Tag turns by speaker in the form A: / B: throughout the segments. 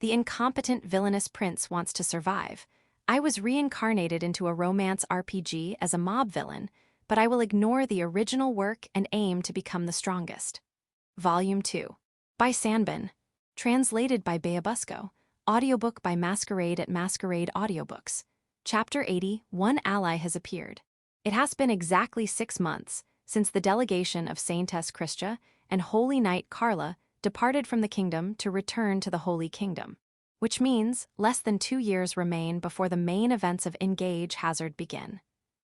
A: The incompetent villainous prince wants to survive. I was reincarnated into a romance RPG as a mob villain, but I will ignore the original work and aim to become the strongest. Volume 2. By Sanbin. Translated by Beabusco. Audiobook by Masquerade at Masquerade Audiobooks. Chapter 80. One ally has appeared. It has been exactly 6 months since the delegation of Saintess Christia and Holy Knight Carla departed from the kingdom to return to the Holy Kingdom, which means less than 2 years remain before the main events of Engage Hazard begin.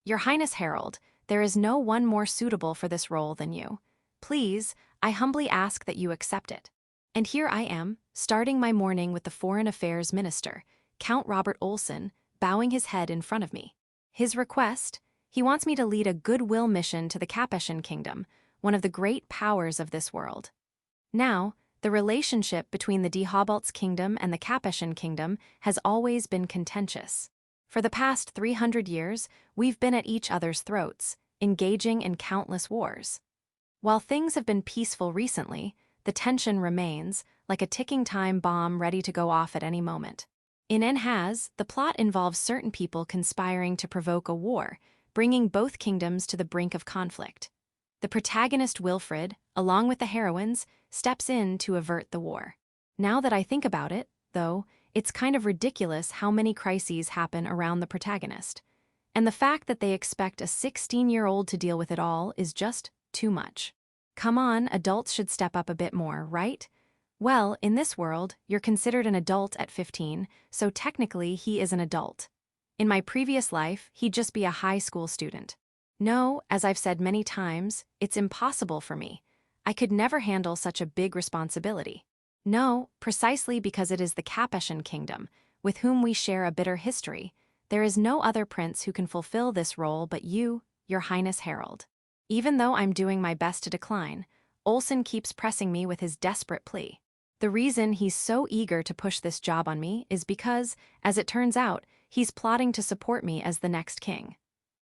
A: Your Highness Herald, there is no one more suitable for this role than you. Please, I humbly ask that you accept it. And here I am, starting my morning with the Foreign Affairs Minister, Count Robert Olsen, bowing his head in front of me. His request? He wants me to lead a goodwill mission to the Capeshan Kingdom, one of the great powers of this world. Now, the relationship between the Dehobalt's kingdom and the Capeshan Kingdom has always been contentious. For the past 300 years, we've been at each other's throats, engaging in countless wars. While things have been peaceful recently, the tension remains, like a ticking time bomb ready to go off at any moment. In Enhaz, the plot involves certain people conspiring to provoke a war, bringing both kingdoms to the brink of conflict. The protagonist Wilfred, along with the heroines, steps in to avert the war. Now that I think about it, though, it's kind of ridiculous how many crises happen around the protagonist. And the fact that they expect a 16-year-old to deal with it all is just too much. Come on, adults should step up a bit more, right? Well, in this world, you're considered an adult at 15, so technically he is an adult. In my previous life, he'd just be a high school student. No, as I've said many times, it's impossible for me. I could never handle such a big responsibility. No, precisely because it is the Capeshan Kingdom, with whom we share a bitter history. There is no other prince who can fulfill this role but you, Your Highness Herald. Even though I'm doing my best to decline, Olsen keeps pressing me with his desperate plea. The reason he's so eager to push this job on me is because, as it turns out, he's plotting to support me as the next king.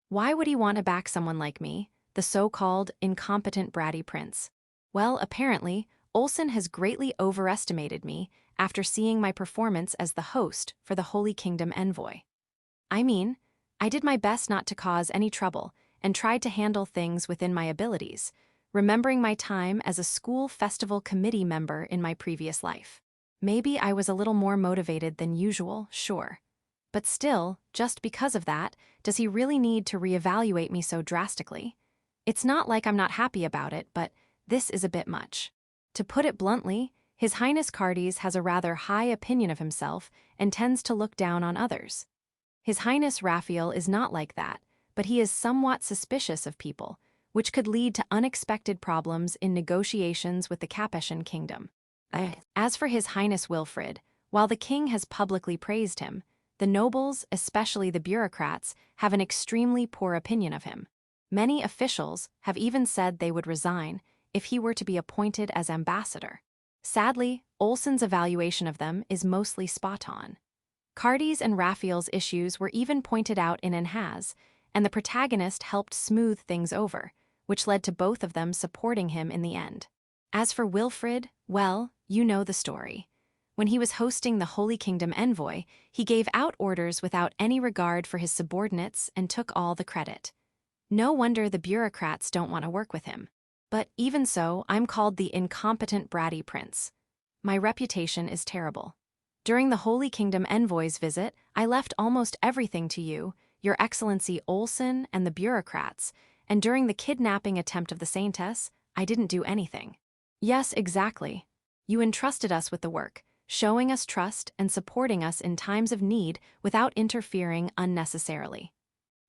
A: Why would he want to back someone like me, the so-called incompetent bratty prince? Well, apparently, Olsen has greatly overestimated me after seeing my performance as the host for the Holy Kingdom envoy. I mean, I did my best not to cause any trouble and tried to handle things within my abilities, remembering my time as a school festival committee member in my previous life. Maybe I was a little more motivated than usual, sure. But still, just because of that, does he really need to reevaluate me so drastically? It's not like I'm not happy about it, but this is a bit much. To put it bluntly, His Highness Cardes has a rather high opinion of himself and tends to look down on others. His Highness Raphael is not like that, but he is somewhat suspicious of people, which could lead to unexpected problems in negotiations with the Capeshan Kingdom. As for His Highness Wilfred, while the king has publicly praised him, the nobles, especially the bureaucrats, have an extremely poor opinion of him. Many officials have even said they would resign if he were to be appointed as ambassador. Sadly, Olsen's evaluation of them is mostly spot on. Cardes and Raphael's issues were even pointed out in Enhaz, and the protagonist helped smooth things over, which led to both of them supporting him in the end. As for Wilfred, well, you know the story. When he was hosting the Holy Kingdom envoy, he gave out orders without any regard for his subordinates and took all the credit. No wonder the bureaucrats don't want to work with him. But even so, I'm called the incompetent bratty prince. My reputation is terrible. During the Holy Kingdom envoy's visit, I left almost everything to you, Your Excellency Olsen, and the bureaucrats, and during the kidnapping attempt of the Saintess, I didn't do anything. Yes, exactly. You entrusted us with the work, showing us trust and supporting us in times of need without interfering unnecessarily.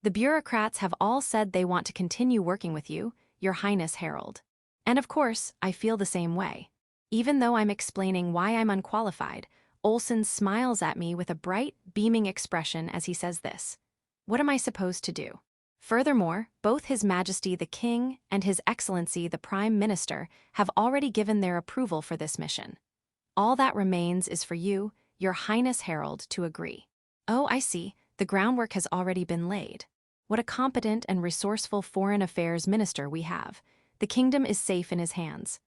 A: The bureaucrats have all said they want to continue working with you, Your Highness Herald. And of course, I feel the same way. Even though I'm explaining why I'm unqualified, Olsen smiles at me with a bright, beaming expression as he says this. What am I supposed to do? Furthermore, both His Majesty the King and His Excellency the Prime Minister have already given their approval for this mission. All that remains is for you, Your Highness Herald, to agree. Oh, I see, the groundwork has already been laid. What a competent and resourceful foreign affairs minister we have. The kingdom is safe in his hands.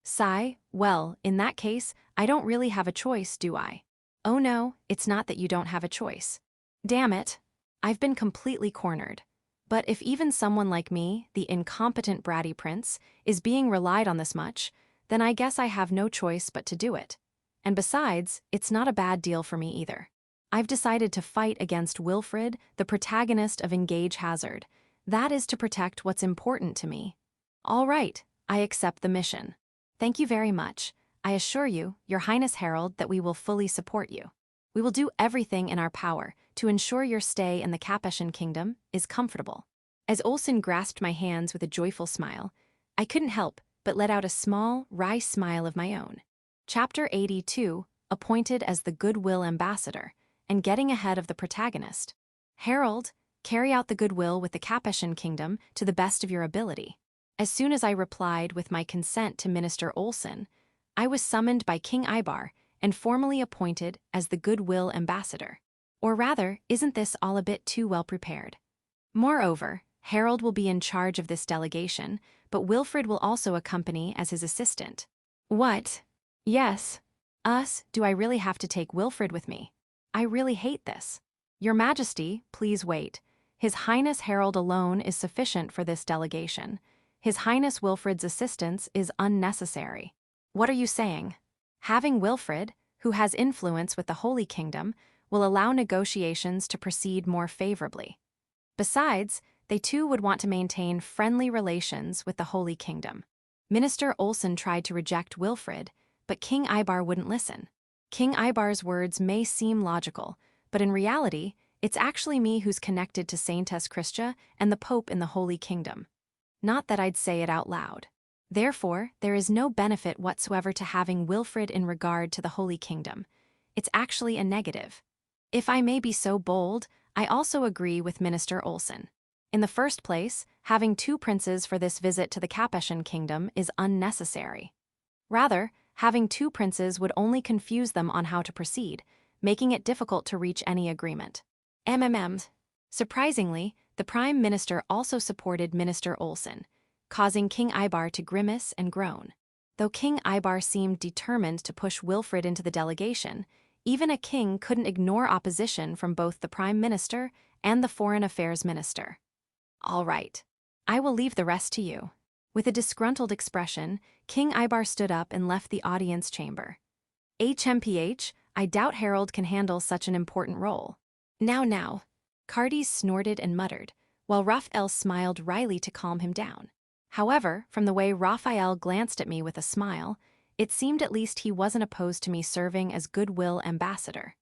A: Sigh, well, in that case, I don't really have a choice, do I? Oh no, it's not that you don't have a choice. Damn it. I've been completely cornered. But if even someone like me, the incompetent bratty prince, is being relied on this much, then I guess I have no choice but to do it. And besides, it's not a bad deal for me either. I've decided to fight against Wilfred, the protagonist of Engage Hazard. That is to protect what's important to me. All right, I accept the mission. Thank you very much. I assure you, Your Highness Herald, that we will fully support you. We will do everything in our power to ensure your stay in the Capeshan kingdom is comfortable. As Olsen grasped my hands with a joyful smile, I couldn't help but let out a small, wry smile of my own. Chapter 82, appointed as the Goodwill Ambassador, and getting ahead of the protagonist. Herald, carry out the goodwill with the Capeshan kingdom to the best of your ability. As soon as I replied with my consent to Minister Olsen, I was summoned by King Ibar and formally appointed as the Goodwill Ambassador. Or rather, isn't this all a bit too well prepared? Moreover, Harold will be in charge of this delegation, but Wilfred will also accompany as his assistant. What? Yes. Do I really have to take Wilfred with me? I really hate this. Your Majesty, please wait. His Highness Harold alone is sufficient for this delegation. His Highness Wilfred's assistance is unnecessary. What are you saying? Having Wilfred, who has influence with the Holy Kingdom, will allow negotiations to proceed more favorably. Besides, they too would want to maintain friendly relations with the Holy Kingdom. Minister Olsen tried to reject Wilfred, but King Ibar wouldn't listen. King Ibar's words may seem logical, but in reality, it's actually me who's connected to Saintess Christia and the Pope in the Holy Kingdom. Not that I'd say it out loud. Therefore, there is no benefit whatsoever to having Wilfred in regard to the Holy Kingdom. It's actually a negative. If I may be so bold, I also agree with Minister Olsen. In the first place, having two princes for this visit to the Capeshan kingdom is unnecessary. Rather, having two princes would only confuse them on how to proceed, making it difficult to reach any agreement. Surprisingly, the Prime Minister also supported Minister Olsen, causing King Ibar to grimace and groan. Though King Ibar seemed determined to push Wilfred into the delegation, even a king couldn't ignore opposition from both the Prime Minister and the Foreign Affairs Minister. All right. I will leave the rest to you. With a disgruntled expression, King Ibar stood up and left the audience chamber. HMPH, I doubt Harold can handle such an important role. Now. Cardis snorted and muttered, while Raphael smiled wryly to calm him down. However, from the way Raphael glanced at me with a smile, it seemed at least he wasn't opposed to me serving as Goodwill Ambassador.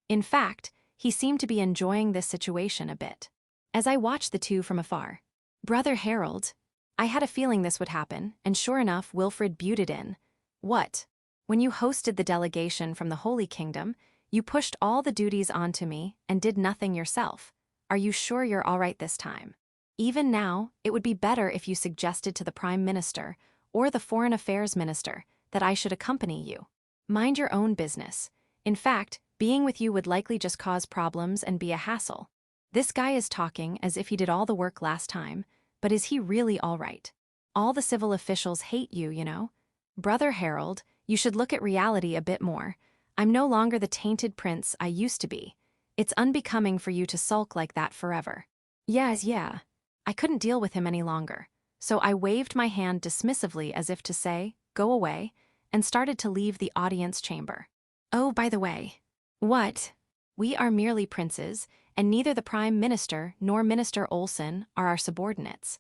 A: In fact, he seemed to be enjoying this situation a bit. As I watched the two from afar, Brother Harold, I had a feeling this would happen, and sure enough, Wilfred butted in. What? When you hosted the delegation from the Holy Kingdom, you pushed all the duties onto me and did nothing yourself. Are you sure you're all right this time? Even now, it would be better if you suggested to the Prime Minister or the Foreign Affairs Minister that I should accompany you. Mind your own business. In fact, being with you would likely just cause problems and be a hassle. This guy is talking as if he did all the work last time, but is he really all right? All the civil officials hate you, you know? Brother Harold, you should look at reality a bit more. I'm no longer the tainted prince I used to be. It's unbecoming for you to sulk like that forever. Yeah. I couldn't deal with him any longer, so I waved my hand dismissively as if to say, go away, and started to leave the audience chamber. Oh, by the way. What? We are merely princes, and neither the Prime Minister nor Minister Olsen are our subordinates.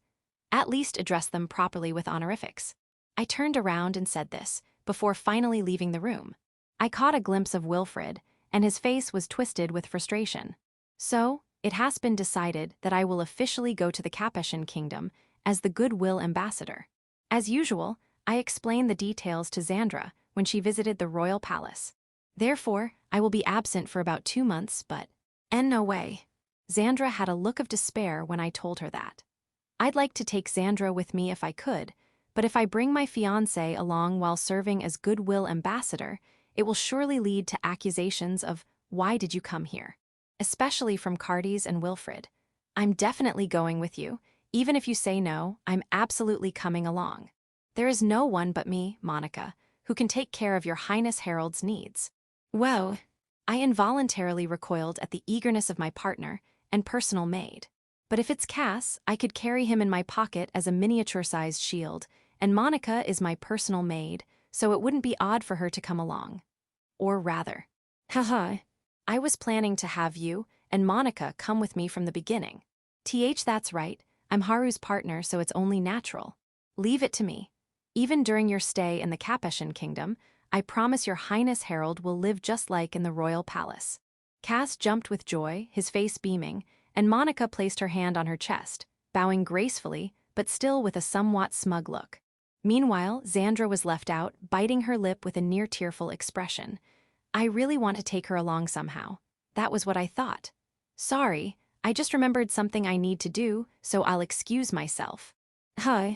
A: At least address them properly with honorifics. I turned around and said this, before finally leaving the room. I caught a glimpse of Wilfred, and his face was twisted with frustration. So, it has been decided that I will officially go to the Capeshan kingdom as the Goodwill Ambassador. As usual, I explained the details to Xandra when she visited the royal palace. Therefore, I will be absent for about 2 months, but no way. Xandra had a look of despair when I told her that. I'd like to take Xandra with me if I could, but if I bring my fiancée along while serving as Goodwill Ambassador, it will surely lead to accusations of, why did you come here? Especially from Cardis and Wilfred. I'm definitely going with you. Even if you say no, I'm absolutely coming along. There is no one but me, Monica, who can take care of your Highness Harold's needs. Whoa. I involuntarily recoiled at the eagerness of my partner and personal maid. But if it's Cass, I could carry him in my pocket as a miniature-sized shield, and Monica is my personal maid, so it wouldn't be odd for her to come along. Or rather, haha, I was planning to have you and Monica come with me from the beginning. That's right, I'm Haru's partner, so it's only natural. Leave it to me. Even during your stay in the Capeshan kingdom, I promise your Highness Herald will live just like in the royal palace. Cass jumped with joy, his face beaming, and Monica placed her hand on her chest, bowing gracefully, but still with a somewhat smug look. Meanwhile, Xandra was left out, biting her lip with a near-tearful expression. I really want to take her along somehow. That was what I thought. Sorry, I just remembered something I need to do, so I'll excuse myself. Huh.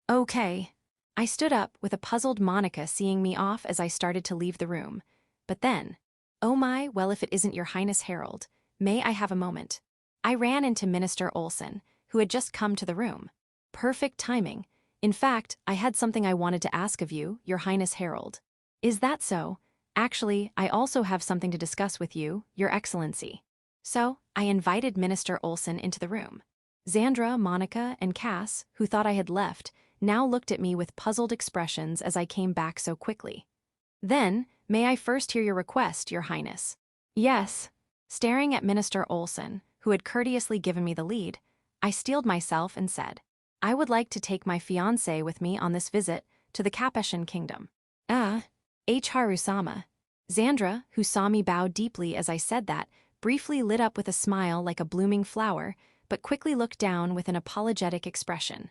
A: Okay. I stood up, with a puzzled Monica seeing me off as I started to leave the room. But then, oh my, well, if it isn't your Highness Herald, may I have a moment? I ran into Minister Olsen, who had just come to the room. Perfect timing. In fact, I had something I wanted to ask of you, your Highness Herald. Is that so? Actually, I also have something to discuss with you, your Excellency. So, I invited Minister Olsen into the room. Xandra, Monica, and Cass, who thought I had left, now looked at me with puzzled expressions as I came back so quickly. Then, may I first hear your request, your Highness? Yes. Staring at Minister Olsen, who had courteously given me the lead, I steeled myself and said, I would like to take my fiancée with me on this visit to the Capeshan kingdom. Haru-sama. Xandra, who saw me bow deeply as I said that, briefly lit up with a smile like a blooming flower, but quickly looked down with an apologetic expression.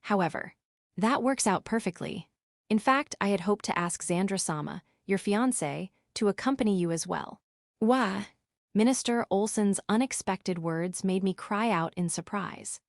A: However, that works out perfectly. In fact, I had hoped to ask Xandra-sama, your fiancé, to accompany you as well. Why? Minister Olsen's unexpected words made me cry out in surprise.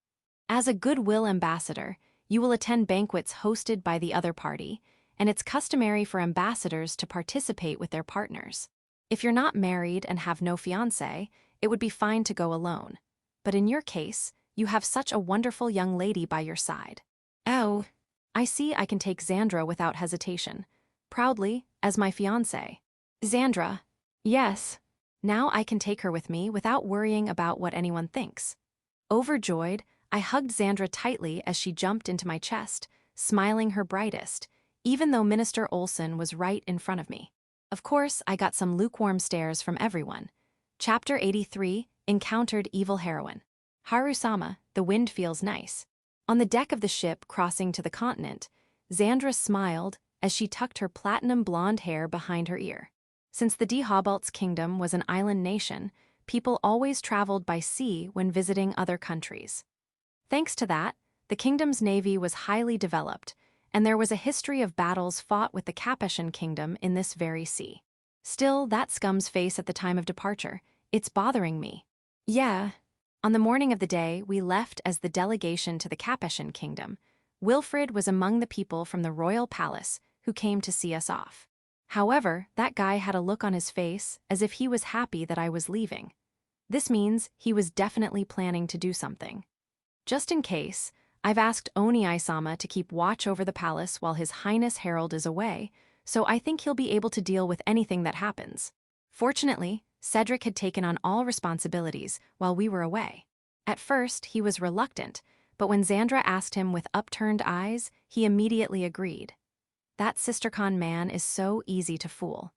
A: As a goodwill ambassador, you will attend banquets hosted by the other party, and it's customary for ambassadors to participate with their partners. If you're not married and have no fiancé, it would be fine to go alone. But in your case, you have such a wonderful young lady by your side. Oh, I see I can take Xandra without hesitation. Proudly, as my fiancé. Xandra. Yes. Now I can take her with me without worrying about what anyone thinks. Overjoyed, I hugged Xandra tightly as she jumped into my chest, smiling her brightest, even though Minister Olsen was right in front of me. Of course, I got some lukewarm stares from everyone. Chapter 83, Encountered Evil Heroine. Haru-sama, the wind feels nice. On the deck of the ship crossing to the continent, Xandra smiled as she tucked her platinum blonde hair behind her ear. Since the Dehobalt's kingdom was an island nation, people always traveled by sea when visiting other countries. Thanks to that, the kingdom's navy was highly developed, and there was a history of battles fought with the Capeshan kingdom in this very sea. Still, that scum's face at the time of departure, it's bothering me. Yeah. On the morning of the day we left as the delegation to the Capeshan kingdom, Wilfred was among the people from the royal palace who came to see us off. However, that guy had a look on his face as if he was happy that I was leaving. This means he was definitely planning to do something. Just in case, I've asked Oni-sama to keep watch over the palace while His Highness Herald is away, so I think he'll be able to deal with anything that happens. Fortunately, Cedric had taken on all responsibilities while we were away. At first, he was reluctant, but when Xandra asked him with upturned eyes, he immediately agreed. That SisterCon man is so easy to fool.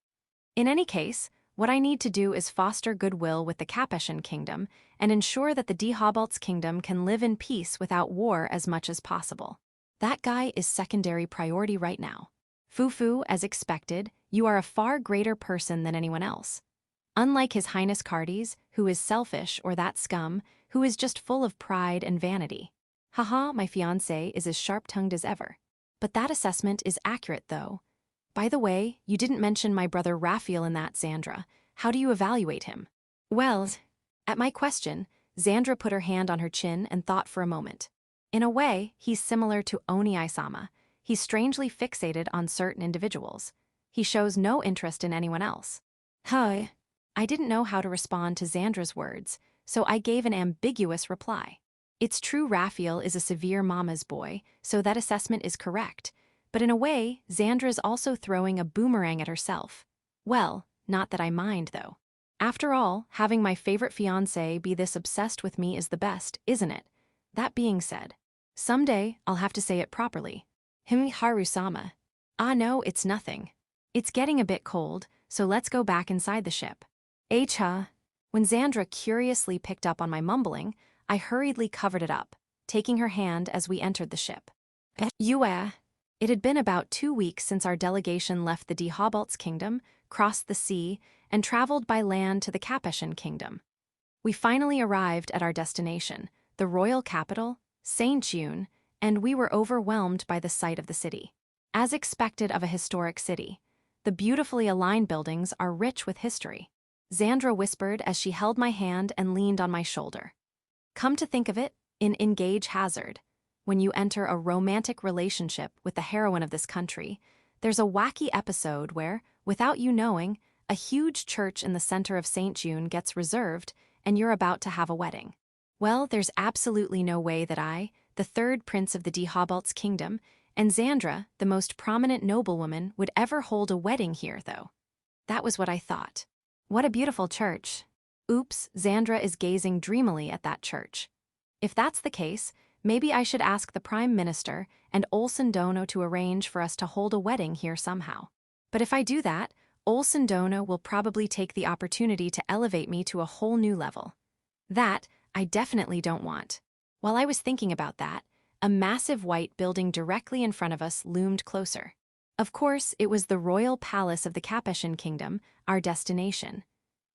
A: In any case, what I need to do is foster goodwill with the Capeshan kingdom and ensure that the Dehobalt's kingdom can live in peace without war as much as possible. That guy is secondary priority right now. Fufu, as expected, you are a far greater person than anyone else. Unlike His Highness Cardes, who is selfish, or that scum, who is just full of pride and vanity. Haha, my fiancé is as sharp-tongued as ever. But that assessment is accurate, though. By the way, you didn't mention my brother Raphael in that, Xandra. How do you evaluate him? Well, at my question, Xandra put her hand on her chin and thought for a moment. In a way, he's similar to Oni-sama. He's strangely fixated on certain individuals. He shows no interest in anyone else. Huh. I didn't know how to respond to Xandra's words, so I gave an ambiguous reply. It's true Raphael is a severe mama's boy, so that assessment is correct. But in a way, Xandra's also throwing a boomerang at herself. Well, not that I mind, though. After all, having my favorite fiancé be this obsessed with me is the best, isn't it? That being said, someday I'll have to say it properly. Haru-sama. Ah no, it's nothing. It's getting a bit cold, so let's go back inside the ship. Cha. When Xandra curiously picked up on my mumbling, I hurriedly covered it up, taking her hand as we entered the ship. Yue. It had been about 2 weeks since our delegation left the Dehobalt's kingdom, crossed the sea, and traveled by land to the Capeshan kingdom. We finally arrived at our destination, the royal capital, Saint June, and we were overwhelmed by the sight of the city. As expected of a historic city, the beautifully aligned buildings are rich with history. Xandra whispered as she held my hand and leaned on my shoulder. Come to think of it, in Engage Hazard, when you enter a romantic relationship with the heroine of this country, there's a wacky episode where, without you knowing, a huge church in the center of St. June gets reserved and you're about to have a wedding. Well, there's absolutely no way that I, the third prince of the Dehobalt's kingdom, and Xandra, the most prominent noblewoman, would ever hold a wedding here, though. That was what I thought. What a beautiful church. Oops, Xandra is gazing dreamily at that church. If that's the case, maybe I should ask the Prime Minister and Olsen Dono to arrange for us to hold a wedding here somehow. But if I do that, Olsen Dono will probably take the opportunity to elevate me to a whole new level. That, I definitely don't want. While I was thinking about that, a massive white building directly in front of us loomed closer. Of course, it was the royal palace of the Capeshan kingdom, our destination.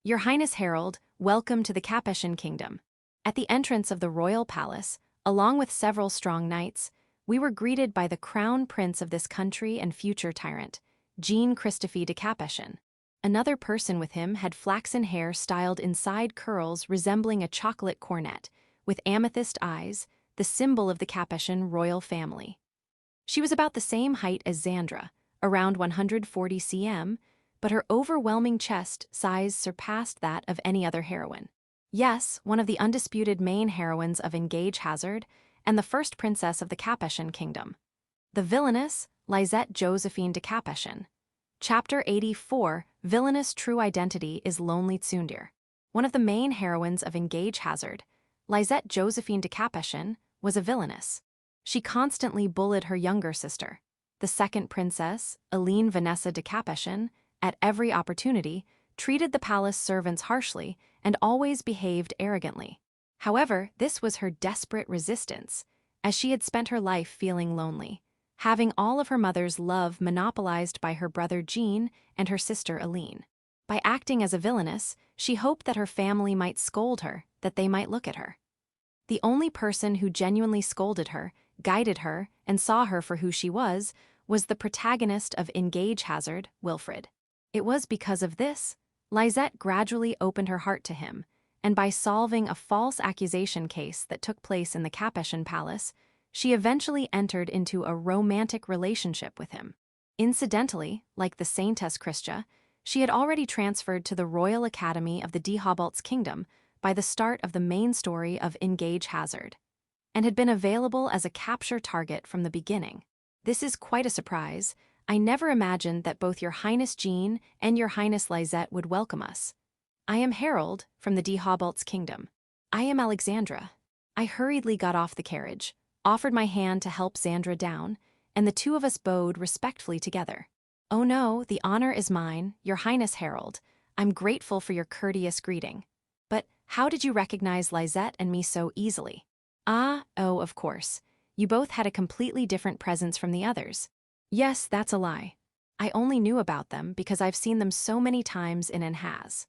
A: Your Highness Herald, welcome to the Capeshan kingdom. At the entrance of the royal palace, along with several strong knights, we were greeted by the crown prince of this country and future tyrant, Jean Christophe de Capeshan. Another person with him had flaxen hair styled in side curls resembling a chocolate cornet, with amethyst eyes, the symbol of the Capeshan royal family. She was about the same height as Xandra, around 140 cm, but her overwhelming chest size surpassed that of any other heroine. Yes, one of the undisputed main heroines of Engage Hazard, and the first princess of the Capeshan kingdom. The villainous, Lizette Josephine de Capeshan. Chapter 84, Villainous True Identity is Lonely Tsundere. One of the main heroines of Engage Hazard, Lizette Josephine de Capeshan, was a villainess. She constantly bullied her younger sister, the second princess, Aline Vanessa de Capeshan, at every opportunity, treated the palace servants harshly, and always behaved arrogantly. However, this was her desperate resistance, as she had spent her life feeling lonely, having all of her mother's love monopolized by her brother Jean and her sister Aline. By acting as a villainess, she hoped that her family might scold her, that they might look at her. The only person who genuinely scolded her, guided her, and saw her for who she was the protagonist of Engage Hazard, Wilfred. It was because of this, Lizette gradually opened her heart to him, and by solving a false accusation case that took place in the Capeshan palace, she eventually entered into a romantic relationship with him. Incidentally, like the Saintess Christia, she had already transferred to the Royal Academy of the Dehobalt's kingdom by the start of the main story of Engage Hazard, and had been available as a capture target from the beginning. This is quite a surprise. I never imagined that both Your Highness Jean and Your Highness Lizette would welcome us. I am Harold, from the Dehobalt's kingdom. I am Alexandra. I hurriedly got off the carriage, offered my hand to help Xandra down, and the two of us bowed respectfully together. Oh no, the honor is mine, Your Highness Harold. I'm grateful for your courteous greeting. But how did you recognize Lizette and me so easily? Oh, of course. You both had a completely different presence from the others. Yes, that's a lie. I only knew about them because I've seen them so many times in Enhaz.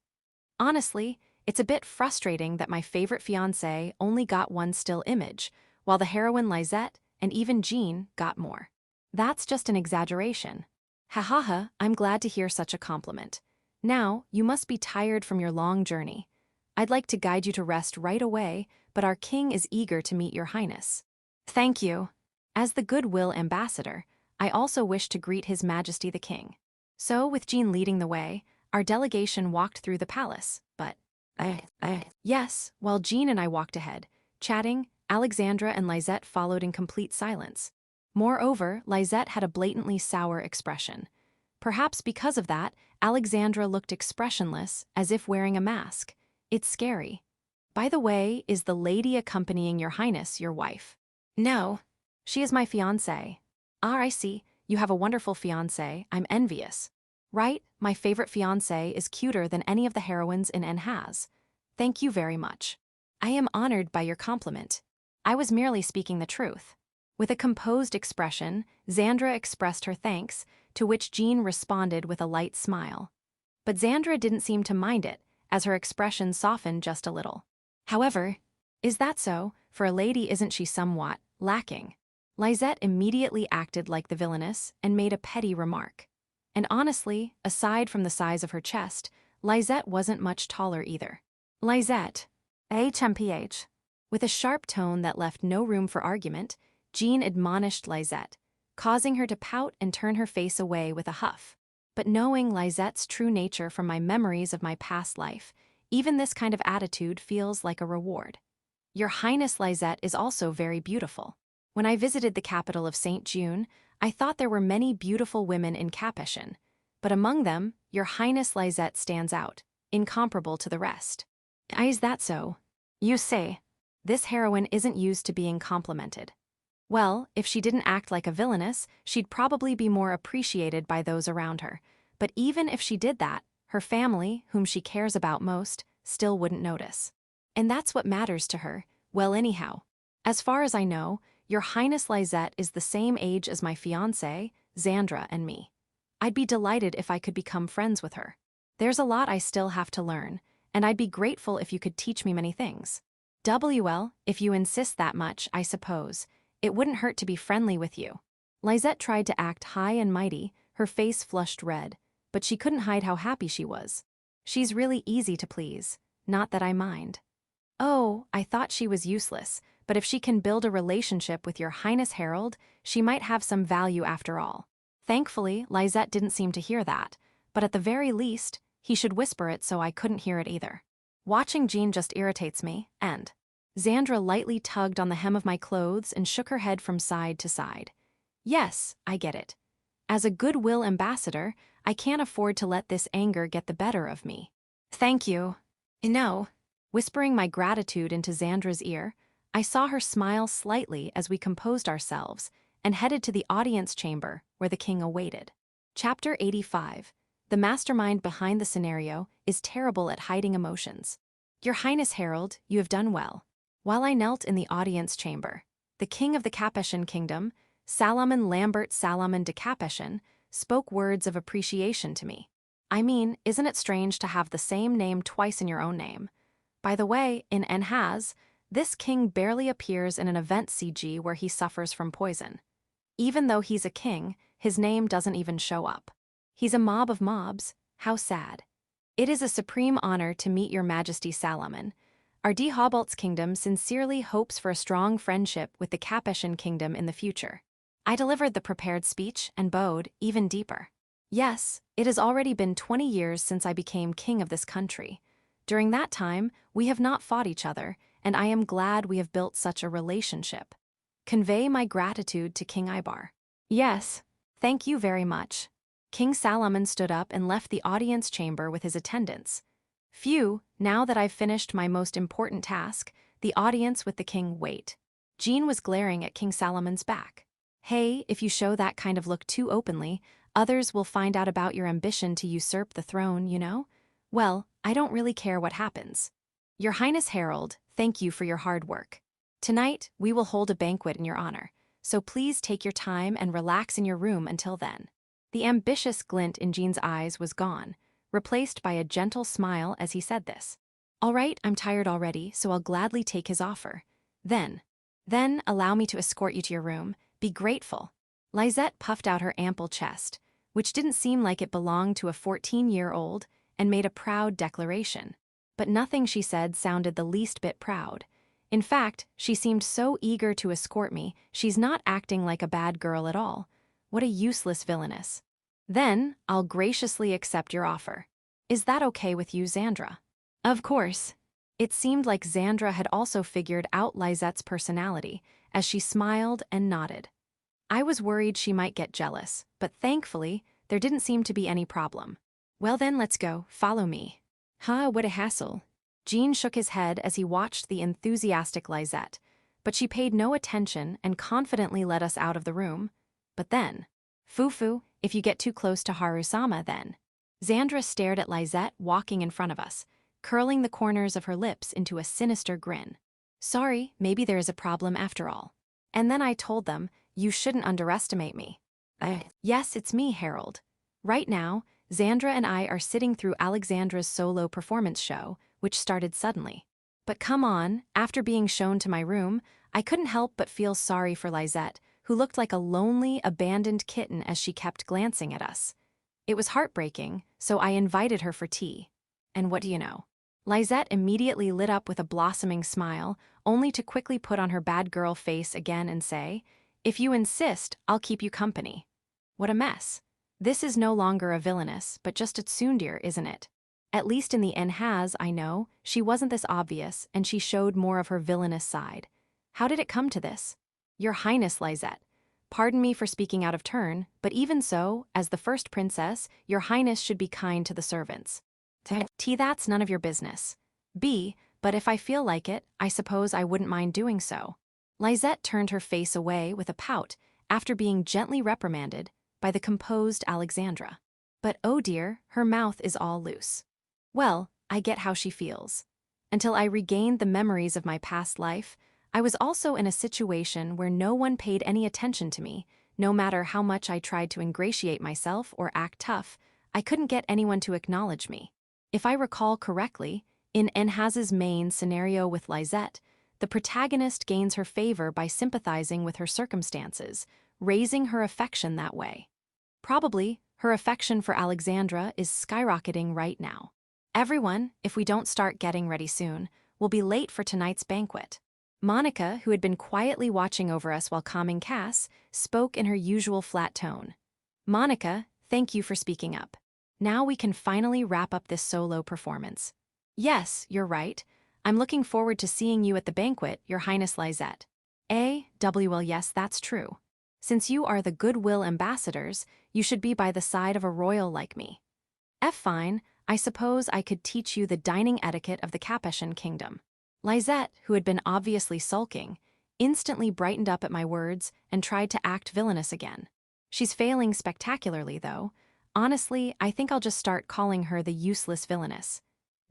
A: Honestly, it's a bit frustrating that my favorite fiancé only got one still image, while the heroine Lizette and even Jean got more. That's just an exaggeration. Ha, I'm glad to hear such a compliment. Now, you must be tired from your long journey. I'd like to guide you to rest right away, but our king is eager to meet Your Highness. Thank you. As the goodwill ambassador, I also wish to greet His Majesty the King. So, with Jean leading the way, our delegation walked through the palace, but... Yes, while Jean and I walked ahead, chatting, Alexandra and Lizette followed in complete silence. Moreover, Lizette had a blatantly sour expression. Perhaps because of that, Alexandra looked expressionless, as if wearing a mask. It's scary. By the way, is the lady accompanying your highness your wife? No. She is my fiancée. Ah, I see. You have a wonderful fiancé. I'm envious. Right? My favorite fiancé is cuter than any of the heroines in has. Thank you very much. I am honored by your compliment. I was merely speaking the truth. With a composed expression, Xandra expressed her thanks, to which Jean responded with a light smile. But Xandra didn't seem to mind it, as her expression softened just a little. However, is that so? For a lady, isn't she somewhat lacking? Lizette immediately acted like the villainess and made a petty remark. And honestly, aside from the size of her chest, Lizette wasn't much taller either. Lizette, HMPH. With a sharp tone that left no room for argument, Jean admonished Lizette, causing her to pout and turn her face away with a huff. But knowing Lizette's true nature from my memories of my past life, even this kind of attitude feels like a reward. Your Highness Lizette is also very beautiful. When I visited the capital of St. June, I thought there were many beautiful women in Capeshan, but among them, your Highness Lizette stands out, incomparable to the rest. Is that so? You say. This heroine isn't used to being complimented. Well, if she didn't act like a villainess, she'd probably be more appreciated by those around her. But even if she did that, her family, whom she cares about most, still wouldn't notice. And that's what matters to her. Well, anyhow, as far as I know, your Highness Lizette is the same age as my fiancée, Xandra, and me. I'd be delighted if I could become friends with her. There's a lot I still have to learn, and I'd be grateful if you could teach me many things. Well, if you insist that much, I suppose. It wouldn't hurt to be friendly with you. Lizette tried to act high and mighty, her face flushed red, but she couldn't hide how happy she was. She's really easy to please, not that I mind. Oh, I thought she was useless, but if she can build a relationship with your Highness Harold, she might have some value after all. Thankfully, Lizette didn't seem to hear that, but at the very least, he should whisper it so I couldn't hear it either. Watching Jean just irritates me, and Xandra lightly tugged on the hem of my clothes and shook her head from side to side. Yes, I get it. As a goodwill ambassador, I can't afford to let this anger get the better of me. Thank you. No. Whispering my gratitude into Xandra's ear, I saw her smile slightly as we composed ourselves and headed to the audience chamber where the king awaited. Chapter 85. The mastermind behind the scenario is terrible at hiding emotions. Your Highness Harold, you have done well. While I knelt in the audience chamber, the king of the Capeshan kingdom, Salomon Lambert Salomon de Capeshan, spoke words of appreciation to me. I mean, isn't it strange to have the same name twice in your own name? By the way, in Nhaz, this king barely appears in an event CG where he suffers from poison. Even though he's a king, his name doesn't even show up. He's a mob of mobs. How sad. It is a supreme honor to meet your Majesty Salomon. Our Dehobalt's kingdom sincerely hopes for a strong friendship with the Capeshan kingdom in the future. I delivered the prepared speech and bowed even deeper. Yes, it has already been 20 years since I became king of this country. During that time, we have not fought each other, and I am glad we have built such a relationship. Convey my gratitude to King Ibar. Yes, thank you very much. King Salomon stood up and left the audience chamber with his attendants. Phew, now that I've finished my most important task, the audience with the king wait. Jean was glaring at King Salomon's back. Hey, if you show that kind of look too openly, others will find out about your ambition to usurp the throne, you know? Well, I don't really care what happens. Your Highness Harold, thank you for your hard work. Tonight, we will hold a banquet in your honor, so please take your time and relax in your room until then. The ambitious glint in Jean's eyes was gone, replaced by a gentle smile as he said this. All right, I'm tired already, so I'll gladly take his offer. Then allow me to escort you to your room. Be grateful. Lizette puffed out her ample chest, which didn't seem like it belonged to a 14-year-old, and made a proud declaration. But nothing she said sounded the least bit proud. In fact, she seemed so eager to escort me, she's not acting like a bad girl at all. What a useless villainess. Then, I'll graciously accept your offer. Is that okay with you, Xandra? Of course. It seemed like Xandra had also figured out Lizette's personality, as she smiled and nodded. I was worried she might get jealous, but thankfully, There didn't seem to be any problem. Well then, let's go, follow me. Huh, what a hassle. Jean shook his head as he watched the enthusiastic Lizette, but she paid no attention and confidently led us out of the room. But then, Fufu, if you get too close to Haru-sama then. Xandra stared at Lizette walking in front of us, curling the corners of her lips into a sinister grin. Sorry, maybe there is a problem after all. And then I told them, you shouldn't underestimate me. Yes, it's me, Harold. Right now, Xandra and I are sitting through Alexandra's solo performance show, which started suddenly. But come on, after being shown to my room, I couldn't help but feel sorry for Lizette, who looked like a lonely, abandoned kitten as she kept glancing at us. It was heartbreaking, so I invited her for tea. And what do you know? Lizette immediately lit up with a blossoming smile, only to quickly put on her bad girl face again and say, "If you insist, I'll keep you company." What a mess. This is no longer a villainess, but just a tsundere, isn't it? At least in the Enhaz, I know, she wasn't this obvious and she showed more of her villainous side. How did it come to this? Your Highness, Lizette. Pardon me for speaking out of turn, but even so, as the first princess, your Highness should be kind to the servants. T, that's none of your business. B, but if I feel like it, I suppose I wouldn't mind doing so. Lizette turned her face away with a pout after being gently reprimanded by the composed Alexandra. But oh dear, her mouth is all loose. Well, I get how she feels. Until I regained the memories of my past life, I was also in a situation where no one paid any attention to me. No matter how much I tried to ingratiate myself or act tough, I couldn't get anyone to acknowledge me. If I recall correctly, in Enhaz's main scenario with Lizette, the protagonist gains her favor by sympathizing with her circumstances, raising her affection that way. Probably, her affection for Alexandra is skyrocketing right now. Everyone, if we don't start getting ready soon, will be late for tonight's banquet. Monica, who had been quietly watching over us while calming Cass, spoke in her usual flat tone. Monica, thank you for speaking up. Now we can finally wrap up this solo performance. Yes, you're right. I'm looking forward to seeing you at the banquet, Your Highness Lizette. Well, yes, that's true. Since you are the goodwill ambassadors, you should be by the side of a royal like me. Fine, I suppose I could teach you the dining etiquette of the Capeshan kingdom. Lizette, who had been obviously sulking, instantly brightened up at my words and tried to act villainous again. She's failing spectacularly, though. Honestly, I think I'll just start calling her the useless villainess.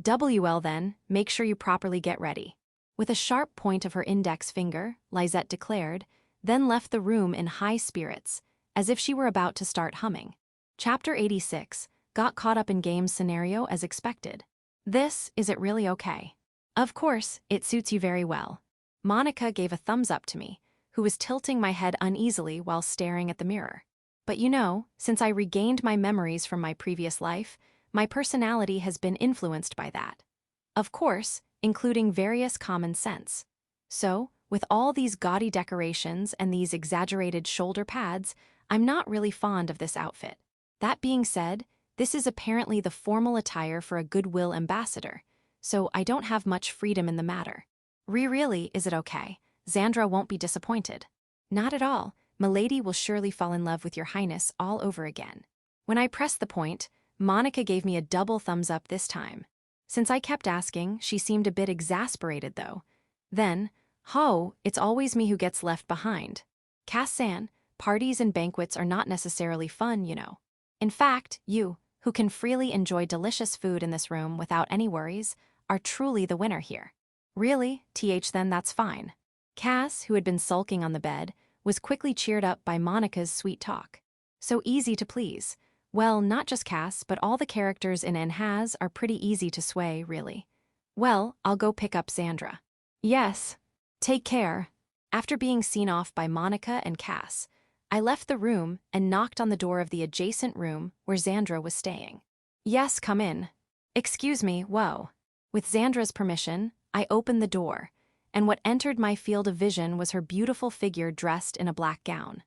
A: Well then, make sure you properly get ready. With a sharp point of her index finger, Lizette declared, then left the room in high spirits, as if she were about to start humming. Chapter 86, got caught up in game scenario as expected. Is it really okay? Of course, it suits you very well. Monica gave a thumbs up to me, who was tilting my head uneasily while staring at the mirror. But you know, since I regained my memories from my previous life, my personality has been influenced by that. Of course, including various common sense. So, with all these gaudy decorations and these exaggerated shoulder pads, I'm not really fond of this outfit. That being said, this is apparently the formal attire for a goodwill ambassador, so I don't have much freedom in the matter. Really, is it okay? Xandra won't be disappointed. Not at all. Milady will surely fall in love with your highness all over again. When I pressed the point, Monica gave me a double thumbs up this time. Since I kept asking, she seemed a bit exasperated though. Then, it's always me who gets left behind. Cass-san, parties and banquets are not necessarily fun, you know. In fact, you, who can freely enjoy delicious food in this room without any worries, are truly the winner here. Really? Then that's fine. Cass, who had been sulking on the bed, was quickly cheered up by Monica's sweet talk. So easy to please. Well, not just Cass, but all the characters in Enhaz are pretty easy to sway, really. Well, I'll go pick up Xandra. Yes. Take care. After being seen off by Monica and Cass, I left the room and knocked on the door of the adjacent room where Xandra was staying. Yes, come in. Excuse me, whoa. With Xandra's permission, I opened the door, and what entered my field of vision was her beautiful figure dressed in a black gown.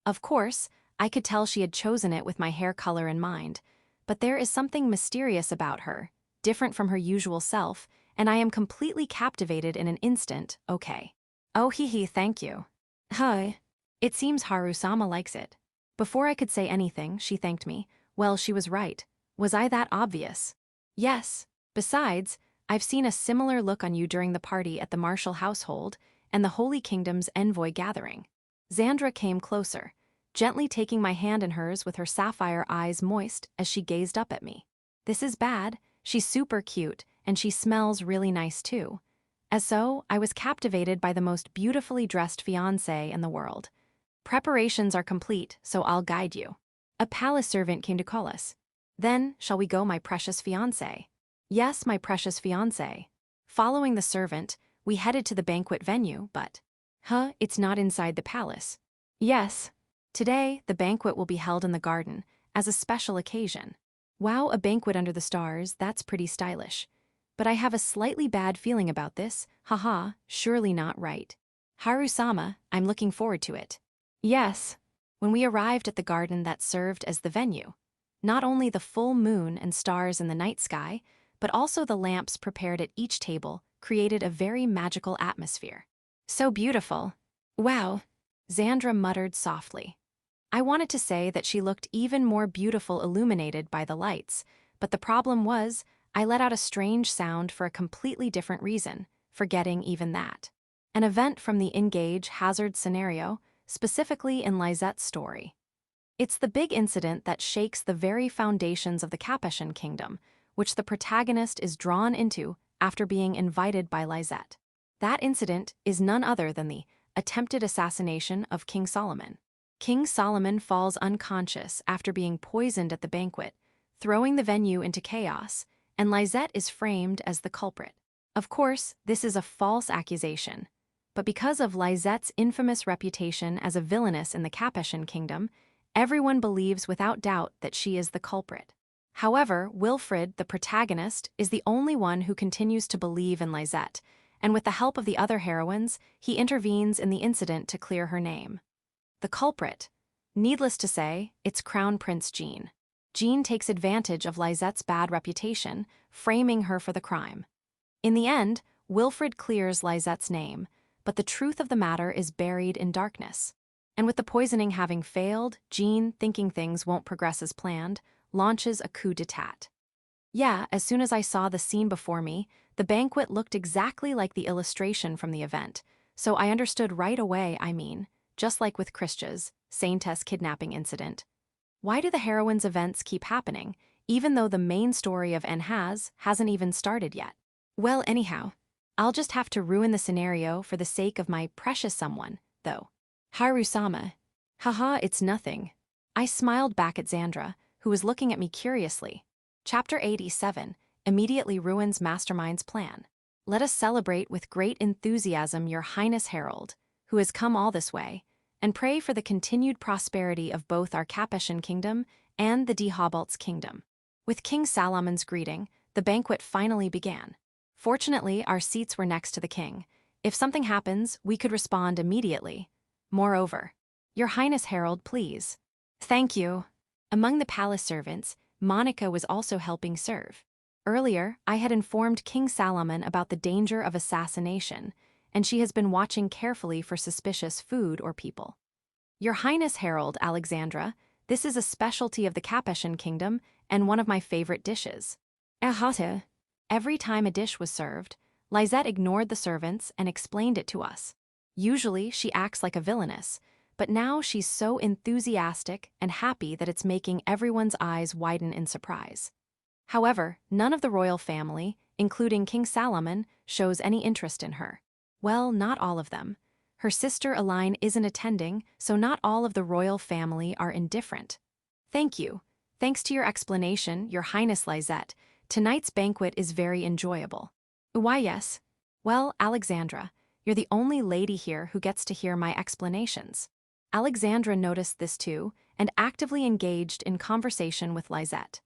A: Of course, I could tell she had chosen it with my hair color in mind, but there is something mysterious about her, different from her usual self, and I am completely captivated in an instant, okay. Oh thank you. Hi. It seems Haru-sama likes it. Before I could say anything, she thanked me. Well, she was right. Was I that obvious? Yes. Besides, I've seen a similar look on you during the party at the Martial household and the Holy Kingdom's envoy gathering. Xandra came closer, gently taking my hand in hers with her sapphire eyes moist as she gazed up at me. This is bad. She's super cute, and she smells really nice too. As so, I was captivated by the most beautifully dressed fiancée in the world. Preparations are complete, so I'll guide you. A palace servant came to call us. Then, shall we go, my precious fiancé? Yes, my precious fiancé. Following the servant, we headed to the banquet venue, but... It's not inside the palace. Yes. Today, the banquet will be held in the garden, as a special occasion. Wow, a banquet under the stars, that's pretty stylish. But I have a slightly bad feeling about this, haha, surely not right. Haru-sama, I'm looking forward to it. Yes. When we arrived at the garden that served as the venue, not only the full moon and stars in the night sky, but also the lamps prepared at each table created a very magical atmosphere. So beautiful. Wow, Xandra muttered softly. I wanted to say that she looked even more beautiful illuminated by the lights, but the problem was, I let out a strange sound for a completely different reason, forgetting even that. An event from the Engage Hazard scenario, specifically in Lizette's story. It's the big incident that shakes the very foundations of the Capeshan kingdom, which the protagonist is drawn into after being invited by Lizette. That incident is none other than the attempted assassination of King Solomon. King Solomon falls unconscious after being poisoned at the banquet, throwing the venue into chaos, and Lizette is framed as the culprit. Of course, this is a false accusation, but because of Lizette's infamous reputation as a villainess in the Capeshan kingdom, everyone believes without doubt that she is the culprit. However, Wilfred, the protagonist, is the only one who continues to believe in Lizette, and with the help of the other heroines, he intervenes in the incident to clear her name. The culprit. Needless to say, it's Crown Prince Jean. Jean takes advantage of Lizette's bad reputation, framing her for the crime. In the end, Wilfred clears Lizette's name, but the truth of the matter is buried in darkness. And with the poisoning having failed, Jean, thinking things won't progress as planned, launches a coup d'etat. Yeah, as soon as I saw the scene before me, the banquet looked exactly like the illustration from the event, so I understood right away, just like with Krishna's Saintess kidnapping incident. Why do the heroine's events keep happening, even though the main story of Enhaz hasn't even started yet? Well, anyhow, I'll just have to ruin the scenario for the sake of my precious someone, though. Haru-sama. Haha, it's nothing. I smiled back at Xandra, who was looking at me curiously. Chapter 87 immediately ruins Mastermind's plan. Let us celebrate with great enthusiasm your Highness Herald, who has come all this way, and pray for the continued prosperity of both our Capeshan kingdom and the Dehobalt's kingdom. With King Salomon's greeting, the banquet finally began. Fortunately, our seats were next to the king. If something happens, we could respond immediately. Moreover, Your Highness Herald, please. Thank you. Among the palace servants, Monica was also helping serve. Earlier, I had informed King Salomon about the danger of assassination, and she has been watching carefully for suspicious food or people. Your Highness Herald, Alexandra, this is a specialty of the Capeshan kingdom and one of my favorite dishes. Ahata. Every time a dish was served, Lizette ignored the servants and explained it to us. Usually, she acts like a villainess, but now she's so enthusiastic and happy that it's making everyone's eyes widen in surprise. However, none of the royal family, including King Salomon, shows any interest in her. Well, not all of them. Her sister Aline isn't attending, so not all of the royal family are indifferent. Thank you. Thanks to your explanation, Your Highness Lizette, tonight's banquet is very enjoyable. Why, yes. Well, Alexandra, you're the only lady here who gets to hear my explanations. Alexandra noticed this too and actively engaged in conversation with Lizette.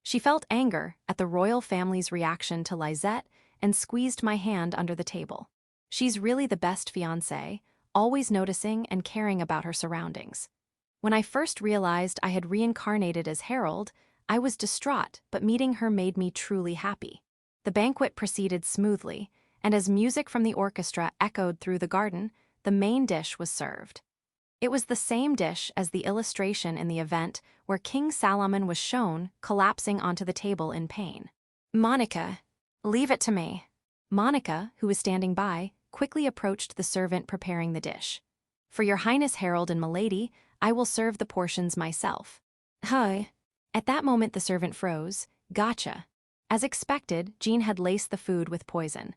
A: She felt anger at the royal family's reaction to Lizette and squeezed my hand under the table. She's really the best fiancée, always noticing and caring about her surroundings. When I first realized I had reincarnated as Herald, I was distraught, but meeting her made me truly happy. The banquet proceeded smoothly, and as music from the orchestra echoed through the garden, the main dish was served. It was the same dish as the illustration in the event where King Solomon was shown collapsing onto the table in pain. Monica, leave it to me. Monica, who was standing by, quickly approached the servant preparing the dish. For your Highness Harold and Milady, I will serve the portions myself. Hi. At that moment the servant froze. Gotcha. As expected, Jean had laced the food with poison.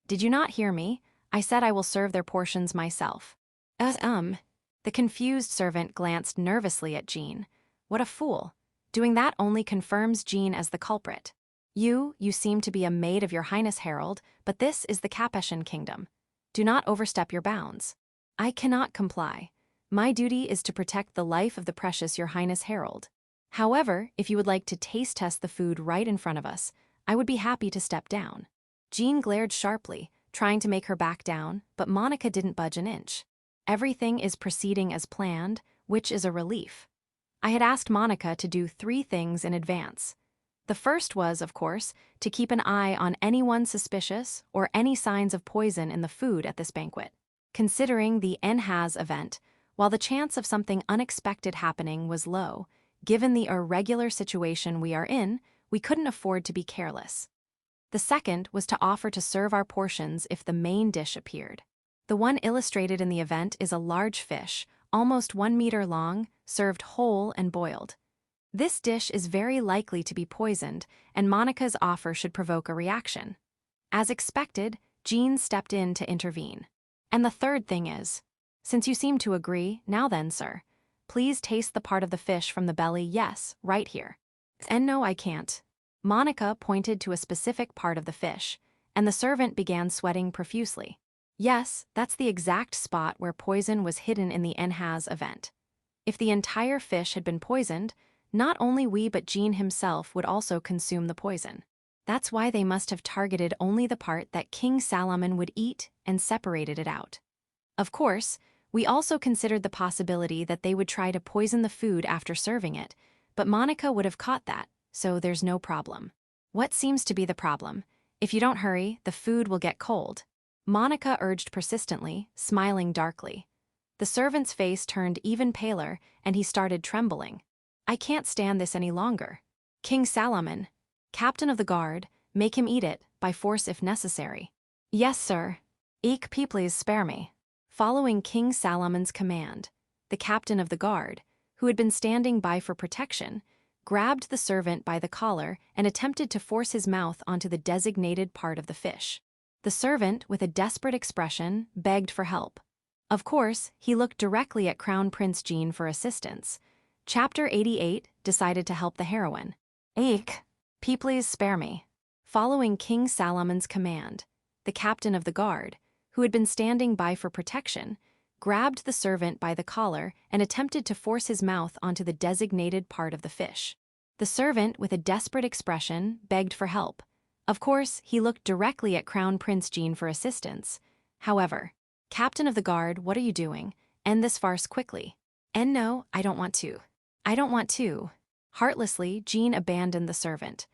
A: Did you not hear me? I said I will serve their portions myself. The confused servant glanced nervously at Jean. What a fool. Doing that only confirms Jean as the culprit. You seem to be a maid of your Highness Harold, but this is the Capeshan kingdom. Do not overstep your bounds. I cannot comply. My duty is to protect the life of the precious your Highness Harold. However, if you would like to taste test the food right in front of us, I would be happy to step down. Jean glared sharply, trying to make her back down, but Monica didn't budge an inch. Everything is proceeding as planned, which is a relief. I had asked Monica to do 3 things in advance. The first was, of course, to keep an eye on anyone suspicious or any signs of poison in the food at this banquet. Considering the NHAS event, while the chance of something unexpected happening was low, given the irregular situation we are in, we couldn't afford to be careless. The second was to offer to serve our portions if the main dish appeared. The one illustrated in the event is a large fish, almost 1 meter long, served whole and boiled. This dish is very likely to be poisoned, and Monica's offer should provoke a reaction. As expected, Jean stepped in to intervene. And the third thing is, since you seem to agree, now then, sir, please taste the part of the fish from the belly, yes, right here. And no, I can't. Monica pointed to a specific part of the fish, and the servant began sweating profusely. Yes, that's the exact spot where poison was hidden in the NHAS event. If the entire fish had been poisoned, not only we but Jean himself would also consume the poison. That's why they must have targeted only the part that King Solomon would eat and separated it out. Of course, we also considered the possibility that they would try to poison the food after serving it, but Monica would have caught that, so there's no problem. What seems to be the problem? If you don't hurry, the food will get cold. Monica urged persistently, smiling darkly. The servant's face turned even paler, and he started trembling. I can't stand this any longer. King Solomon, captain of the guard, make him eat it, by force if necessary. Yes, sir. Please spare me. Following King Solomon's command, the captain of the guard, who had been standing by for protection, grabbed the servant by the collar and attempted to force his mouth onto the designated part of the fish. The servant, with a desperate expression, begged for help. Of course, he looked directly at Crown Prince Jean for assistance. Chapter 88 decided to help the heroine. Please spare me. Following King Solomon's command, the captain of the guard, who had been standing by for protection, grabbed the servant by the collar and attempted to force his mouth onto the designated part of the fish. The servant, with a desperate expression, begged for help. Of course, he looked directly at Crown Prince Jean for assistance. However, Captain of the Guard, what are you doing? End this farce quickly. And no, I don't want to. I don't want to. Heartlessly, Jean abandoned the servant.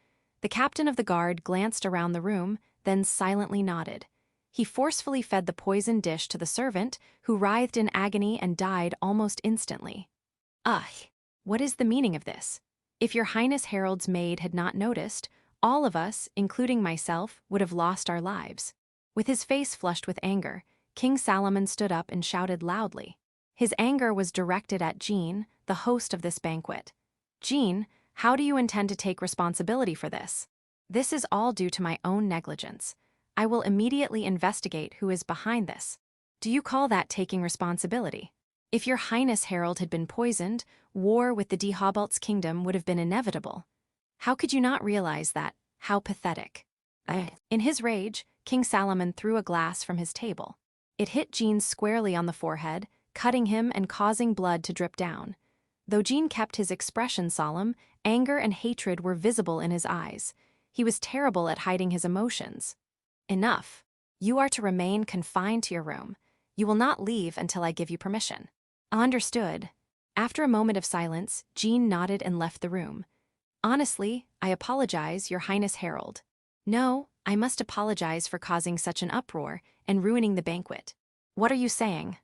A: The captain of the guard glanced around the room, then silently nodded. He forcefully fed the poisoned dish to the servant, who writhed in agony and died almost instantly. What is the meaning of this? If your Highness Harold's maid had not noticed, all of us, including myself, would have lost our lives. With his face flushed with anger, King Solomon stood up and shouted loudly. His anger was directed at Jean, the host of this banquet. Jean, how do you intend to take responsibility for this? This is all due to my own negligence. I will immediately investigate who is behind this. Do you call that taking responsibility? If your Highness Harold had been poisoned, war with the Dehobalt's kingdom would have been inevitable. How could you not realize that? How pathetic. In his rage, King Solomon threw a glass from his table. It hit Jean squarely on the forehead, cutting him and causing blood to drip down. Though Jean kept his expression solemn, anger and hatred were visible in his eyes. He was terrible at hiding his emotions. Enough. You are to remain confined to your room. You will not leave until I give you permission. Understood. After a moment of silence, Jean nodded and left the room. Honestly, I apologize, Your Highness Harold. No, I must apologize for causing such an uproar and ruining the banquet. What are you saying?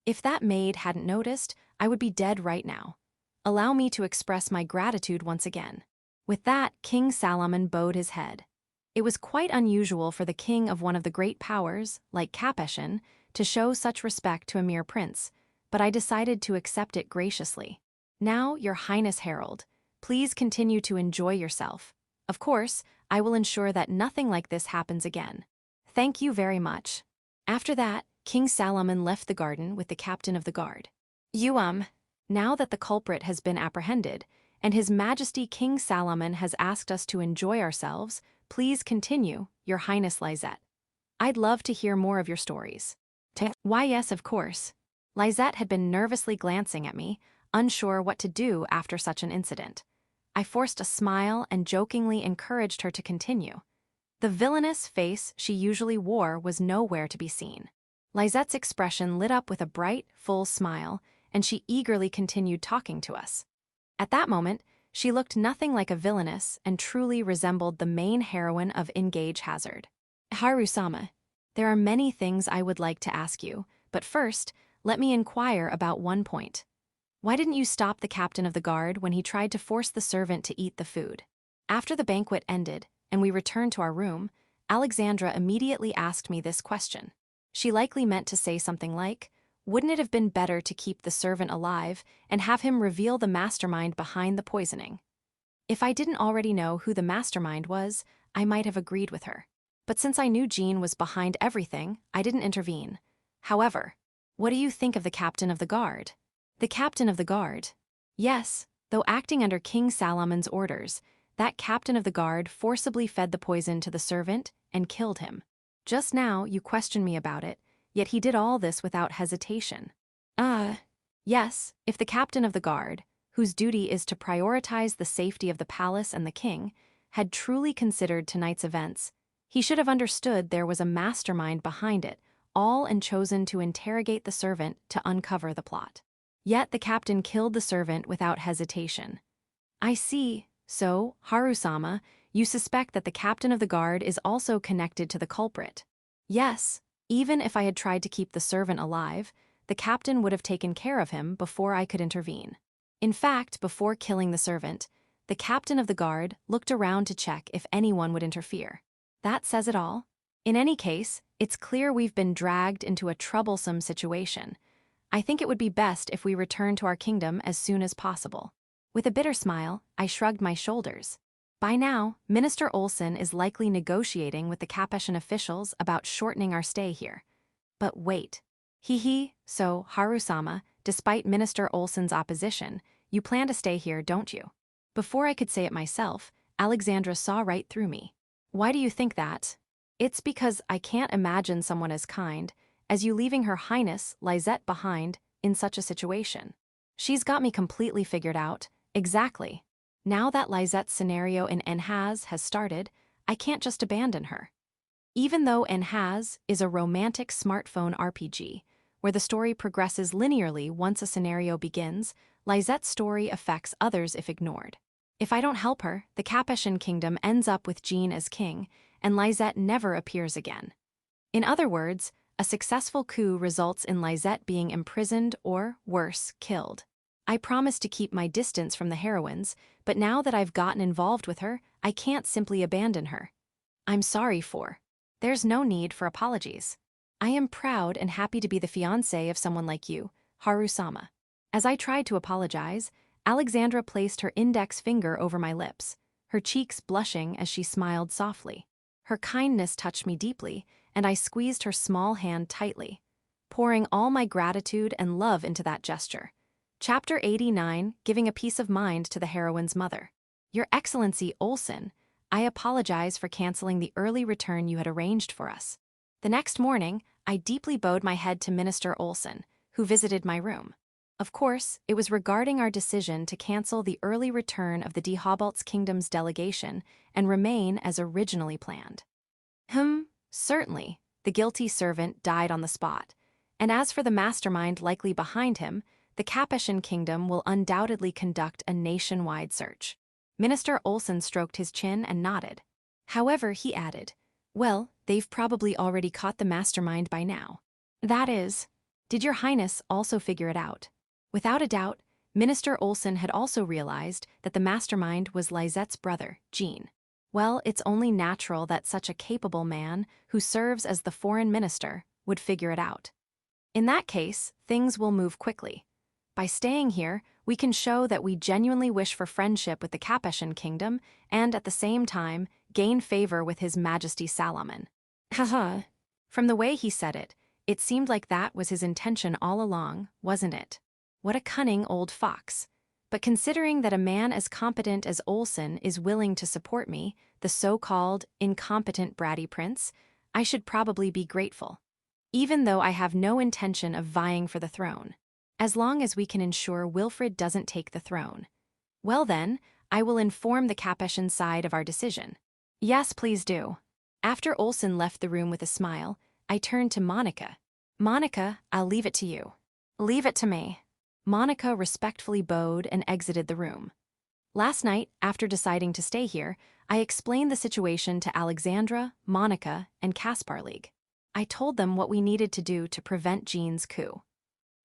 A: If that maid hadn't noticed, I would be dead right now. Allow me to express my gratitude once again." With that, King Solomon bowed his head. It was quite unusual for the king of one of the great powers, like Capeshan, to show such respect to a mere prince, but I decided to accept it graciously. "Now, Your Highness Herald, please continue to enjoy yourself. Of course, I will ensure that nothing like this happens again. Thank you very much." After that, King Solomon left the garden with the captain of the guard. Now that the culprit has been apprehended, and His Majesty King Solomon has asked us to enjoy ourselves, please continue, Your Highness Lizette. I'd love to hear more of your stories. Why, yes, of course. Lizette had been nervously glancing at me, unsure what to do after such an incident. I forced a smile and jokingly encouraged her to continue. The villainous face she usually wore was nowhere to be seen. Lizette's expression lit up with a bright, full smile, and she eagerly continued talking to us. At that moment, she looked nothing like a villainess and truly resembled the main heroine of Engage Hazard. "Haru-sama, there are many things I would like to ask you, but first, let me inquire about one point. Why didn't you stop the captain of the guard when he tried to force the servant to eat the food?" After the banquet ended, and we returned to our room, Alexandra immediately asked me this question. She likely meant to say something like, "Wouldn't it have been better to keep the servant alive and have him reveal the mastermind behind the poisoning?" If I didn't already know who the mastermind was, I might have agreed with her. But since I knew Jean was behind everything, I didn't intervene. However, what do you think of the captain of the guard? The captain of the guard? Yes, though acting under King Solomon's orders, that captain of the guard forcibly fed the poison to the servant and killed him. Just now, you questioned me about it, yet he did all this without hesitation. Yes, if the captain of the guard, whose duty is to prioritize the safety of the palace and the king, had truly considered tonight's events, he should have understood there was a mastermind behind it, all and chosen to interrogate the servant to uncover the plot. Yet the captain killed the servant without hesitation. I see. So, Haru-sama, you suspect that the captain of the guard is also connected to the culprit. Yes, even if I had tried to keep the servant alive, the captain would have taken care of him before I could intervene. In fact, before killing the servant, the captain of the guard looked around to check if anyone would interfere. That says it all. In any case, it's clear we've been dragged into a troublesome situation. I think it would be best if we return to our kingdom as soon as possible. With a bitter smile, I shrugged my shoulders. By now, Minister Olsen is likely negotiating with the Capeshan officials about shortening our stay here. But wait. So, Haru-sama, despite Minister Olsen's opposition, you plan to stay here, don't you? Before I could say it myself, Alexandra saw right through me. Why do you think that? It's because I can't imagine someone as kind as you leaving Her Highness Lizette behind in such a situation. She's got me completely figured out. Exactly. Now that Lizette's scenario in Enhaz has started, I can't just abandon her. Even though Enhaz is a romantic smartphone RPG, where the story progresses linearly once a scenario begins, Lizette's story affects others if ignored. If I don't help her, the Capeshan kingdom ends up with Jean as king, and Lizette never appears again. In other words, a successful coup results in Lizette being imprisoned or, worse, killed. I promised to keep my distance from the heroines, but now that I've gotten involved with her, I can't simply abandon her. I'm sorry for. There's no need for apologies. I am proud and happy to be the fiancée of someone like you, Haru-sama. As I tried to apologize, Alexandra placed her index finger over my lips, her cheeks blushing as she smiled softly. Her kindness touched me deeply, and I squeezed her small hand tightly, pouring all my gratitude and love into that gesture. Chapter 89, Giving a Peace of Mind to the Heroine's Mother. Your Excellency Olsen, I apologize for canceling the early return you had arranged for us. The next morning, I deeply bowed my head to Minister Olsen, who visited my room. Of course, it was regarding our decision to cancel the early return of the Dehobalt's kingdom's delegation and remain as originally planned. Certainly, the guilty servant died on the spot, and as for the mastermind likely behind him, the Capeshan kingdom will undoubtedly conduct a nationwide search. Minister Olsen stroked his chin and nodded. However, he added, well, they've probably already caught the mastermind by now. That is, Did your highness also figure it out? Without a doubt, Minister Olsen had also realized that the mastermind was Lizette's brother, Jean. Well, it's only natural that such a capable man, who serves as the foreign minister, would figure it out. In that case, things will move quickly. By staying here, we can show that we genuinely wish for friendship with the Capeshan kingdom and, at the same time, gain favor with His Majesty Salaman. Haha. From the way he said it, it seemed like that was his intention all along, wasn't it? What a cunning old fox. But considering that a man as competent as Olsen is willing to support me, the so-called incompetent bratty prince, I should probably be grateful. Even though I have no intention of vying for the throne. As long as we can ensure Wilfred doesn't take the throne. Well then, I will inform the Capeshan side of our decision. Yes, please do. After Olsen left the room with a smile, I turned to Monica. Monica, I'll leave it to you. Leave it to me. Monica respectfully bowed and exited the room. Last night, after deciding to stay here, I explained the situation to Alexandra, Monica, and Kasparlig. I told them what we needed to do to prevent Jean's coup.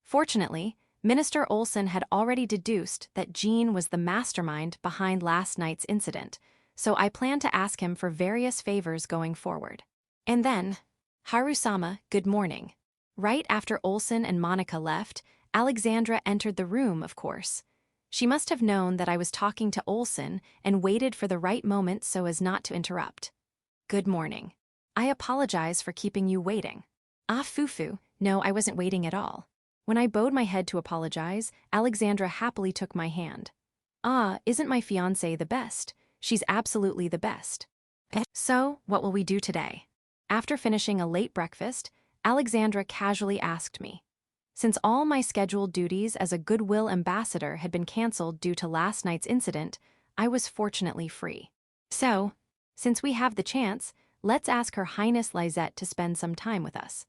A: Fortunately, Minister Olsen had already deduced that Jean was the mastermind behind last night's incident, so I planned to ask him for various favors going forward. And then, Haru-sama, good morning. Right after Olsen and Monica left, Alexandra entered the room, of course. She must have known that I was talking to Olsen and waited for the right moment so as not to interrupt. Good morning. I apologize for keeping you waiting. Ah, Fufu, no, I wasn't waiting at all. When I bowed my head to apologize, Alexandra happily took my hand. Ah, isn't my fiancée the best? She's absolutely the best. So, what will we do today? After finishing a late breakfast, Alexandra casually asked me. Since all my scheduled duties as a goodwill ambassador had been cancelled due to last night's incident, I was fortunately free. So, since we have the chance, let's ask Her Highness Lizette to spend some time with us.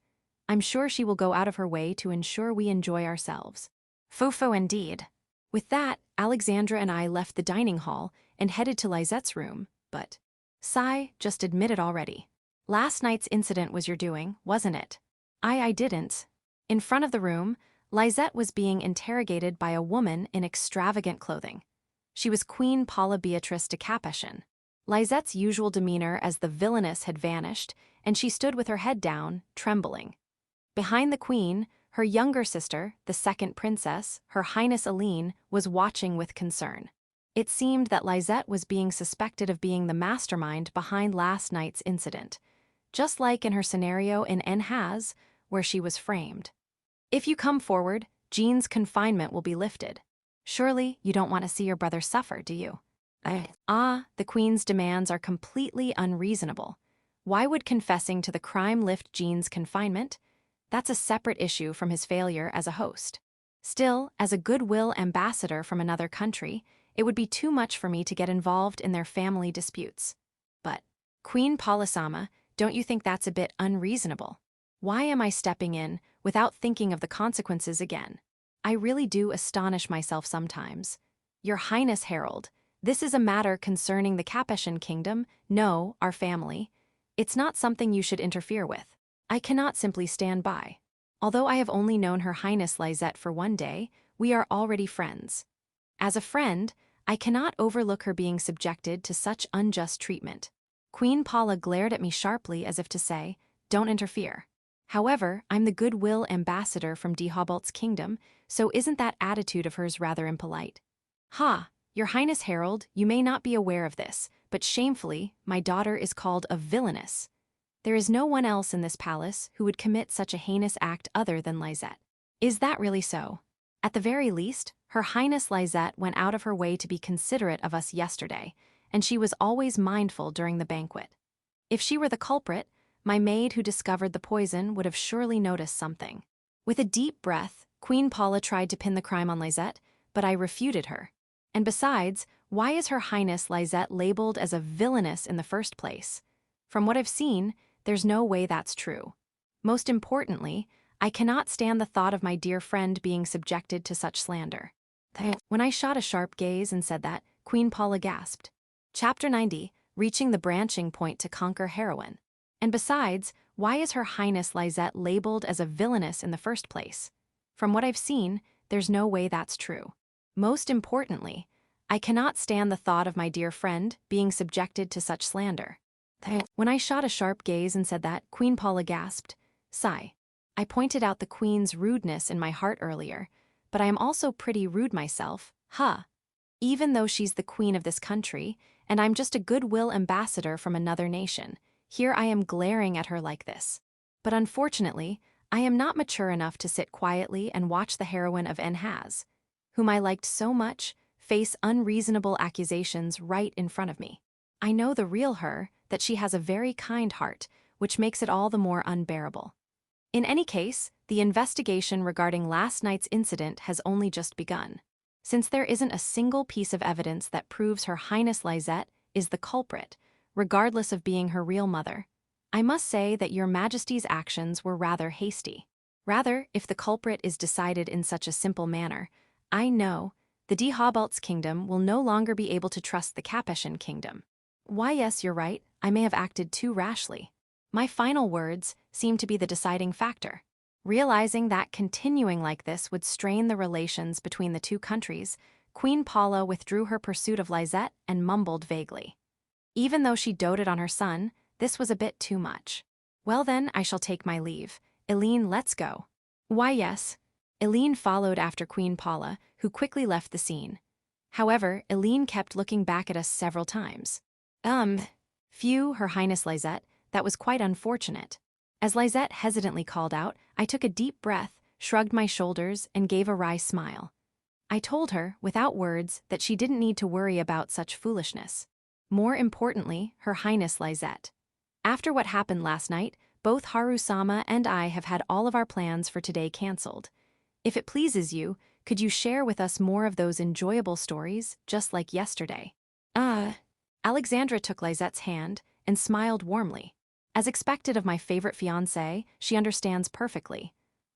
A: I'm sure she will go out of her way to ensure we enjoy ourselves. Fofo indeed. With that, Alexandra and I left the dining hall and headed to Lizette's room, but Sigh just admitted already. Last night's incident was your doing, wasn't it? I didn't. In front of the room, Lizette was being interrogated by a woman in extravagant clothing. She was Queen Paula Beatrice de Capeshan. Lizette's usual demeanor as the villainess had vanished, and she stood with her head down, trembling. Behind the queen, her younger sister, the second princess, Her Highness Aline, was watching with concern. It seemed that Lizette was being suspected of being the mastermind behind last night's incident, just like in her scenario in Enhaz, where she was framed. If you come forward, Jean's confinement will be lifted. Surely you don't want to see your brother suffer, do you? The queen's demands are completely unreasonable. Why would confessing to the crime lift Jean's confinement? That's a separate issue from his failure as a host. Still, as a goodwill ambassador from another country, it would be too much for me to get involved in their family disputes. But, Queen Paulasama, don't you think that's a bit unreasonable? Why am I stepping in without thinking of the consequences again? I really do astonish myself sometimes. Your Highness Herald, this is a matter concerning the Capeshan kingdom, no, our family. It's not something you should interfere with. I cannot simply stand by. Although I have only known Her Highness Lizette for one day, we are already friends. As a friend, I cannot overlook her being subjected to such unjust treatment. Queen Paula glared at me sharply as if to say, don't interfere. However, I'm the goodwill ambassador from Dehobalt's kingdom, so isn't that attitude of hers rather impolite? Ha, Your Highness Herald, you may not be aware of this, but shamefully, my daughter is called a villainess. There is no one else in this palace who would commit such a heinous act other than Lizette. Is that really so? At the very least, Her Highness Lizette went out of her way to be considerate of us yesterday, and she was always mindful during the banquet. If she were the culprit, my maid who discovered the poison would have surely noticed something. With a deep breath, Queen Paula tried to pin the crime on Lizette, but I refuted her. And besides, why is Her Highness Lizette labeled as a villainess in the first place? From what I've seen, there's no way that's true. Most importantly, I cannot stand the thought of my dear friend being subjected to such slander. When I shot a sharp gaze and said that, Queen Paula gasped. Chapter 90, Reaching the Branching Point to Conquer Heroine. And besides, Why is Her Highness Lizette labeled as a villainess in the first place? From what I've seen, there's no way that's true. Most importantly, I cannot stand the thought of my dear friend being subjected to such slander. When I shot a sharp gaze and said that, Queen Paula gasped, "Sigh." I pointed out the Queen's rudeness in my heart earlier, but I am also pretty rude myself, huh? Even though she's the queen of this country, and I'm just a goodwill ambassador from another nation, here I am glaring at her like this. But unfortunately, I am not mature enough to sit quietly and watch the heroine of Enhaz, whom I liked so much, face unreasonable accusations right in front of me. I know the real her, that she has a very kind heart, which makes it all the more unbearable. In any case, the investigation regarding last night's incident has only just begun. Since there isn't a single piece of evidence that proves Her Highness Lizette is the culprit, regardless of being her real mother, I must say that Your Majesty's actions were rather hasty. Rather, if the culprit is decided in such a simple manner, I know the Dehobalt's kingdom will no longer be able to trust the Capeshan kingdom. Why, yes, you're right, I may have acted too rashly. My final words seem to be the deciding factor. Realizing that continuing like this would strain the relations between the two countries, Queen Paula withdrew her pursuit of Lizette and mumbled vaguely. Even though she doted on her son, this was a bit too much. Well then, I shall take my leave. Eileen, let's go. Why, yes. Eileen followed after Queen Paula, who quickly left the scene. However, Eileen kept looking back at us several times. Phew, Her Highness Lizette, that was quite unfortunate. As Lizette hesitantly called out, I took a deep breath, shrugged my shoulders, and gave a wry smile. I told her, without words, that she didn't need to worry about such foolishness. More importantly, Her Highness Lizette. After what happened last night, both Haru-sama and I have had all of our plans for today cancelled. If it pleases you, could you share with us more of those enjoyable stories, just like yesterday? Alexandra took Lizette's hand and smiled warmly. As expected of my favorite fiancée, she understands perfectly.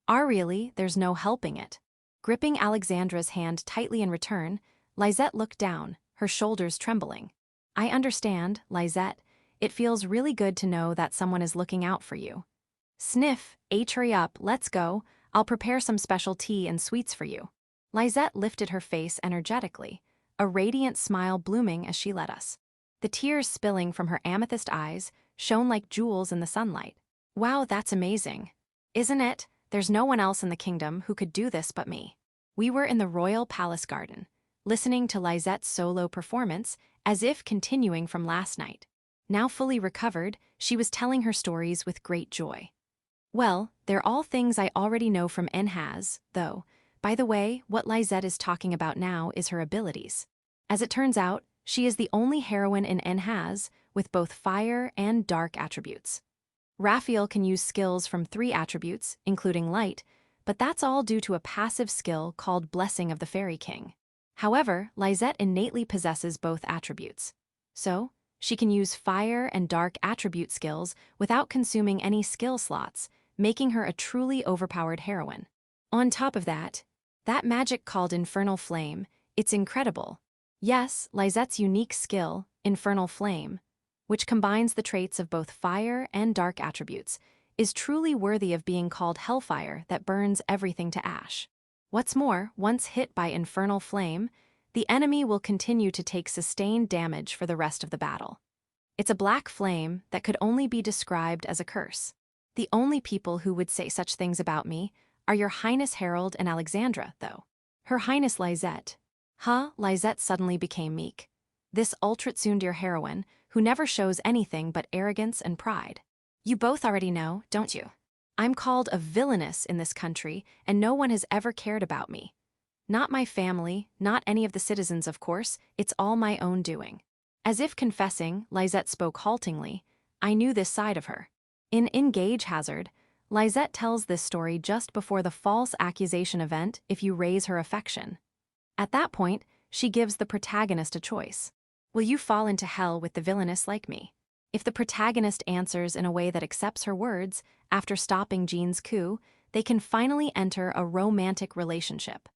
A: Really, there's no helping it. Gripping Alexandra's hand tightly in return, Lizette looked down, her shoulders trembling. I understand, Lizette. It feels really good to know that someone is looking out for you. Sniff, hurry up, let's go. I'll prepare some special tea and sweets for you. Lizette lifted her face energetically, a radiant smile blooming as she led us. The tears spilling from her amethyst eyes shone like jewels in the sunlight. Wow, that's amazing. Isn't it? There's no one else in the kingdom who could do this but me. We were in the royal palace garden, listening to Lizette's solo performance as if continuing from last night. Now fully recovered, she was telling her stories with great joy. Well, they're all things I already know from Enhaz, though. By the way, what Lizette is talking about now is her abilities. As it turns out, she is the only heroine in Enhaz with both fire and dark attributes. Raphael can use skills from 3 attributes, including light, but that's all due to a passive skill called Blessing of the Fairy King. However, Lizette innately possesses both attributes. So, she can use fire and dark attribute skills without consuming any skill slots, making her a truly overpowered heroine. On top of that magic called Infernal Flame, it's incredible. Yes, Lizette's unique skill, Infernal Flame, which combines the traits of both fire and dark attributes, is truly worthy of being called hellfire that burns everything to ash. What's more, once hit by Infernal Flame, the enemy will continue to take sustained damage for the rest of the battle. It's a black flame that could only be described as a curse. The only people who would say such things about me are Your Highness Harold and Alexandra, though. Her Highness Lizette. Lizette suddenly became meek. This ultra-tsundere heroine, who never shows anything but arrogance and pride. You both already know, don't you? I'm called a villainess in this country, and no one has ever cared about me. Not my family, not any of the citizens, of course, it's all my own doing. As if confessing, Lizette spoke haltingly. I knew this side of her. In Engage Hazard, Lizette tells this story just before the false accusation event if you raise her affection. At that point, she gives the protagonist a choice. Will you fall into hell with the villainess like me? If the protagonist answers in a way that accepts her words, after stopping Jean's coup, they can finally enter a romantic relationship.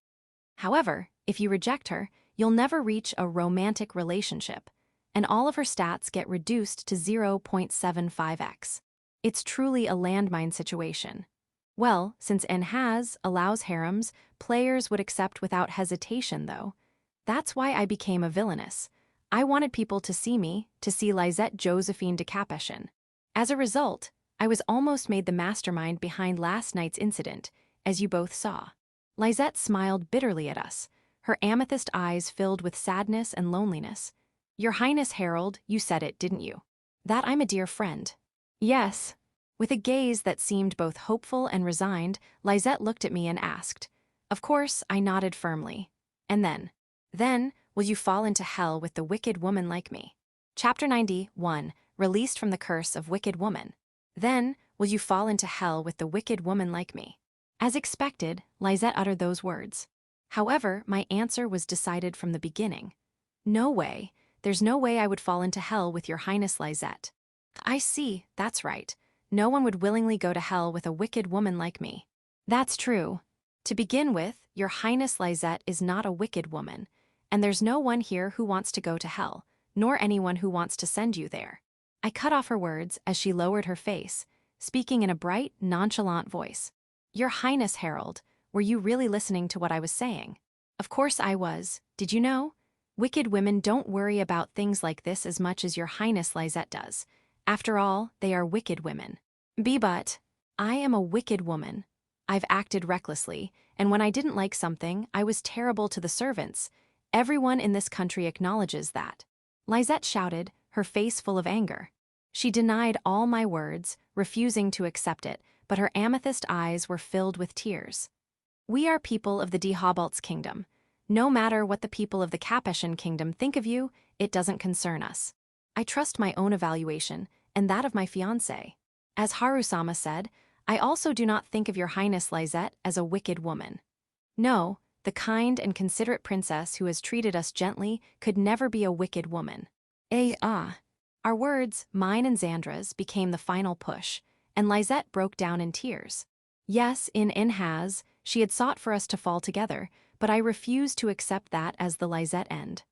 A: However, if you reject her, you'll never reach a romantic relationship, and all of her stats get reduced to 0.75x. It's truly a landmine situation. Well, since Nhaz allows harems, players would accept without hesitation, though. That's why I became a villainess. I wanted people to see me, to see Lizette Josephine de Capeshan. As a result, I was almost made the mastermind behind last night's incident, as you both saw. Lizette smiled bitterly at us, her amethyst eyes filled with sadness and loneliness. Your Highness Herald, you said it, didn't you? That I'm a dear friend. Yes. With a gaze that seemed both hopeful and resigned, Lizette looked at me and asked. Of course, I nodded firmly. And then, will you fall into hell with the wicked woman like me? Chapter 91, Released from the Curse of Wicked Woman. Then, will you fall into hell with the wicked woman like me? As expected, Lizette uttered those words. However, my answer was decided from the beginning. No way. There's no way I would fall into hell with your Highness Lizette. I see, that's right. No one would willingly go to hell with a wicked woman like me. That's true. To begin with, your Highness Lizette is not a wicked woman, and there's no one here who wants to go to hell, nor anyone who wants to send you there. I cut off her words as she lowered her face, speaking in a bright, nonchalant voice. Your Highness Herald, were you really listening to what I was saying? Of course I was. Did you know? Wicked women don't worry about things like this as much as your Highness Lizette does. After all, they are wicked women. But I am a wicked woman. I've acted recklessly, and when I didn't like something, I was terrible to the servants. Everyone in this country acknowledges that. Lizette shouted, her face full of anger. She denied all my words, refusing to accept it, but her amethyst eyes were filled with tears. We are people of the Dehobalt's kingdom. No matter what the people of the Capeshan kingdom think of you, it doesn't concern us. I trust my own evaluation, and that of my fiancé. As Harusama said, I also do not think of your Highness Lizette as a wicked woman. No, the kind and considerate princess who has treated us gently could never be a wicked woman. Our words, mine and Xandra's, became the final push, and Lizette broke down in tears. Yes, in Nhaz, she had sought for us to fall together, but I refused to accept that as the Lizette end.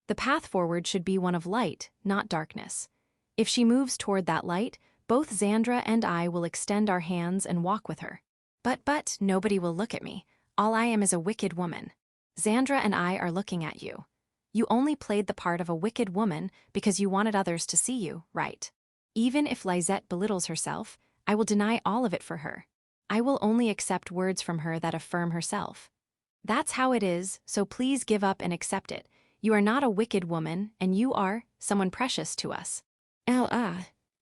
A: The path forward should be one of light, not darkness. If she moves toward that light, both Xandra and I will extend our hands and walk with her. But nobody will look at me. All I am is a wicked woman. Xandra and I are looking at you. You only played the part of a wicked woman because you wanted others to see you, right? Even if Lizette belittles herself, I will deny all of it for her. I will only accept words from her that affirm herself. That's how it is, so please give up and accept it. You are not a wicked woman, and you are someone precious to us.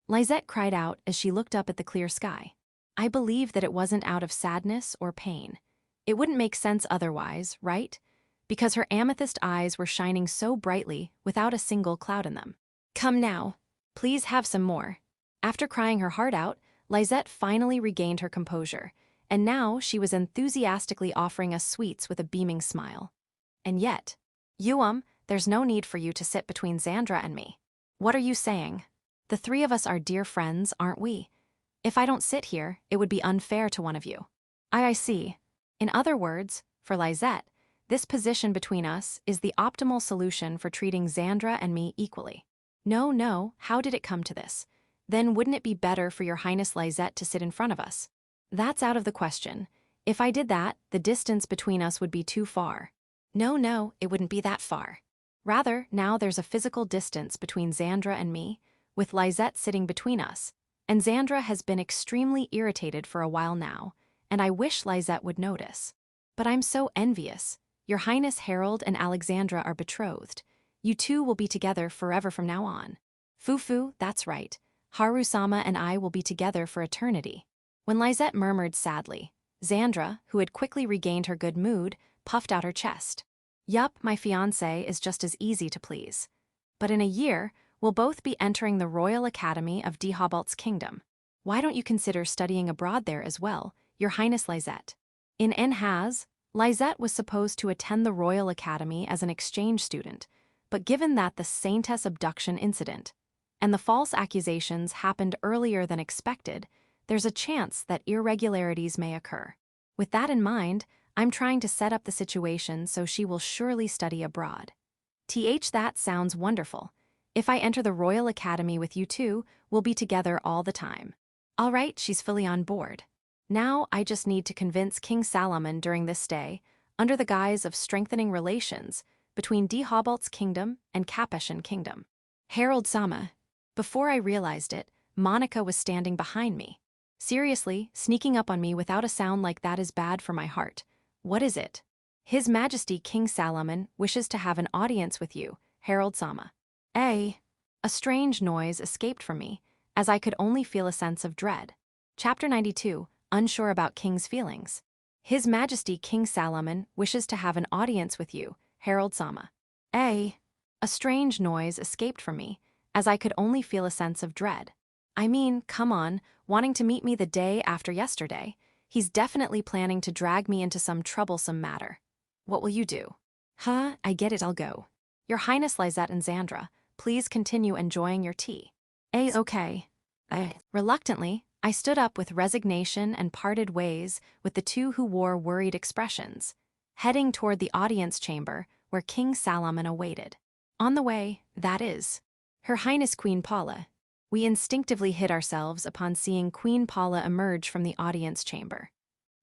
A: Lizette cried out as she looked up at the clear sky. I believe that it wasn't out of sadness or pain. It wouldn't make sense otherwise, right? Because her amethyst eyes were shining so brightly without a single cloud in them. Come now. Please have some more. After crying her heart out, Lizette finally regained her composure, and now she was enthusiastically offering us sweets with a beaming smile. And yet, there's no need for you to sit between Xandra and me. What are you saying? The three of us are dear friends, aren't we? If I don't sit here, it would be unfair to one of you. I see. In other words, for Lizette, this position between us is the optimal solution for treating Xandra and me equally. No, how did it come to this? Then wouldn't it be better for your Highness Lizette to sit in front of us? That's out of the question. If I did that, the distance between us would be too far. No, it wouldn't be that far. Rather, now there's a physical distance between Xandra and me, with Lizette sitting between us, and Xandra has been extremely irritated for a while now, and I wish Lizette would notice. But I'm so envious. Your Highness Harold and Alexandra are betrothed. You two will be together forever from now on. Fufu, that's right. Harusama and I will be together for eternity. When Lizette murmured sadly, Xandra, who had quickly regained her good mood, puffed out her chest. Yup, my fiancé is just as easy to please. But in a year, we'll both be entering the Royal Academy of Dehobalt's kingdom. Why don't you consider studying abroad there as well, your Highness Lizette? In Nhaz, Lizette was supposed to attend the Royal Academy as an exchange student, but given that the Saintess abduction incident and the false accusations happened earlier than expected, there's a chance that irregularities may occur. With that in mind, I'm trying to set up the situation so she will surely study abroad. That sounds wonderful. If I enter the Royal Academy with you two, we'll be together all the time. All right, she's fully on board. Now I just need to convince King Salomon during this stay, under the guise of strengthening relations between Dehobalt's kingdom and Capeshan kingdom. Harold Sama. Before I realized it, Monica was standing behind me. Seriously, sneaking up on me without a sound like that is bad for my heart. What is it? His Majesty King Salomon wishes to have an audience with you, Harold Sama. A strange noise escaped from me, as I could only feel a sense of dread. Chapter 92, Unsure about King's Feelings. His Majesty King Salomon wishes to have an audience with you, Harold Sama. A strange noise escaped from me, as I could only feel a sense of dread. I mean, come on, wanting to meet me the day after yesterday. He's definitely planning to drag me into some troublesome matter. What will you do? I get it, I'll go. Your Highness Lizette and Xandra, please continue enjoying your tea. Okay. Reluctantly, I stood up with resignation and parted ways with the two who wore worried expressions, heading toward the audience chamber where King Salomon awaited. On the way, that is, Her Highness Queen Paula. We instinctively hid ourselves upon seeing Queen Paula emerge from the audience chamber.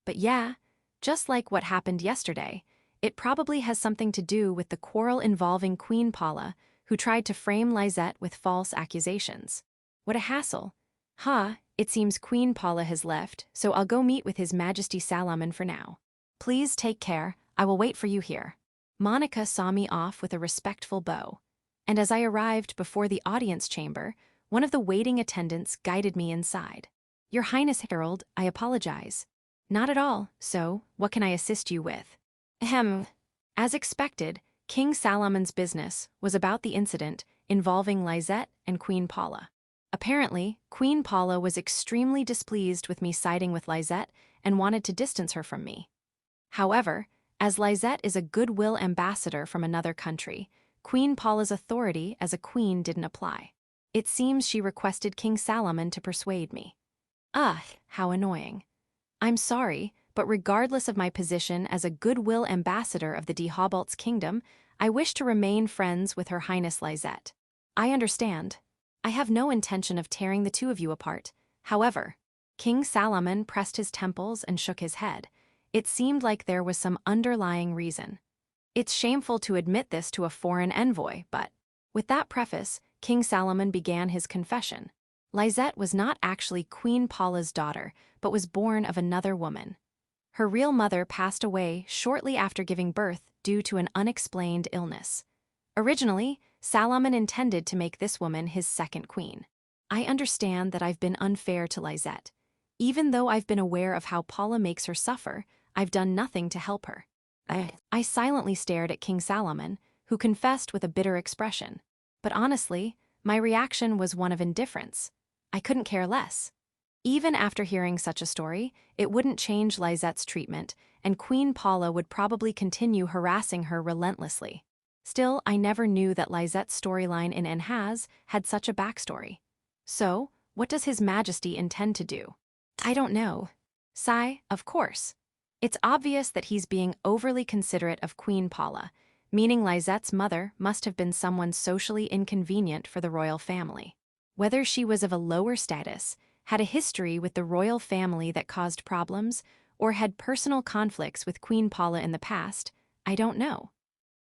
A: But yeah, just like what happened yesterday, it probably has something to do with the quarrel involving Queen Paula, who tried to frame Lizette with false accusations. What a hassle. It seems Queen Paula has left, so I'll go meet with His Majesty Salomon for now. Please take care, I will wait for you here. Monica saw me off with a respectful bow, and as I arrived before the audience chamber, one of the waiting attendants guided me inside. Your Highness Harold, I apologize. Not at all, so what can I assist you with? As expected, King Salomon's business was about the incident involving Lizette and Queen Paula. Apparently, Queen Paula was extremely displeased with me siding with Lizette and wanted to distance her from me. However, as Lizette is a goodwill ambassador from another country, Queen Paula's authority as a queen didn't apply. It seems she requested King Salomon to persuade me. How annoying. I'm sorry, but regardless of my position as a goodwill ambassador of the Dehobalt's kingdom, I wish to remain friends with Her Highness Lizette. I understand. I have no intention of tearing the two of you apart. However, King Salomon pressed his temples and shook his head. It seemed like there was some underlying reason. It's shameful to admit this to a foreign envoy, but with that preface, King Salomon began his confession. Lizette was not actually Queen Paula's daughter, but was born of another woman. Her real mother passed away shortly after giving birth due to an unexplained illness. Originally, Salomon intended to make this woman his second queen. I understand that I've been unfair to Lizette. Even though I've been aware of how Paula makes her suffer, I've done nothing to help her. I silently stared at King Salomon, who confessed with a bitter expression. But honestly, my reaction was one of indifference. I couldn't care less. Even after hearing such a story, it wouldn't change Lizette's treatment, and Queen Paula would probably continue harassing her relentlessly. Still, I never knew that Lizette's storyline in Enhaz had such a backstory. So, what does His Majesty intend to do? I don't know. Sigh, of course. It's obvious that he's being overly considerate of Queen Paula, meaning Lizette's mother must have been someone socially inconvenient for the royal family. Whether she was of a lower status, had a history with the royal family that caused problems, or had personal conflicts with Queen Paula in the past, I don't know.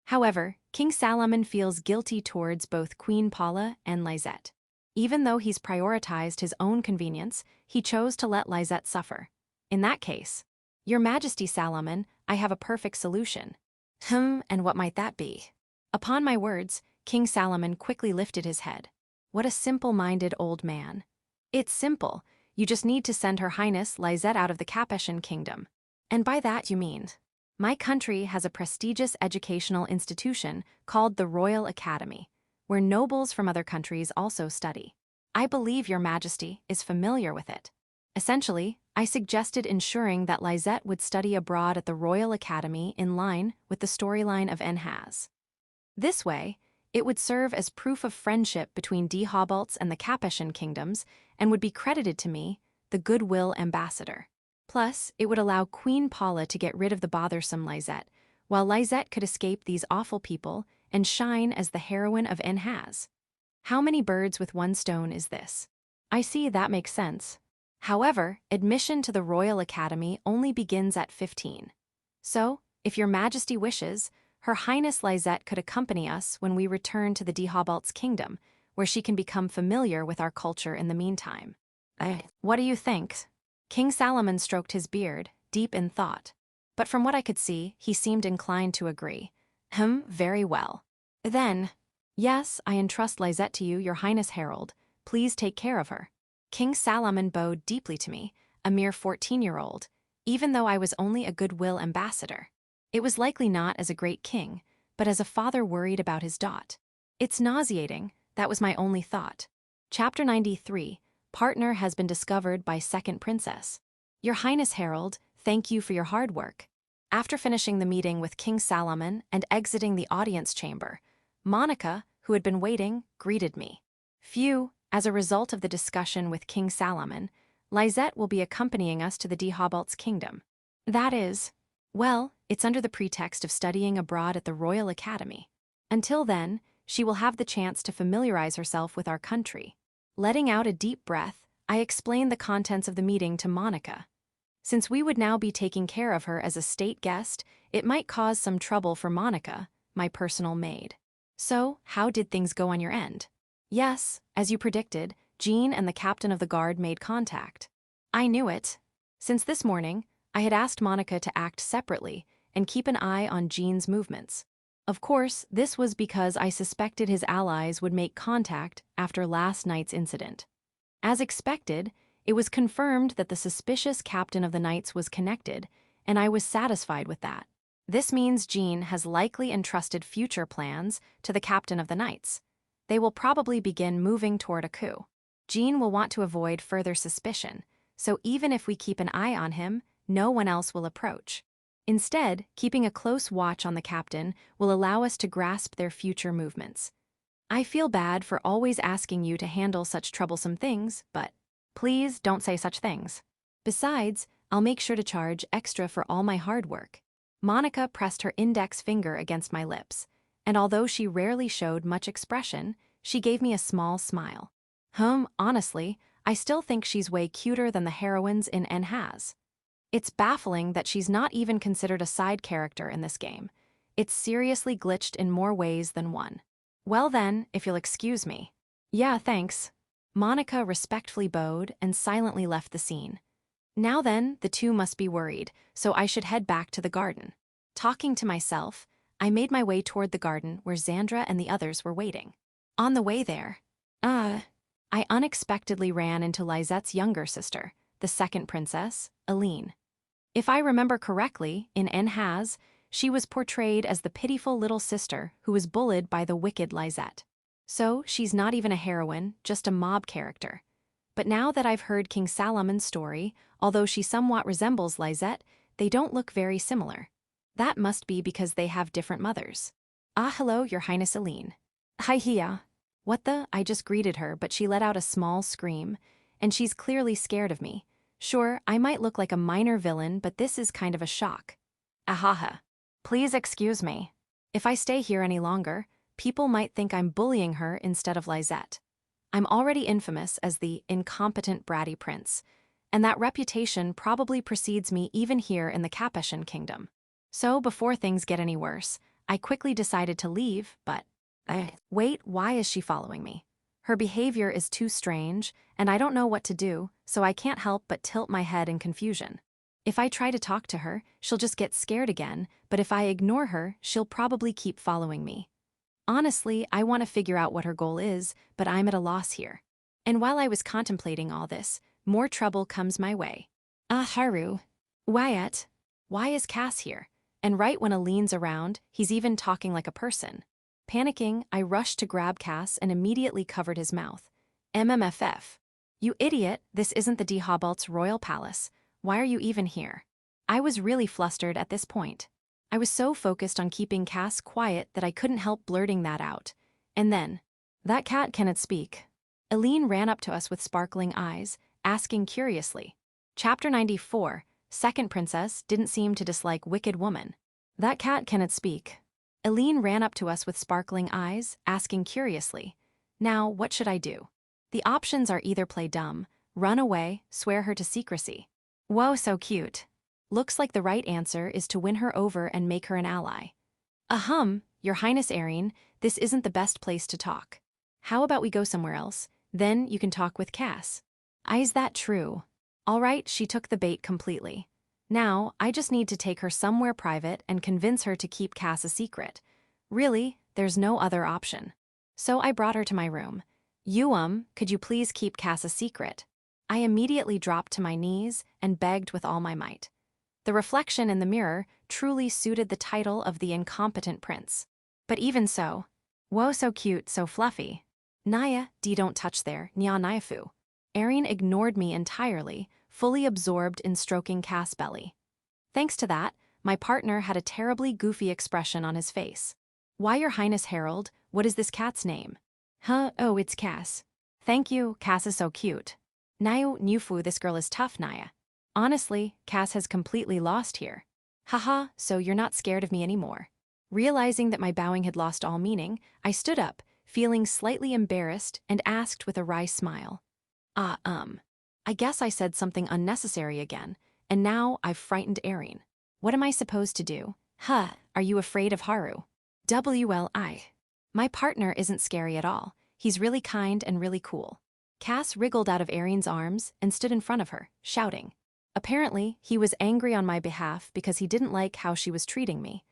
A: However, King Salomon feels guilty towards both Queen Paula and Lizette. Even though he's prioritized his own convenience, he chose to let Lizette suffer. In that case, Your Majesty Salomon, I have a perfect solution. And what might that be? Upon my words, King Salomon quickly lifted his head. What a simple-minded old man. It's simple. You just need to send Her Highness Lizette out of the Capeshan kingdom. And by that you mean, my country has a prestigious educational institution called the Royal Academy, where nobles from other countries also study. I believe Your Majesty is familiar with it. Essentially, I suggested ensuring that Lizette would study abroad at the Royal Academy in line with the storyline of Enhaz. This way, it would serve as proof of friendship between Dehobalt's and the Capeshan kingdoms and would be credited to me, the goodwill ambassador. Plus, it would allow Queen Paula to get rid of the bothersome Lizette, while Lizette could escape these awful people and shine as the heroine of Enhaz. How many birds with one stone is this? I see that makes sense. However, admission to the Royal Academy only begins at 15. So, if your majesty wishes, Her Highness Lizette could accompany us when we return to the Dehobalt's kingdom, where she can become familiar with our culture in the meantime. What do you think? King Salomon stroked his beard, deep in thought. But from what I could see, he seemed inclined to agree. Very well. Then, yes, I entrust Lizette to you, Your Highness Herald. Please take care of her. King Salomon bowed deeply to me, a mere 14-year-old, even though I was only a goodwill ambassador. It was likely not as a great king, but as a father worried about his dot. It's nauseating, that was my only thought. Chapter 93, Partner has been discovered by Second Princess. Your Highness Herald, thank you for your hard work. After finishing the meeting with King Salomon and exiting the audience chamber, Monica, who had been waiting, greeted me. Phew, as a result of the discussion with King Salomon, Lizette will be accompanying us to the Dehobalt's kingdom. That is, well, it's under the pretext of studying abroad at the Royal Academy. Until then, she will have the chance to familiarize herself with our country. Letting out a deep breath, I explained the contents of the meeting to Monica. Since we would now be taking care of her as a state guest, it might cause some trouble for Monica, my personal maid. So, how did things go on your end? Yes, as you predicted, Jean and the captain of the guard made contact. I knew it. Since this morning, I had asked Monica to act separately and keep an eye on Jean's movements. Of course, this was because I suspected his allies would make contact after last night's incident. As expected, it was confirmed that the suspicious captain of the Knights was connected, and I was satisfied with that. This means Jean has likely entrusted future plans to the captain of the Knights. They will probably begin moving toward a coup. Jean will want to avoid further suspicion, so even if we keep an eye on him, no one else will approach. Instead, keeping a close watch on the captain will allow us to grasp their future movements. I feel bad for always asking you to handle such troublesome things, but please don't say such things. Besides, I'll make sure to charge extra for all my hard work. Monica pressed her index finger against my lips, and although she rarely showed much expression, she gave me a small smile. Honestly, I still think she's way cuter than the heroines in Has. It's baffling that she's not even considered a side character in this game. It's seriously glitched in more ways than one. Well then, if you'll excuse me. Yeah, thanks. Monica respectfully bowed and silently left the scene. Now then, the two must be worried, so I should head back to the garden. Talking to myself, I made my way toward the garden where Xandra and the others were waiting. On the way there, I unexpectedly ran into Lizette's younger sister, the second princess, Aline. If I remember correctly, in Has, she was portrayed as the pitiful little sister who was bullied by the wicked Lizette. So, she's not even a heroine, just a mob character. But now that I've heard King Salomon's story, although she somewhat resembles Lizette, they don't look very similar. That must be because they have different mothers. Hello, Your Highness Aline. Hi, Hia. What the? I just greeted her, but she let out a small scream, and she's clearly scared of me. Sure, I might look like a minor villain, but this is kind of a shock. Ahaha. Please excuse me. If I stay here any longer, people might think I'm bullying her instead of Lizette. I'm already infamous as the incompetent bratty prince, and that reputation probably precedes me even here in the Capeshan kingdom. So before things get any worse, I quickly decided to leave, but wait, why is she following me? Her behavior is too strange, and I don't know what to do, so I can't help but tilt my head in confusion. If I try to talk to her, she'll just get scared again, but if I ignore her, she'll probably keep following me. Honestly, I want to figure out what her goal is, but I'm at a loss here. And while I was contemplating all this, more trouble comes my way. Haru. Wyatt. Why is Cass here? And right when Aline's around, he's even talking like a person. Panicking, I rushed to grab Cass and immediately covered his mouth. MMFF. You idiot, this isn't the Dehobalt's royal palace. Why are you even here? I was really flustered at this point. I was so focused on keeping Cass quiet that I couldn't help blurting that out. And then, that cat cannot speak. Aline ran up to us with sparkling eyes, asking curiously. Chapter 94, Second Princess didn't seem to dislike wicked woman. That cat cannot speak. Aline ran up to us with sparkling eyes, asking curiously. Now, what should I do? The options are either play dumb, run away, swear her to secrecy. Whoa, so cute. Looks like the right answer is to win her over and make her an ally. Your Highness Erin, this isn't the best place to talk. How about we go somewhere else? Then you can talk with Cass. Is that true? All right, she took the bait completely. Now, I just need to take her somewhere private and convince her to keep Cass a secret. Really, there's no other option. So I brought her to my room. Could you please keep Cass a secret? I immediately dropped to my knees and begged with all my might. The reflection in the mirror truly suited the title of the incompetent prince. But even so, whoa, so cute, so fluffy. Naya, don't touch there, nya nyafu. Erin ignored me entirely, fully absorbed in stroking Cass' belly. Thanks to that, my partner had a terribly goofy expression on his face. Why, Your Highness Herald, what is this cat's name? Oh, it's Cass. Thank you, Cass is so cute. Nayu Nyufu, this girl is tough, Naya. Honestly, Cass has completely lost here. Haha, so you're not scared of me anymore. Realizing that my bowing had lost all meaning, I stood up, feeling slightly embarrassed, and asked with a wry smile. I guess I said something unnecessary again, and now I've frightened Erin. What am I supposed to do? Are you afraid of Haru? My partner isn't scary at all. He's really kind and really cool. Cass wriggled out of Erin's arms and stood in front of her, shouting. Apparently, he was angry on my behalf because he didn't like how she was treating me.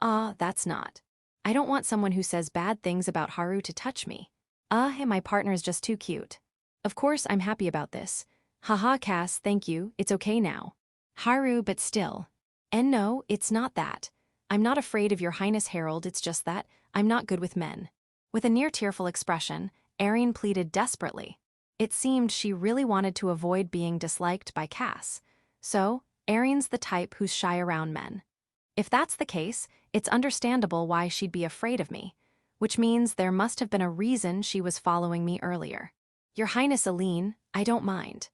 A: That's not. I don't want someone who says bad things about Haru to touch me. My partner's just too cute. Of course, I'm happy about this. Haha, Cass, thank you, it's okay now. Haru, but still. And no, it's not that. I'm not afraid of Your Highness Herald, it's just that I'm not good with men. With a near-tearful expression, Erin pleaded desperately. It seemed she really wanted to avoid being disliked by Cass. So, Erin's the type who's shy around men. If that's the case, it's understandable why she'd be afraid of me, which means there must have been a reason she was following me earlier. Your Highness Aline, I don't mind.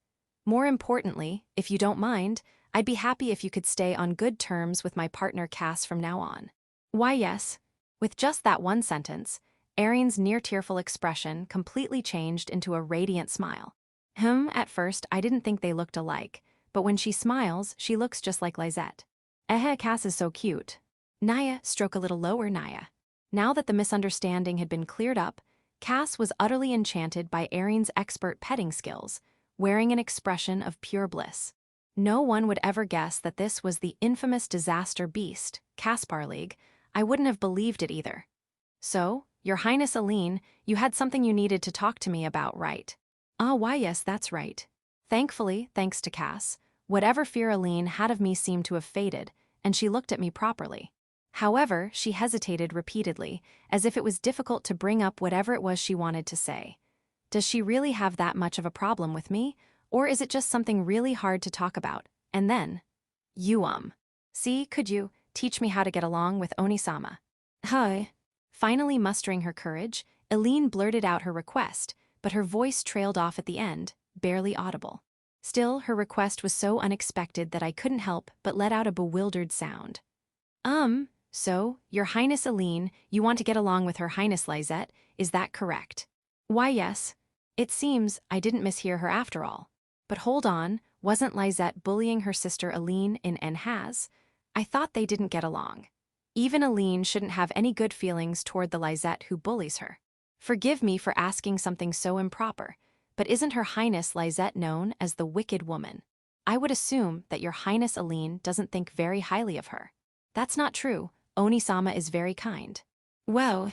A: More importantly, if you don't mind, I'd be happy if you could stay on good terms with my partner Cass from now on. Why, yes. With just that one sentence, Erin's near-tearful expression completely changed into a radiant smile. At first, I didn't think they looked alike, but when she smiles, she looks just like Lizette. Cass is so cute. Naya, stroke a little lower, Naya. Now that the misunderstanding had been cleared up, Cass was utterly enchanted by Erin's expert petting skills, wearing an expression of pure bliss. No one would ever guess that this was the infamous disaster beast, Caspar League. I wouldn't have believed it either. So, Your Highness Aline, you had something you needed to talk to me about, right? Why yes, that's right. Thankfully, thanks to Cass, whatever fear Aline had of me seemed to have faded, and she looked at me properly. However, she hesitated repeatedly, as if it was difficult to bring up whatever it was she wanted to say. Does she really have that much of a problem with me, or is it just something really hard to talk about? And then, see, could you teach me how to get along with Onisama? Hi. Finally mustering her courage, Aline blurted out her request, but her voice trailed off at the end, barely audible. Still, her request was so unexpected that I couldn't help but let out a bewildered sound. So, Your Highness Aline, you want to get along with Her Highness Lizette, is that correct? Why, yes. It seems I didn't mishear her after all. But hold on, wasn't Lizette bullying her sister Aline in Enhaz? I thought they didn't get along. Even Aline shouldn't have any good feelings toward the Lizette who bullies her. Forgive me for asking something so improper, but isn't Her Highness Lizette known as the Wicked Woman? I would assume that Your Highness Aline doesn't think very highly of her. That's not true. Onisama is very kind. Well,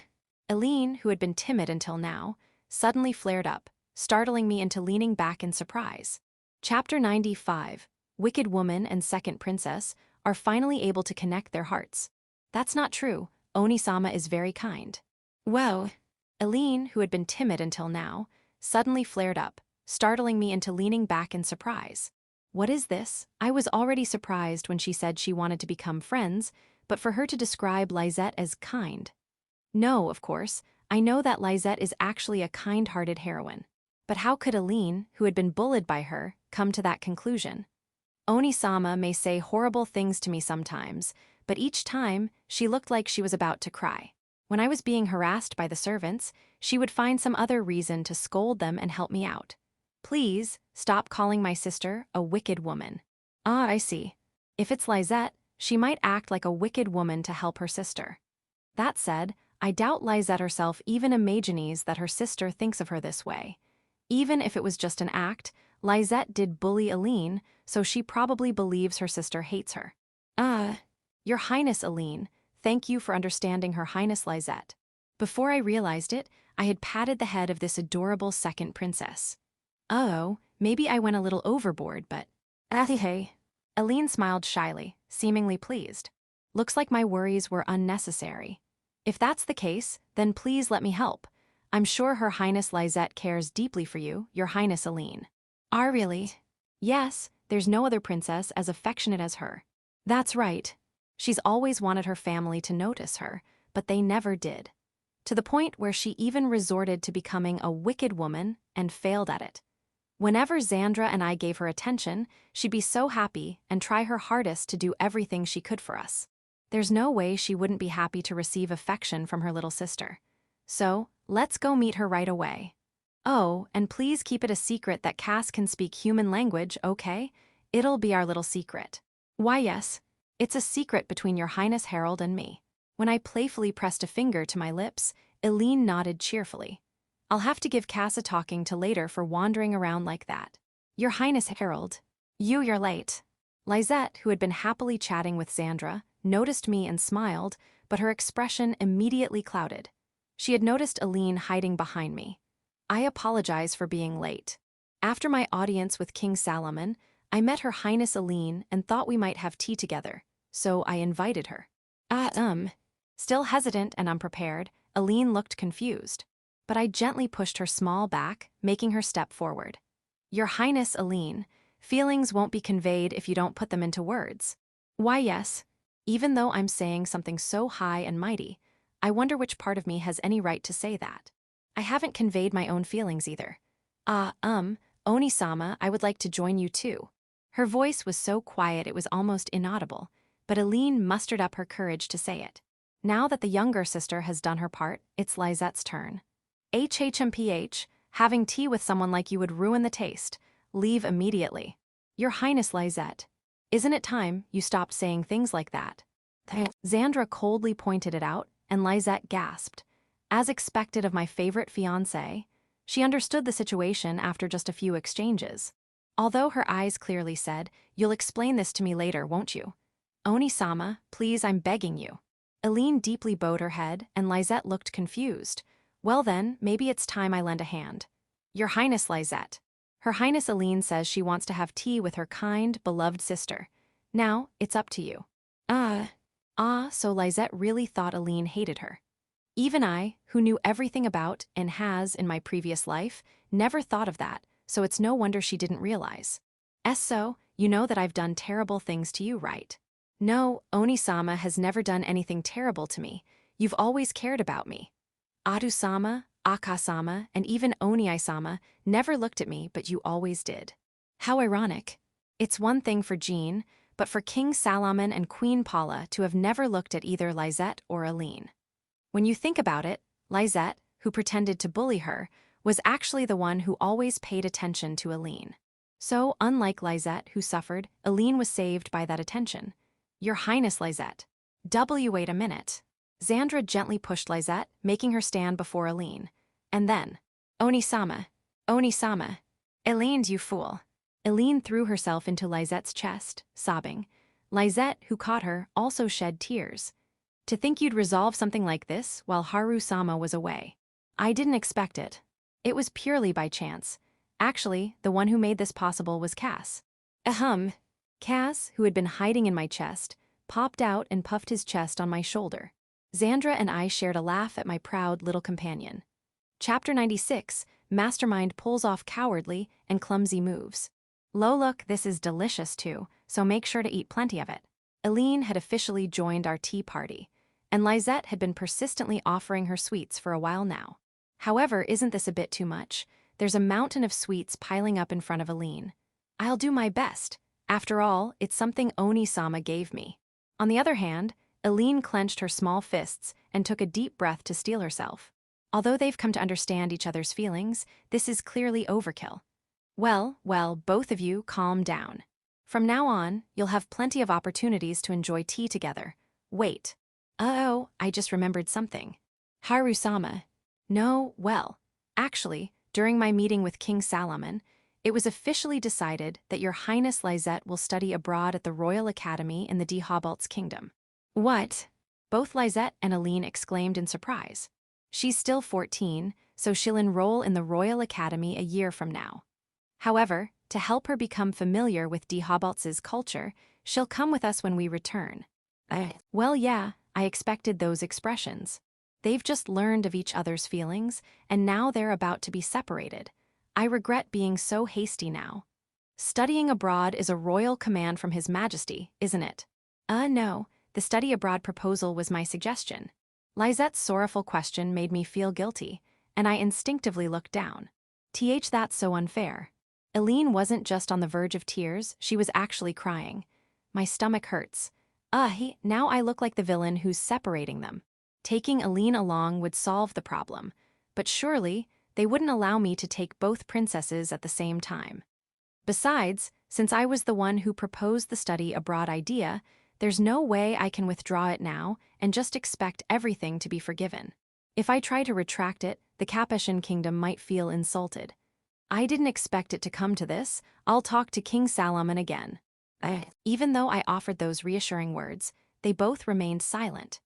A: Aline, who had been timid until now, suddenly flared up, startling me into leaning back in surprise. Chapter 95, Wicked Woman and Second Princess are finally able to connect their hearts. That's not true. Onisama is very kind. Well, Aline, who had been timid until now, suddenly flared up, startling me into leaning back in surprise. What is this? I was already surprised when she said she wanted to become friends, but for her to describe Lizette as kind. No, of course, I know that Lizette is actually a kind-hearted heroine. But how could Aline, who had been bullied by her, come to that conclusion? Onisama may say horrible things to me sometimes, but each time, she looked like she was about to cry. When I was being harassed by the servants, she would find some other reason to scold them and help me out. Please, stop calling my sister a wicked woman. Ah, I see. If it's Lizette, she might act like a wicked woman to help her sister. That said, I doubt Lizette herself even imagines that her sister thinks of her this way. Even if it was just an act, Lizette did bully Aline, so she probably believes her sister hates her. Your Highness Aline, thank you for understanding Her Highness Lizette. Before I realized it, I had patted the head of this adorable second princess. Oh, maybe I went a little overboard, but... hey. Aline smiled shyly, seemingly pleased. Looks like my worries were unnecessary. If that's the case, then please let me help. I'm sure Her Highness Lizette cares deeply for you, Your Highness Aline. Really? Yes, there's no other princess as affectionate as her. That's right. She's always wanted her family to notice her, but they never did. To the point where she even resorted to becoming a wicked woman and failed at it. Whenever Xandra and I gave her attention, she'd be so happy and try her hardest to do everything she could for us. There's no way she wouldn't be happy to receive affection from her little sister. So, let's go meet her right away. Oh, and please keep it a secret that Cass can speak human language, okay? It'll be our little secret. Why yes, it's a secret between Your Highness Harold and me. When I playfully pressed a finger to my lips, Aline nodded cheerfully. I'll have to give Cass a talking to later for wandering around like that. Your Highness Harold, you're late. Lizette, who had been happily chatting with Xandra, noticed me and smiled, but her expression immediately clouded. She had noticed Aline hiding behind me. I apologize for being late. After my audience with King Salomon, I met Her Highness Aline and thought we might have tea together, so I invited her. Still hesitant and unprepared, Aline looked confused. But I gently pushed her small back, making her step forward. Your Highness Aline, feelings won't be conveyed if you don't put them into words. Why yes, even though I'm saying something so high and mighty, I wonder which part of me has any right to say that. I haven't conveyed my own feelings either. Oni-sama, I would like to join you too. Her voice was so quiet it was almost inaudible, but Aline mustered up her courage to say it. Now that the younger sister has done her part, it's Lizette's turn. HHMPH, having tea with someone like you would ruin the taste. Leave immediately. Your Highness Lizette, isn't it time you stopped saying things like that? Xandra coldly pointed it out, and Lizette gasped. As expected of my favorite fiancée, she understood the situation after just a few exchanges. Although her eyes clearly said, "You'll explain this to me later, won't you?" Oni-sama, please, I'm begging you. Aline deeply bowed her head, and Lizette looked confused. Well then, maybe it's time I lend a hand. Your Highness Lizette. Her Highness Aline says she wants to have tea with her kind, beloved sister. Now, it's up to you. So Lizette really thought Aline hated her. Even I, who knew everything about, and has in my previous life, never thought of that, so it's no wonder she didn't realize. So, you know that I've done terrible things to you, right? No, Oni-sama has never done anything terrible to me. You've always cared about me. Adu-sama, Aka-sama, and even Oni-sama never looked at me, but you always did. How ironic. It's one thing for Jean, but for King Salomon and Queen Paula to have never looked at either Lizette or Aline. When you think about it, Lizette, who pretended to bully her, was actually the one who always paid attention to Aline. So, unlike Lizette, who suffered, Aline was saved by that attention. Your Highness Lizette. Wait a minute. Xandra gently pushed Lizette, making her stand before Aline. And then, Oni-sama. Oni-sama. Aline, you fool. Aline threw herself into Lizette's chest, sobbing. Lizette, who caught her, also shed tears. To think you'd resolve something like this while Haru-sama was away. I didn't expect it. It was purely by chance. Actually, the one who made this possible was Cass. Cass, who had been hiding in my chest, popped out and puffed his chest on my shoulder. Xandra and I shared a laugh at my proud little companion. Chapter 96, Mastermind pulls off cowardly and clumsy moves. Look, this is delicious too, so make sure to eat plenty of it. Aline had officially joined our tea party, and Lizette had been persistently offering her sweets for a while now. However, isn't this a bit too much? There's a mountain of sweets piling up in front of Aline. I'll do my best. After all, it's something Oni-sama gave me. On the other hand, Aline clenched her small fists and took a deep breath to steel herself. Although they've come to understand each other's feelings, this is clearly overkill. Well, both of you calm down. From now on, you'll have plenty of opportunities to enjoy tea together. Wait. Oh, I just remembered something. Haru-sama. No, well, actually, during my meeting with King Salaman, it was officially decided that Your Highness Lizette will study abroad at the Royal Academy in the Dehobalt's kingdom. What? Both Lizette and Aline exclaimed in surprise. She's still 14, so she'll enroll in the Royal Academy a year from now. However, to help her become familiar with Dehobalt's culture, she'll come with us when we return. Well, yeah, I expected those expressions. They've just learned of each other's feelings, and now they're about to be separated. I regret being so hasty now. Studying abroad is a royal command from His Majesty, isn't it? No, the study abroad proposal was my suggestion. Lizette's sorrowful question made me feel guilty, and I instinctively looked down. That's so unfair. Aline wasn't just on the verge of tears, she was actually crying. My stomach hurts. Now I look like the villain who's separating them. Taking Aline along would solve the problem, but surely they wouldn't allow me to take both princesses at the same time. Besides, since I was the one who proposed the study abroad idea, there's no way I can withdraw it now and just expect everything to be forgiven. If I try to retract it, the Capeshan kingdom might feel insulted. I didn't expect it to come to this. I'll talk to King Salaman again. Even though I offered those reassuring words, they both remained silent.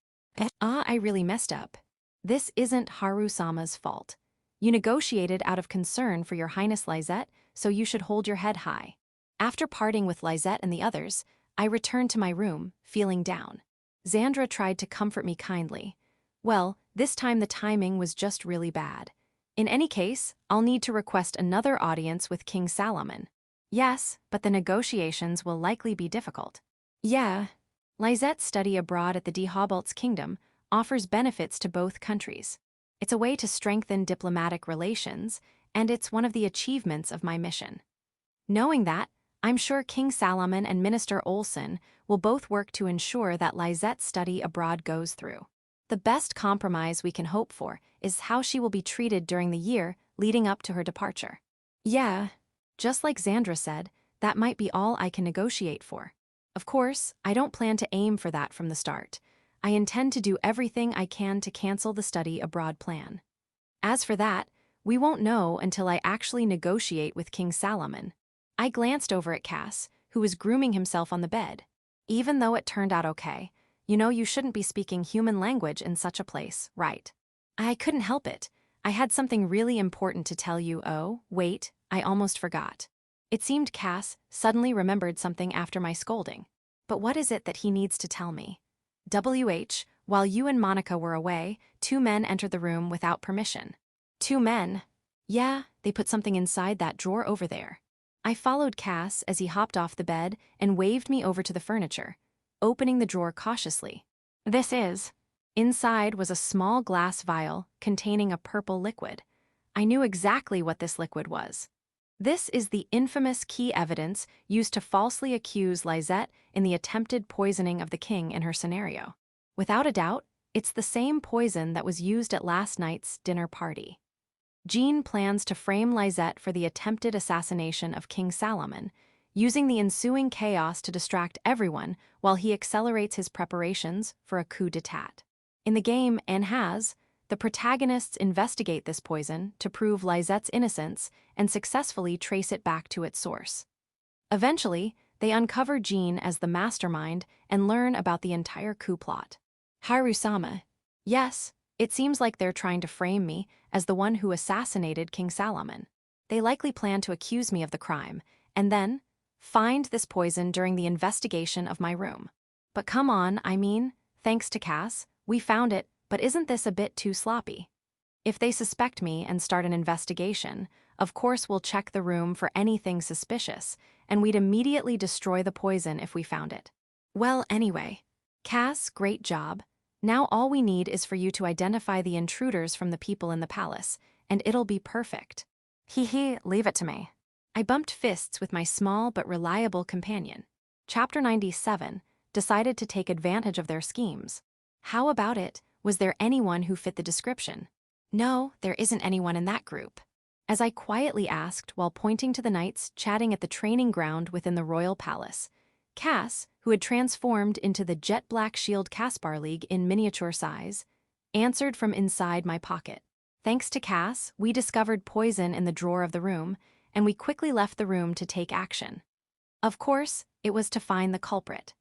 A: I really messed up. This isn't Haru-sama's fault. You negotiated out of concern for Your Highness Lizette, so you should hold your head high. After parting with Lizette and the others, I returned to my room, feeling down. Xandra tried to comfort me kindly. Well, this time the timing was just really bad. In any case, I'll need to request another audience with King Salaman. Yes, but the negotiations will likely be difficult. Yeah. Lizette's study abroad at the Dehobalt's kingdom offers benefits to both countries. It's a way to strengthen diplomatic relations, and it's one of the achievements of my mission. Knowing that, I'm sure King Salaman and Minister Olsen will both work to ensure that Lizette's study abroad goes through. The best compromise we can hope for is how she will be treated during the year leading up to her departure. Yeah, just like Xandra said, that might be all I can negotiate for. Of course, I don't plan to aim for that from the start. I intend to do everything I can to cancel the study abroad plan. As for that, we won't know until I actually negotiate with King Salaman. I glanced over at Cass, who was grooming himself on the bed. Even though it turned out okay, you shouldn't be speaking human language in such a place, right? I couldn't help it. I had something really important to tell you. Oh, wait, I almost forgot. It seemed Cass suddenly remembered something after my scolding. But what is it that he needs to tell me? While you and Monica were away, 2 men entered the room without permission. 2 men? Yeah, they put something inside that drawer over there. I followed Cass as he hopped off the bed and waved me over to the furniture, opening the drawer cautiously. Inside was a small glass vial containing a purple liquid. I knew exactly what this liquid was. This is the infamous key evidence used to falsely accuse Lizette in the attempted poisoning of the king in her scenario. Without a doubt, it's the same poison that was used at last night's dinner party. Jean plans to frame Lizette for the attempted assassination of King Salaman, using the ensuing chaos to distract everyone while he accelerates his preparations for a coup d'etat. In the game the protagonists investigate this poison to prove Lizette's innocence and successfully trace it back to its source. Eventually, they uncover Jean as the mastermind and learn about the entire coup plot. Haru-sama. Yes, it seems like they're trying to frame me as the one who assassinated King Salaman. They likely plan to accuse me of the crime, and then find this poison during the investigation of my room. But come on, thanks to Cass, we found it, but isn't this a bit too sloppy? If they suspect me and start an investigation, of course we'll check the room for anything suspicious, and we'd immediately destroy the poison if we found it. Well, anyway, Cass, great job. Now all we need is for you to identify the intruders from the people in the palace, and it'll be perfect. Leave it to me. I bumped fists with my small but reliable companion. Chapter 97 decided to take advantage of their schemes. How about it? Was there anyone who fit the description? No, there isn't anyone in that group. as I quietly asked while pointing to the knights chatting at the training ground within the royal palace. Cass, who had transformed into the jet black shield Caspar League in miniature size, answered from inside my pocket. Thanks to Cass, we discovered poison in the drawer of the room, and we quickly left the room to take action. Of course, it was to find the culprit.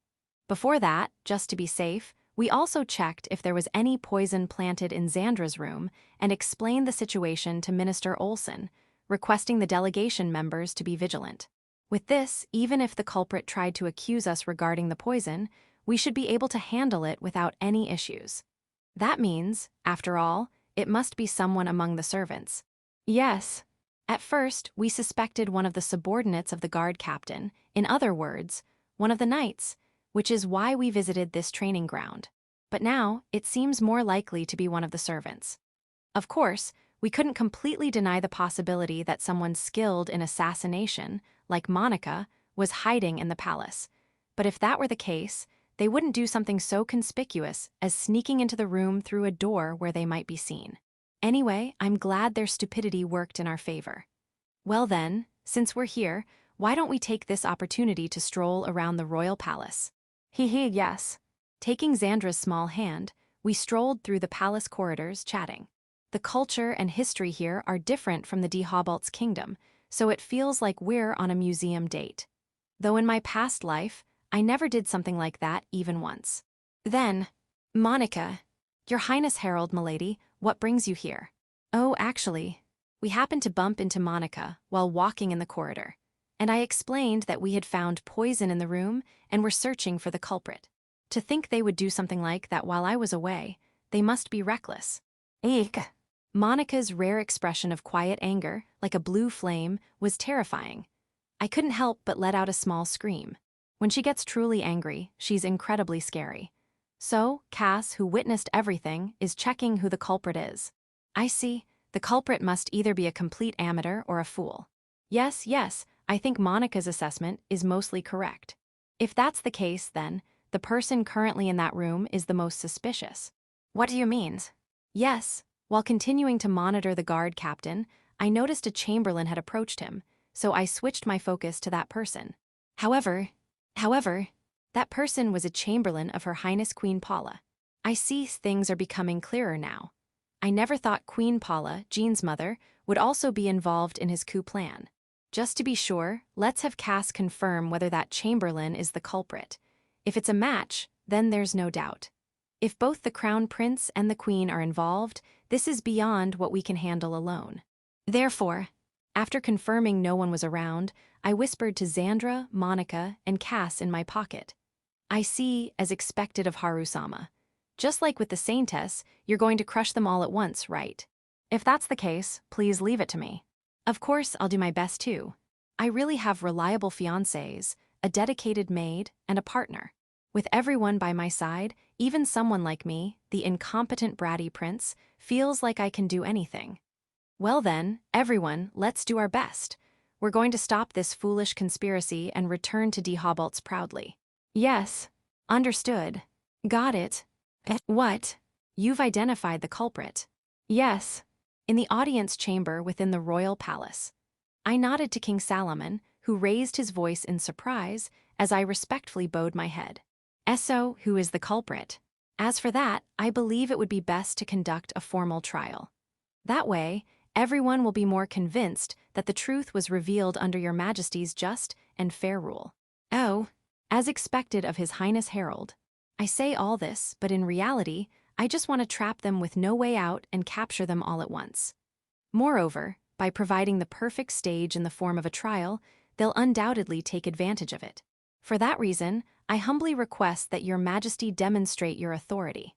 A: Before that, just to be safe, we also checked if there was any poison planted in Xandra's room and explained the situation to Minister Olsen, requesting the delegation members to be vigilant. With this, even if the culprit tried to accuse us regarding the poison, we should be able to handle it without any issues. That means, after all, it must be someone among the servants. Yes. At first, we suspected one of the subordinates of the guard captain, in other words, one of the knights, which is why we visited this training ground. But now, it seems more likely to be one of the servants. Of course, we couldn't completely deny the possibility that someone skilled in assassination, like Monica, was hiding in the palace. But if that were the case, they wouldn't do something so conspicuous as sneaking into the room through a door where they might be seen. Anyway, I'm glad their stupidity worked in our favor. Well then, since we're here, why don't we take this opportunity to stroll around the royal palace? Yes. Taking Xandra's small hand, we strolled through the palace corridors chatting. The culture and history here are different from the Dehobalt's kingdom, so it feels like we're on a museum date. Though in my past life, I never did something like that even once. Then, Monica, Your Highness Herald, milady, what brings you here? Oh, actually, we happened to bump into Monica while walking in the corridor, and I explained that we had found poison in the room and were searching for the culprit. To think they would do something like that while I was away, they must be reckless. Eek. Monica's rare expression of quiet anger, like a blue flame, was terrifying. I couldn't help but let out a small scream. When she gets truly angry, she's incredibly scary. So, Cass, who witnessed everything, is checking who the culprit is. I see. The culprit must either be a complete amateur or a fool. Yes, I think Monica's assessment is mostly correct. If that's the case, then, the person currently in that room is the most suspicious. What do you mean? Yes, while continuing to monitor the guard captain, I noticed a chamberlain had approached him, so I switched my focus to that person. However, that person was a chamberlain of Her Highness Queen Paula. I see things are becoming clearer now. I never thought Queen Paula, Jean's mother, would also be involved in his coup plan. Just to be sure, let's have Cass confirm whether that chamberlain is the culprit. If it's a match, then there's no doubt. If both the crown prince and the queen are involved, this is beyond what we can handle alone. Therefore, after confirming no one was around, I whispered to Xandra, Monica, and Cass in my pocket. I see, as expected of Haru-sama. Just like with the Saintess, you're going to crush them all at once, right? If that's the case, please leave it to me. Of course, I'll do my best too. I really have reliable fiancés, a dedicated maid, and a partner. With everyone by my side, even someone like me, the incompetent bratty prince, feels like I can do anything. Well then, everyone, let's do our best. We're going to stop this foolish conspiracy and return to Dehobalt's proudly. Yes. Understood. Got it. What? You've identified the culprit. Yes. In the audience chamber within the royal palace. I nodded to King Salomon, who raised his voice in surprise as I respectfully bowed my head. So, who is the culprit? As for that, I believe it would be best to conduct a formal trial. That way, everyone will be more convinced that the truth was revealed under Your Majesty's just and fair rule. Oh, as expected of His Highness Herald. I say all this, but in reality, I just want to trap them with no way out and capture them all at once. Moreover, by providing the perfect stage in the form of a trial, they'll undoubtedly take advantage of it. For that reason, I humbly request that Your Majesty demonstrate your authority.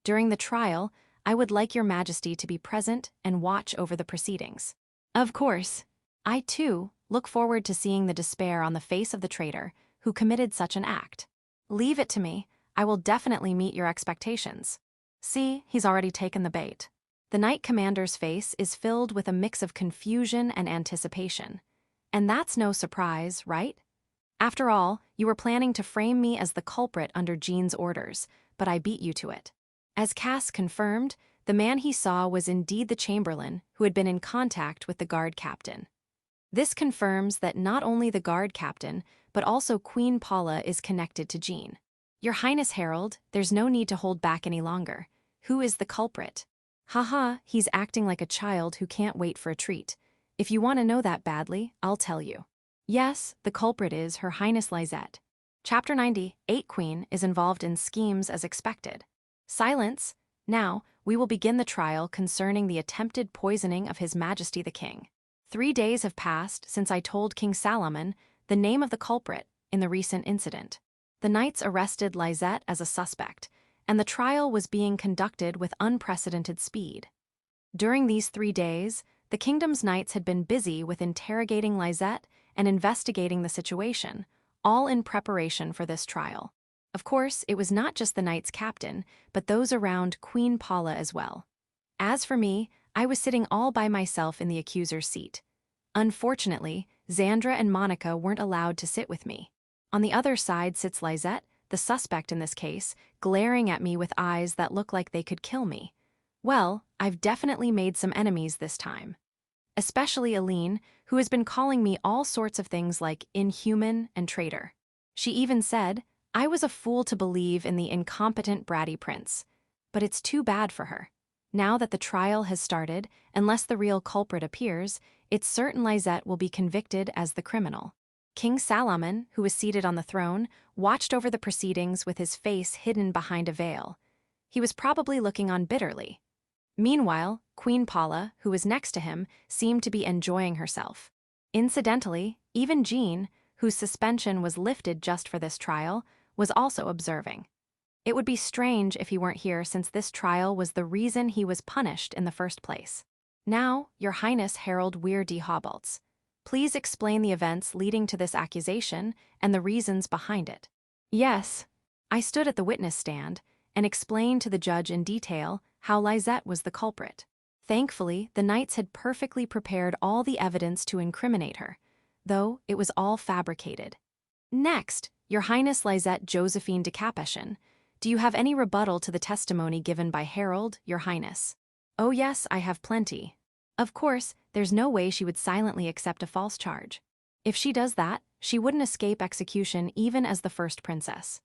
A: During the trial, I would like Your Majesty to be present and watch over the proceedings. Of course. I, too, look forward to seeing the despair on the face of the traitor who committed such an act. Leave it to me. I will definitely meet your expectations. See, he's already taken the bait. The Knight Commander's face is filled with a mix of confusion and anticipation. And that's no surprise, right? After all, you were planning to frame me as the culprit under Jean's orders, but I beat you to it. As Cass confirmed, the man he saw was indeed the chamberlain who had been in contact with the guard captain. This confirms that not only the guard captain, but also Queen Paula is connected to Jean. Your Highness Herald, there's no need to hold back any longer. Who is the culprit? Haha, he's acting like a child who can't wait for a treat. If you want to know that badly, I'll tell you. Yes, the culprit is Her Highness Lizette. Chapter 90, 8 Queen is involved in schemes as expected. Silence. Now, we will begin the trial concerning the attempted poisoning of His Majesty the King. 3 days have passed since I told King Solomon the name of the culprit in the recent incident. The knights arrested Lizette as a suspect, and the trial was being conducted with unprecedented speed. During these 3 days, the kingdom's knights had been busy with interrogating Lizette and investigating the situation, all in preparation for this trial. Of course, it was not just the knights' captain, but those around Queen Paula as well. As for me, I was sitting all by myself in the accuser's seat. Unfortunately, Xandra and Monica weren't allowed to sit with me. On the other side sits Lizette, the suspect in this case, glaring at me with eyes that look like they could kill me. Well, I've definitely made some enemies this time. Especially Aline, who has been calling me all sorts of things like inhuman and traitor. She even said, I was a fool to believe in the incompetent bratty prince. But it's too bad for her. Now that the trial has started, unless the real culprit appears, it's certain Lizette will be convicted as the criminal. King Solomon, who was seated on the throne, watched over the proceedings with his face hidden behind a veil. He was probably looking on bitterly. Meanwhile, Queen Paula, who was next to him, seemed to be enjoying herself. Incidentally, even Jean, whose suspension was lifted just for this trial, was also observing. It would be strange if he weren't here since this trial was the reason he was punished in the first place. Now, Your Highness Herald Weir Dehobalts, please explain the events leading to this accusation and the reasons behind it. Yes, I stood at the witness stand and explained to the judge in detail how Lizette was the culprit. Thankfully, the knights had perfectly prepared all the evidence to incriminate her, though it was all fabricated. Next, Your Highness Lizette Josephine de Capeshan, do you have any rebuttal to the testimony given by Herald, Your Highness? Oh yes, I have plenty. Of course, there's no way she would silently accept a false charge. If she does that, she wouldn't escape execution even as the first princess.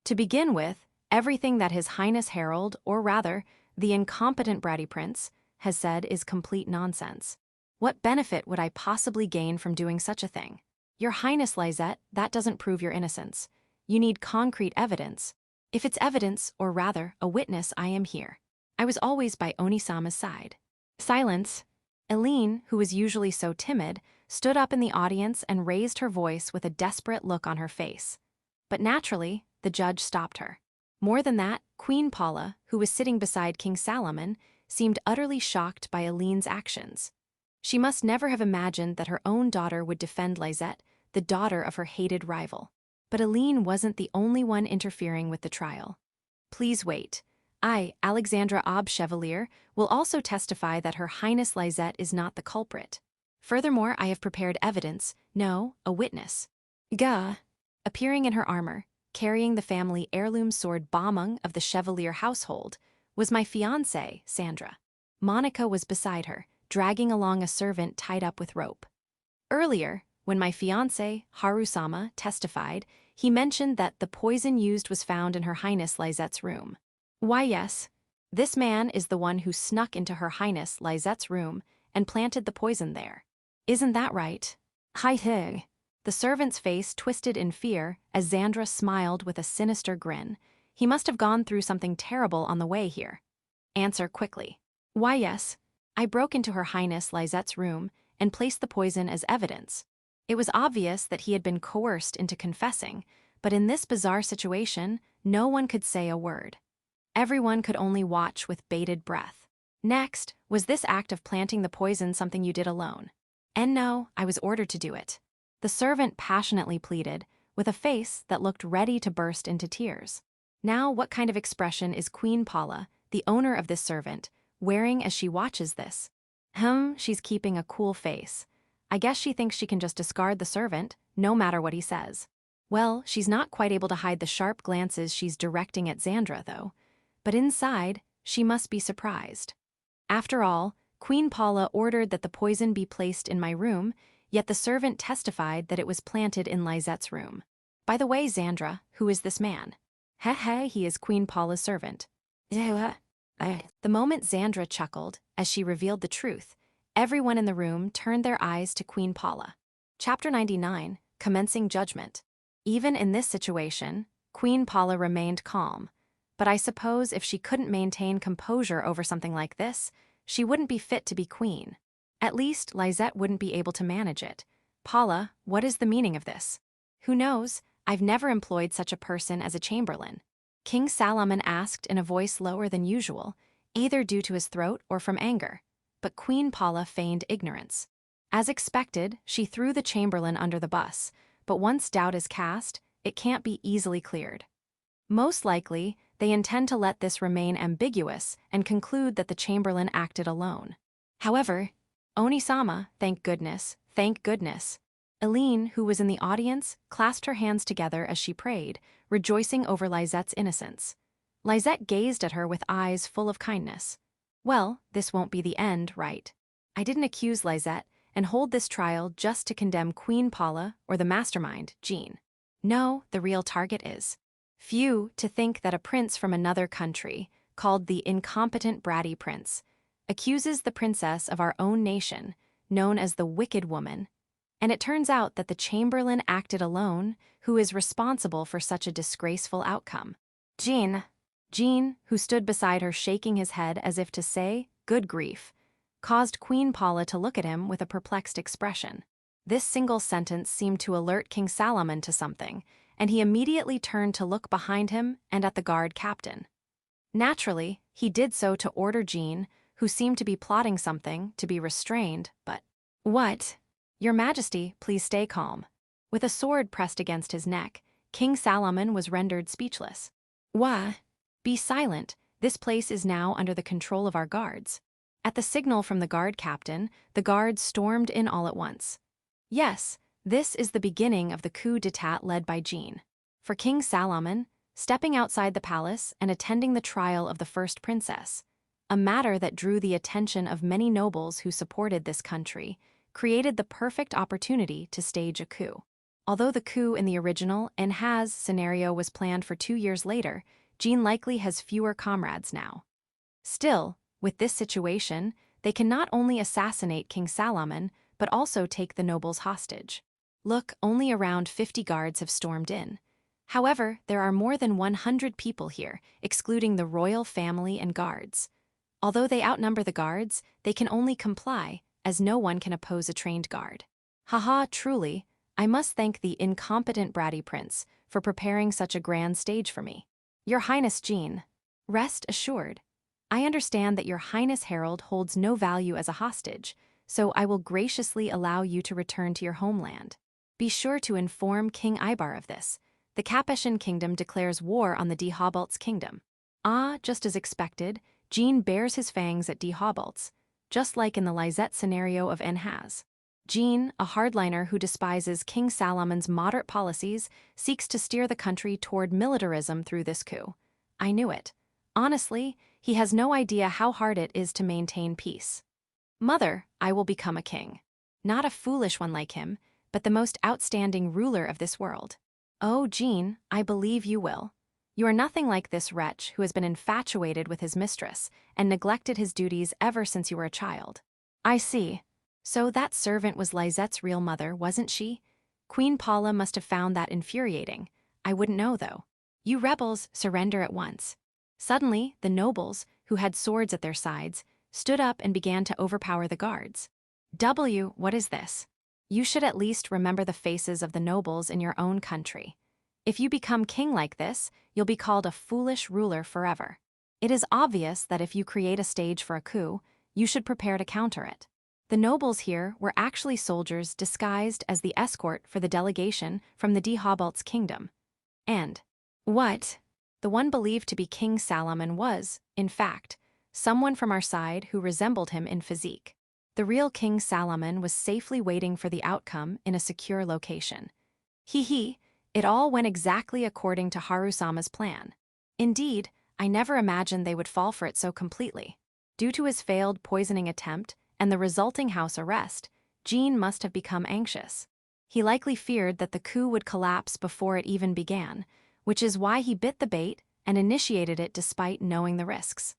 A: To begin with, everything that His Highness Herald, or rather, the incompetent bratty prince, has said is complete nonsense. What benefit would I possibly gain from doing such a thing? Your Highness Lizette, that doesn't prove your innocence. You need concrete evidence. If it's evidence, or rather, a witness, I am here. I was always by Onisama's side. Silence. Aline, who was usually so timid, stood up in the audience and raised her voice with a desperate look on her face. But naturally, the judge stopped her. More than that, Queen Paula, who was sitting beside King Solomon, seemed utterly shocked by Aline's actions. She must never have imagined that her own daughter would defend Lizette, the daughter of her hated rival. But Aline wasn't the only one interfering with the trial. Please wait. I, Alexandra Ob Chevalier, will also testify that Her Highness Lizette is not the culprit. Furthermore, I have prepared evidence, no, a witness. Gah. Appearing in her armor, carrying the family heirloom sword Bamung of the Chevalier household, was my fiancée, Sandra. Monica was beside her, dragging along a servant tied up with rope. Earlier, when my fiancé, Harusama, testified, he mentioned that the poison used was found in Her Highness Lizette's room. Why yes, this man is the one who snuck into Her Highness Lizette's room and planted the poison there. Isn't that right? Hi-hey. The servant's face twisted in fear as Xandra smiled with a sinister grin. He must have gone through something terrible on the way here. Answer quickly. Why yes, I broke into Her Highness Lizette's room and placed the poison as evidence. It was obvious that he had been coerced into confessing, but in this bizarre situation, no one could say a word. Everyone could only watch with bated breath. Next, was this act of planting the poison something you did alone? And no, I was ordered to do it. The servant passionately pleaded, with a face that looked ready to burst into tears. Now, what kind of expression is Queen Paula, the owner of this servant, wearing as she watches this? She's keeping a cool face. I guess she thinks she can just discard the servant, no matter what he says. Well, she's not quite able to hide the sharp glances she's directing at Xandra, though. But inside, she must be surprised. After all, Queen Paula ordered that the poison be placed in my room, yet the servant testified that it was planted in Lizette's room. By the way, Xandra, who is this man? Heh, he is Queen Paula's servant. The moment Xandra chuckled, as she revealed the truth, everyone in the room turned their eyes to Queen Paula. Chapter 99, Commencing Judgment. Even in this situation, Queen Paula remained calm, but I suppose if she couldn't maintain composure over something like this, she wouldn't be fit to be queen. At least, Lizette wouldn't be able to manage it. Paula, what is the meaning of this? Who knows? I've never employed such a person as a chamberlain. King Solomon asked in a voice lower than usual, either due to his throat or from anger. But Queen Paula feigned ignorance. As expected, she threw the chamberlain under the bus, but once doubt is cast, it can't be easily cleared. Most likely, they intend to let this remain ambiguous and conclude that the chamberlain acted alone. However, Onisama, thank goodness. Eileen, who was in the audience, clasped her hands together as she prayed, rejoicing over Lizette's innocence. Lizette gazed at her with eyes full of kindness. Well, this won't be the end, right? I didn't accuse Lizette and hold this trial just to condemn Queen Paula or the mastermind, Jean. No, the real target is. Phew, to think that a prince from another country, called the Incompetent Bratty Prince, accuses the princess of our own nation, known as the Wicked Woman, and it turns out that the chamberlain acted alone, who is responsible for such a disgraceful outcome. Jean, who stood beside her shaking his head as if to say, good grief, caused Queen Paula to look at him with a perplexed expression. This single sentence seemed to alert King Solomon to something, and he immediately turned to look behind him and at the guard captain. Naturally, he did so to order Jean, who seemed to be plotting something, to be restrained, but... What? Your Majesty, please stay calm. With a sword pressed against his neck, King Solomon was rendered speechless. Why? Be silent, this place is now under the control of our guards. At the signal from the guard captain, the guards stormed in all at once. Yes, this is the beginning of the coup d'etat led by Jean. For King Solomon, stepping outside the palace and attending the trial of the first princess, a matter that drew the attention of many nobles who supported this country, created the perfect opportunity to stage a coup. Although the coup in the original and has scenario was planned for 2 years later, Jean likely has fewer comrades now. Still, with this situation, they can not only assassinate King Solomon, but also take the nobles hostage. Look, only around 50 guards have stormed in. However, there are more than 100 people here, excluding the royal family and guards. Although they outnumber the guards, they can only comply, as no one can oppose a trained guard. Haha, truly, I must thank the incompetent bratty prince for preparing such a grand stage for me. Your Highness Jean, rest assured. I understand that your Highness Harold holds no value as a hostage, so I will graciously allow you to return to your homeland. Be sure to inform King Ibar of this. The Capeshan kingdom declares war on the Dehobalt's kingdom. Ah, just as expected, Jean bares his fangs at Dehobalt's, just like in the Lizette scenario of Enhaz. Jean, a hardliner who despises King Salomon's moderate policies, seeks to steer the country toward militarism through this coup. I knew it. Honestly, he has no idea how hard it is to maintain peace. Mother, I will become a king. Not a foolish one like him, but the most outstanding ruler of this world. Oh, Jean, I believe you will. You are nothing like this wretch who has been infatuated with his mistress and neglected his duties ever since you were a child. I see. So that servant was Lizette's real mother, wasn't she? Queen Paula must have found that infuriating. I wouldn't know, though. You rebels, surrender at once. Suddenly, the nobles, who had swords at their sides, stood up and began to overpower the guards. What is this? You should at least remember the faces of the nobles in your own country. If you become king like this, you'll be called a foolish ruler forever. It is obvious that if you create a stage for a coup, you should prepare to counter it. The nobles here were actually soldiers disguised as the escort for the delegation from the Dehobalt's kingdom. And, what? The one believed to be King Solomon was, in fact, someone from our side who resembled him in physique. The real King Solomon was safely waiting for the outcome in a secure location. It all went exactly according to Harusama's plan. Indeed, I never imagined they would fall for it so completely. Due to his failed poisoning attempt and the resulting house arrest, Jean must have become anxious. He likely feared that the coup would collapse before it even began, which is why he bit the bait and initiated it despite knowing the risks.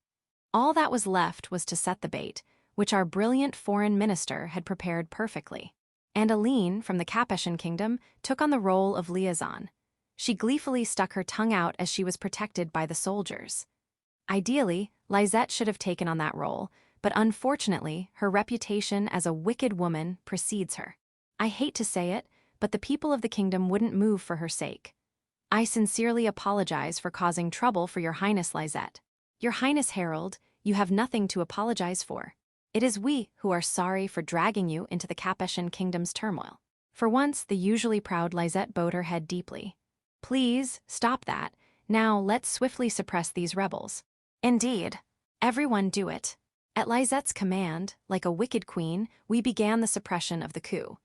A: All that was left was to set the bait, which our brilliant foreign minister had prepared perfectly. And Aline, from the Capeshan kingdom, took on the role of liaison. She gleefully stuck her tongue out as she was protected by the soldiers. Ideally, Lizette should have taken on that role, but unfortunately, her reputation as a wicked woman precedes her. I hate to say it, but the people of the kingdom wouldn't move for her sake. I sincerely apologize for causing trouble for Your Highness Lizette. Your Highness Herald, you have nothing to apologize for. It is we who are sorry for dragging you into the Capeshan kingdom's turmoil. For once, the usually proud Lizette bowed her head deeply. Please, stop that. Now, let's swiftly suppress these rebels. Indeed. Everyone do it. At Lizette's command, like a wicked queen, we began the suppression of the coup.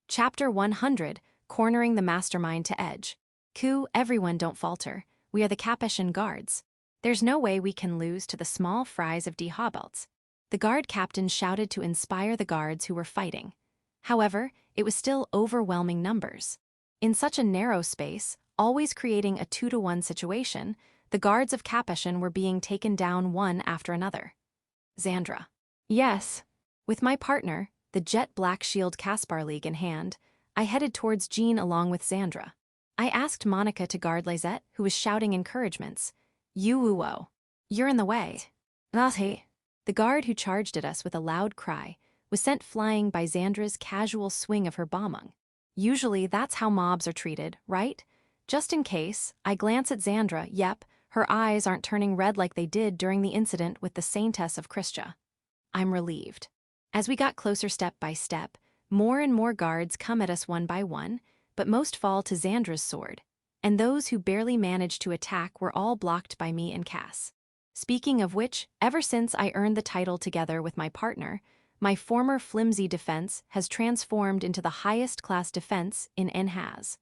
A: Chapter 100, Cornering the Mastermind to Edge. Coup, everyone don't falter. We are the Capeshan guards. There's no way we can lose to the small fries of Dehobalts. The guard captain shouted to inspire the guards who were fighting. However, it was still overwhelming numbers. In such a narrow space, always creating a 2-to-1 situation, the guards of Capeshan were being taken down one after another. Xandra. Yes. With my partner, the jet black shield Caspar League in hand, I headed towards Jean along with Xandra. I asked Monica to guard Lizette, who was shouting encouragements. You-woo-wo. You're in the way. Nahi. The guard who charged at us with a loud cry was sent flying by Xandra's casual swing of her bombung. Usually that's how mobs are treated, right? Just in case, I glance at Xandra. Yep, her eyes aren't turning red like they did during the incident with the Saintess of Christia. I'm relieved. As we got closer step by step, more and more guards come at us one by one, but most fall to Xandra's sword, and those who barely managed to attack were all blocked by me and Cass. Speaking of which, ever since I earned the title together with my partner, my former flimsy defense has transformed into the highest class defense in Nhaz.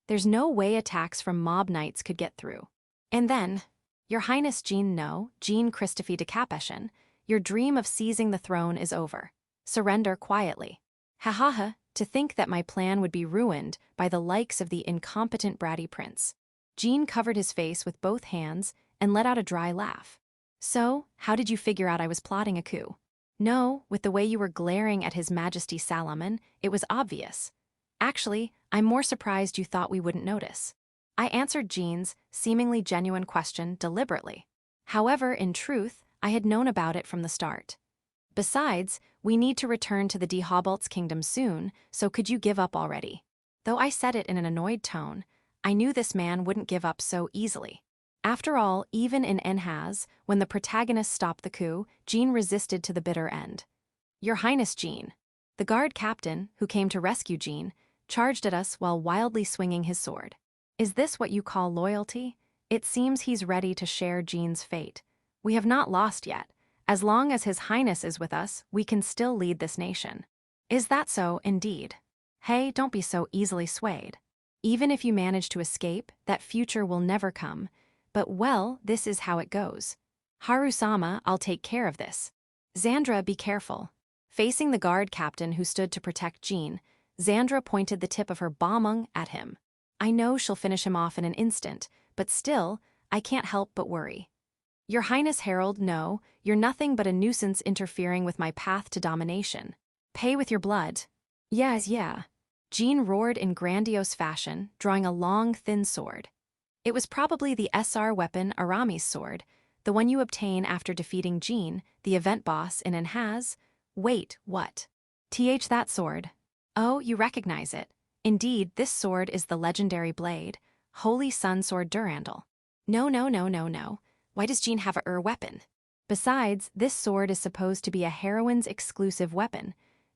A: There's no way attacks from mob knights could get through. And then, Your Highness Jean Christophe de Capeshan, your dream of seizing the throne is over. Surrender quietly. Ha ha ha, to think that my plan would be ruined by the likes of the incompetent bratty prince. Jean covered his face with both hands and let out a dry laugh. So, how did you figure out I was plotting a coup? No, with the way you were glaring at His Majesty Salaman, it was obvious. Actually, I'm more surprised you thought we wouldn't notice. I answered Jean's seemingly genuine question deliberately. However, in truth, I had known about it from the start. Besides, we need to return to the Dehobalt's kingdom soon, so could you give up already? Though I said it in an annoyed tone, I knew this man wouldn't give up so easily. After all, even in Nhaz, when the protagonist stopped the coup, Jean resisted to the bitter end. Your Highness Jean. The guard captain, who came to rescue Jean, charged at us while wildly swinging his sword. Is this what you call loyalty? It seems he's ready to share Jean's fate. We have not lost yet. As long as His Highness is with us, we can still lead this nation. Is that so, indeed? Hey, don't be so easily swayed. Even if you manage to escape, that future will never come. But well, this is how it goes. Haru-sama, I'll take care of this. Xandra, be careful. Facing the guard captain who stood to protect Jean, Xandra pointed the tip of her bombung at him. I know she'll finish him off in an instant, but still, I can't help but worry. Your Highness Herald, no, you're nothing but a nuisance interfering with my path to domination. Pay with your blood. Yes, yeah. Jean roared in grandiose fashion, drawing a long, thin sword. It was probably the SR weapon Arami's sword, the one you obtain after defeating Jean, the event boss in Nhaz. Wait, what? That sword. Oh, you recognize it. Indeed, this sword is the legendary blade, Holy Sun Sword Durandal. No. Why does Jean have a weapon? Besides, this sword is supposed to be a heroine's exclusive weapon.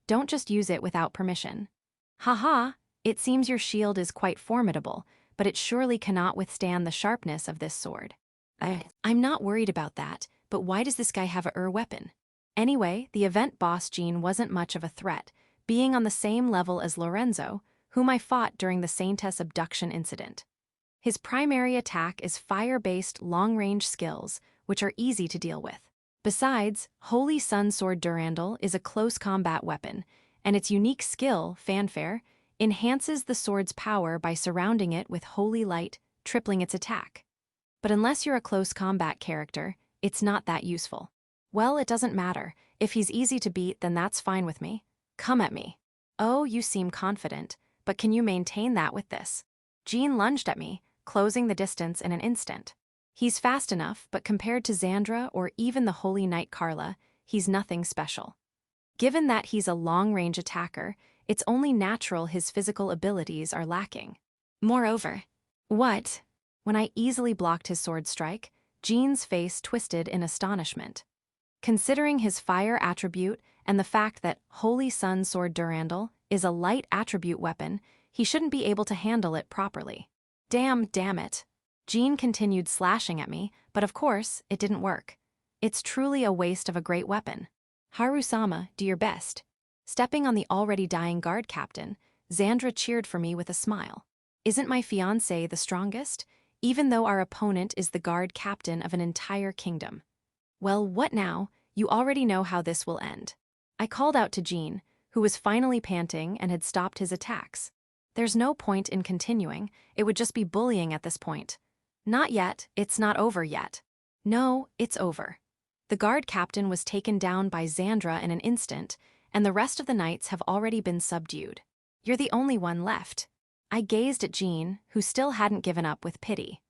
A: Don't just use it without permission. Haha, it seems your shield is quite formidable, but it surely cannot withstand the sharpness of this sword. I'm not worried about that, but why does this guy have a weapon? Anyway, the event boss Jean wasn't much of a threat, being on the same level as Lorenzo, whom I fought during the Saintess abduction incident. His primary attack is fire-based long-range skills, which are easy to deal with. Besides, Holy Sun Sword Durandal is a close combat weapon, and its unique skill, Fanfare, enhances the sword's power by surrounding it with holy light, tripling its attack. But unless you're a close combat character, it's not that useful. Well, it doesn't matter. If he's easy to beat, then that's fine with me. Come at me. Oh, you seem confident, but can you maintain that with this? Jean lunged at me, closing the distance in an instant. He's fast enough, but compared to Xandra or even the Holy Knight Carla, he's nothing special. Given that he's a long-range attacker, it's only natural his physical abilities are lacking. Moreover, what? When I easily blocked his sword strike, Jean's face twisted in astonishment. Considering his fire attribute and the fact that Holy Sun Sword Durandal is a light attribute weapon, he shouldn't be able to handle it properly. Damn it. Jean continued slashing at me, but of course, it didn't work. It's truly a waste of a great weapon. Haru-sama, do your best. Stepping on the already dying guard captain, Xandra cheered for me with a smile. Isn't my fiancé the strongest, even though our opponent is the guard captain of an entire kingdom? Well, what now? You already know how this will end. I called out to Jean, who was finally panting and had stopped his attacks. There's no point in continuing, it would just be bullying at this point. Not yet, it's not over yet. No, it's over. The guard captain was taken down by Xandra in an instant, and the rest of the knights have already been subdued. You're the only one left. I gazed at Jean, who still hadn't given up, with pity.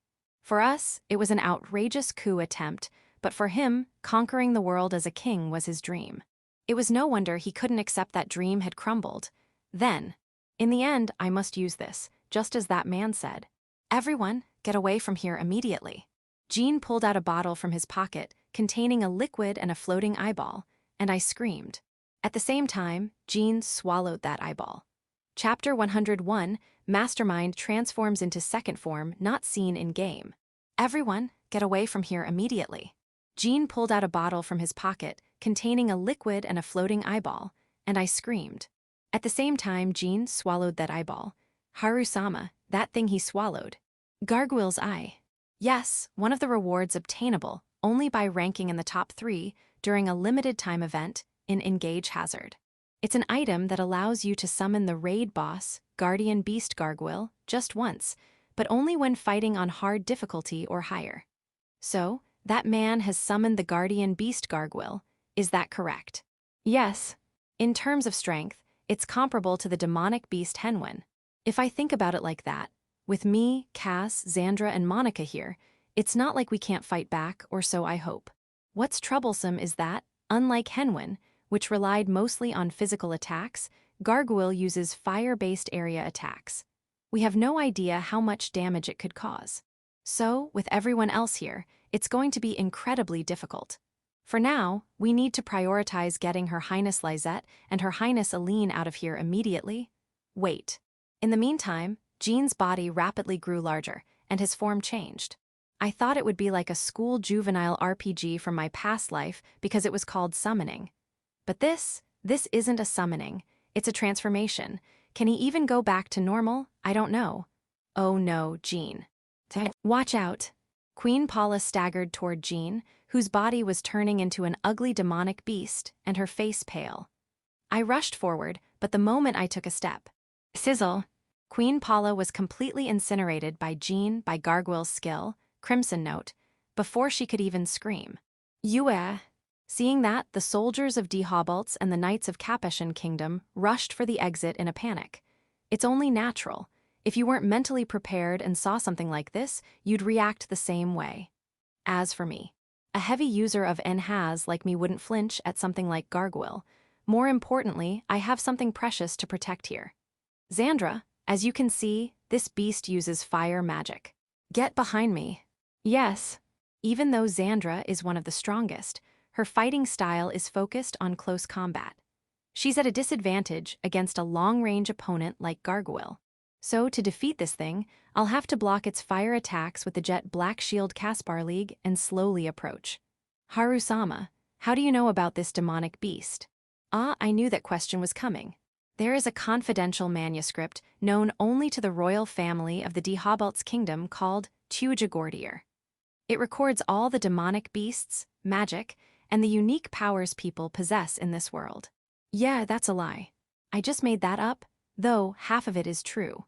A: For us, it was an outrageous coup attempt, but for him, conquering the world as a king was his dream. It was no wonder he couldn't accept that dream had crumbled. Then, in the end, I must use this, just as that man said. Everyone, get away from here immediately. Jean pulled out a bottle from his pocket, containing a liquid and a floating eyeball, and I screamed. At the same time, Jean swallowed that eyeball. Chapter 101, Mastermind transforms into second form not seen in-game. Everyone, get away from here immediately. Jean pulled out a bottle from his pocket, containing a liquid and a floating eyeball, and I screamed. At the same time, Jean swallowed that eyeball. Haru-sama, that thing he swallowed. Gargoyle's eye. Yes, one of the rewards obtainable only by ranking in the top 3 during a limited time event in Engage Hazard. It's an item that allows you to summon the raid boss, Guardian Beast Gargoyle, just once, but only when fighting on hard difficulty or higher. So, that man has summoned the Guardian Beast Gargoyle. Is that correct? Yes. In terms of strength, it's comparable to the demonic beast Henwen. If I think about it like that, with me, Cass, Xandra, and Monica here, it's not like we can't fight back, or so I hope. What's troublesome is that, unlike Henwen, which relied mostly on physical attacks, Gargoyle uses fire-based area attacks. We have no idea how much damage it could cause. So, with everyone else here, it's going to be incredibly difficult. For now, we need to prioritize getting Her Highness Lizette and Her Highness Aline out of here immediately. Wait. In the meantime, Jean's body rapidly grew larger, and his form changed. I thought it would be like a school juvenile RPG from my past life because it was called summoning. But this isn't a summoning, it's a transformation. Can he even go back to normal? I don't know. Oh no, Jean. Watch out. Queen Paula staggered toward Jean, whose body was turning into an ugly demonic beast, and her face pale. I rushed forward, but the moment I took a step, sizzle. Queen Paula was completely incinerated by Jean by Gargoyle's skill, Crimson Note, before she could even scream. Seeing that, the soldiers of Dehobalt and the knights of Capeshan Kingdom rushed for the exit in a panic. It's only natural. If you weren't mentally prepared and saw something like this, you'd react the same way. As for me, a heavy user of Enhaz like me wouldn't flinch at something like Gargoyle. More importantly, I have something precious to protect here. Xandra, as you can see, this beast uses fire magic. Get behind me. Yes. Even though Xandra is one of the strongest, her fighting style is focused on close combat. She's at a disadvantage against a long-range opponent like Gargoyle. So to defeat this thing, I'll have to block its fire attacks with the Jet Black Shield Caspar League and slowly approach. Haru-sama, how do you know about this demonic beast? I knew that question was coming. There is a confidential manuscript known only to the royal family of the Dehobalt's kingdom called Tuigagordir. It records all the demonic beasts, magic, and the unique powers people possess in this world. Yeah, that's a lie. I just made that up, though half of it is true.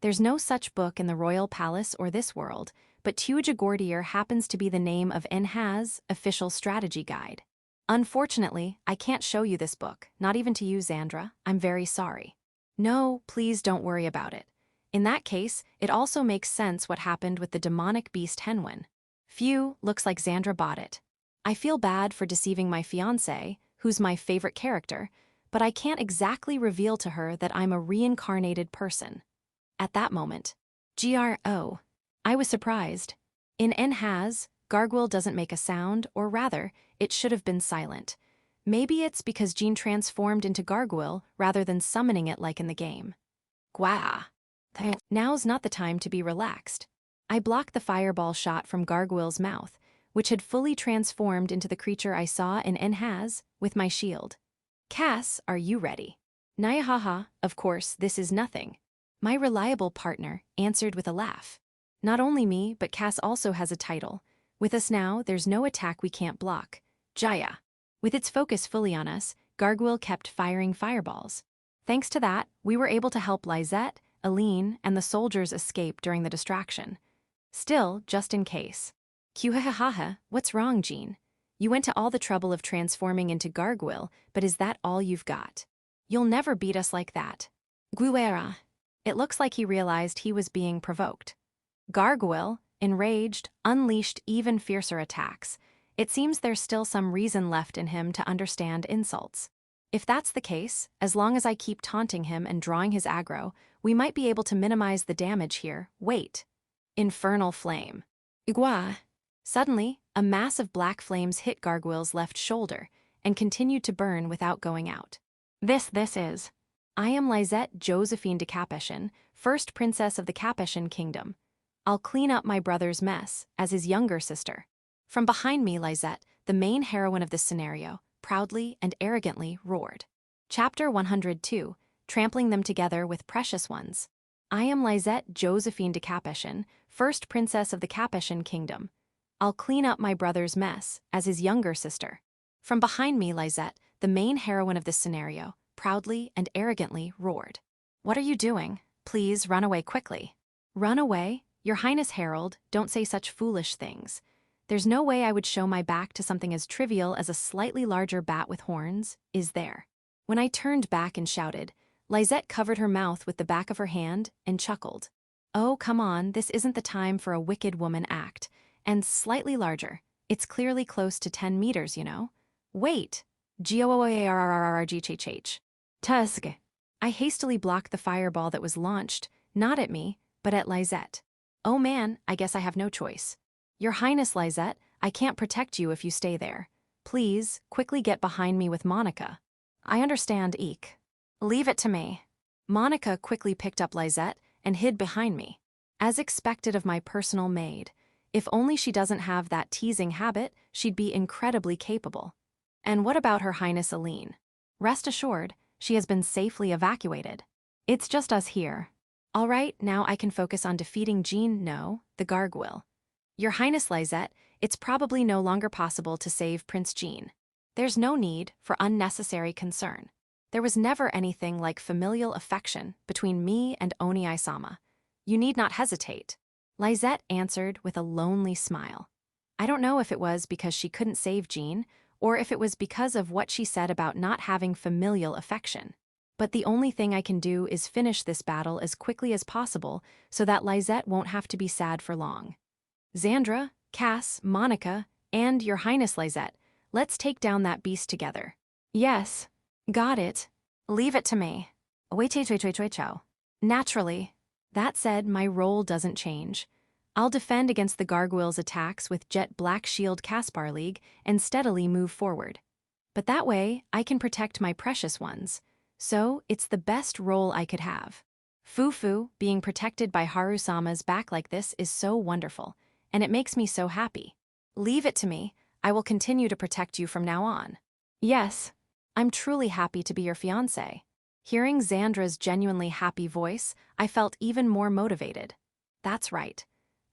A: There's no such book in the royal palace or this world, but Tuigagordir happens to be the name of Enha's official strategy guide. Unfortunately, I can't show you this book, not even to you, Xandra. I'm very sorry. No, please don't worry about it. In that case, it also makes sense what happened with the demonic beast Henwin. Phew, looks like Xandra bought it. I feel bad for deceiving my fiancée, who's my favorite character, but I can't exactly reveal to her that I'm a reincarnated person. At that moment, GRO. I was surprised. In Enhaz, Gargoyle doesn't make a sound, or rather, it should have been silent. Maybe it's because Jean transformed into Gargoyle rather than summoning it like in the game. Gwah. Now's not the time to be relaxed. I blocked the fireball shot from Gargoyle's mouth, which had fully transformed into the creature I saw in Enhaz, with my shield. Cass, are you ready? Nyahaha, of course, this is nothing. My reliable partner answered with a laugh. Not only me, but Cass also has a title. With us now, there's no attack we can't block. Jaya. With its focus fully on us, Gargoyle kept firing fireballs. Thanks to that, we were able to help Lizette, Aline, and the soldiers escape during the distraction. Still, just in case. Qhahaha, what's wrong, Jean? You went to all the trouble of transforming into Gargoyle, but is that all you've got? You'll never beat us like that. Guera. It looks like he realized he was being provoked. Gargoyle, enraged, unleashed even fiercer attacks. It seems there's still some reason left in him to understand insults. If that's the case, as long as I keep taunting him and drawing his aggro, we might be able to minimize the damage here. Wait. Infernal flame. Igua. Suddenly, a mass of black flames hit Gargoyle's left shoulder and continued to burn without going out. This is. I am Lizette Josephine de Capeshan, first princess of the Capeshan kingdom. I'll clean up my brother's mess, as his younger sister. From behind me, Lizette, the main heroine of this scenario, proudly and arrogantly roared. Chapter 102, Trampling Them Together with Precious Ones. I am Lizette Josephine de Capeshan, first princess of the Capeshan kingdom. I'll clean up my brother's mess, as his younger sister. From behind me, Lizette, the main heroine of this scenario, proudly and arrogantly roared. What are you doing? Please run away quickly. Run away? Your Highness Herald, don't say such foolish things. There's no way I would show my back to something as trivial as a slightly larger bat with horns, is there? When I turned back and shouted, Lizette covered her mouth with the back of her hand and chuckled. Oh, come on, this isn't the time for a wicked woman act. And slightly larger. It's clearly close to 10 meters, you know. Wait. G-O-O-A-R-R-R-G-H-H. Tusk. I hastily blocked the fireball that was launched, not at me, but at Lizette. Oh man, I guess I have no choice. Your Highness, Lizette, I can't protect you if you stay there. Please, quickly get behind me with Monica. I understand, Eek. Leave it to me. Monica quickly picked up Lizette and hid behind me. As expected of my personal maid. If only she doesn't have that teasing habit, she'd be incredibly capable. And what about Her Highness Aline? Rest assured, she has been safely evacuated. It's just us here. All right, now I can focus on defeating Jean, no, the Gargoyle. Your Highness Lizette, it's probably no longer possible to save Prince Jean. There's no need for unnecessary concern. There was never anything like familial affection between me and Oni-sama. You need not hesitate. Lizette answered with a lonely smile. I don't know if it was because she couldn't save Jean, or if it was because of what she said about not having familial affection. But the only thing I can do is finish this battle as quickly as possible so that Lizette won't have to be sad for long. Xandra, Cass, Monica, and Your Highness Lizette, let's take down that beast together. Yes. Got it. Leave it to me. Wait. Naturally. That said, my role doesn't change. I'll defend against the Gargoyle's attacks with Jet Black Shield Caspar League and steadily move forward. But that way, I can protect my precious ones. So, it's the best role I could have. Fufu, being protected by Haru-sama's back like this is so wonderful, and it makes me so happy. Leave it to me, I will continue to protect you from now on. Yes, I'm truly happy to be your fiancé. Hearing Xandra's genuinely happy voice, I felt even more motivated. That's right.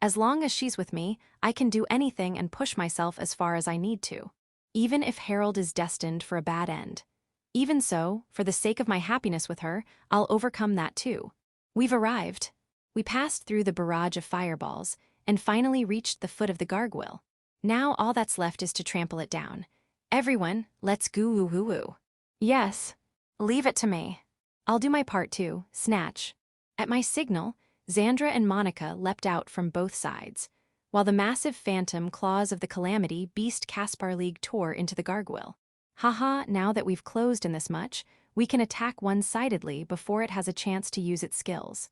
A: As long as she's with me, I can do anything and push myself as far as I need to. Even if Harold is destined for a bad end. Even so, for the sake of my happiness with her, I'll overcome that too. We've arrived. We passed through the barrage of fireballs and finally reached the foot of the gargoyle. Now all that's left is to trample it down. Everyone, let's goo-woo-woo-woo. Yes. Leave it to me. I'll do my part too, snatch. At my signal, Xandra and Monica leapt out from both sides, while the massive phantom claws of the Calamity Beast Caspar League tore into the gargoyle. Haha, now that we've closed in this much, we can attack one-sidedly before it has a chance to use its skills.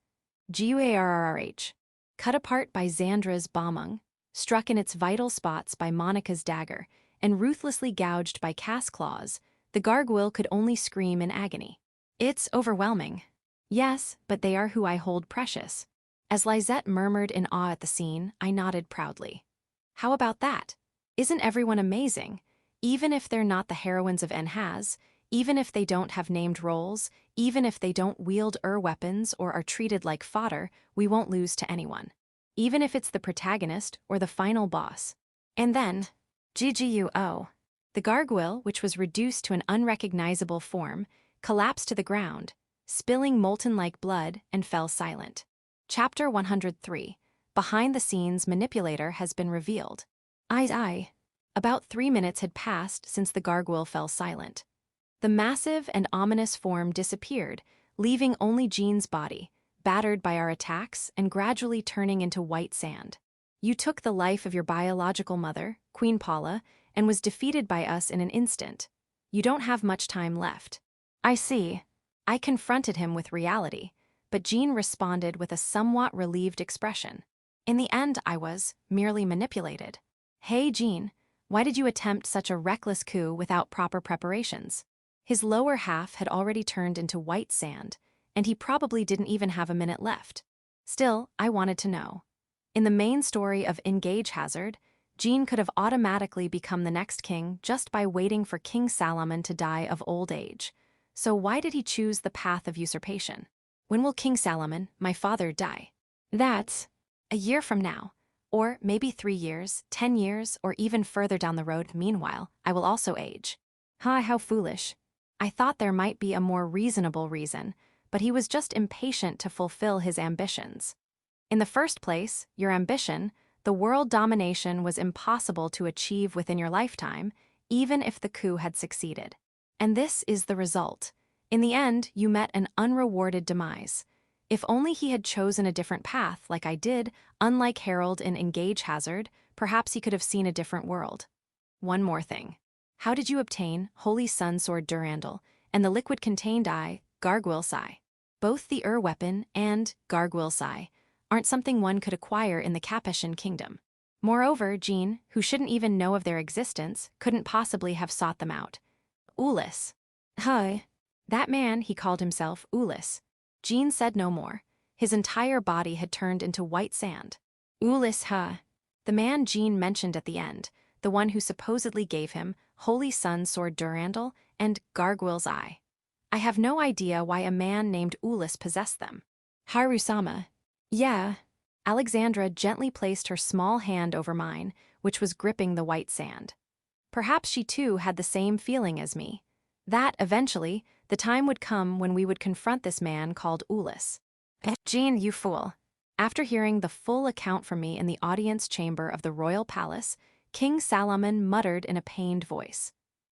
A: Guarrrh. Cut apart by Xandra's bombung, struck in its vital spots by Monica's dagger, and ruthlessly gouged by Cass claws, the gargoyle could only scream in agony. It's overwhelming. Yes, but they are who I hold precious. As Lizette murmured in awe at the scene, I nodded proudly. How about that? Isn't everyone amazing? Even if they're not the heroines of Nhaz, even if they don't have named roles, even if they don't wield weapons or are treated like fodder, we won't lose to anyone. Even if it's the protagonist or the final boss. And then, GGUO. The gargoyle, which was reduced to an unrecognizable form, collapsed to the ground, spilling molten-like blood, and fell silent. Chapter 103. Behind the scenes manipulator has been revealed. About 3 minutes had passed since the gargoyle fell silent. The massive and ominous form disappeared, leaving only Jean's body, battered by our attacks and gradually turning into white sand. You took the life of your biological mother, Queen Paula, and was defeated by us in an instant. You don't have much time left. I see. I confronted him with reality, but Jean responded with a somewhat relieved expression. In the end, I was merely manipulated. Hey, Jean, why did you attempt such a reckless coup without proper preparations? His lower half had already turned into white sand, and he probably didn't even have a minute left. Still, I wanted to know. In the main story of Engage Hazard, Jean could have automatically become the next king just by waiting for King Salamon to die of old age. So why did he choose the path of usurpation? When will King Salamon, my father, die? That's a year from now. Or maybe 3 years, 10 years, or even further down the road. Meanwhile, I will also age. How foolish. I thought there might be a more reasonable reason, but he was just impatient to fulfill his ambitions. In the first place, your ambition, the world domination, was impossible to achieve within your lifetime, even if the coup had succeeded. And this is the result. In the end, you met an unrewarded demise. If only he had chosen a different path, like I did, unlike Harold in Engage Hazard, perhaps he could have seen a different world. One more thing. How did you obtain Holy Sun Sword Durandal and the liquid-contained gargoyle sigh? Both the weapon and gargoyle sigh aren't something one could acquire in the Capeshan kingdom. Moreover, Jean, who shouldn't even know of their existence, couldn't possibly have sought them out. Ulisses. That man, he called himself Ulisses. Jean said no more. His entire body had turned into white sand. Ulisses, the man Jean mentioned at the end, the one who supposedly gave him Holy Sun Sword Durandal and Gargoyle's Eye. I have no idea why a man named Ulisses possessed them. Harusama. Yeah. Alexandra gently placed her small hand over mine, which was gripping the white sand. Perhaps she too had the same feeling as me. That, eventually, the time would come when we would confront this man called Ulisses. Jean, you fool. After hearing the full account from me in the audience chamber of the royal palace, King Salamon muttered in a pained voice.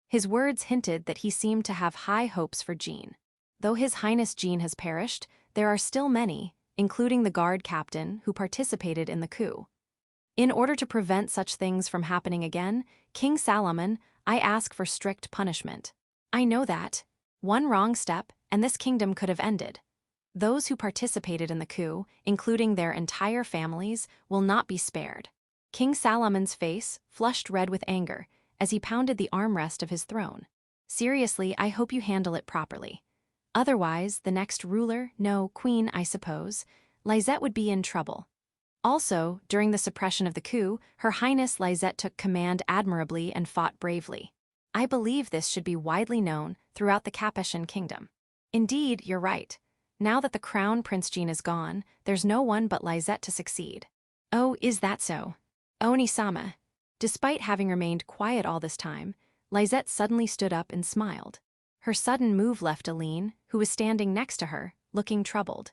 A: His words hinted that he seemed to have high hopes for Jean. Though His Highness Jean has perished, there are still many, including the guard captain, who participated in the coup. In order to prevent such things from happening again, King Salamon, I ask for strict punishment. I know that. One wrong step, and this kingdom could have ended. Those who participated in the coup, including their entire families, will not be spared. King Salamon's face flushed red with anger as he pounded the armrest of his throne. Seriously, I hope you handle it properly. Otherwise, the next ruler, no, queen, I suppose, Lizette would be in trouble. Also, during the suppression of the coup, Her Highness Lizette took command admirably and fought bravely. I believe this should be widely known throughout the Capeshan kingdom. Indeed, you're right. Now that the crown prince gene is gone, there's no one but Lizette to succeed. Oh, is that so? Oni-sama. Despite having remained quiet all this time, Lizette suddenly stood up and smiled. Her sudden move left Aline, who was standing next to her, looking troubled.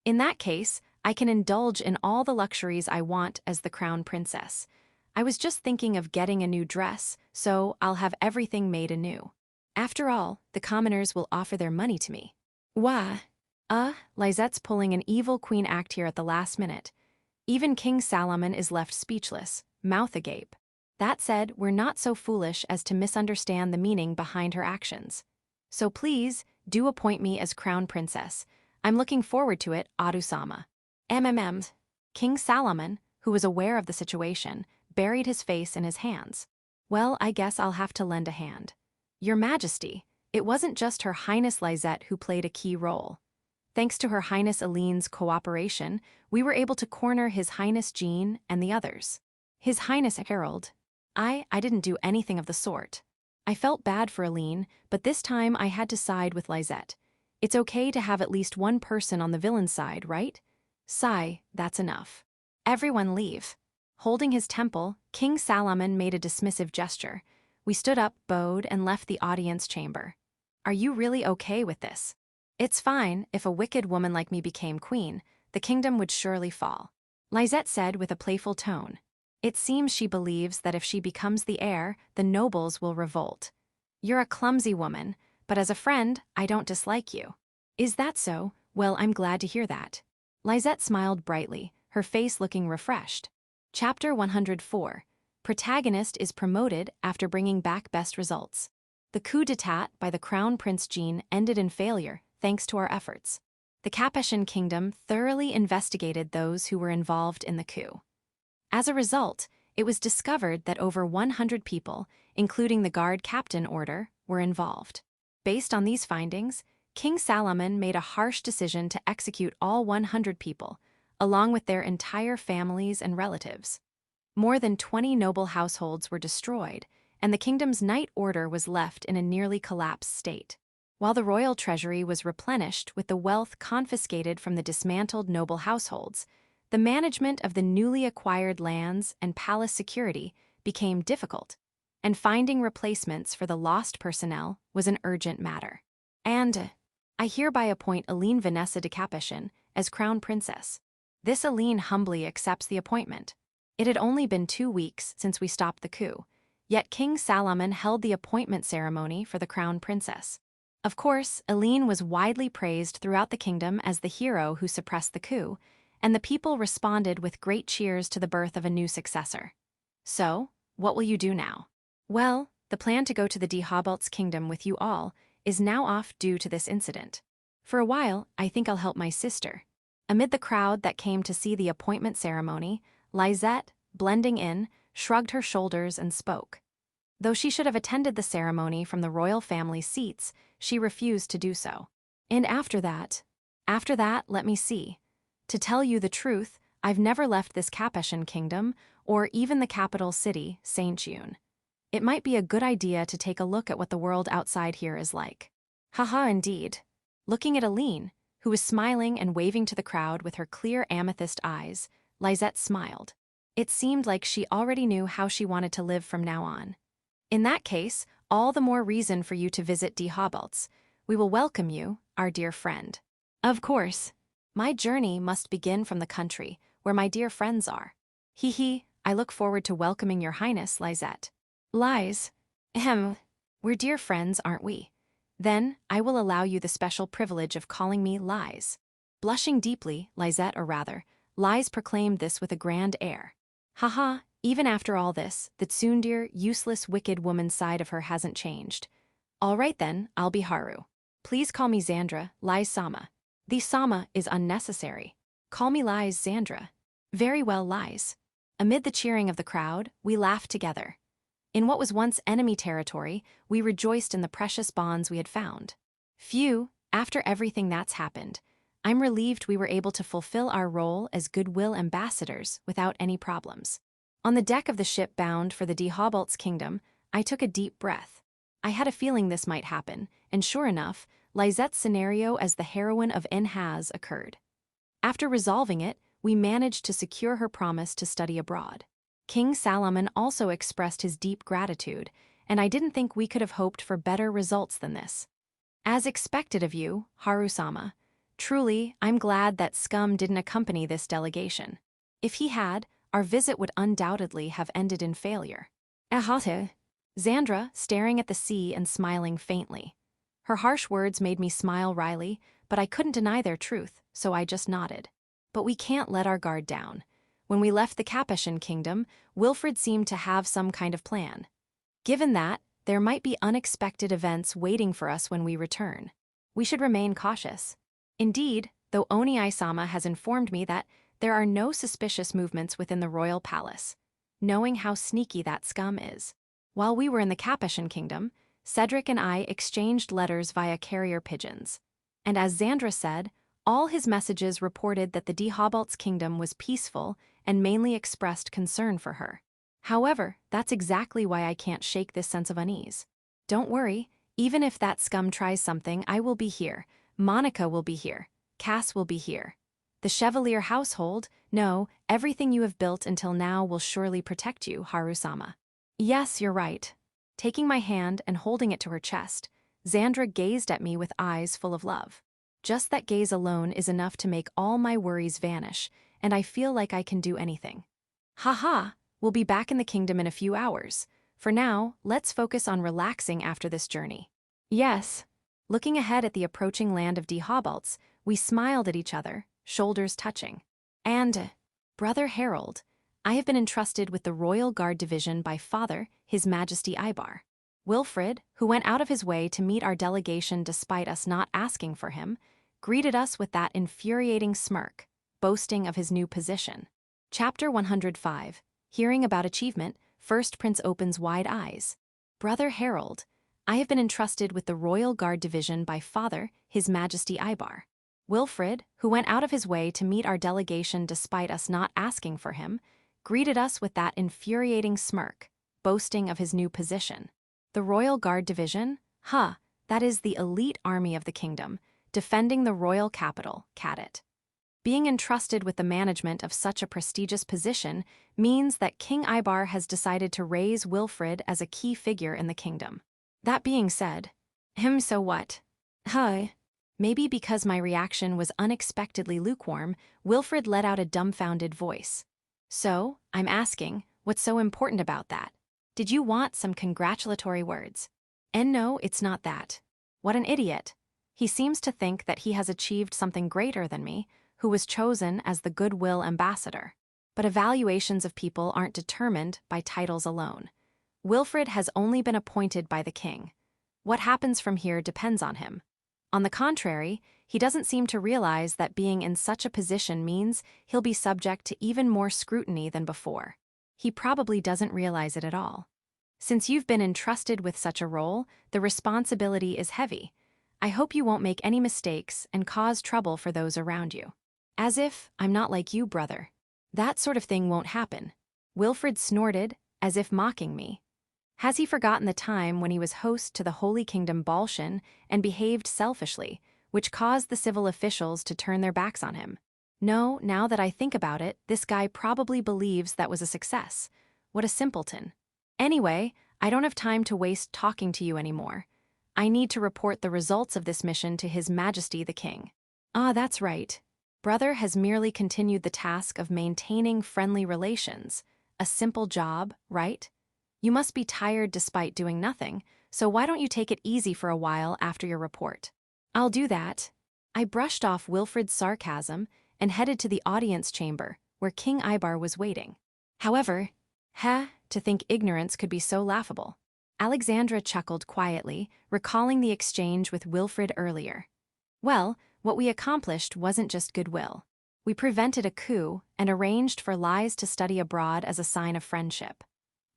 A: In that case, I can indulge in all the luxuries I want as the crown princess. I was just thinking of getting a new dress, so I'll have everything made anew. After all, the commoners will offer their money to me. Wah. Lizette's pulling an evil queen act here at the last minute. Even King Salomon is left speechless, mouth agape. That said, we're not so foolish as to misunderstand the meaning behind her actions. So please, do appoint me as crown princess. I'm looking forward to it, Adu-sama. King Salomon, who was aware of the situation, buried his face in his hands. Well, I guess I'll have to lend a hand. Your Majesty, it wasn't just Her Highness Lizette who played a key role. Thanks to Her Highness Aline's cooperation, we were able to corner His Highness Jean and the others. His Highness Harold. I didn't do anything of the sort. I felt bad for Aline, but this time I had to side with Lizette. It's okay to have at least one person on the villain's side, right? Sigh, that's enough. Everyone leave. Holding his temple, King Salomon made a dismissive gesture. We stood up, bowed, and left the audience chamber. Are you really okay with this? It's fine. If a wicked woman like me became queen, the kingdom would surely fall. Lizette said with a playful tone. It seems she believes that if she becomes the heir, the nobles will revolt. You're a clumsy woman, but as a friend, I don't dislike you. Is that so? Well, I'm glad to hear that. Lizette smiled brightly, her face looking refreshed. Chapter 104. Protagonist is promoted after bringing back best results. The coup d'etat by the Crown Prince Jean ended in failure, thanks to our efforts. The Capeshan kingdom thoroughly investigated those who were involved in the coup. As a result, it was discovered that over 100 people, including the guard captain order, were involved. Based on these findings, King Salomon made a harsh decision to execute all 100 people, along with their entire families and relatives. More than 20 noble households were destroyed, and the kingdom's knight order was left in a nearly collapsed state, while the royal treasury was replenished with the wealth confiscated from the dismantled noble households. The management of the newly acquired lands and palace security became difficult, and finding replacements for the lost personnel was an urgent matter. And I hereby appoint Aline Vanessa de Capeshan as Crown Princess. This Aline humbly accepts the appointment. It had only been 2 weeks since we stopped the coup, yet King Salomon held the appointment ceremony for the Crown Princess. Of course, Aline was widely praised throughout the kingdom as the hero who suppressed the coup, and the people responded with great cheers to the birth of a new successor. So, what will you do now? Well, the plan to go to the Dehobalt's kingdom with you all is now off due to this incident. For a while, I think I'll help my sister. Amid the crowd that came to see the appointment ceremony, Lizette, blending in, shrugged her shoulders and spoke. Though she should have attended the ceremony from the royal family's seats, she refused to do so. And after that, let me see. To tell you the truth, I've never left this Capeshan kingdom, or even the capital city, Saint-Yun. It might be a good idea to take a look at what the world outside here is like. Haha, indeed. Looking at Aline, who was smiling and waving to the crowd with her clear amethyst eyes, Lizette smiled. It seemed like she already knew how she wanted to live from now on. In that case, all the more reason for you to visit Dehobalt's. We will welcome you, our dear friend. Of course. My journey must begin from the country, where my dear friends are. I look forward to welcoming your highness, Lizette. Lies. We're dear friends, aren't we? Then, I will allow you the special privilege of calling me Lies. Blushing deeply, Lizette, or rather, Lies proclaimed this with a grand air. Haha, even after all this, the tsundere, useless, wicked woman's side of her hasn't changed. All right then, I'll be Haru. Please call me Xandra, Lies-sama. The sama is unnecessary. Call me Lies, Xandra. Very well, Lies. Amid the cheering of the crowd, we laughed together. In what was once enemy territory, we rejoiced in the precious bonds we had found. Phew, after everything that's happened, I'm relieved we were able to fulfill our role as goodwill ambassadors without any problems. On the deck of the ship bound for the Dehobalt's kingdom, I took a deep breath. I had a feeling this might happen, and sure enough, Lizette's scenario as the heroine of Has occurred. After resolving it, we managed to secure her promise to study abroad. King Salaman also expressed his deep gratitude, and I didn't think we could have hoped for better results than this. As expected of you, Haru-sama. Truly, I'm glad that Scum didn't accompany this delegation. If he had, our visit would undoubtedly have ended in failure. Ahate. Xandra, staring at the sea and smiling faintly. Her harsh words made me smile wryly, but I couldn't deny their truth, so I just nodded. But we can't let our guard down. When we left the Capeshan kingdom, Wilfred seemed to have some kind of plan. Given that, there might be unexpected events waiting for us when we return. We should remain cautious. Indeed, though Oni-sama has informed me that there are no suspicious movements within the royal palace, knowing how sneaky that Scum is. While we were in the Capeshan kingdom, Cedric and I exchanged letters via carrier pigeons. And as Xandra said, all his messages reported that the Dehobalt's kingdom was peaceful and mainly expressed concern for her. However, that's exactly why I can't shake this sense of unease. Don't worry, even if that Scum tries something, I will be here. Monica will be here. Cass will be here. The Chevalier household, no, everything you have built until now will surely protect you, Haru-sama. Yes, you're right. Taking my hand and holding it to her chest, Xandra gazed at me with eyes full of love. Just that gaze alone is enough to make all my worries vanish, and I feel like I can do anything. Haha, we'll be back in the kingdom in a few hours. For now, let's focus on relaxing after this journey. Yes. Looking ahead at the approaching land of Dehobalts, we smiled at each other, shoulders touching. And, Brother Harold, I have been entrusted with the Royal Guard Division by Father, His Majesty Ibar. Wilfred, who went out of his way to meet our delegation despite us not asking for him, greeted us with that infuriating smirk, boasting of his new position. Chapter 105. Hearing about achievement, First Prince opens wide eyes. Brother Harold, I have been entrusted with the Royal Guard Division by Father, His Majesty Ibar. Wilfred, who went out of his way to meet our delegation despite us not asking for him, greeted us with that infuriating smirk, boasting of his new position. The Royal Guard Division? That is the elite army of the kingdom, defending the royal capital, Cadet. Being entrusted with the management of such a prestigious position means that King Ibar has decided to raise Wilfred as a key figure in the kingdom. That being said, so what? Maybe because my reaction was unexpectedly lukewarm, Wilfred let out a dumbfounded voice. So, I'm asking, what's so important about that? Did you want some congratulatory words? And no, it's not that. What an idiot. He seems to think that he has achieved something greater than me, who was chosen as the goodwill ambassador. But evaluations of people aren't determined by titles alone. Wilfred has only been appointed by the king. What happens from here depends on him. On the contrary, he doesn't seem to realize that being in such a position means he'll be subject to even more scrutiny than before. He probably doesn't realize it at all. Since you've been entrusted with such a role, the responsibility is heavy. I hope you won't make any mistakes and cause trouble for those around you. As if I'm not like you, brother. That sort of thing won't happen. Wilfred snorted, as if mocking me. Has he forgotten the time when he was host to the Holy Kingdom Balshan and behaved selfishly, which caused the civil officials to turn their backs on him? No, now that I think about it, this guy probably believes that was a success. What a simpleton. Anyway, I don't have time to waste talking to you anymore. I need to report the results of this mission to His Majesty the King. That's right. Brother has merely continued the task of maintaining friendly relations. A simple job, right? You must be tired despite doing nothing, so why don't you take it easy for a while after your report? I'll do that. I brushed off Wilfred's sarcasm and headed to the audience chamber, where King Ibar was waiting. However, to think ignorance could be so laughable. Alexandra chuckled quietly, recalling the exchange with Wilfred earlier. Well, what we accomplished wasn't just goodwill. We prevented a coup and arranged for Liz to study abroad as a sign of friendship.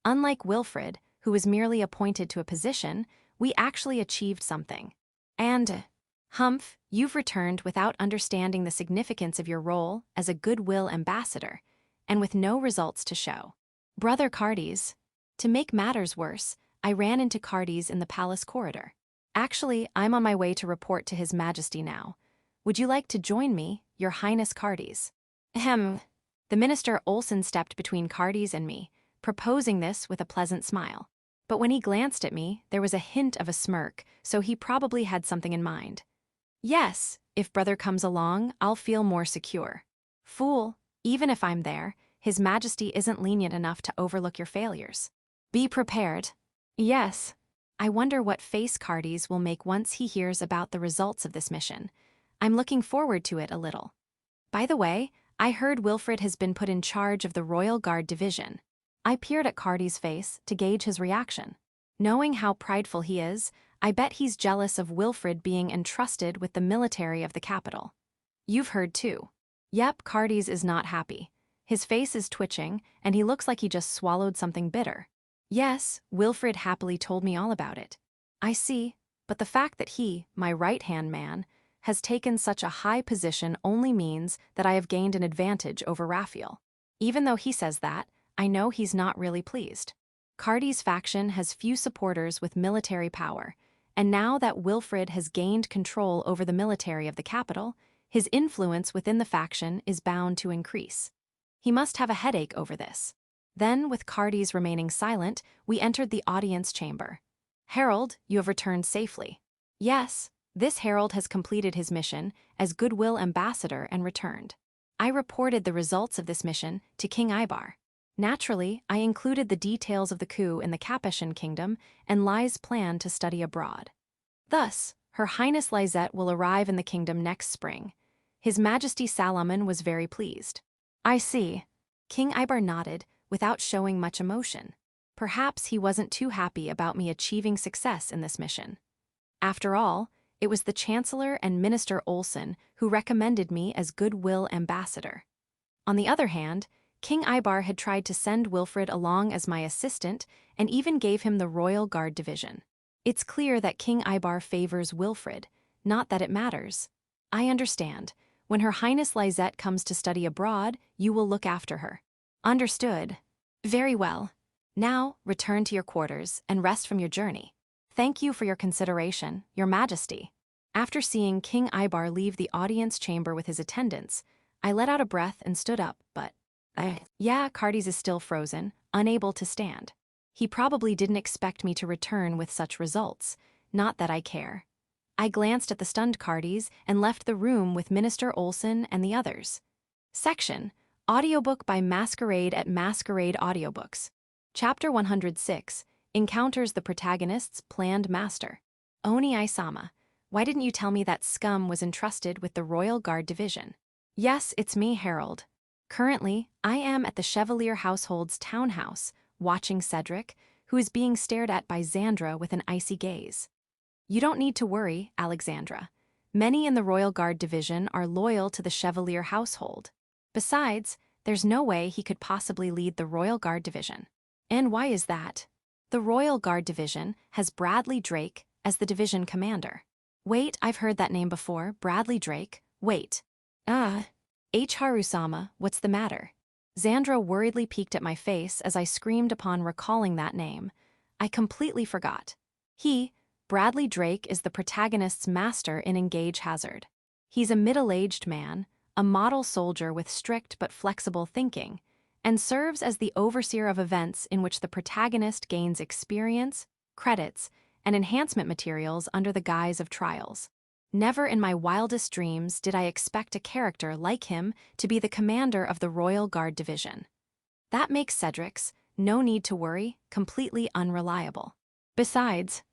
A: Unlike Wilfred, who was merely appointed to a position, we actually achieved something. And, Humph, you've returned without understanding the significance of your role as a goodwill ambassador, and with no results to show. Brother Cardes. To make matters worse, I ran into Cardes in the palace corridor. Actually, I'm on my way to report to His Majesty now. Would you like to join me, Your Highness Cardis? Ahem. The Minister Olsen stepped between Cardis and me, proposing this with a pleasant smile. But when he glanced at me, there was a hint of a smirk, so he probably had something in mind. Yes, if brother comes along, I'll feel more secure. Fool, even if I'm there, His Majesty isn't lenient enough to overlook your failures. Be prepared. Yes. I wonder what face Cardis will make once he hears about the results of this mission. I'm looking forward to it a little. By the way, I heard Wilfred has been put in charge of the Royal Guard Division. I peered at Cardis' face to gauge his reaction. Knowing how prideful he is, I bet he's jealous of Wilfred being entrusted with the military of the capital. You've heard too. Yep, Cardis is not happy. His face is twitching, and he looks like he just swallowed something bitter. Yes, Wilfred happily told me all about it. I see, but the fact that he, my right-hand man, has taken such a high position only means that I have gained an advantage over Raphael. Even though he says that, I know he's not really pleased. Cardis' faction has few supporters with military power, and now that Wilfred has gained control over the military of the capital, his influence within the faction is bound to increase. He must have a headache over this. Then, with Cardis remaining silent, we entered the audience chamber. Herald, you have returned safely. Yes, this herald has completed his mission as goodwill ambassador and returned. I reported the results of this mission to King Ibar. Naturally, I included the details of the coup in the Capeshan kingdom and Lai's plan to study abroad. Thus, Her Highness Lizette will arrive in the kingdom next spring. His Majesty Salaman was very pleased. I see. King Ibar nodded, without showing much emotion. Perhaps he wasn't too happy about me achieving success in this mission. After all, it was the Chancellor and Minister Olsen who recommended me as goodwill ambassador. On the other hand, King Ibar had tried to send Wilfred along as my assistant and even gave him the Royal Guard Division. It's clear that King Ibar favors Wilfred, not that it matters. I understand. When Her Highness Lizette comes to study abroad, you will look after her. Understood. Very well. Now, return to your quarters and rest from your journey. Thank you for your consideration, Your Majesty. After seeing King Ibar leave the audience chamber with his attendants, I let out a breath and stood up, but yeah, Cardis is still frozen, unable to stand. He probably didn't expect me to return with such results, not that I care. I glanced at the stunned Cardis and left the room with Minister Olsen and the others. Section: Audiobook by Masquerade at Masquerade Audiobooks. Chapter 106 encounters the protagonist's planned master. Oni Isama, why didn't you tell me that scum was entrusted with the Royal Guard Division? Yes, it's me, Herald. Currently, I am at the Chevalier household's townhouse, watching Cedric, who is being stared at by Xandra with an icy gaze. You don't need to worry, Alexandra. Many in the Royal Guard Division are loyal to the Chevalier household. Besides, there's no way he could possibly lead the Royal Guard Division. And why is that? The Royal Guard Division has Bradley Drake as the division commander. Wait, I've heard that name before, Bradley Drake. Wait. H. Harusama, what's the matter? Xandra worriedly peeked at my face as I screamed upon recalling that name. I completely forgot. Bradley Drake, is the protagonist's master in Engage Hazard. He's a middle-aged man, a model soldier with strict but flexible thinking, and serves as the overseer of events in which the protagonist gains experience, credits, and enhancement materials under the guise of trials. Never in my wildest dreams did I expect a character like him to be the commander of the Royal Guard Division. That makes Cedric's, no need to worry, completely unreliable. Besides,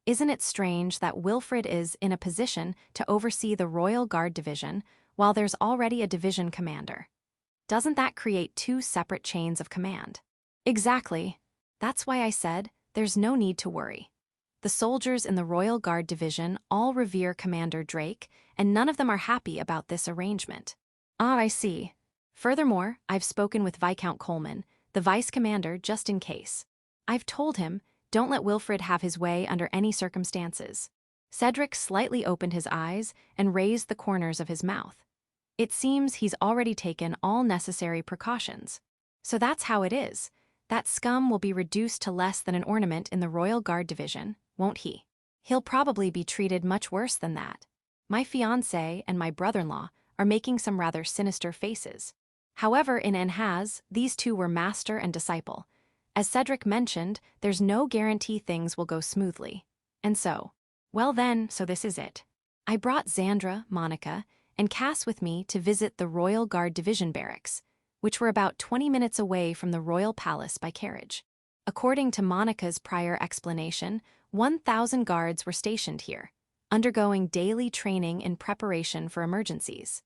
A: isn't it strange that Wilfred is in a position to oversee the Royal Guard Division while there's already a division commander? Doesn't that create two separate chains of command? Exactly. That's why I said there's no need to worry. The soldiers in the Royal Guard Division all revere Commander Drake, and none of them are happy about this arrangement. I see. Furthermore, I've spoken with Viscount Coleman, the vice commander, just in case. I've told him, don't let Wilfred have his way under any circumstances. Cedric slightly opened his eyes and raised the corners of his mouth. It seems he's already taken all necessary precautions. So that's how it is. That scum will be reduced to less than an ornament in the Royal Guard Division, won't he? He'll probably be treated much worse than that. My fiancé and my brother-in-law are making some rather sinister faces. However, in Enhaz, these two were master and disciple. As Cedric mentioned, there's no guarantee things will go smoothly. And so, well then, so this is it. I brought Xandra, Monica, and Cass with me to visit the Royal Guard Division barracks, which were about 20 minutes away from the Royal Palace by carriage. According to Monica's prior explanation, 1,000 guards were stationed here, undergoing daily training in preparation for emergencies.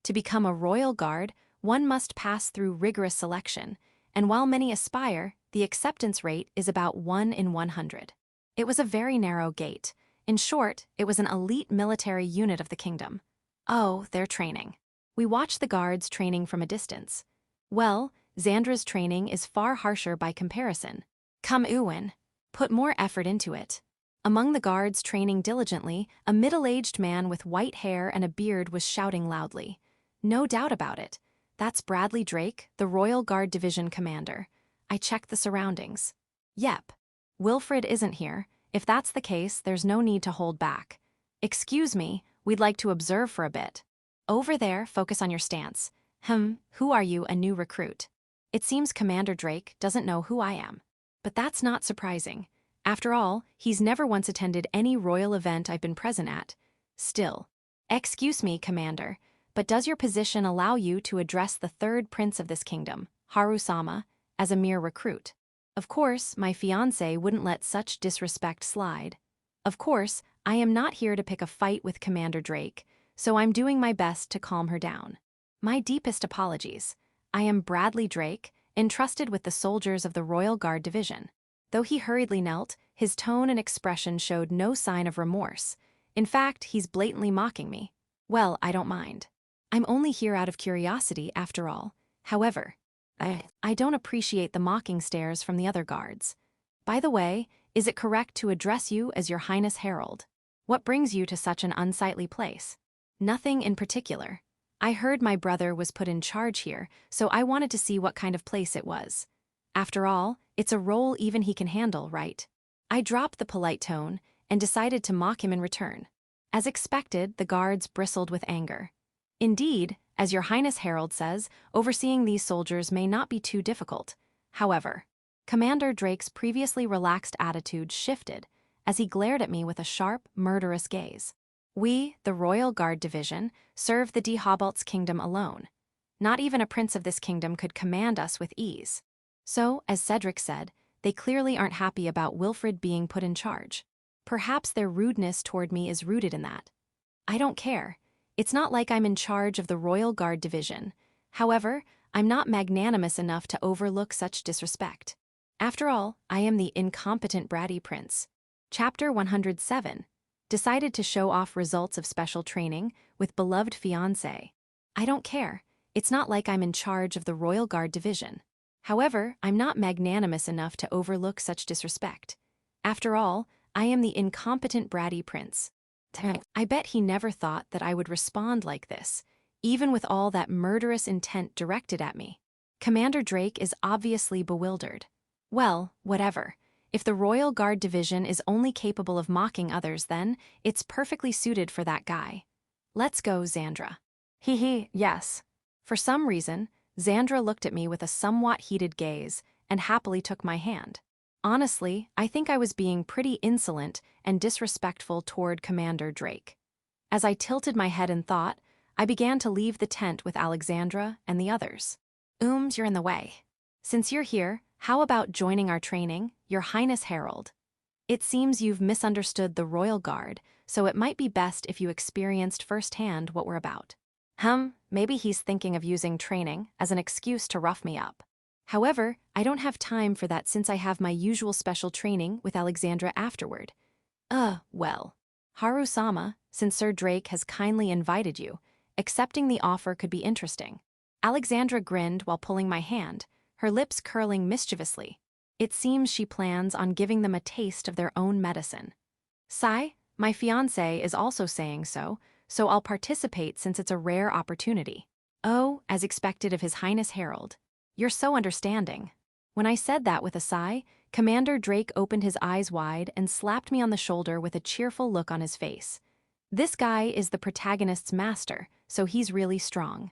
A: To become a Royal Guard, one must pass through rigorous selection, and while many aspire, the acceptance rate is about 1 in 100. It was a very narrow gate. In short, it was an elite military unit of the kingdom. Oh, their training. We watched the guards training from a distance. Well, Xandra's training is far harsher by comparison. Come Ewan. Put more effort into it. Among the guards training diligently, a middle-aged man with white hair and a beard was shouting loudly. No doubt about it. That's Bradley Drake, the Royal Guard Division commander. I checked the surroundings. Yep. Wilfred isn't here. If that's the case, there's no need to hold back. Excuse me, we'd like to observe for a bit. Over there, focus on your stance. Who are you, a new recruit? It seems Commander Drake doesn't know who I am. But that's not surprising. After all, he's never once attended any royal event I've been present at. Still. Excuse me, Commander, but does your position allow you to address the third prince of this kingdom, Haru-sama, as a mere recruit? Of course, my fiancé wouldn't let such disrespect slide. Of course, I am not here to pick a fight with Commander Drake, so I'm doing my best to calm her down. My deepest apologies. I am Bradley Drake, entrusted with the soldiers of the Royal Guard Division. Though he hurriedly knelt, his tone and expression showed no sign of remorse. In fact, he's blatantly mocking me. Well, I don't mind. I'm only here out of curiosity, after all. However, I don't appreciate the mocking stares from the other guards. By the way, is it correct to address you as Your Highness Herald? What brings you to such an unsightly place? Nothing in particular. I heard my brother was put in charge here, so I wanted to see what kind of place it was. After all, it's a role even he can handle, right? I dropped the polite tone and decided to mock him in return. As expected, the guards bristled with anger. Indeed, as Your Highness Herald says, overseeing these soldiers may not be too difficult. However, Commander Drake's previously relaxed attitude shifted as he glared at me with a sharp, murderous gaze. We, the Royal Guard Division, serve the Dehobalt's kingdom alone. Not even a prince of this kingdom could command us with ease. So, as Cedric said, they clearly aren't happy about Wilfred being put in charge. Perhaps their rudeness toward me is rooted in that. I don't care. It's not like I'm in charge of the Royal Guard Division. However, I'm not magnanimous enough to overlook such disrespect. After all, I am the incompetent bratty prince. Chapter 107. Decided to show off results of special training with beloved fiancé. I don't care. It's not like I'm in charge of the Royal Guard Division. However, I'm not magnanimous enough to overlook such disrespect. After all, I am the incompetent bratty prince. I bet he never thought that I would respond like this, even with all that murderous intent directed at me. Commander Drake is obviously bewildered. Well, whatever. If the Royal Guard Division is only capable of mocking others, then it's perfectly suited for that guy. Let's go, Xandra. Yes. For some reason, Xandra looked at me with a somewhat heated gaze and happily took my hand. Honestly, I think I was being pretty insolent and disrespectful toward Commander Drake. As I tilted my head in thought, I began to leave the tent with Alexandra and the others. You're in the way. Since you're here, how about joining our training, Your Highness Herald? It seems you've misunderstood the Royal Guard, so it might be best if you experienced firsthand what we're about. Maybe he's thinking of using training as an excuse to rough me up. However, I don't have time for that since I have my usual special training with Alexandra afterward. Well. Haru-sama, since Sir Drake has kindly invited you, accepting the offer could be interesting. Alexandra grinned while pulling my hand, her lips curling mischievously. It seems she plans on giving them a taste of their own medicine. Sigh, my fiancé is also saying so I'll participate since it's a rare opportunity. Oh, as expected of His Highness Herald. You're so understanding. When I said that with a sigh, Commander Drake opened his eyes wide and slapped me on the shoulder with a cheerful look on his face. This guy is the protagonist's master, so he's really strong.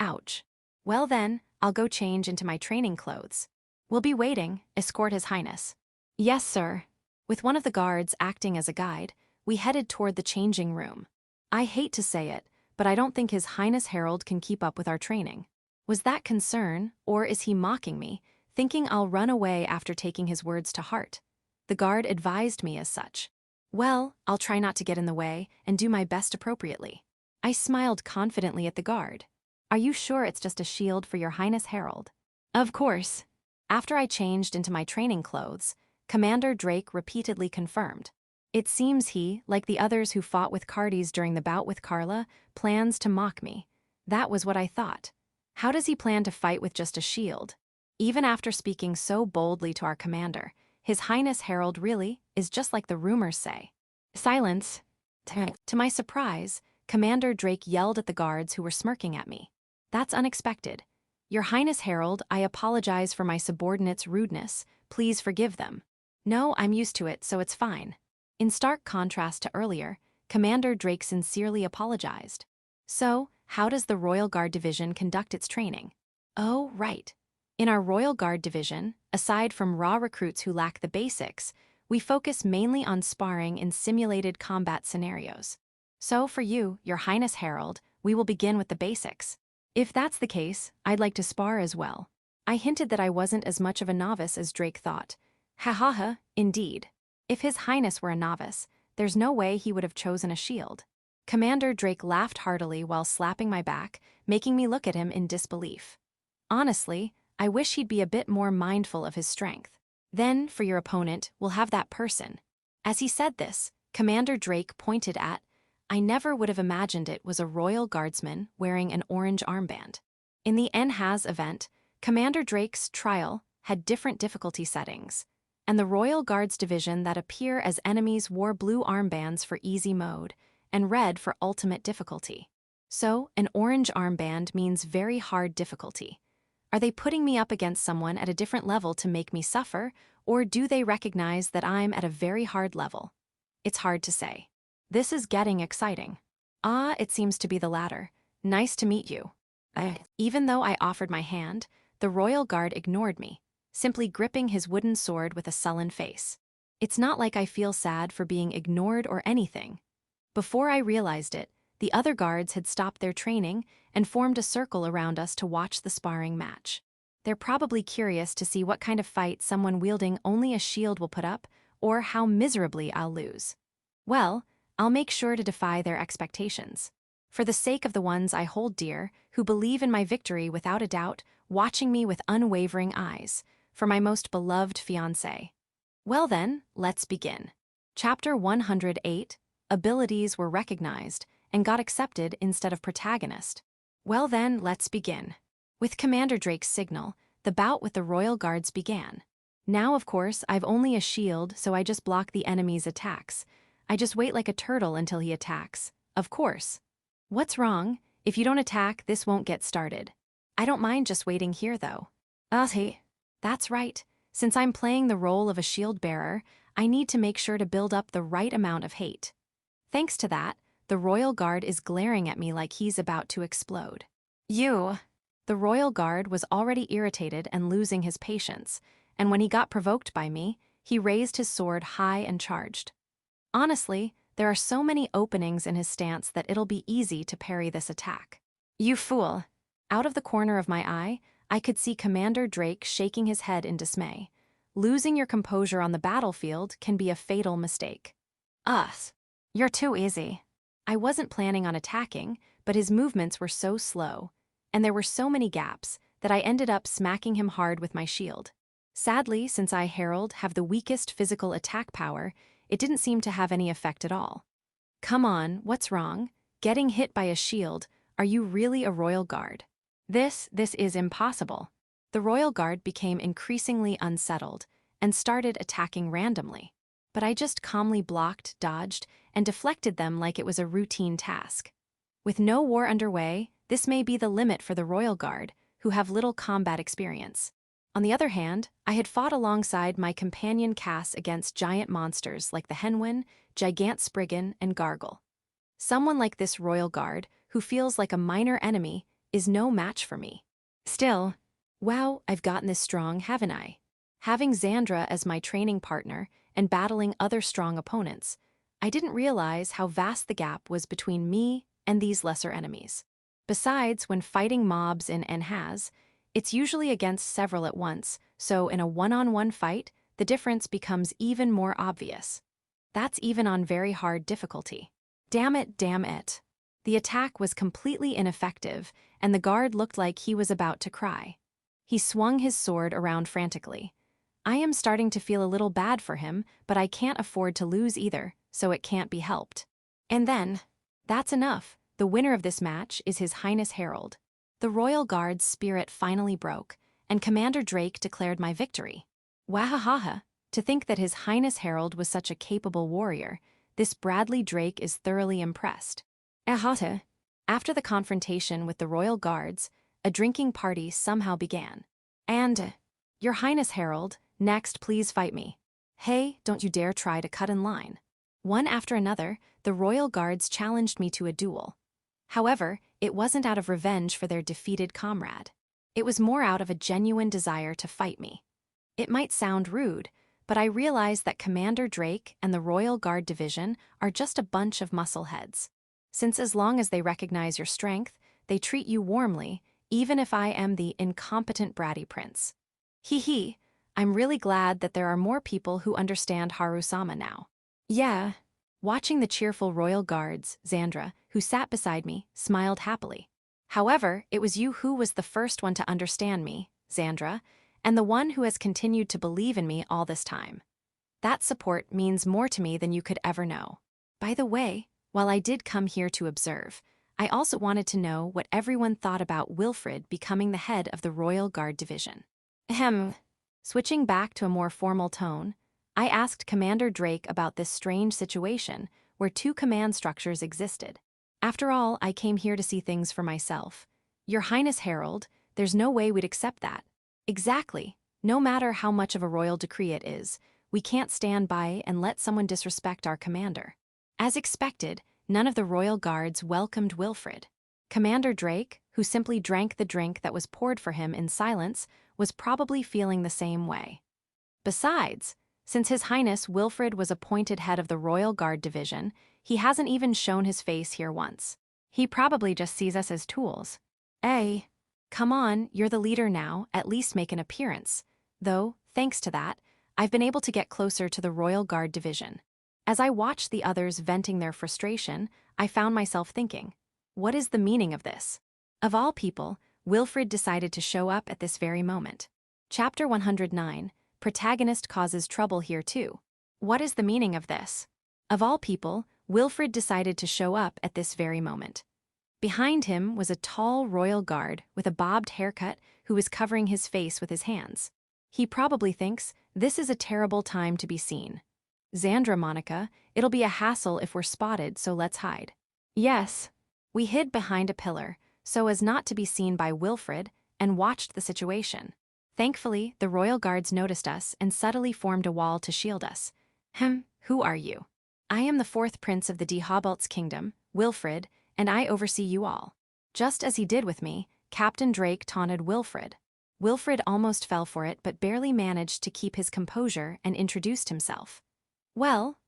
A: Ouch. Well then, I'll go change into my training clothes. We'll be waiting, escort His Highness. Yes, sir. With one of the guards acting as a guide, we headed toward the changing room. I hate to say it, but I don't think His Highness Herald can keep up with our training. Was that concern, or is he mocking me, thinking I'll run away after taking his words to heart? The guard advised me as such. Well, I'll try not to get in the way and do my best appropriately. I smiled confidently at the guard. Are you sure it's just a shield for Your Highness Herald? Of course. After I changed into my training clothes, Commander Drake repeatedly confirmed. It seems he, like the others who fought with Cardes during the bout with Carla, plans to mock me. That was what I thought. How does he plan to fight with just a shield? Even after speaking so boldly to our commander, His Highness Herald really is just like the rumors say. Silence. To my surprise, Commander Drake yelled at the guards who were smirking at me. That's unexpected. Your Highness Herald, I apologize for my subordinates' rudeness. Please forgive them. No, I'm used to it, so it's fine. In stark contrast to earlier, Commander Drake sincerely apologized. So, how does the Royal Guard Division conduct its training? Oh, right. In our Royal Guard Division, aside from raw recruits who lack the basics, we focus mainly on sparring in simulated combat scenarios. So for you, Your Highness Herald, we will begin with the basics. If that's the case, I'd like to spar as well. I hinted that I wasn't as much of a novice as Drake thought. Ha ha ha, indeed. If His Highness were a novice, there's no way he would have chosen a shield. Commander Drake laughed heartily while slapping my back, making me look at him in disbelief. Honestly, I wish he'd be a bit more mindful of his strength. Then, for your opponent, we'll have that person. As he said this, Commander Drake pointed at, I never would have imagined it was a Royal Guardsman wearing an orange armband. In the NHAS event, Commander Drake's trial had different difficulty settings, and the Royal Guards Division that appear as enemies wore blue armbands for easy mode and red for ultimate difficulty. So, an orange armband means very hard difficulty. Are they putting me up against someone at a different level to make me suffer, or do they recognize that I'm at a very hard level? It's hard to say. This is getting exciting. Ah, it seems to be the latter. Nice to meet you. Even though I offered my hand, the Royal Guard ignored me, simply gripping his wooden sword with a sullen face. It's not like I feel sad for being ignored or anything. Before I realized it, the other guards had stopped their training and formed a circle around us to watch the sparring match. They're probably curious to see what kind of fight someone wielding only a shield will put up, or how miserably I'll lose. Well, I'll make sure to defy their expectations. For the sake of the ones I hold dear, who believe in my victory without a doubt, watching me with unwavering eyes, for my most beloved fiancée. Well then, let's begin. Chapter 108, Abilities were recognized and got accepted instead of protagonist. Well then, let's begin. With Commander Drake's signal, the bout with the Royal Guards began. Now, of course, I've only a shield, so I just block the enemy's attacks. I just wait like a turtle until he attacks. Of course. What's wrong? If you don't attack, this won't get started. I don't mind just waiting here, though. That's right. Since I'm playing the role of a shield bearer, I need to make sure to build up the right amount of hate. Thanks to that, the Royal Guard is glaring at me like he's about to explode. You! The Royal Guard was already irritated and losing his patience, and when he got provoked by me, he raised his sword high and charged. Honestly, there are so many openings in his stance that it'll be easy to parry this attack. You fool! Out of the corner of my eye, I could see Commander Drake shaking his head in dismay. Losing your composure on the battlefield can be a fatal mistake. You're too easy. I wasn't planning on attacking, but his movements were so slow, and there were so many gaps, that I ended up smacking him hard with my shield. Sadly, since I, Herald, have the weakest physical attack power, it didn't seem to have any effect at all. Come on, what's wrong? Getting hit by a shield, are you really a Royal Guard? This is impossible. The Royal Guard became increasingly unsettled and started attacking randomly. But I just calmly blocked, dodged, and deflected them like it was a routine task. With no war underway, this may be the limit for the Royal Guard, who have little combat experience. On the other hand, I had fought alongside my companion Cass against giant monsters like the Henwin, Gigant Spriggan, and Gargle. Someone like this royal guard, who feels like a minor enemy, is no match for me. Still, wow, I've gotten this strong, haven't I? Having Xandra as my training partner and battling other strong opponents, I didn't realize how vast the gap was between me and these lesser enemies. Besides, when fighting mobs in Nhaz, it's usually against several at once, so in a one-on-one fight, the difference becomes even more obvious. That's even on very hard difficulty. Damn it, damn it. The attack was completely ineffective, and the guard looked like he was about to cry. He swung his sword around frantically. I am starting to feel a little bad for him, but I can't afford to lose either, so it can't be helped. And then, that's enough. The winner of this match is His Highness Herald. The Royal Guard's spirit finally broke, and Commander Drake declared my victory. Wahahaha, to think that His Highness Herald was such a capable warrior. This Bradley Drake is thoroughly impressed. Ahata. After the confrontation with the Royal Guards, a drinking party somehow began. And, Your Highness Herald, next please fight me. Hey, don't you dare try to cut in line. One after another, the Royal Guards challenged me to a duel. However, it wasn't out of revenge for their defeated comrade. It was more out of a genuine desire to fight me. It might sound rude, but I realized that Commander Drake and the Royal Guard Division are just a bunch of muscleheads. Since as long as they recognize your strength, they treat you warmly, even if I am the incompetent bratty prince. Hee, I'm really glad that there are more people who understand Haru-sama now. Yeah. Watching the cheerful Royal Guards, Xandra, who sat beside me, smiled happily. However, it was you who was the first one to understand me, Xandra, and the one who has continued to believe in me all this time. That support means more to me than you could ever know. By the way, while I did come here to observe, I also wanted to know what everyone thought about Wilfred becoming the head of the Royal Guard Division. Ahem. Switching back to a more formal tone, I asked Commander Drake about this strange situation where two command structures existed. After all, I came here to see things for myself. Your Highness Herald, there's no way we'd accept that. Exactly. No matter how much of a royal decree it is, we can't stand by and let someone disrespect our commander. As expected, none of the royal guards welcomed Wilfred. Commander Drake, who simply drank the drink that was poured for him in silence, was probably feeling the same way. Besides, since His Highness Wilfred was appointed head of the Royal Guard Division, he hasn't even shown his face here once. He probably just sees us as tools. Hey, come on, you're the leader now, at least make an appearance. Though, thanks to that, I've been able to get closer to the Royal Guard Division. As I watched the others venting their frustration, I found myself thinking, what is the meaning of this? Of all people, Wilfred decided to show up at this very moment. Chapter 109, Protagonist causes trouble here too. What is the meaning of this? Of all people, Wilfred decided to show up at this very moment. Behind him was a tall royal guard with a bobbed haircut who was covering his face with his hands. He probably thinks, this is a terrible time to be seen. Xandra, Monica, it'll be a hassle if we're spotted, so let's hide. Yes. We hid behind a pillar, so as not to be seen by Wilfred, and watched the situation. Thankfully, the royal guards noticed us and subtly formed a wall to shield us. Who are you? I am the fourth prince of the Dehobalt's kingdom, Wilfred, and I oversee you all. Just as he did with me, Captain Drake taunted Wilfred. Wilfred almost fell for it but barely managed to keep his composure and introduced himself. Well,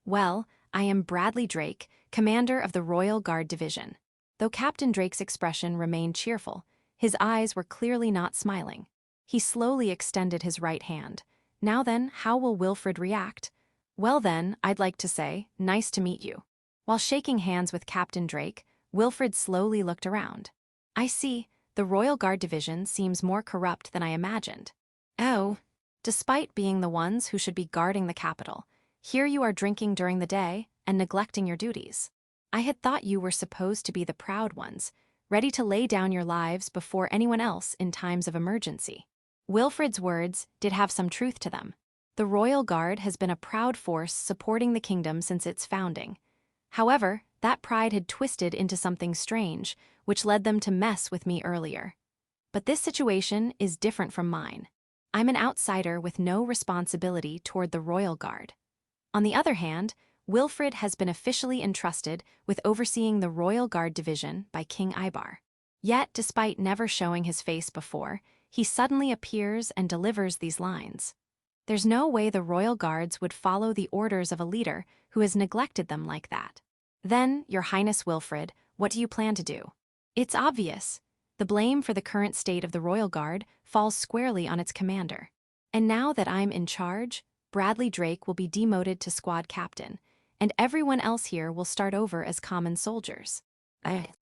A: I am Bradley Drake, commander of the Royal Guard Division. Though Captain Drake's expression remained cheerful, his eyes were clearly not smiling. He slowly extended his right hand. Now then, how will Wilfred react? Well then, I'd like to say, nice to meet you. While shaking hands with Captain Drake, Wilfred slowly looked around. I see, the Royal Guard Division seems more corrupt than I imagined. Oh, despite being the ones who should be guarding the capital, here you are drinking during the day and neglecting your duties. I had thought you were supposed to be the proud ones, ready to lay down your lives before anyone else in times of emergency. Wilfred's words did have some truth to them. The Royal Guard has been a proud force supporting the kingdom since its founding. However, that pride had twisted into something strange, which led them to mess with me earlier. But this situation is different from mine. I'm an outsider with no responsibility toward the royal guard. On the other hand, Wilfred has been officially entrusted with overseeing the royal guard division by King Ibar. Yet, despite never showing his face before, he suddenly appears and delivers these lines. There's no way the royal guards would follow the orders of a leader who has neglected them like that. Then, Your Highness Wilfred, what do you plan to do? It's obvious. The blame for the current state of the royal guard falls squarely on its commander. And now that I'm in charge, Bradley Drake will be demoted to squad captain, and everyone else here will start over as common soldiers.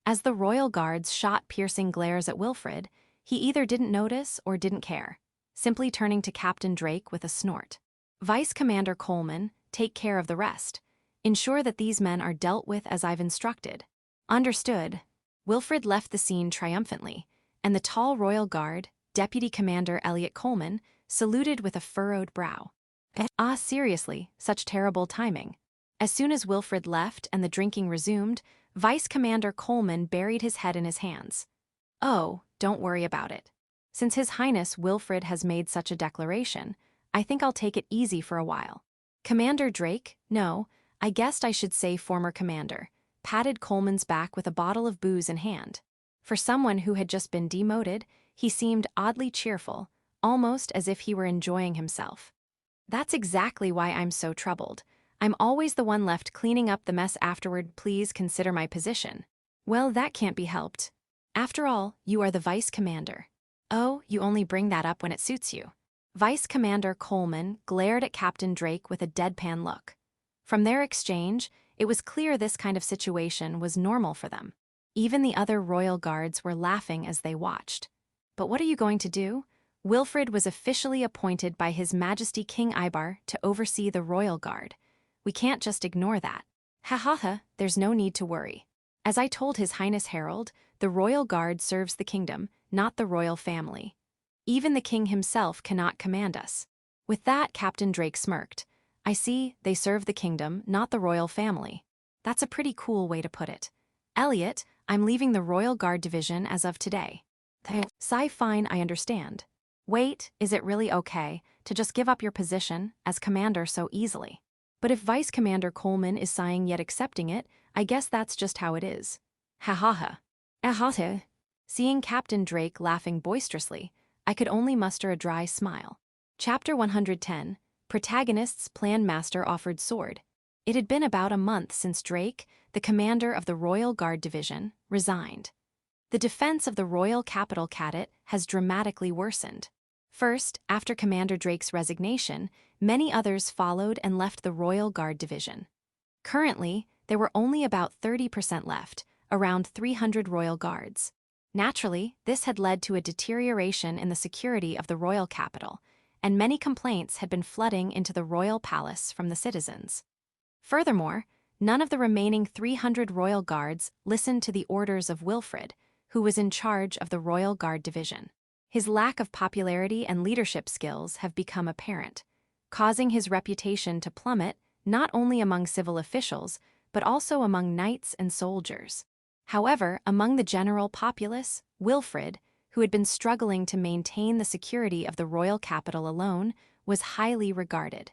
A: As the royal guard's shot-piercing glares at Wilfred, he either didn't notice or didn't care, simply turning to Captain Drake with a snort. Vice Commander Coleman, take care of the rest. Ensure that these men are dealt with as I've instructed. Understood. Wilfred left the scene triumphantly, and the tall royal guard, Deputy Commander Elliot Coleman, saluted with a furrowed brow. Seriously, such terrible timing. As soon as Wilfred left and the drinking resumed, Vice Commander Coleman buried his head in his hands. Oh, don't worry about it. Since His Highness Wilfred has made such a declaration, I think I'll take it easy for a while. Commander Drake, no, I guessed I should say former commander, patted Coleman's back with a bottle of booze in hand. For someone who had just been demoted, he seemed oddly cheerful, almost as if he were enjoying himself. That's exactly why I'm so troubled. I'm always the one left cleaning up the mess afterward. Please consider my position. Well, that can't be helped. After all, you are the vice commander. Oh, you only bring that up when it suits you. Vice Commander Coleman glared at Captain Drake with a deadpan look. From their exchange, it was clear this kind of situation was normal for them. Even the other royal guards were laughing as they watched. But what are you going to do? Wilfred was officially appointed by His Majesty King Ibar to oversee the royal guard. We can't just ignore that. Ha ha ha, there's no need to worry. As I told His Highness Harold, the royal guard serves the kingdom, not the royal family. Even the king himself cannot command us. With that, Captain Drake smirked. I see, they serve the kingdom, not the royal family. That's a pretty cool way to put it. Elliot, I'm leaving the royal guard division as of today. Sigh, fine, I understand. Wait, is it really okay to just give up your position as commander so easily? But if Vice Commander Coleman is sighing yet accepting it, I guess that's just how it is. Ha ha ha. Ahate. Seeing Captain Drake laughing boisterously, I could only muster a dry smile. Chapter 110, Protagonist's Plan Master Offered Sword. It had been about a month since Drake, the commander of the Royal Guard Division, resigned. The defense of the royal capital Cadet has dramatically worsened. First, after Commander Drake's resignation, many others followed and left the Royal Guard Division. Currently, there were only about 30% left, around 300 royal guards. Naturally, this had led to a deterioration in the security of the royal capital, and many complaints had been flooding into the royal palace from the citizens. Furthermore, none of the remaining 300 royal guards listened to the orders of Wilfred, who was in charge of the Royal Guard Division. His lack of popularity and leadership skills have become apparent, causing his reputation to plummet not only among civil officials, but also among knights and soldiers. However, among the general populace, Wilfred, who had been struggling to maintain the security of the royal capital alone, was highly regarded.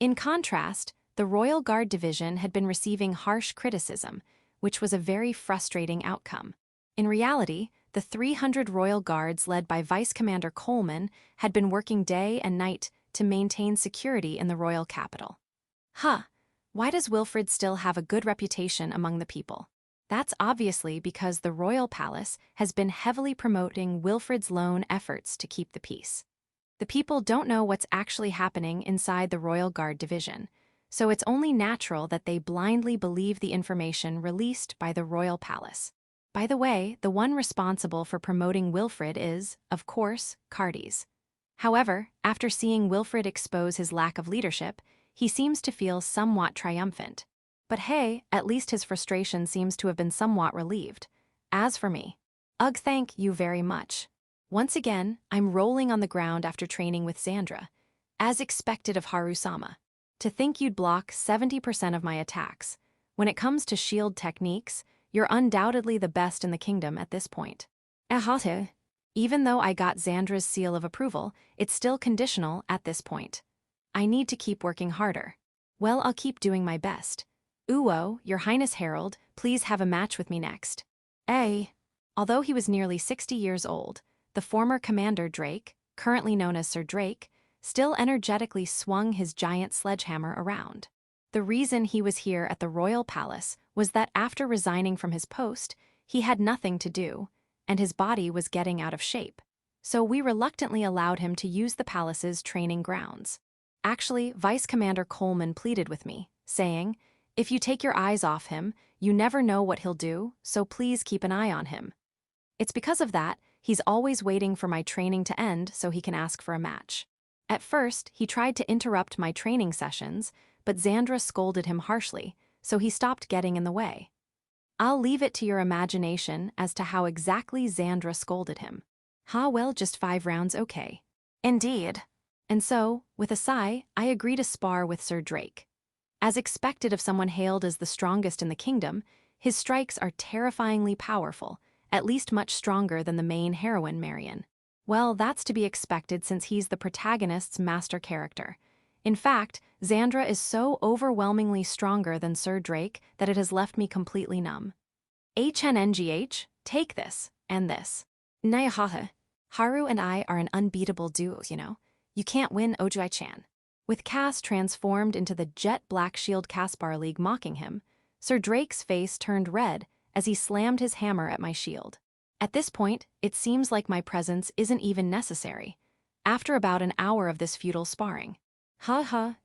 A: In contrast, the Royal Guard Division had been receiving harsh criticism, which was a very frustrating outcome. In reality, the 300 royal guards led by Vice Commander Coleman had been working day and night to maintain security in the royal capital. Why does Wilfred still have a good reputation among the people? That's obviously because the royal palace has been heavily promoting Wilfred's lone efforts to keep the peace. The people don't know what's actually happening inside the Royal Guard Division, so it's only natural that they blindly believe the information released by the royal palace. By the way, the one responsible for promoting Wilfred is, of course, Cardes. However, after seeing Wilfred expose his lack of leadership, he seems to feel somewhat triumphant. But hey, at least his frustration seems to have been somewhat relieved. As for me, thank you very much. Once again, I'm rolling on the ground after training with Xandra, as expected of Haru-sama. To think you'd block 70% of my attacks. When it comes to shield techniques, you're undoubtedly the best in the kingdom at this point. Ahate. Even though I got Xandra's seal of approval, it's still conditional at this point. I need to keep working harder. Well, I'll keep doing my best. Uwo, Your Highness Herald, please have a match with me next. Although he was nearly 60 years old, the former Commander Drake, currently known as Sir Drake, still energetically swung his giant sledgehammer around. The reason he was here at the royal palace was that after resigning from his post, he had nothing to do, and his body was getting out of shape. So we reluctantly allowed him to use the palace's training grounds. Actually, Vice Commander Coleman pleaded with me, saying, "If you take your eyes off him, you never know what he'll do, so please keep an eye on him." It's because of that, he's always waiting for my training to end so he can ask for a match. At first, he tried to interrupt my training sessions, but Xandra scolded him harshly, so he stopped getting in the way. I'll leave it to your imagination as to how exactly Xandra scolded him. Well, just 5 rounds, okay. Indeed. And so, with a sigh, I agree to spar with Sir Drake. As expected of someone hailed as the strongest in the kingdom, his strikes are terrifyingly powerful, at least much stronger than the main heroine Marion. Well, that's to be expected since he's the protagonist's master character. In fact, Xandra is so overwhelmingly stronger than Sir Drake that it has left me completely numb. HNNGH, take this, and this. Nayahaha. Haru and I are an unbeatable duo, you know. You can't win Ojai-chan. With Cass transformed into the jet black shield Caspar League mocking him, Sir Drake's face turned red as he slammed his hammer at my shield. At this point, it seems like my presence isn't even necessary. After about an hour of this futile sparring.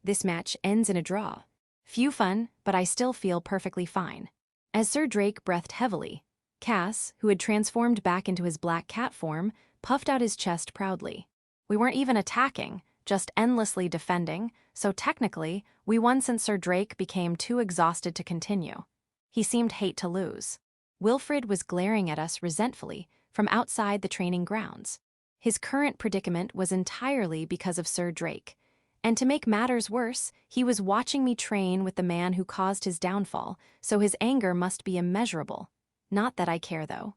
A: This match ends in a draw. Few fun, but I still feel perfectly fine. As Sir Drake breathed heavily, Cass, who had transformed back into his black cat form, puffed out his chest proudly. We weren't even attacking, just endlessly defending, so technically, we won since Sir Drake became too exhausted to continue. He seemed hate to lose. Wilfred was glaring at us resentfully from outside the training grounds. His current predicament was entirely because of Sir Drake. And to make matters worse, he was watching me train with the man who caused his downfall, so his anger must be immeasurable. Not that I care, though.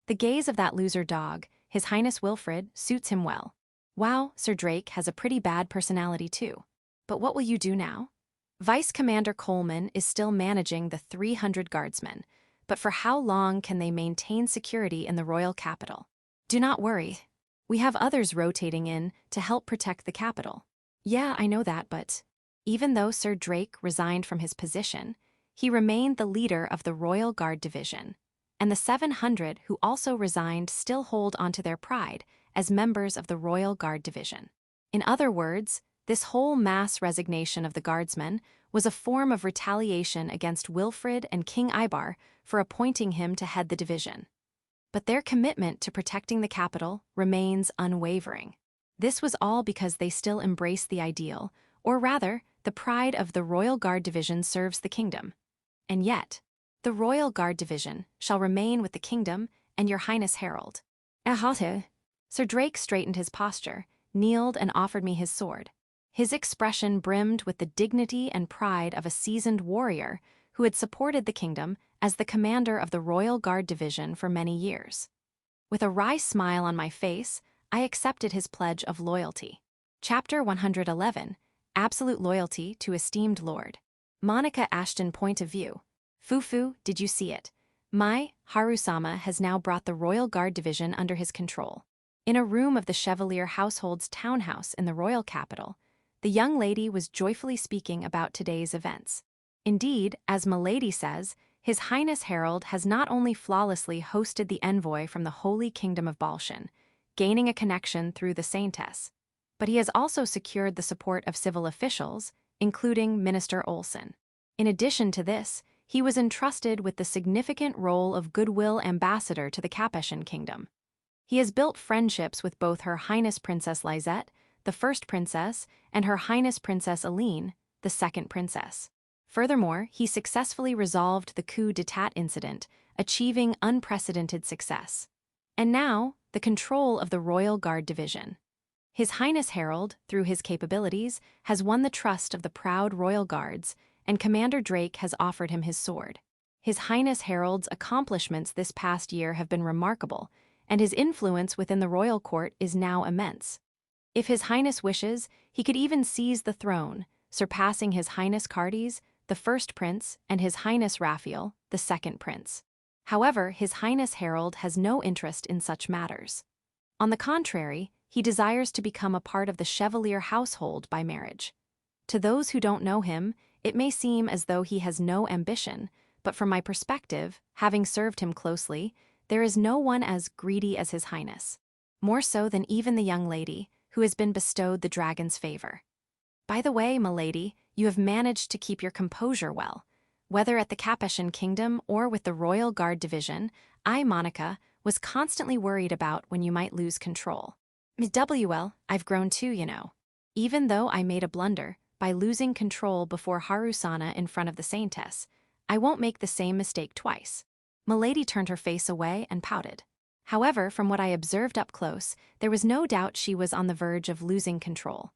A: The gaze of that loser dog, His Highness Wilfred, suits him well. Wow, Sir Drake has a pretty bad personality too. But what will you do now? Vice Commander Coleman is still managing the 300 guardsmen, but for how long can they maintain security in the royal capital? Do not worry. We have others rotating in to help protect the capital. Yeah, I know that, but even though Sir Drake resigned from his position, he remained the leader of the Royal Guard Division, and the 700 who also resigned still hold onto their pride as members of the Royal Guard Division. In other words, this whole mass resignation of the guardsmen was a form of retaliation against Wilfred and King Ibar for appointing him to head the division. But their commitment to protecting the capital remains unwavering. This was all because they still embrace the ideal, or rather, the pride of the Royal Guard Division serves the kingdom. And yet, the Royal Guard Division shall remain with the kingdom and your Highness Herald. Sir Drake straightened his posture, kneeled and offered me his sword. His expression brimmed with the dignity and pride of a seasoned warrior who had supported the kingdom as the commander of the Royal Guard Division for many years. With a wry smile on my face, I accepted his pledge of loyalty. Chapter 111, Absolute Loyalty to Esteemed Lord. Monica Ashton Point of View. Fufu, did you see it? Haru-sama has now brought the Royal Guard Division under his control. In a room of the Chevalier household's townhouse in the royal capital, the young lady was joyfully speaking about today's events. Indeed, as Milady says, His Highness Herald has not only flawlessly hosted the envoy from the Holy Kingdom of Balshan, gaining a connection through the Saintess, but he has also secured the support of civil officials, including Minister Olsen. In addition to this, he was entrusted with the significant role of goodwill ambassador to the Capeshan kingdom. He has built friendships with both Her Highness Princess Lizette, the first princess, and Her Highness Princess Aline, the second princess. Furthermore, he successfully resolved the coup d'etat incident, achieving unprecedented success. And now, the control of the Royal Guard Division. His Highness Herald, through his capabilities, has won the trust of the proud Royal Guards, and Commander Drake has offered him his sword. His Highness Herald's accomplishments this past year have been remarkable, and his influence within the royal court is now immense. If His Highness wishes, he could even seize the throne, surpassing His Highness Cardis, the first prince, and His Highness Raphael, the second prince. However, His Highness Harold has no interest in such matters. On the contrary, he desires to become a part of the Chevalier household by marriage. To those who don't know him, it may seem as though he has no ambition, but from my perspective, having served him closely, there is no one as greedy as His Highness. More so than even the young lady, who has been bestowed the dragon's favor. By the way, milady, you have managed to keep your composure well. Whether at the Capeshan kingdom or with the Royal Guard division, I, Monica, was constantly worried about when you might lose control. Well, I've grown too, you know. Even though I made a blunder by losing control before Harusana in front of the Saintess, I won't make the same mistake twice. Milady turned her face away and pouted. However, from what I observed up close, there was no doubt she was on the verge of losing control.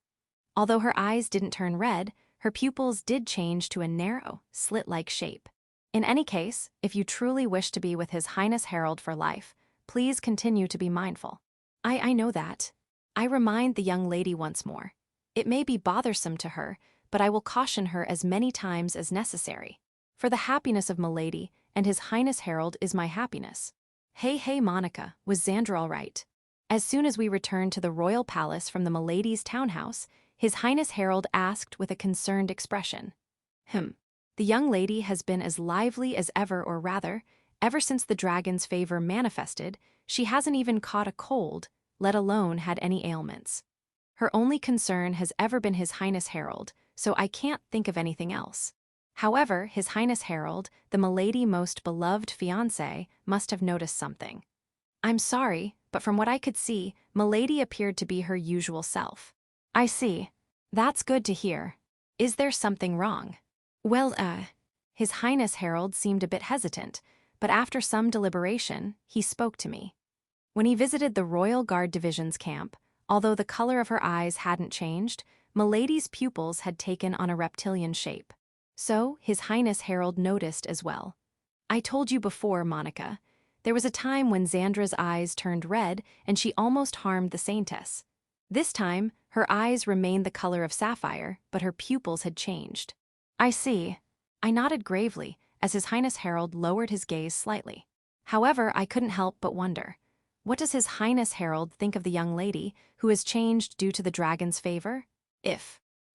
A: Although her eyes didn't turn red, her pupils did change to a narrow, slit-like shape. In any case, if you truly wish to be with His Highness Harold for life, please continue to be mindful. I know that. I remind the young lady once more. It may be bothersome to her, but I will caution her as many times as necessary. For the happiness of milady and His Highness Harold is my happiness. Hey, Monica, was Xandra all right? As soon as we returned to the royal palace from the milady's townhouse, His Highness Harold asked with a concerned expression. The young lady has been as lively as ever, or rather, ever since the dragon's favor manifested, she hasn't even caught a cold, let alone had any ailments. Her only concern has ever been His Highness Harold, so I can't think of anything else. However, His Highness Harold, the milady most beloved fiancé, must have noticed something. I'm sorry, but from what I could see, milady appeared to be her usual self. I see. That's good to hear. Is there something wrong? Well, His Highness Harold seemed a bit hesitant, but after some deliberation, he spoke to me. When he visited the Royal Guard Division's camp, although the color of her eyes hadn't changed, milady's pupils had taken on a reptilian shape. So, His Highness Harold noticed as well. I told you before, Monica, there was a time when Xandra's eyes turned red and she almost harmed the Saintess. This time, her eyes remained the color of sapphire, but her pupils had changed. I see. I nodded gravely, as His Highness Harold lowered his gaze slightly. However, I couldn't help but wonder. What does His Highness Harold think of the young lady who has changed due to the dragon's favor?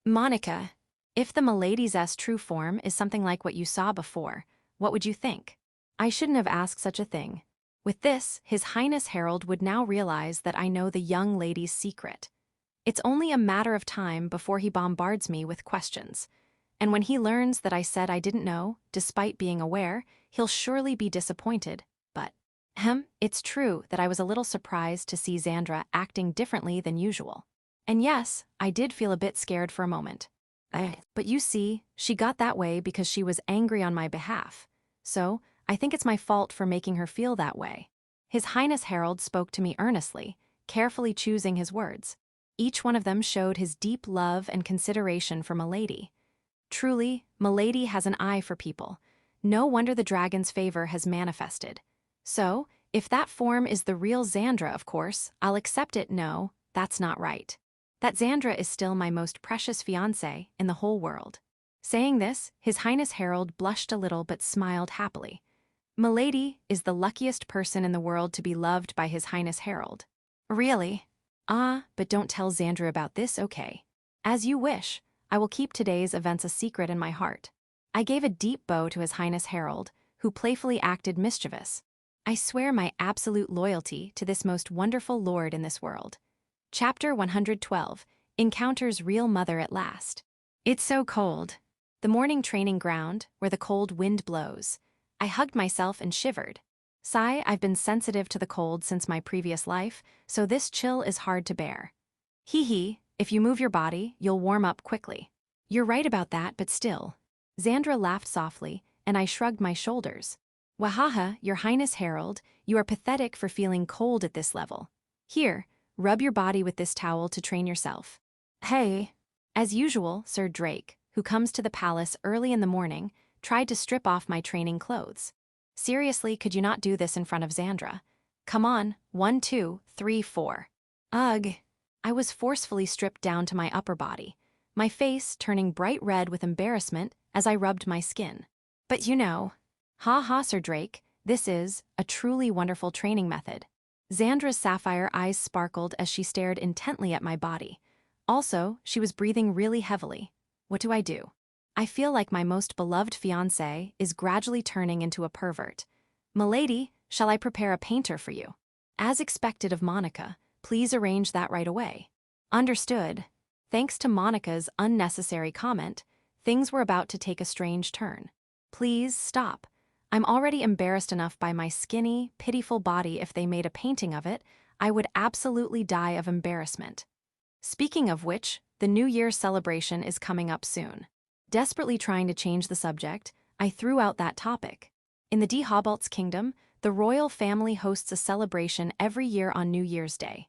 A: Monica, if the milady's true form is something like what you saw before, what would you think? I shouldn't have asked such a thing. With this, His Highness Harold would now realize that I know the young lady's secret. It's only a matter of time before he bombards me with questions. And when he learns that I said I didn't know, despite being aware, he'll surely be disappointed. But, it's true that I was a little surprised to see Xandra acting differently than usual. And yes, I did feel a bit scared for a moment. But you see, she got that way because she was angry on my behalf. So, I think it's my fault for making her feel that way. His Highness Harold spoke to me earnestly, carefully choosing his words. Each one of them showed his deep love and consideration for milady. Truly, milady has an eye for people. No wonder the dragon's favor has manifested. So, if that form is the real Xandra, of course, I'll accept it. No, that's not right. That Xandra is still my most precious fiancée in the whole world. Saying this, His Highness Harold blushed a little but smiled happily. Milady is the luckiest person in the world to be loved by His Highness Harold. Really? But don't tell Xandra about this, okay? As you wish. I will keep today's events a secret in my heart. I gave a deep bow to His Highness Harold, who playfully acted mischievous. I swear my absolute loyalty to this most wonderful lord in this world. Chapter 112, Encounters Real Mother at Last. It's so cold. The morning training ground, where the cold wind blows. I hugged myself and shivered. Sigh, I've been sensitive to the cold since my previous life, so this chill is hard to bear. Hee, if you move your body, you'll warm up quickly. You're right about that, but still. Xandra laughed softly, and I shrugged my shoulders. Wahaha, Your Highness Harold, you are pathetic for feeling cold at this level. Here, rub your body with this towel to train yourself. Hey. As usual, Sir Drake, who comes to the palace early in the morning, tried to strip off my training clothes. Seriously, could you not do this in front of Xandra? Come on, 1, 2, 3, 4. Ugh. I was forcefully stripped down to my upper body, my face turning bright red with embarrassment as I rubbed my skin. But you know, ha ha, Sir Drake, this is a truly wonderful training method. Xandra's sapphire eyes sparkled as she stared intently at my body. Also, she was breathing really heavily. What do I do? I feel like my most beloved fiancé is gradually turning into a pervert. Milady, shall I prepare a painter for you? As expected of Monica, please arrange that right away. Understood. Thanks to Monica's unnecessary comment, things were about to take a strange turn. Please stop. I'm already embarrassed enough by my skinny, pitiful body. If they made a painting of it, I would absolutely die of embarrassment. Speaking of which, the New Year's celebration is coming up soon. Desperately trying to change the subject, I threw out that topic. In the Dehobalt's kingdom, the royal family hosts a celebration every year on New Year's Day.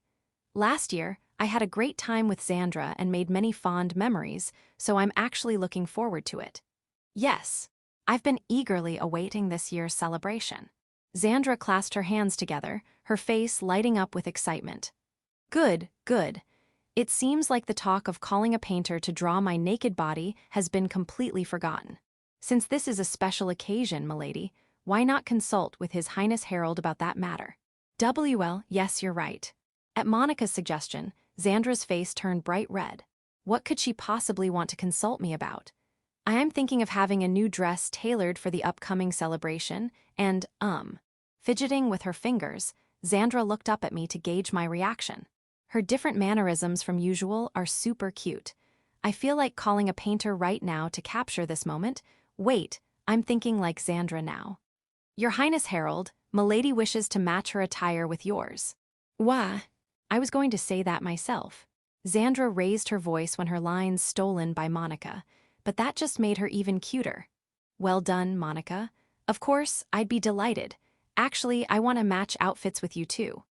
A: Last year, I had a great time with Xandra and made many fond memories, so I'm actually looking forward to it. Yes, I've been eagerly awaiting this year's celebration. Xandra clasped her hands together, her face lighting up with excitement. Good, good. It seems like the talk of calling a painter to draw my naked body has been completely forgotten. Since this is a special occasion, milady, why not consult with His Highness Harold about that matter? Yes, you're right. At Monica's suggestion, Xandra's face turned bright red. What could she possibly want to consult me about? I am thinking of having a new dress tailored for the upcoming celebration, and, fidgeting with her fingers, Xandra looked up at me to gauge my reaction. Her different mannerisms from usual are super cute. I feel like calling a painter right now to capture this moment. Wait, I'm thinking like Xandra now. Your Highness Harold, milady wishes to match her attire with yours. Wah. I was going to say that myself. Xandra raised her voice when her lines stolen by Monica, but that just made her even cuter. Well done, Monica. Of course, I'd be delighted. Actually, I want to match outfits with you too.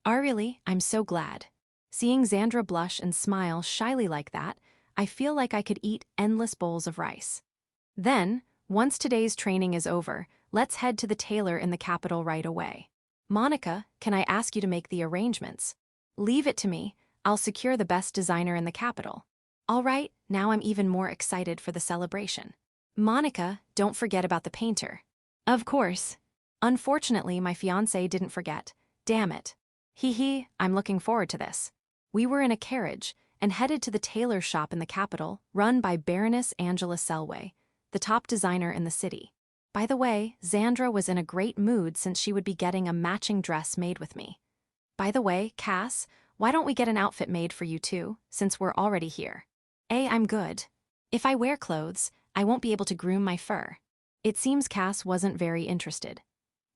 A: Really? I'm so glad. Seeing Xandra blush and smile shyly like that, I feel like I could eat endless bowls of rice. Then, once today's training is over, let's head to the tailor in the capital right away. Monica, can I ask you to make the arrangements? Leave it to me. I'll secure the best designer in the capital. All right, now I'm even more excited for the celebration. Monica, don't forget about the painter. Of course. Unfortunately, my fiancé didn't forget. Damn it. Hee, I'm looking forward to this. We were in a carriage and headed to the tailor shop in the capital, run by Baroness Angela Selway, the top designer in the city. By the way, Xandra was in a great mood since she would be getting a matching dress made with me. By the way, Cass, why don't we get an outfit made for you too, since we're already here? I'm good. If I wear clothes, I won't be able to groom my fur. It seems Cass wasn't very interested.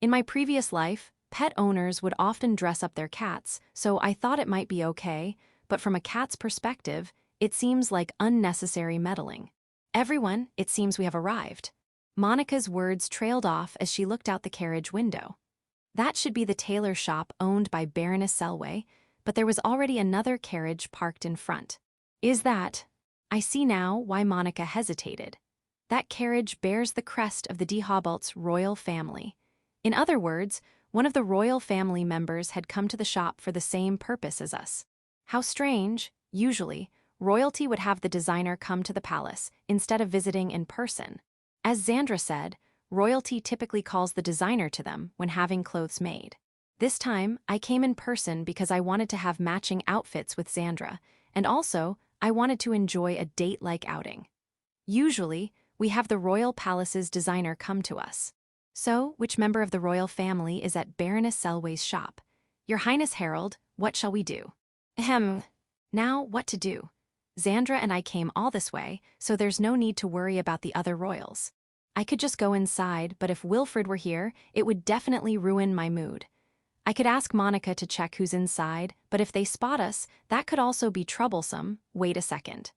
A: In my previous life, pet owners would often dress up their cats, so I thought it might be okay, but from a cat's perspective, it seems like unnecessary meddling. Everyone, it seems we have arrived. Monica's words trailed off as she looked out the carriage window. That should be the tailor shop owned by Baroness Selway, but there was already another carriage parked in front. Is that? I see now why Monica hesitated. That carriage bears the crest of the Dehobalt's royal family. In other words, one of the royal family members had come to the shop for the same purpose as us. How strange. Usually, royalty would have the designer come to the palace instead of visiting in person. As Xandra said, royalty typically calls the designer to them when having clothes made. This time, I came in person because I wanted to have matching outfits with Xandra, and also, I wanted to enjoy a date-like outing. Usually, we have the royal palace's designer come to us. So, which member of the royal family is at Baroness Selway's shop? Your Highness Harold, what shall we do? Now, what to do? Xandra and I came all this way, so there's no need to worry about the other royals. I could just go inside, but if Wilfred were here, it would definitely ruin my mood. I could ask Monica to check who's inside, but if they spot us, that could also be troublesome. Wait a second.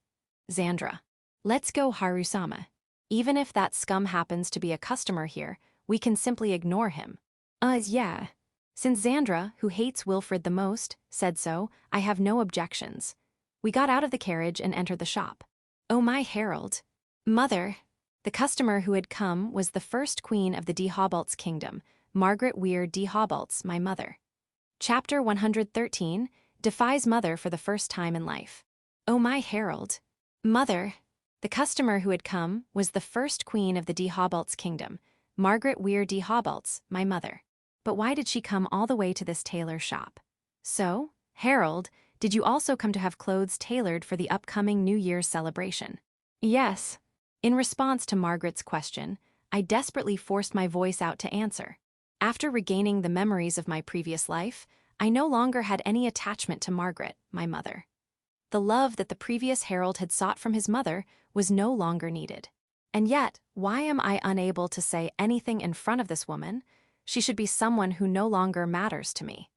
A: Xandra. Let's go, Haru-sama. Even if that scum happens to be a customer here, we can simply ignore him. Yeah. Since Xandra, who hates Wilfred the most, said so, I have no objections. We got out of the carriage and entered the shop. Oh my Harold. Mother. The customer who had come was the first queen of the Dehobalt's kingdom, Margaret Weir Dehobalt's, my mother. Chapter 113, Defies Mother for the First Time in Life. Oh my herald. Mother. The customer who had come was the first queen of the Dehobalt's kingdom, Margaret Weir Dehobalt's, my mother. But why did she come all the way to this tailor shop? So, herald, did you also come to have clothes tailored for the upcoming New Year's celebration? Yes. In response to Margaret's question, I desperately forced my voice out to answer. After regaining the memories of my previous life, I no longer had any attachment to Margaret, my mother. The love that the previous herald had sought from his mother was no longer needed. And yet, why am I unable to say anything in front of this woman? She should be someone who no longer matters to me.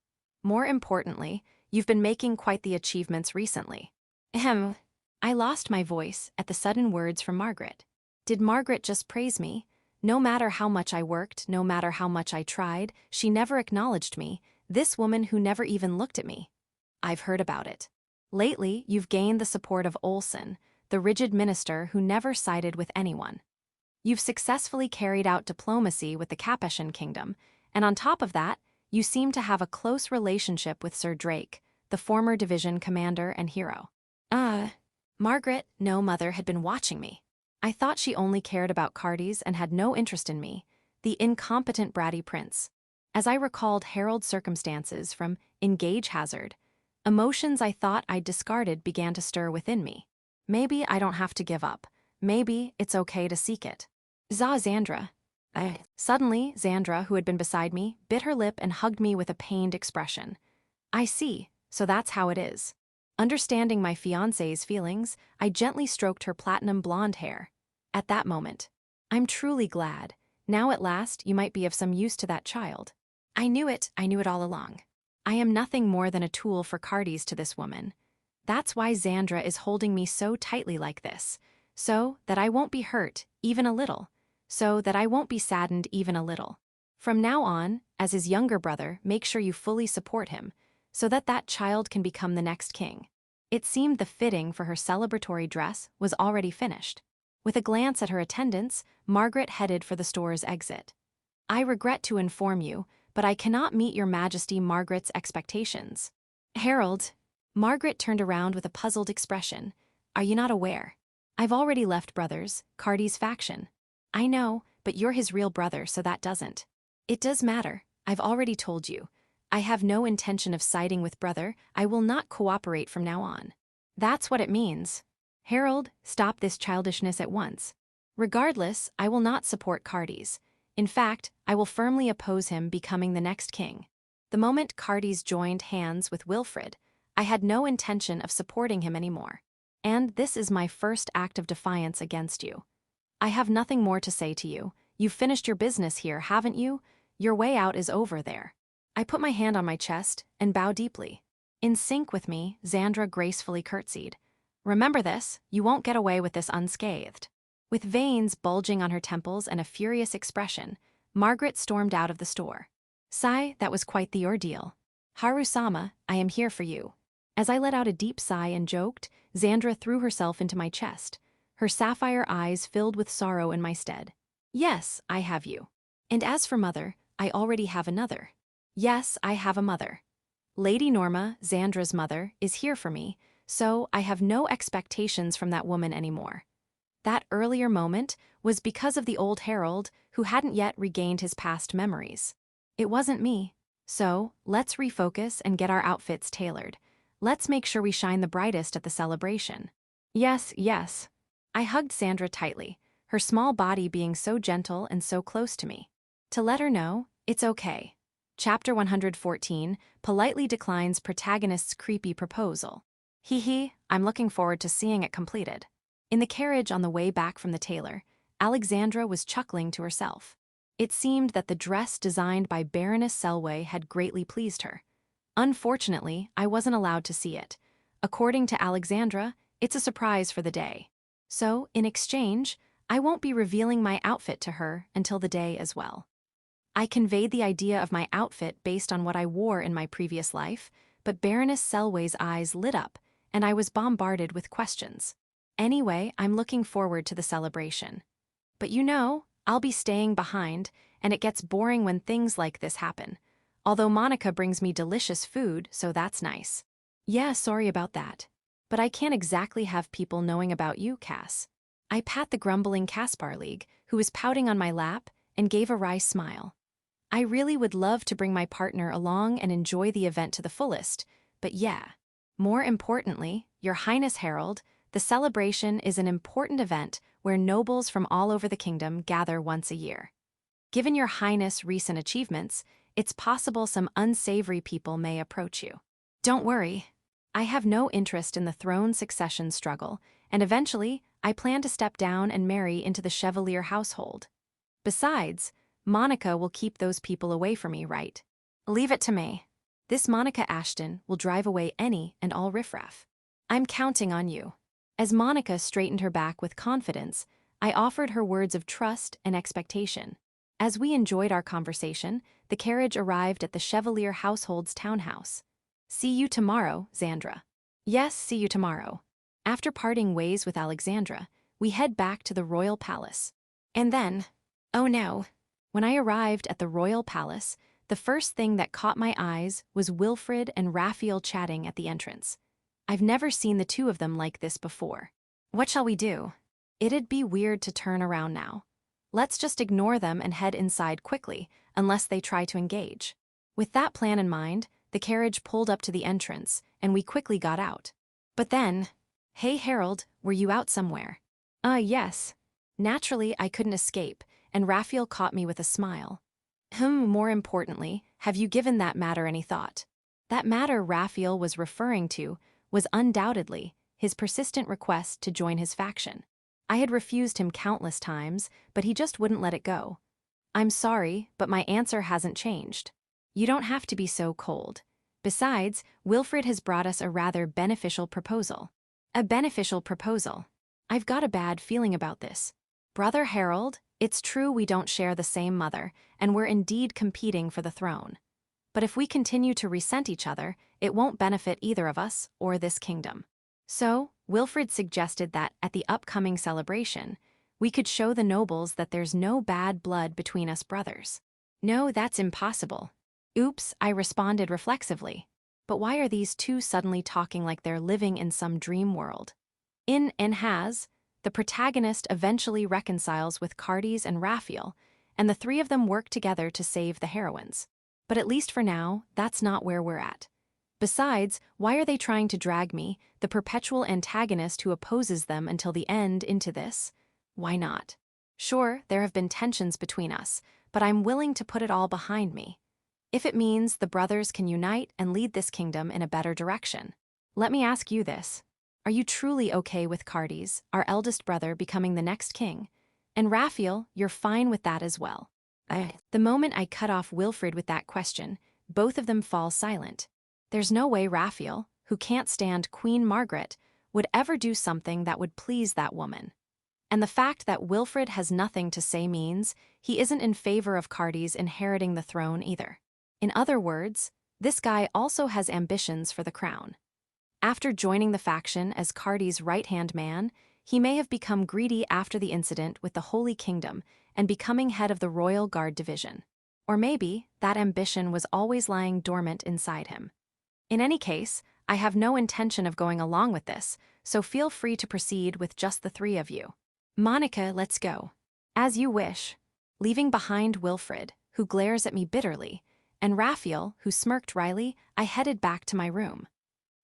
A: More importantly, you've been making quite the achievements recently. Ahem. I lost my voice at the sudden words from Margaret. Did Margaret just praise me? No matter how much I worked, no matter how much I tried, she never acknowledged me, this woman who never even looked at me. I've heard about it. Lately, you've gained the support of Olsen, the rigid minister who never sided with anyone. You've successfully carried out diplomacy with the Capeshan kingdom, and on top of that, you seem to have a close relationship with Sir Drake, the former division commander and hero. Margaret, no mother, had been watching me. I thought she only cared about Cardes and had no interest in me, the incompetent bratty prince. As I recalled herald circumstances from Engage Hazard, emotions I thought I'd discarded began to stir within me. Maybe I don't have to give up. Maybe it's okay to seek it. Xandra. Suddenly, Xandra, who had been beside me, bit her lip and hugged me with a pained expression. I see, so that's how it is. Understanding my fiancée's feelings, I gently stroked her platinum blonde hair. At that moment, I'm truly glad. Now at last, you might be of some use to that child. I knew it all along. I am nothing more than a tool for Cardes to this woman. That's why Xandra is holding me so tightly like this, so that I won't be hurt, even a little, so that I won't be saddened even a little. From now on, as his younger brother, make sure you fully support him, so that that child can become the next king. It seemed the fitting for her celebratory dress was already finished. With a glance at her attendants, Margaret headed for the store's exit. I regret to inform you, but I cannot meet your Majesty Margaret's expectations. Herald. Margaret turned around with a puzzled expression. Are you not aware? I've already left Brothers, Cardes' faction. I know, but you're his real brother, so that doesn't. It does matter. I've already told you. I have no intention of siding with Brother. I will not cooperate from now on. That's what it means. Herald, stop this childishness at once. Regardless, I will not support Cardes. In fact, I will firmly oppose him becoming the next king. The moment Cardes joined hands with Wilfred, I had no intention of supporting him anymore. And this is my first act of defiance against you. I have nothing more to say to you. You've finished your business here, haven't you? Your way out is over there. I put my hand on my chest and bow deeply. In sync with me, Xandra gracefully curtsied. Remember this, you won't get away with this unscathed. With veins bulging on her temples and a furious expression, Margaret stormed out of the store. Sigh, that was quite the ordeal. Haru-sama, I am here for you. As I let out a deep sigh and joked, Xandra threw herself into my chest, her sapphire eyes filled with sorrow in my stead. Yes, I have you. And as for mother, I already have another. Yes, I have a mother. Lady Norma, Xandra's mother, is here for me, so I have no expectations from that woman anymore. That earlier moment was because of the old herald who hadn't yet regained his past memories. It wasn't me. So, let's refocus and get our outfits tailored. Let's make sure we shine the brightest at the celebration. Yes, yes. I hugged Xandra tightly, her small body being so gentle and so close to me. To let her know, it's okay. Chapter 114 politely declines protagonist's creepy proposal. Hee, I'm looking forward to seeing it completed. In the carriage on the way back from the tailor, Alexandra was chuckling to herself. It seemed that the dress designed by Baroness Selway had greatly pleased her. Unfortunately, I wasn't allowed to see it. According to Alexandra, it's a surprise for the day. So, in exchange, I won't be revealing my outfit to her until the day as well. I conveyed the idea of my outfit based on what I wore in my previous life, but Baroness Selway's eyes lit up, and I was bombarded with questions. Anyway, I'm looking forward to the celebration. But you know, I'll be staying behind, and it gets boring when things like this happen. Although Monica brings me delicious food, so that's nice. Yeah, sorry about that. But I can't exactly have people knowing about you, Cass. I pat the grumbling Caspar League, who is pouting on my lap, and gave a wry smile. I really would love to bring my partner along and enjoy the event to the fullest, but yeah. More importantly, Your Highness Herald, the celebration is an important event where nobles from all over the kingdom gather once a year. Given Your Highness' recent achievements, it's possible some unsavory people may approach you. Don't worry. I have no interest in the throne succession struggle, and eventually, I plan to step down and marry into the Chevalier household. Besides, Monica will keep those people away from me, right? Leave it to me. This Monica Ashton will drive away any and all riffraff. I'm counting on you. As Monica straightened her back with confidence, I offered her words of trust and expectation. As we enjoyed our conversation, the carriage arrived at the Chevalier household's townhouse. See you tomorrow, Xandra. Yes, see you tomorrow. After parting ways with Alexandra, we head back to the royal palace. And then, oh no. When I arrived at the royal palace, the first thing that caught my eyes was Wilfred and Raphael chatting at the entrance. I've never seen the two of them like this before. What shall we do? It'd be weird to turn around now. Let's just ignore them and head inside quickly, unless they try to engage. With that plan in mind, the carriage pulled up to the entrance, and we quickly got out. But then, hey Harold, were you out somewhere? Yes. Naturally, I couldn't escape, and Raphael caught me with a smile. More importantly, have you given that matter any thought? That matter Raphael was referring to was undoubtedly his persistent request to join his faction. I had refused him countless times, but he just wouldn't let it go. I'm sorry, but my answer hasn't changed. You don't have to be so cold. Besides, Wilfred has brought us a rather beneficial proposal. A beneficial proposal. I've got a bad feeling about this. Brother Harold, it's true we don't share the same mother, and we're indeed competing for the throne. But if we continue to resent each other, it won't benefit either of us or this kingdom. So, Wilfred suggested that at the upcoming celebration, we could show the nobles that there's no bad blood between us brothers. No, that's impossible. Oops, I responded reflexively. But why are these two suddenly talking like they're living in some dream world? The protagonist eventually reconciles with Cardis and Raphael, and the three of them work together to save the heroines. But at least for now, that's not where we're at. Besides, why are they trying to drag me, the perpetual antagonist who opposes them until the end, into this? Why not? Sure, there have been tensions between us, but I'm willing to put it all behind me. If it means the brothers can unite and lead this kingdom in a better direction. Let me ask you this. Are you truly okay with Cardis, our eldest brother, becoming the next king? And Raphael, you're fine with that as well. The moment I cut off Wilfred with that question, both of them fall silent. There's no way Raphael, who can't stand Queen Margaret, would ever do something that would please that woman. And the fact that Wilfred has nothing to say means he isn't in favor of Cardis inheriting the throne either. In other words, this guy also has ambitions for the crown. After joining the faction as Cardis' right-hand man, he may have become greedy after the incident with the Holy Kingdom and becoming head of the Royal Guard Division. Or maybe that ambition was always lying dormant inside him. In any case, I have no intention of going along with this, so feel free to proceed with just the three of you. Monica, let's go. As you wish. Leaving behind Wilfred, who glares at me bitterly, and Raphael, who smirked wryly, I headed back to my room.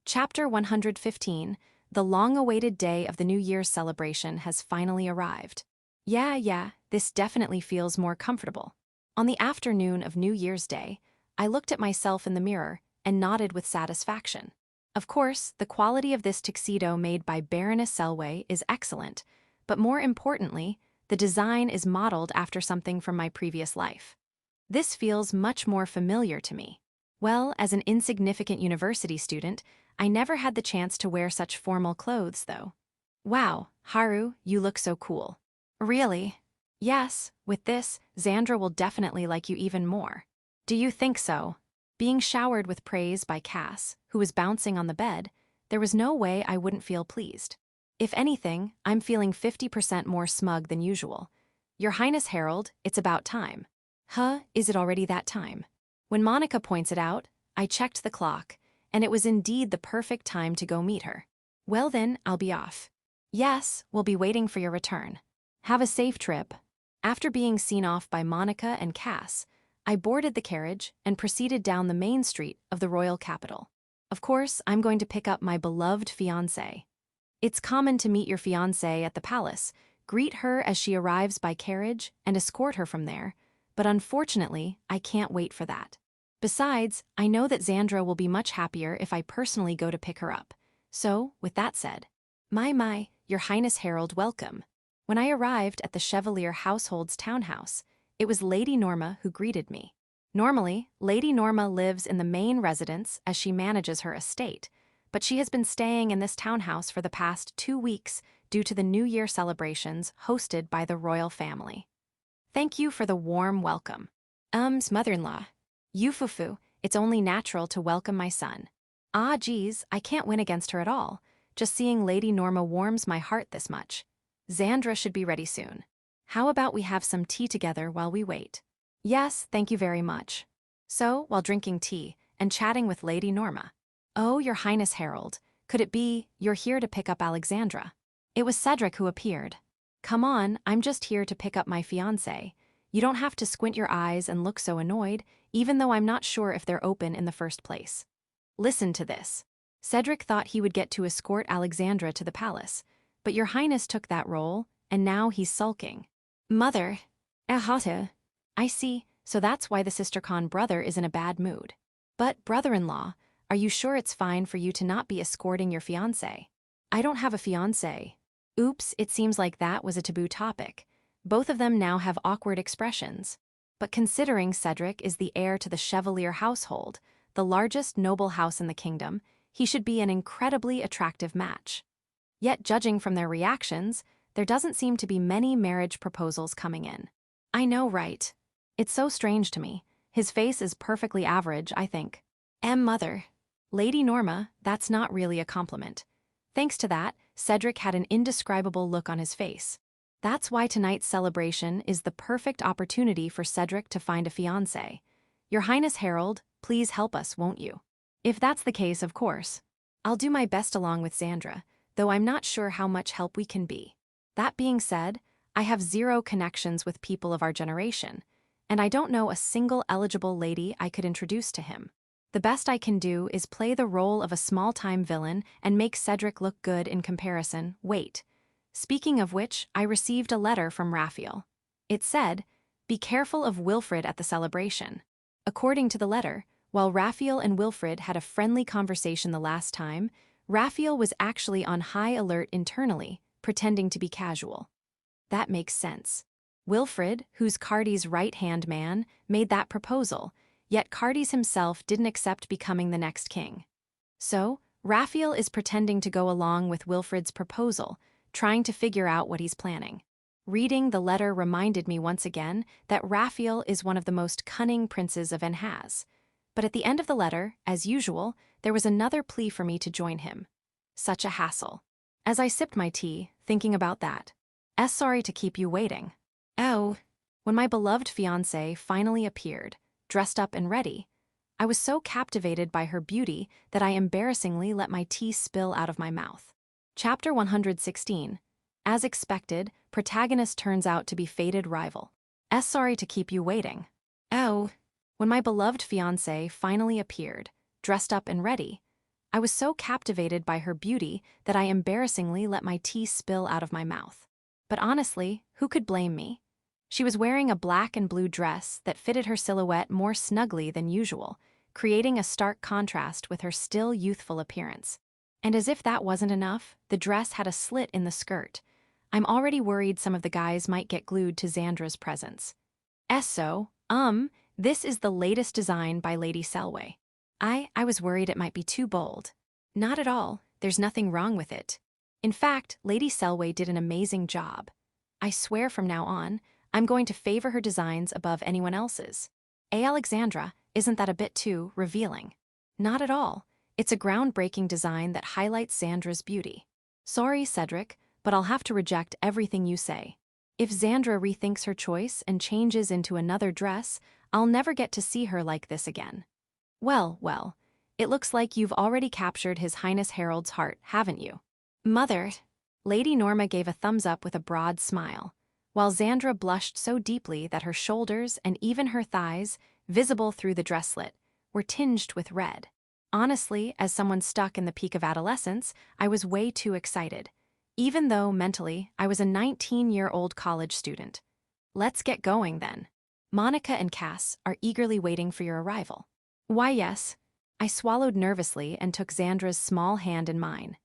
A: Chapter 115, the long-awaited day of the New Year's celebration has finally arrived. Yeah, this definitely feels more comfortable. On the afternoon of New Year's Day, I looked at myself in the mirror and nodded with satisfaction. Of course, the quality of this tuxedo made by Baroness Selway is excellent, but more importantly, the design is modeled after something from my previous life. This feels much more familiar to me. Well, as an insignificant university student, I never had the chance to wear such formal clothes, though. Wow, Haru, you look so cool. Really? Yes, with this, Xandra will definitely like you even more. Do you think so? Being showered with praise by Cass, who was bouncing on the bed, there was no way I wouldn't feel pleased. If anything, I'm feeling 50% more smug than usual. Your Highness Harold, it's about time. Is it already that time? When Monica points it out, I checked the clock, and it was indeed the perfect time to go meet her. Well then, I'll be off. Yes, we'll be waiting for your return. Have a safe trip. After being seen off by Monica and Cass, I boarded the carriage and proceeded down the main street of the royal capital. Of course, I'm going to pick up my beloved fiancée. It's common to meet your fiancée at the palace, greet her as she arrives by carriage, and escort her from there, but unfortunately, I can't wait for that. Besides, I know that Xandra will be much happier if I personally go to pick her up. So, with that said, my, your Highness Herald, welcome. When I arrived at the Chevalier household's townhouse, it was Lady Norma who greeted me. Normally, Lady Norma lives in the main residence as she manages her estate, but she has been staying in this townhouse for the past 2 weeks due to the New Year celebrations hosted by the royal family. Thank you for the warm welcome. Mother-in-law. Yufufu, it's only natural to welcome my son. Ah geez, I can't win against her at all. Just seeing Lady Norma warms my heart this much. Xandra should be ready soon. How about we have some tea together while we wait? Yes, thank you very much. So, while drinking tea and chatting with Lady Norma. Oh, your Highness Herald, could it be you're here to pick up Alexandra? It was Cedric who appeared. Come on, I'm just here to pick up my fiancé. You don't have to squint your eyes and look so annoyed, even though I'm not sure if they're open in the first place. Listen to this. Cedric thought he would get to escort Alexandra to the palace, but your Highness took that role, and now he's sulking. Mother. Ahata. I see, so that's why the sister-con brother is in a bad mood. But, brother-in-law, are you sure it's fine for you to not be escorting your fiancé? I don't have a fiancé. Oops, it seems like that was a taboo topic. Both of them now have awkward expressions. But considering Cedric is the heir to the Chevalier household, the largest noble house in the kingdom, he should be an incredibly attractive match. Yet judging from their reactions, there doesn't seem to be many marriage proposals coming in. I know, right? It's so strange to me. His face is perfectly average, I think. Mother. Lady Norma, that's not really a compliment. Thanks to that, Cedric had an indescribable look on his face. That's why tonight's celebration is the perfect opportunity for Cedric to find a fiancé. Your Highness Herald, please help us, won't you? If that's the case, of course. I'll do my best along with Xandra, though I'm not sure how much help we can be. That being said, I have 0 connections with people of our generation, and I don't know a single eligible lady I could introduce to him. The best I can do is play the role of a small-time villain and make Cedric look good in comparison. Wait. Speaking of which, I received a letter from Raphael. It said, "Be careful of Wilfred at the celebration." According to the letter, while Raphael and Wilfred had a friendly conversation the last time, Raphael was actually on high alert internally, pretending to be casual. That makes sense. Wilfred, who's Cardi's right-hand man, made that proposal, yet Cardi's himself didn't accept becoming the next king. So, Raphael is pretending to go along with Wilfred's proposal, trying to figure out what he's planning. Reading the letter reminded me once again that Raphael is one of the most cunning princes of Enhaz. But at the end of the letter, as usual, there was another plea for me to join him. Such a hassle. As I sipped my tea, thinking about that. Sorry to keep you waiting. Oh. When my beloved fiancée finally appeared, dressed up and ready, I was so captivated by her beauty that I embarrassingly let my tea spill out of my mouth. Chapter 116. As expected, Protagonist turns out to be fated rival. Sorry to keep you waiting. Oh. When my beloved fiancée finally appeared, dressed up and ready, I was so captivated by her beauty that I embarrassingly let my tea spill out of my mouth. But honestly, who could blame me? She was wearing a black and blue dress that fitted her silhouette more snugly than usual, creating a stark contrast with her still youthful appearance. And as if that wasn't enough, the dress had a slit in the skirt. I'm already worried some of the guys might get glued to Xandra's presence. This is the latest design by Lady Selway. I was worried it might be too bold. Not at all, there's nothing wrong with it. In fact, Lady Selway did an amazing job. I swear from now on, I'm going to favor her designs above anyone else's. Alexandra, isn't that a bit too revealing? Not at all. It's a groundbreaking design that highlights Xandra's beauty. Sorry, Cedric, but I'll have to reject everything you say. If Xandra rethinks her choice and changes into another dress, I'll never get to see her like this again. Well, well, it looks like you've already captured His Highness Harold's heart, haven't you? Mother. Lady Norma gave a thumbs up with a broad smile, while Xandra blushed so deeply that her shoulders and even her thighs, visible through the dresslet, were tinged with red. Honestly, as someone stuck in the peak of adolescence, I was way too excited, even though mentally I was a 19-year-old college student. Let's get going then. Monica and Cass are eagerly waiting for your arrival. Why, yes. I swallowed nervously and took Xandra's small hand in mine.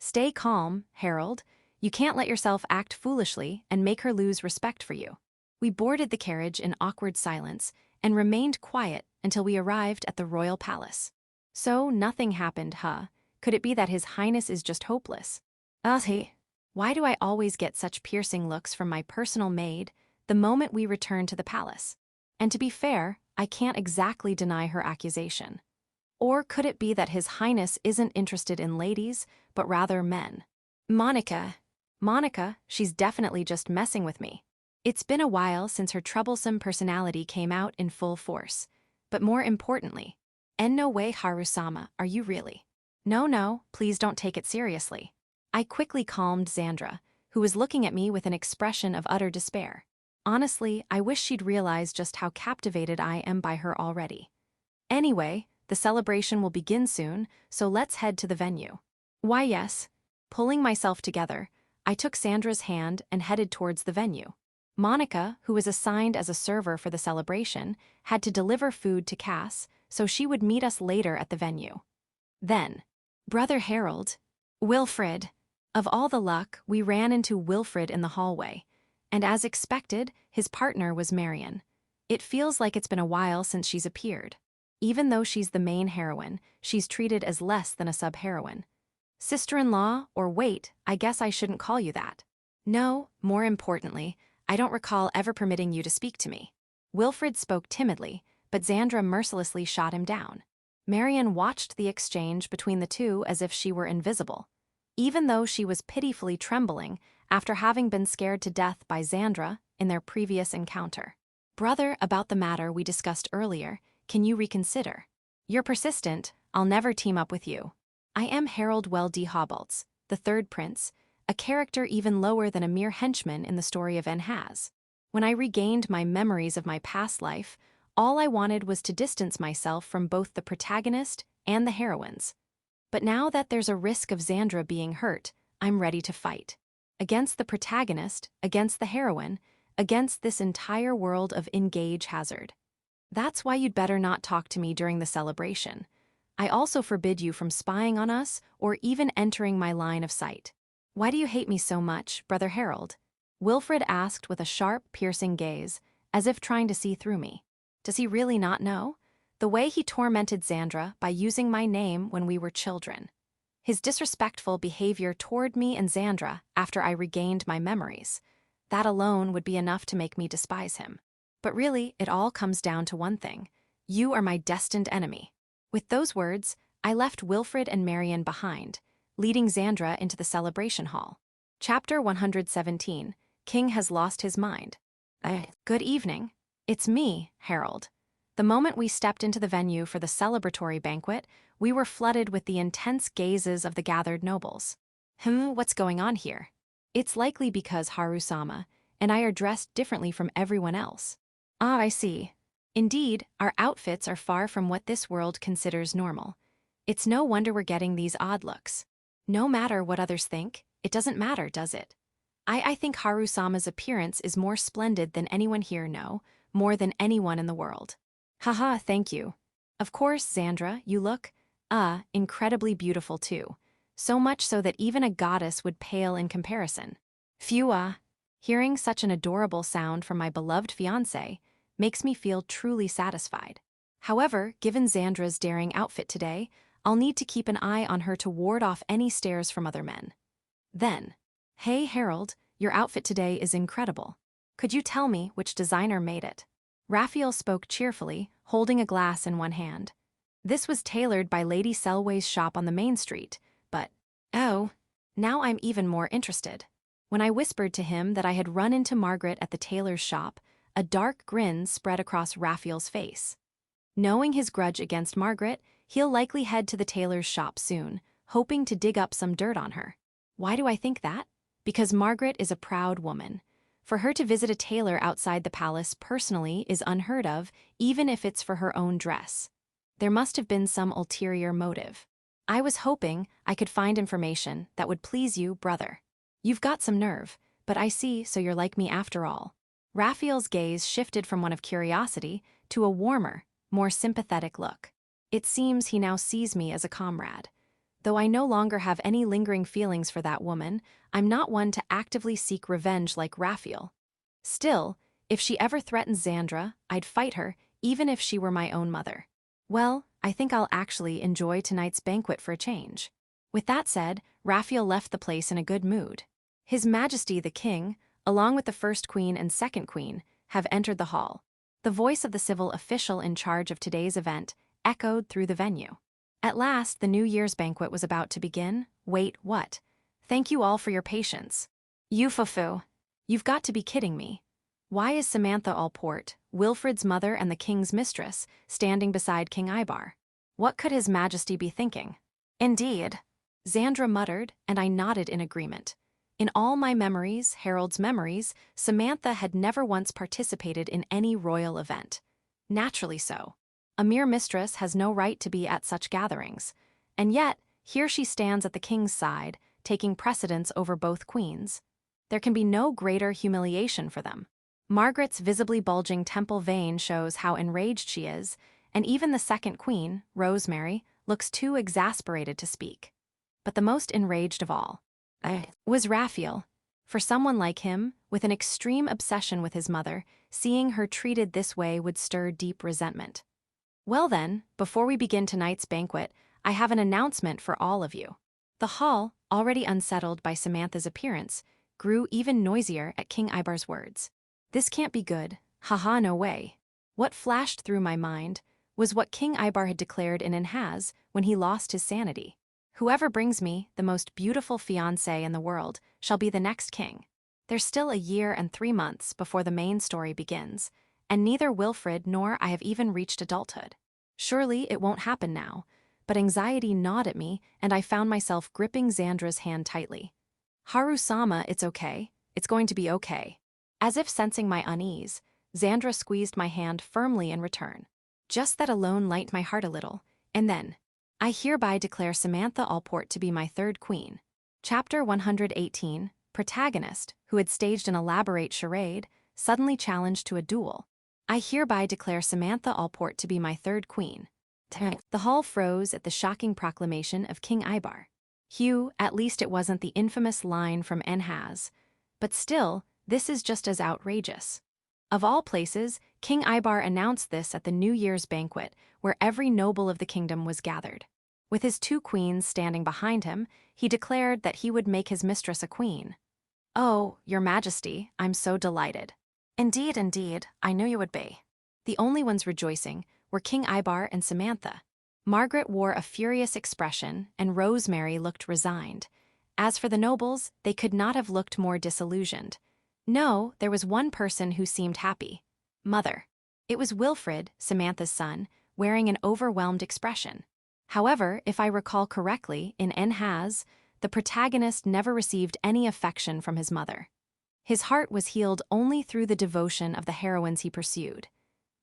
A: Stay calm, Harold. You can't let yourself act foolishly and make her lose respect for you. We boarded the carriage in awkward silence and remained quiet until we arrived at the royal palace. So nothing happened, huh? Could it be that His Highness is just hopeless? Why do I always get such piercing looks from my personal maid the moment we return to the palace? And to be fair, I can't exactly deny her accusation. Or could it be that His Highness isn't interested in ladies, but rather men? Monica, she's definitely just messing with me. It's been a while since her troublesome personality came out in full force. But more importantly, no way, Haru-sama, are you really? No, please don't take it seriously. I quickly calmed Xandra, who was looking at me with an expression of utter despair. Honestly, I wish she'd realize just how captivated I am by her already. Anyway, the celebration will begin soon, so let's head to the venue. Why, yes. Pulling myself together, I took Xandra's hand and headed towards the venue. Monica, who was assigned as a server for the celebration, had to deliver food to Cass, so she would meet us later at the venue. Then, Brother Harold, Wilfred. Of all the luck, we ran into Wilfred in the hallway, and as expected, his partner was Marion. It feels like it's been a while since she's appeared. Even though she's the main heroine, she's treated as less than a sub-heroine. Sister-in-law, or wait, I guess I shouldn't call you that. No, more importantly, I don't recall ever permitting you to speak to me. Wilfred spoke timidly, but Xandra mercilessly shot him down. Marion watched the exchange between the two as if she were invisible, even though she was pitifully trembling after having been scared to death by Xandra in their previous encounter. Brother, about the matter we discussed earlier, can you reconsider? You're persistent, I'll never team up with you. I am Harold Dehobalt, the third prince, a character even lower than a mere henchman in the story of Enhaz. When I regained my memories of my past life, all I wanted was to distance myself from both the protagonist and the heroines. But now that there's a risk of Xandra being hurt, I'm ready to fight. Against the protagonist, against the heroine, against this entire world of engage hazard. That's why you'd better not talk to me during the celebration. I also forbid you from spying on us or even entering my line of sight. Why do you hate me so much, Brother Harold? Wilfred asked with a sharp, piercing gaze, as if trying to see through me. Does he really not know? The way he tormented Xandra by using my name when we were children. His disrespectful behavior toward me and Xandra after I regained my memories. That alone would be enough to make me despise him. But really, it all comes down to one thing. You are my destined enemy. With those words, I left Wilfred and Marion behind, leading Xandra into the celebration hall. Chapter 117, King has lost his mind. Good evening. It's me, Harold. The moment we stepped into the venue for the celebratory banquet, we were flooded with the intense gazes of the gathered nobles. What's going on here? It's likely because Haru-sama and I are dressed differently from everyone else. I see. Indeed, our outfits are far from what this world considers normal. It's no wonder we're getting these odd looks. No matter what others think, it doesn't matter, does it? I think Haru-sama's appearance is more splendid than anyone here more than anyone in the world. Haha, thank you. Of course, Xandra, you look, incredibly beautiful too. So much so that even a goddess would pale in comparison. Phew, hearing such an adorable sound from my beloved fiancé makes me feel truly satisfied. However, given Xandra's daring outfit today, I'll need to keep an eye on her to ward off any stares from other men. Then, hey Harold, your outfit today is incredible. Could you tell me which designer made it? Raphael spoke cheerfully, holding a glass in one hand. This was tailored by Lady Selway's shop on the main street, but, oh, now I'm even more interested. When I whispered to him that I had run into Margaret at the tailor's shop, A dark grin spread across Raphael's face. Knowing his grudge against Margaret, he'll likely head to the tailor's shop soon, hoping to dig up some dirt on her. Why do I think that? Because Margaret is a proud woman. For her to visit a tailor outside the palace personally is unheard of, even if it's for her own dress. There must have been some ulterior motive. I was hoping I could find information that would please you, brother. You've got some nerve, but I see, so you're like me after all. Raphael's gaze shifted from one of curiosity to a warmer, more sympathetic look. It seems he now sees me as a comrade. Though I no longer have any lingering feelings for that woman, I'm not one to actively seek revenge like Raphael. Still, if she ever threatens Xandra, I'd fight her, even if she were my own mother. Well, I think I'll actually enjoy tonight's banquet for a change. With that said, Raphael left the place in a good mood. His Majesty the King, along with the first queen and second queen, have entered the hall. The voice of the civil official in charge of today's event echoed through the venue. At last, the New Year's banquet was about to begin. Wait, what? Thank you all for your patience. Yufufu. You've got to be kidding me. Why is Samantha Allport, Wilfred's mother and the king's mistress, standing beside King Ibar? What could His Majesty be thinking? Indeed. Xandra muttered, and I nodded in agreement. In all my memories, Harold's memories, Samantha had never once participated in any royal event. Naturally so. A mere mistress has no right to be at such gatherings. And yet, here she stands at the king's side, taking precedence over both queens. There can be no greater humiliation for them. Margaret's visibly bulging temple vein shows how enraged she is, and even the second queen, Rosemary, looks too exasperated to speak. But the most enraged of all was Raphael. For someone like him, with an extreme obsession with his mother, seeing her treated this way would stir deep resentment. Well then, before we begin tonight's banquet, I have an announcement for all of you. The hall, already unsettled by Samantha's appearance, grew even noisier at King Ibar's words. This can't be good. Haha, no way. What flashed through my mind was what King Ibar had declared in Enhaz when he lost his sanity. Whoever brings me the most beautiful fiancée in the world shall be the next king. There's still a year and 3 months before the main story begins, and neither Wilfred nor I have even reached adulthood. Surely it won't happen now, but anxiety gnawed at me and I found myself gripping Xandra's hand tightly. Haru-sama, it's okay. It's going to be okay. As if sensing my unease, Xandra squeezed my hand firmly in return. Just that alone lightened my heart a little, and then, I hereby declare Samantha Allport to be my third queen. Chapter 118, Protagonist, who had staged an elaborate charade, suddenly challenged to a duel. I hereby declare Samantha Allport to be my third queen. The hall froze at the shocking proclamation of King Ibar. Hugh, at least it wasn't the infamous line from Enhaz. But still, this is just as outrageous. Of all places, King Ibar announced this at the New Year's banquet, where every noble of the kingdom was gathered. With his 2 queens standing behind him, he declared that he would make his mistress a queen. Oh, Your Majesty, I'm so delighted. Indeed, indeed, I knew you would be. The only ones rejoicing were King Ibar and Samantha. Margaret wore a furious expression, and Rosemary looked resigned. As for the nobles, they could not have looked more disillusioned. No, there was one person who seemed happy. Mother. It was Wilfred, Samantha's son, wearing an overwhelmed expression. However, if I recall correctly, in Enhaz, the protagonist never received any affection from his mother. His heart was healed only through the devotion of the heroines he pursued.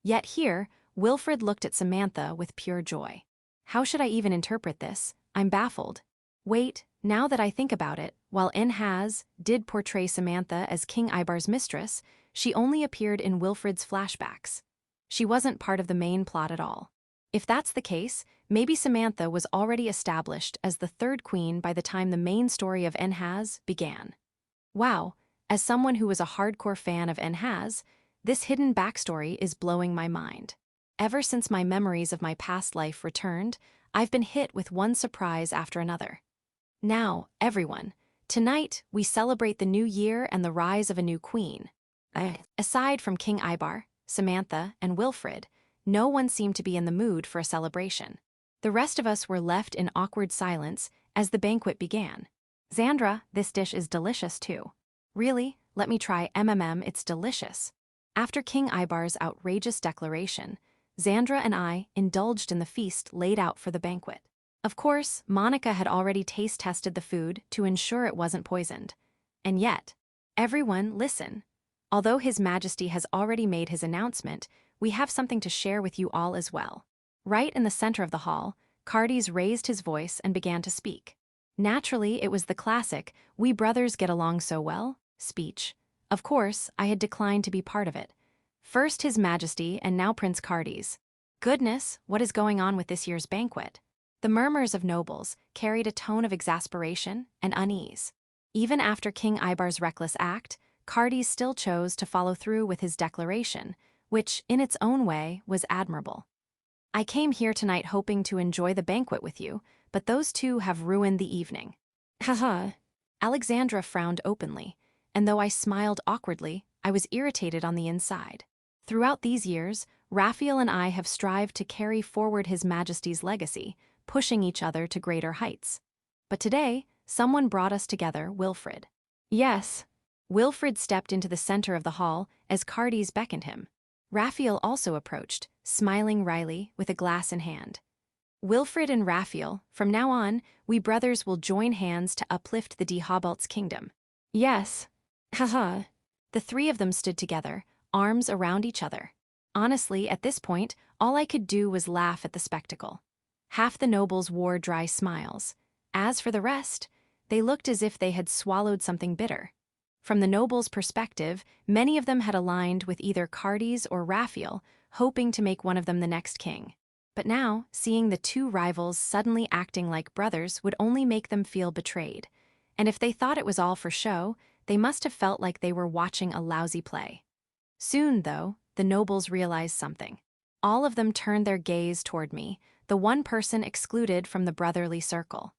A: Yet here, Wilfred looked at Samantha with pure joy. How should I even interpret this? I'm baffled. Wait, now that I think about it, while Enhaz did portray Samantha as King Ibar's mistress, she only appeared in Wilfred's flashbacks. She wasn't part of the main plot at all. If that's the case, maybe Samantha was already established as the third queen by the time the main story of Enhaz began. Wow, as someone who was a hardcore fan of Enhaz, this hidden backstory is blowing my mind. Ever since my memories of my past life returned, I've been hit with one surprise after another. Now, everyone, tonight we celebrate the new year and the rise of a new queen. Aside from King Ibar, Samantha, and Wilfred, no one seemed to be in the mood for a celebration. The rest of us were left in awkward silence as the banquet began. Xandra, this dish is delicious too. Really? Let me try. It's delicious. After King Ibar's outrageous declaration, Xandra and I indulged in the feast laid out for the banquet. Of course, Monica had already taste-tested the food to ensure it wasn't poisoned. And yet, everyone, listen. Although His Majesty has already made his announcement, we have something to share with you all as well. Right in the center of the hall, Cardis raised his voice and began to speak. Naturally, it was the classic, "We brothers get along so well" speech. Of course, I had declined to be part of it. First His Majesty and now Prince Cardis. Goodness, what is going on with this year's banquet? The murmurs of nobles carried a tone of exasperation and unease. Even after King Ibar's reckless act, Cardis still chose to follow through with his declaration, which, in its own way, was admirable. "I came here tonight hoping to enjoy the banquet with you, but those two have ruined the evening." Haha. Alexandra frowned openly, and though I smiled awkwardly, I was irritated on the inside. Throughout these years, Raphael and I have strived to carry forward His Majesty's legacy, pushing each other to greater heights. But today, someone brought us together, Wilfred. Yes. Wilfred stepped into the center of the hall as Cardis beckoned him. Raphael also approached, smiling wryly with a glass in hand. "Wilfred and Raphael, from now on, we brothers will join hands to uplift the Dehobalt's kingdom." Yes. Haha. The three of them stood together, arms around each other. Honestly, at this point, all I could do was laugh at the spectacle. Half the nobles wore dry smiles. As for the rest, they looked as if they had swallowed something bitter. From the nobles' perspective, many of them had aligned with either Cardis or Raphael, hoping to make one of them the next king. But now, seeing the two rivals suddenly acting like brothers would only make them feel betrayed. And if they thought it was all for show, they must have felt like they were watching a lousy play. Soon, though, the nobles realized something. All of them turned their gaze toward me, the one person excluded from the brotherly circle.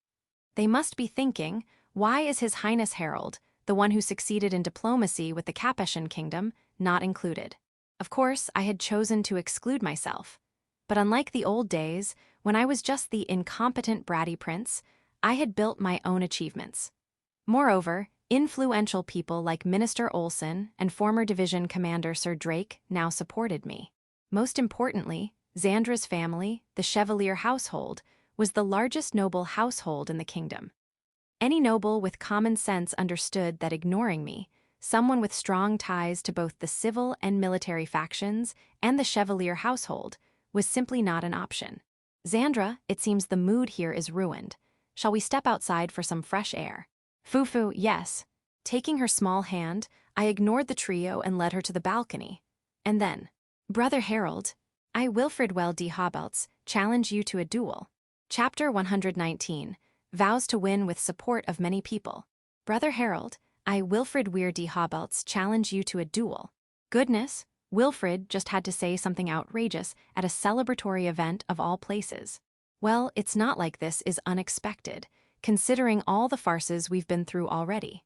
A: They must be thinking, why is His Highness Harold, the one who succeeded in diplomacy with the Capeshan kingdom, not included? Of course, I had chosen to exclude myself. But unlike the old days, when I was just the incompetent bratty prince, I had built my own achievements. Moreover, influential people like Minister Olsen and former division commander Sir Drake now supported me. Most importantly, Xandra's family, the Chevalier household, was the largest noble household in the kingdom. Any noble with common sense understood that ignoring me, someone with strong ties to both the civil and military factions and the Chevalier household, was simply not an option. "Xandra, it seems the mood here is ruined. Shall we step outside for some fresh air?" "Fufu, yes." Taking her small hand, I ignored the trio and led her to the balcony. And then, "Brother Harold, I, Wilfred Dehobalts, challenge you to a duel." Chapter 119, Vows to Win with Support of Many People. "Brother Harold, I, Wilfred Dehobalts, challenge you to a duel." Goodness, Wilfred just had to say something outrageous at a celebratory event of all places. Well, it's not like this is unexpected, considering all the farces we've been through already.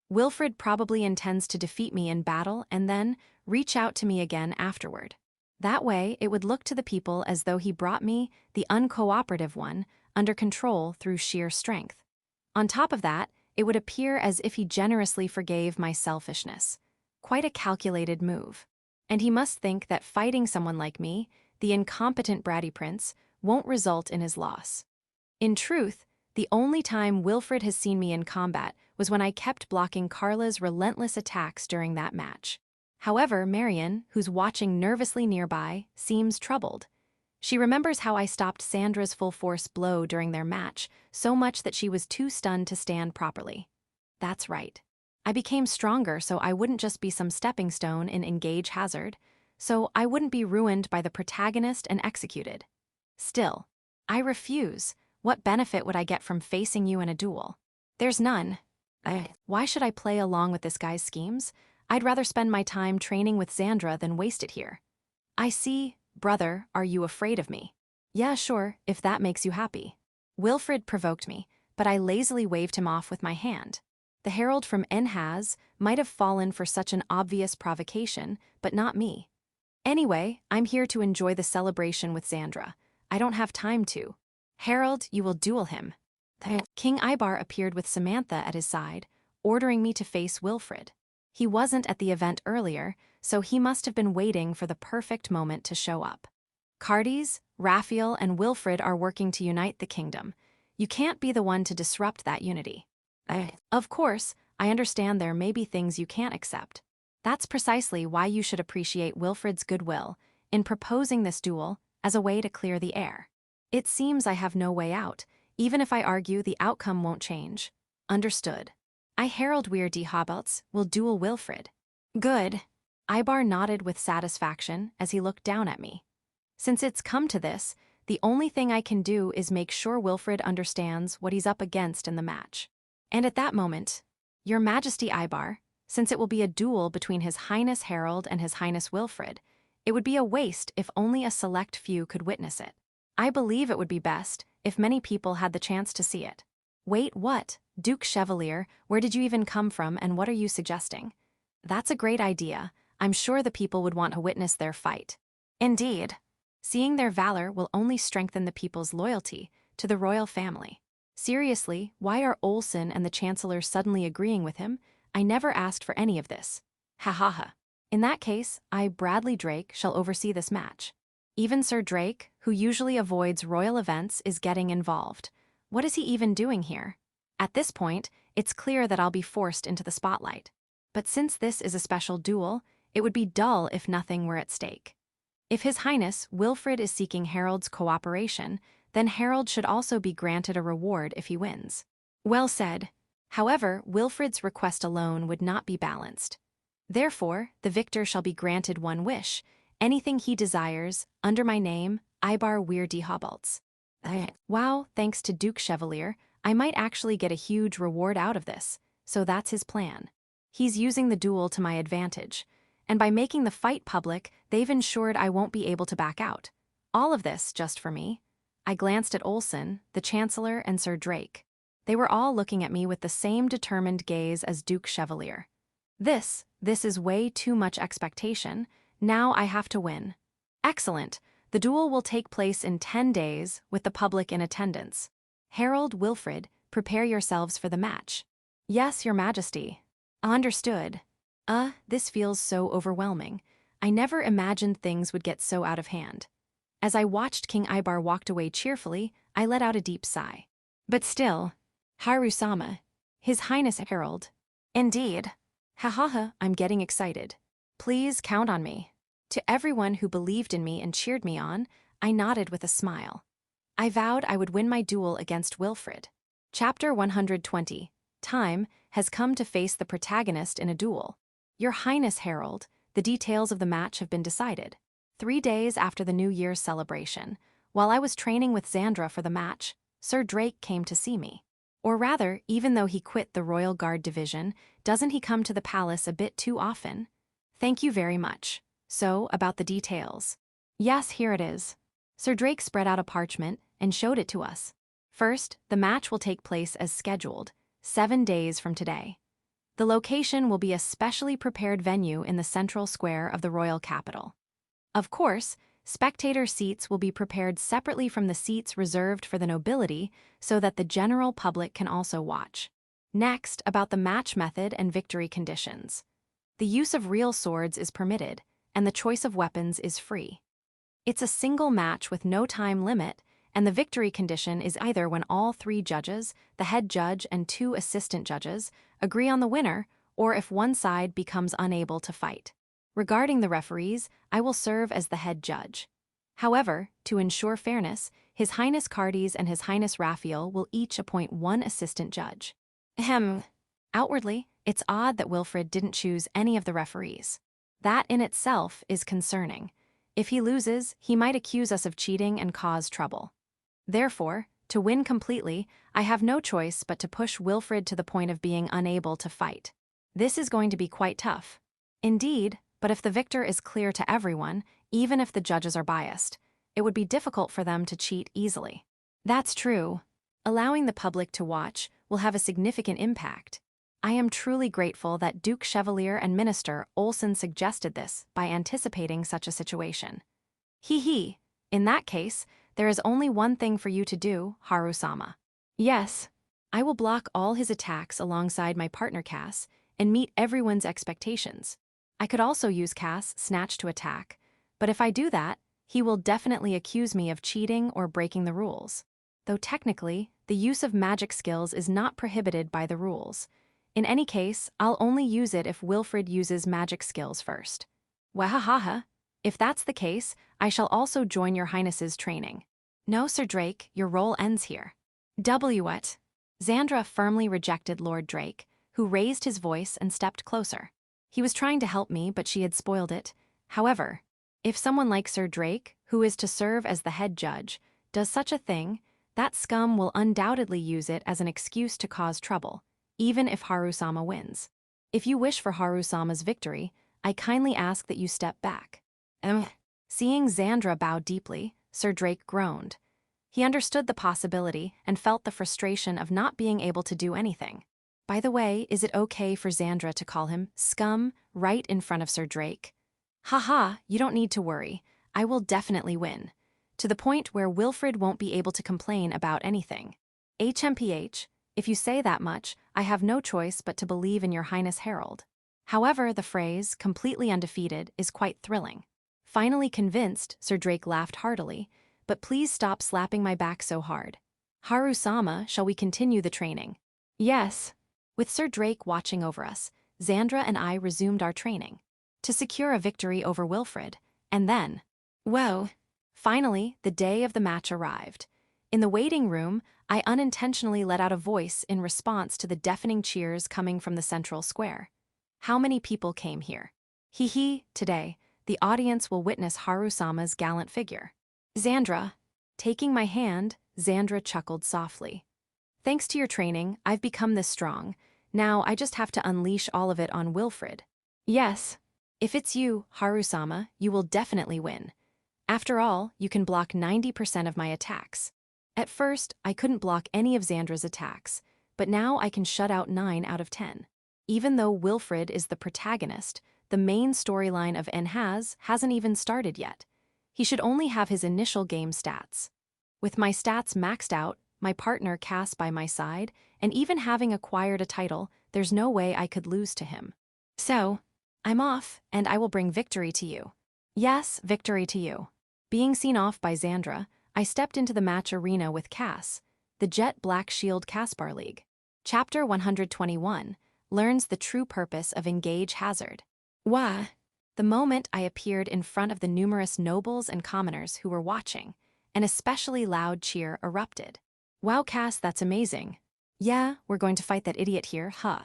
A: Wilfred probably intends to defeat me in battle and then reach out to me again afterward. That way, it would look to the people as though he brought me, the uncooperative one, under control through sheer strength. On top of that, it would appear as if he generously forgave my selfishness. Quite a calculated move. And he must think that fighting someone like me, the incompetent bratty prince, won't result in his loss. In truth, the only time Wilfred has seen me in combat was when I kept blocking Carla's relentless attacks during that match. However, Marion, who's watching nervously nearby, seems troubled. She remembers how I stopped Sandra's full-force blow during their match, so much that she was too stunned to stand properly. That's right. I became stronger so I wouldn't just be some stepping stone in Engage Hazard, so I wouldn't be ruined by the protagonist and executed. Still, I refuse. What benefit would I get from facing you in a duel? There's none. Why should I play along with this guy's schemes? I'd rather spend my time training with Xandra than waste it here. I see. Brother, are you afraid of me? Yeah, sure, if that makes you happy. Wilfred provoked me, but I lazily waved him off with my hand. The herald from Enhaz might have fallen for such an obvious provocation, but not me. Anyway, I'm here to enjoy the celebration with Xandra. I don't have time to. Harold, you will duel him. King Ibar appeared with Samantha at his side, ordering me to face Wilfred. He wasn't at the event earlier, so he must have been waiting for the perfect moment to show up. Cardis, Raphael, and Wilfred are working to unite the kingdom. You can't be the one to disrupt that unity. Of course, I understand there may be things you can't accept. That's precisely why you should appreciate Wilfred's goodwill in proposing this duel as a way to clear the air. It seems I have no way out, even if I argue the outcome won't change. Understood. I herald we're Dehobalts will duel Wilfred. Good. Ibar nodded with satisfaction as he looked down at me. Since it's come to this, the only thing I can do is make sure Wilfred understands what he's up against in the match. And at that moment, Your Majesty Ibar, since it will be a duel between His Highness Harold and His Highness Wilfred, it would be a waste if only a select few could witness it. I believe it would be best if many people had the chance to see it. Wait, what? Duke Chevalier, where did you even come from and what are you suggesting? That's a great idea. I'm sure the people would want to witness their fight. Indeed. Seeing their valor will only strengthen the people's loyalty to the royal family. Seriously, why are Olsen and the Chancellor suddenly agreeing with him? I never asked for any of this. Ha ha ha. In that case, I, Bradley Drake, shall oversee this match. Even Sir Drake, who usually avoids royal events, is getting involved. What is he even doing here? At this point, it's clear that I'll be forced into the spotlight. But since this is a special duel, it would be dull if nothing were at stake. If His Highness Wilfred is seeking Harold's cooperation, then Harold should also be granted a reward if he wins. Well said. However, Wilfred's request alone would not be balanced. Therefore, the victor shall be granted one wish, anything he desires, under my name, Ibar we're Dehobalts. Wow, thanks to Duke Chevalier, I might actually get a huge reward out of this, so that's his plan. He's using the duel to my advantage, and by making the fight public, they've ensured I won't be able to back out. All of this just for me. I glanced at Olsen, the Chancellor, and Sir Drake. They were all looking at me with the same determined gaze as Duke Chevalier. This is way too much expectation. Now I have to win. Excellent. The duel will take place in 10 days, with the public in attendance. Harold, Wilfred, prepare yourselves for the match. Yes, Your Majesty. Understood. This feels so overwhelming. I never imagined things would get so out of hand. As I watched King Ibar walked away cheerfully, I let out a deep sigh. But still, Haru-sama, His Highness Harold. Indeed. Ha, I'm getting excited. Please count on me. To everyone who believed in me and cheered me on, I nodded with a smile. I vowed I would win my duel against Wilfred. Chapter 120. Time has come to face the protagonist in a duel. Your Highness Harold, the details of the match have been decided. 3 days after the New Year's celebration, while I was training with Xandra for the match, Sir Drake came to see me. Or rather, even though he quit the Royal Guard Division, doesn't he come to the palace a bit too often? Thank you very much. So, about the details. Yes, here it is. Sir Drake spread out a parchment and showed it to us. First, the match will take place as scheduled, 7 days from today. The location will be a specially prepared venue in the central square of the royal capital. Of course, spectator seats will be prepared separately from the seats reserved for the nobility so that the general public can also watch. Next, about the match method and victory conditions. The use of real swords is permitted, and the choice of weapons is free. It's a single match with no time limit, and the victory condition is either when all 3 judges, the head judge and 2 assistant judges, agree on the winner, or if one side becomes unable to fight. Regarding the referees, I will serve as the head judge. However, to ensure fairness, His Highness Cardis and His Highness Raphael will each appoint 1 assistant judge. Outwardly, it's odd that Wilfred didn't choose any of the referees. That in itself is concerning. If he loses, he might accuse us of cheating and cause trouble. Therefore, to win completely, I have no choice but to push Wilfred to the point of being unable to fight. This is going to be quite tough. Indeed, but if the victor is clear to everyone, even if the judges are biased, it would be difficult for them to cheat easily. That's true. Allowing the public to watch will have a significant impact. I am truly grateful that Duke Chevalier and Minister Olsen suggested this by anticipating such a situation. In that case, there is only one thing for you to do, Haru-sama. Yes, I will block all his attacks alongside my partner Cass and meet everyone's expectations. I could also use Cass Snatch to attack, but if I do that, he will definitely accuse me of cheating or breaking the rules. Though technically, the use of magic skills is not prohibited by the rules. In any case, I'll only use it if Wilfred uses magic skills first. Wahahaha. If that's the case, I shall also join your highness's training. No, Sir Drake, your role ends here. What? Xandra firmly rejected Lord Drake, who raised his voice and stepped closer. He was trying to help me, but she had spoiled it. However, if someone like Sir Drake, who is to serve as the head judge, does such a thing, that scum will undoubtedly use it as an excuse to cause trouble, even if Haru-sama wins. If you wish for Haru-sama's victory, I kindly ask that you step back. Seeing Xandra bow deeply, Sir Drake groaned. He understood the possibility and felt the frustration of not being able to do anything. By the way, is it okay for Xandra to call him scum right in front of Sir Drake? Haha, you don't need to worry. I will definitely win. To the point where Wilfred won't be able to complain about anything. HMPH, if you say that much, I have no choice but to believe in your Highness Herald. However, the phrase, completely undefeated, is quite thrilling. Finally convinced, Sir Drake laughed heartily, but please stop slapping my back so hard. Haru-sama, shall we continue the training? Yes. With Sir Drake watching over us, Xandra and I resumed our training. To secure a victory over Wilfred, and then... Whoa! Finally, the day of the match arrived. In the waiting room, I unintentionally let out a voice in response to the deafening cheers coming from the central square. How many people came here? Today, the audience will witness Haru-sama's gallant figure. Xandra. Taking my hand, Xandra chuckled softly. Thanks to your training, I've become this strong. Now I just have to unleash all of it on Wilfred. Yes. If it's you, Haru-sama, you will definitely win. After all, you can block 90% of my attacks. At first, I couldn't block any of Xandra's attacks, but now I can shut out 9 out of 10. Even though Wilfred is the protagonist, the main storyline of NHAS hasn't even started yet. He should only have his initial game stats. With my stats maxed out, my partner Cass by my side, and even having acquired a title, there's no way I could lose to him. So, I'm off, and I will bring victory to you. Yes, victory to you. Being seen off by Xandra, I stepped into the match arena with Cass, the Jet Black Shield Caspar League. Chapter 121 learns the true purpose of Engage Hazard. Wah! The moment I appeared in front of the numerous nobles and commoners who were watching, an especially loud cheer erupted. Wow, Cass, that's amazing. Yeah, we're going to fight that idiot here, huh?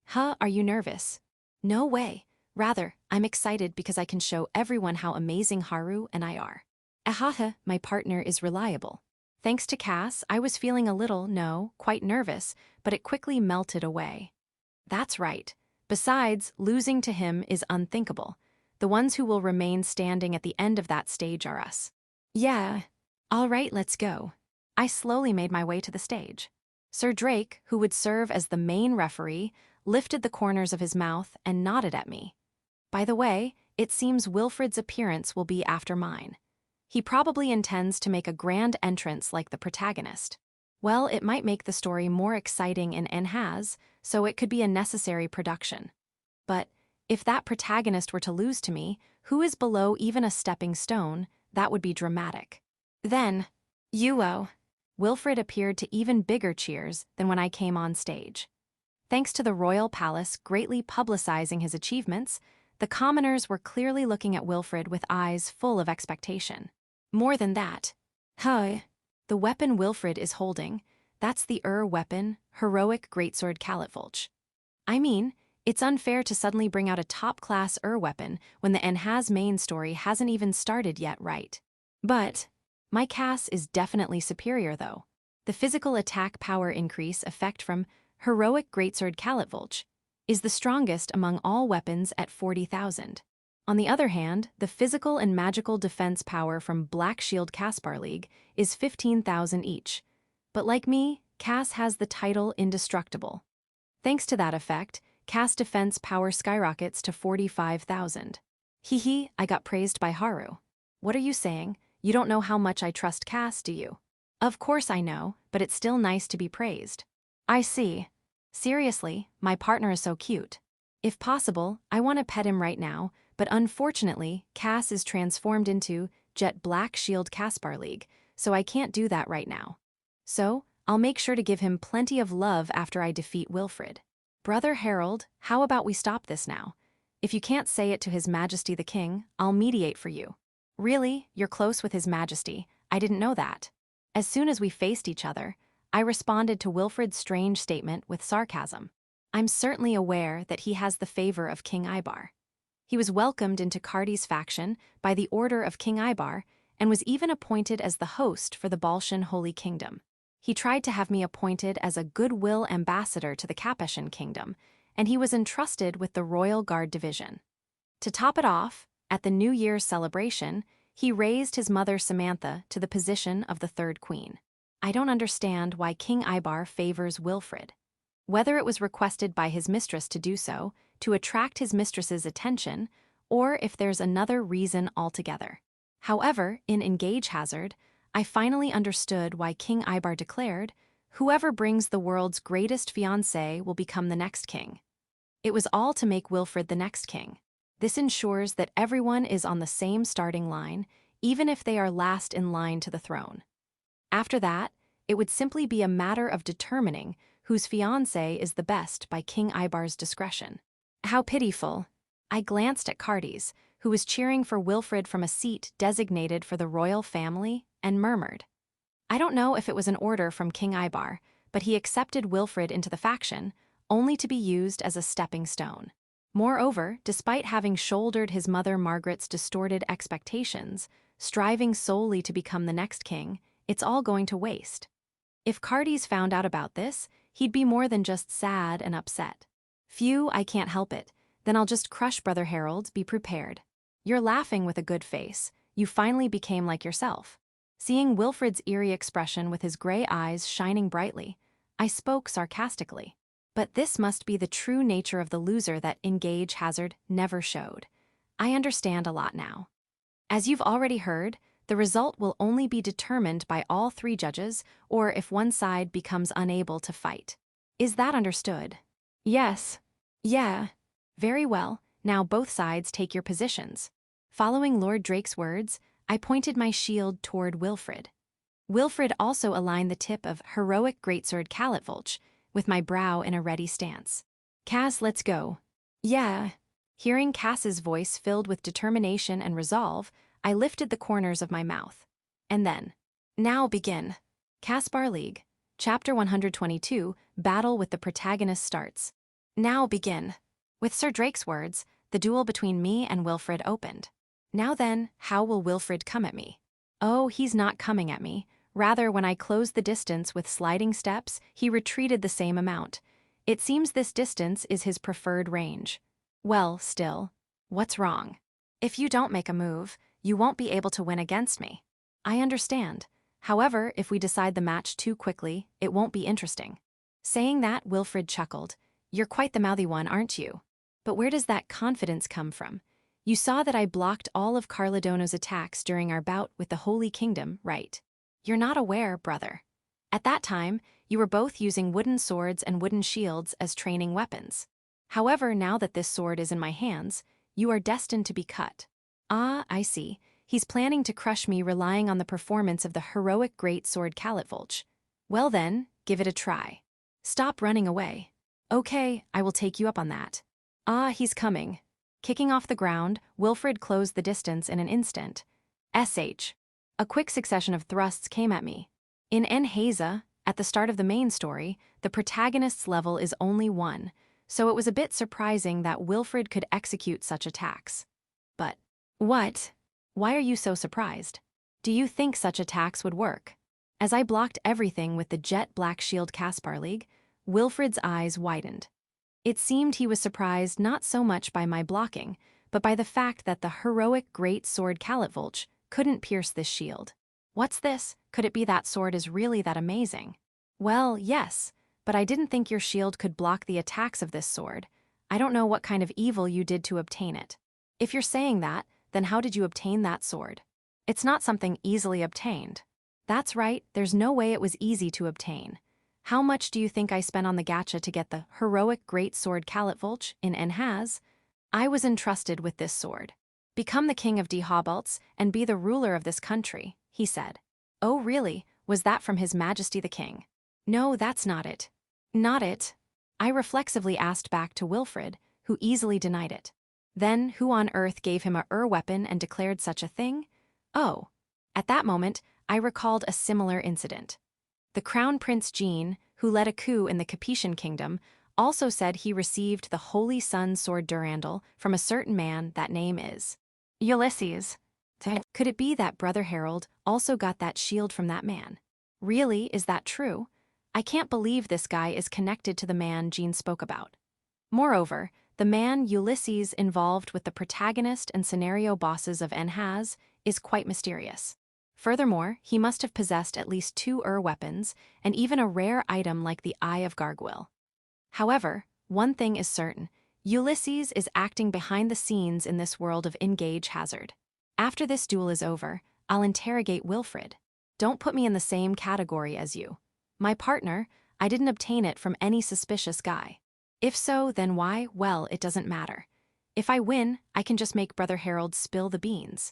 A: Huh, are you nervous? No way. Rather, I'm excited because I can show everyone how amazing Haru and I are. Ahaha, my partner is reliable. Thanks to Cass, I was feeling a little, no, quite nervous, but it quickly melted away. That's right. Besides, losing to him is unthinkable. The ones who will remain standing at the end of that stage are us. Yeah. All right, let's go. I slowly made my way to the stage. Sir Drake, who would serve as the main referee, lifted the corners of his mouth and nodded at me. By the way, it seems Wilfred's appearance will be after mine. He probably intends to make a grand entrance like the protagonist. Well, it might make the story more exciting in NHAS, so it could be a necessary production. But if that protagonist were to lose to me, who is below even a stepping stone, that would be dramatic. Then, Wilfred appeared to even bigger cheers than when I came on stage. Thanks to the royal palace greatly publicizing his achievements, the commoners were clearly looking at Wilfred with eyes full of expectation. More than that, the weapon Wilfred is holding, that's the weapon, heroic greatsword Calitvolch. I mean, it's unfair to suddenly bring out a top-class weapon when the NHAS main story hasn't even started yet, right? But my Cass is definitely superior, though. The physical attack power increase effect from heroic greatsword Calitvolch is the strongest among all weapons at 40,000. On the other hand, the physical and magical defense power from Black Shield Caspar League is 15,000 each. But like me, Cass has the title Indestructible. Thanks to that effect, Cass defense power skyrockets to 45,000. I got praised by Haru. What are you saying? You don't know how much I trust Cass, do you? Of course I know, but it's still nice to be praised. I see. Seriously, my partner is so cute. If possible, I want to pet him right now, but unfortunately, Cass is transformed into Jet Black Shield Caspar League, so I can't do that right now. So, I'll make sure to give him plenty of love after I defeat Wilfred. Brother Harold, how about we stop this now? If you can't say it to His Majesty the King, I'll mediate for you. Really? You're close with His Majesty? I didn't know that. As soon as we faced each other, I responded to Wilfred's strange statement with sarcasm. I'm certainly aware that he has the favor of King Ibar. He was welcomed into Cardi's faction by the order of King Ibar and was even appointed as the host for the Balshan Holy Kingdom. He tried to have me appointed as a goodwill ambassador to the Capeshan Kingdom, and he was entrusted with the Royal Guard Division. To top it off, at the New Year's celebration, he raised his mother Samantha to the position of the third queen. I don't understand why King Ibar favors Wilfred. Whether it was requested by his mistress to do so, to attract his mistress's attention, or if there's another reason altogether. However, in Engage Hazard, I finally understood why King Ibar declared, "Whoever brings the world's greatest fiancée will become the next king." It was all to make Wilfred the next king. This ensures that everyone is on the same starting line, even if they are last in line to the throne. After that, it would simply be a matter of determining whose fiancé is the best by King Ibar's discretion. How pitiful. I glanced at Cardi's, who was cheering for Wilfred from a seat designated for the royal family, and murmured. I don't know if it was an order from King Ibar, but he accepted Wilfred into the faction, only to be used as a stepping stone. Moreover, despite having shouldered his mother Margaret's distorted expectations, striving solely to become the next king, it's all going to waste. If Cardi's found out about this, he'd be more than just sad and upset. Phew, I can't help it. Then I'll just crush Brother Harold, be prepared. You're laughing with a good face. You finally became like yourself. Seeing Wilfred's eerie expression with his gray eyes shining brightly, I spoke sarcastically. But this must be the true nature of the loser that Engage Hazard never showed. I understand a lot now. As you've already heard, the result will only be determined by all three judges, or if one side becomes unable to fight. Is that understood? Yes. Yeah. Very well, now both sides take your positions. Following Lord Drake's words, I pointed my shield toward Wilfred. Wilfred also aligned the tip of heroic greatsword Calitvolch, with my brow in a ready stance. Cass, let's go. Yeah. Hearing Cass's voice filled with determination and resolve, I lifted the corners of my mouth. And then, now begin. Caspar League, Chapter 122, Battle with the Protagonist starts. Now begin. With Sir Drake's words, the duel between me and Wilfred opened. Now then, how will Wilfred come at me? Oh, he's not coming at me. Rather, when I closed the distance with sliding steps, he retreated the same amount. It seems this distance is his preferred range. Well, still, what's wrong? If you don't make a move, you won't be able to win against me. I understand. However, if we decide the match too quickly, it won't be interesting. Saying that, Wilfred chuckled. You're quite the mouthy one, aren't you? But where does that confidence come from? You saw that I blocked all of Carladono's attacks during our bout with the Holy Kingdom, right? You're not aware, brother. At that time, you were both using wooden swords and wooden shields as training weapons. However, now that this sword is in my hands, you are destined to be cut. Ah, I see. He's planning to crush me relying on the performance of the heroic great sword Calitvolch. Well then, give it a try. Stop running away. Okay, I will take you up on that. Ah, he's coming. Kicking off the ground, Wilfred closed the distance in an instant. A quick succession of thrusts came at me. In Enhaza, at the start of the main story, the protagonist's level is only 1, so it was a bit surprising that Wilfred could execute such attacks. But, what? Why are you so surprised? Do you think such attacks would work? As I blocked everything with the Jet Black Shield Caspar League, Wilfred's eyes widened. It seemed he was surprised not so much by my blocking, but by the fact that the heroic great sword Calitvolch couldn't pierce this shield. What's this? Could it be that sword is really that amazing? Well, yes, but I didn't think your shield could block the attacks of this sword. I don't know what kind of evil you did to obtain it. If you're saying that, then how did you obtain that sword? It's not something easily obtained. That's right, there's no way it was easy to obtain. How much do you think I spent on the gacha to get the heroic great sword Calitvolch in Enhaz? I was entrusted with this sword. Become the king of Dehobalts and be the ruler of this country, he said. Oh really, was that from His Majesty the King? No, that's not it. Not it. I reflexively asked back to Wilfred, who easily denied it. Then, who on earth gave him a weapon and declared such a thing? Oh. At that moment, I recalled a similar incident. The Crown Prince Jean, who led a coup in the Capeshan kingdom, also said he received the Holy Sun sword Durandal from a certain man that name is Ulysses. Could it be that Brother Harold also got that shield from that man? Really, is that true? I can't believe this guy is connected to the man Jean spoke about. Moreover, the man Ulysses involved with the protagonist and scenario bosses of Enhaz is quite mysterious. Furthermore, he must have possessed at least 2 weapons and even a rare item like the Eye of Gargoyle. However, one thing is certain, Ulysses is acting behind the scenes in this world of Engage Hazard. After this duel is over, I'll interrogate Wilfred. Don't put me in the same category as you. My partner, I didn't obtain it from any suspicious guy. If so, then why? Well, it doesn't matter. If I win, I can just make Brother Harold spill the beans.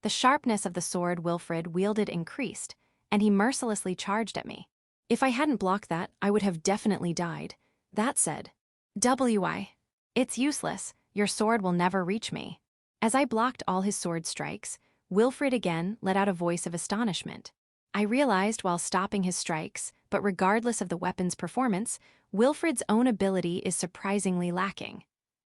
A: The sharpness of the sword Wilfred wielded increased, and he mercilessly charged at me. If I hadn't blocked that, I would have definitely died. That said, it's useless, your sword will never reach me. As I blocked all his sword strikes, Wilfred again let out a voice of astonishment. I realized while stopping his strikes, but regardless of the weapon's performance, Wilfred's own ability is surprisingly lacking.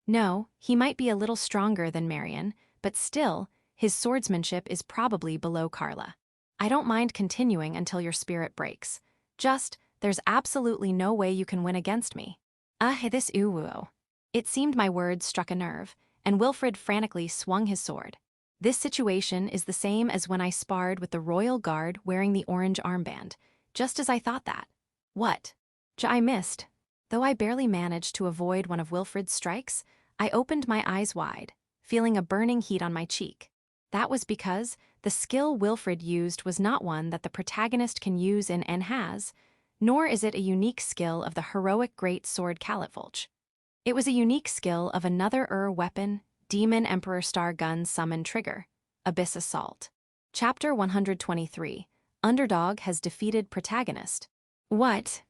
A: No, he might be a little stronger than Marion, but still, his swordsmanship is probably below Carla. I don't mind continuing until your spirit breaks. Just, there's absolutely no way you can win against me. This uwuo. It seemed my words struck a nerve, and Wilfred frantically swung his sword. This situation is the same as when I sparred with the royal guard wearing the orange armband, just as I thought that. What? I missed. Though I barely managed to avoid one of Wilfred's strikes, I opened my eyes wide, feeling a burning heat on my cheek. That was because the skill Wilfred used was not one that the protagonist can use in Enhaz, nor is it a unique skill of the heroic great sword Calitvolch. It was a unique skill of another weapon, Demon Emperor Star Gun Summon Trigger, Abyss Assault. Chapter 123, Underdog has defeated Protagonist. What?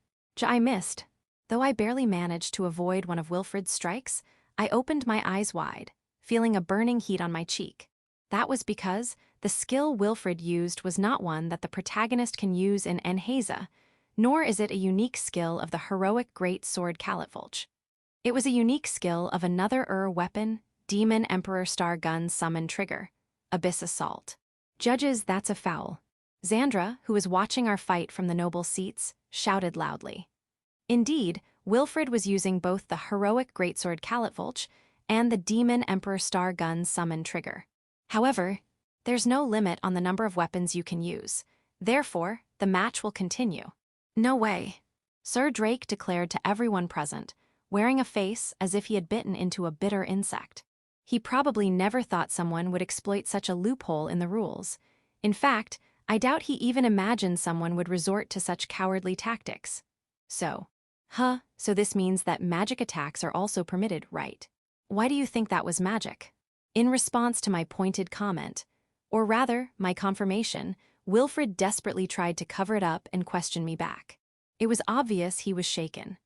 A: I missed. Though I barely managed to avoid one of Wilfred's strikes, I opened my eyes wide, feeling a burning heat on my cheek. That was because the skill Wilfred used was not one that the protagonist can use in Enheza, nor is it a unique skill of the heroic great sword Calitvolch. It was a unique skill of another weapon, Demon Emperor Star Gun Summon Trigger, Abyss Assault. Judges, that's a foul. Xandra, who was watching our fight from the noble seats, shouted loudly. Indeed, Wilfred was using both the heroic greatsword Calitvolch and the Demon Emperor Star Gun Summon Trigger. However, there's no limit on the number of weapons you can use. Therefore, the match will continue. No way. Sir Drake declared to everyone present, wearing a face as if he had bitten into a bitter insect. He probably never thought someone would exploit such a loophole in the rules. In fact, I doubt he even imagined someone would resort to such cowardly tactics. So this means that magic attacks are also permitted, right? Why do you think that was magic? In response to my pointed comment, or rather, my confirmation, Wilfred desperately tried to cover it up and question me back. It was obvious he was shaken.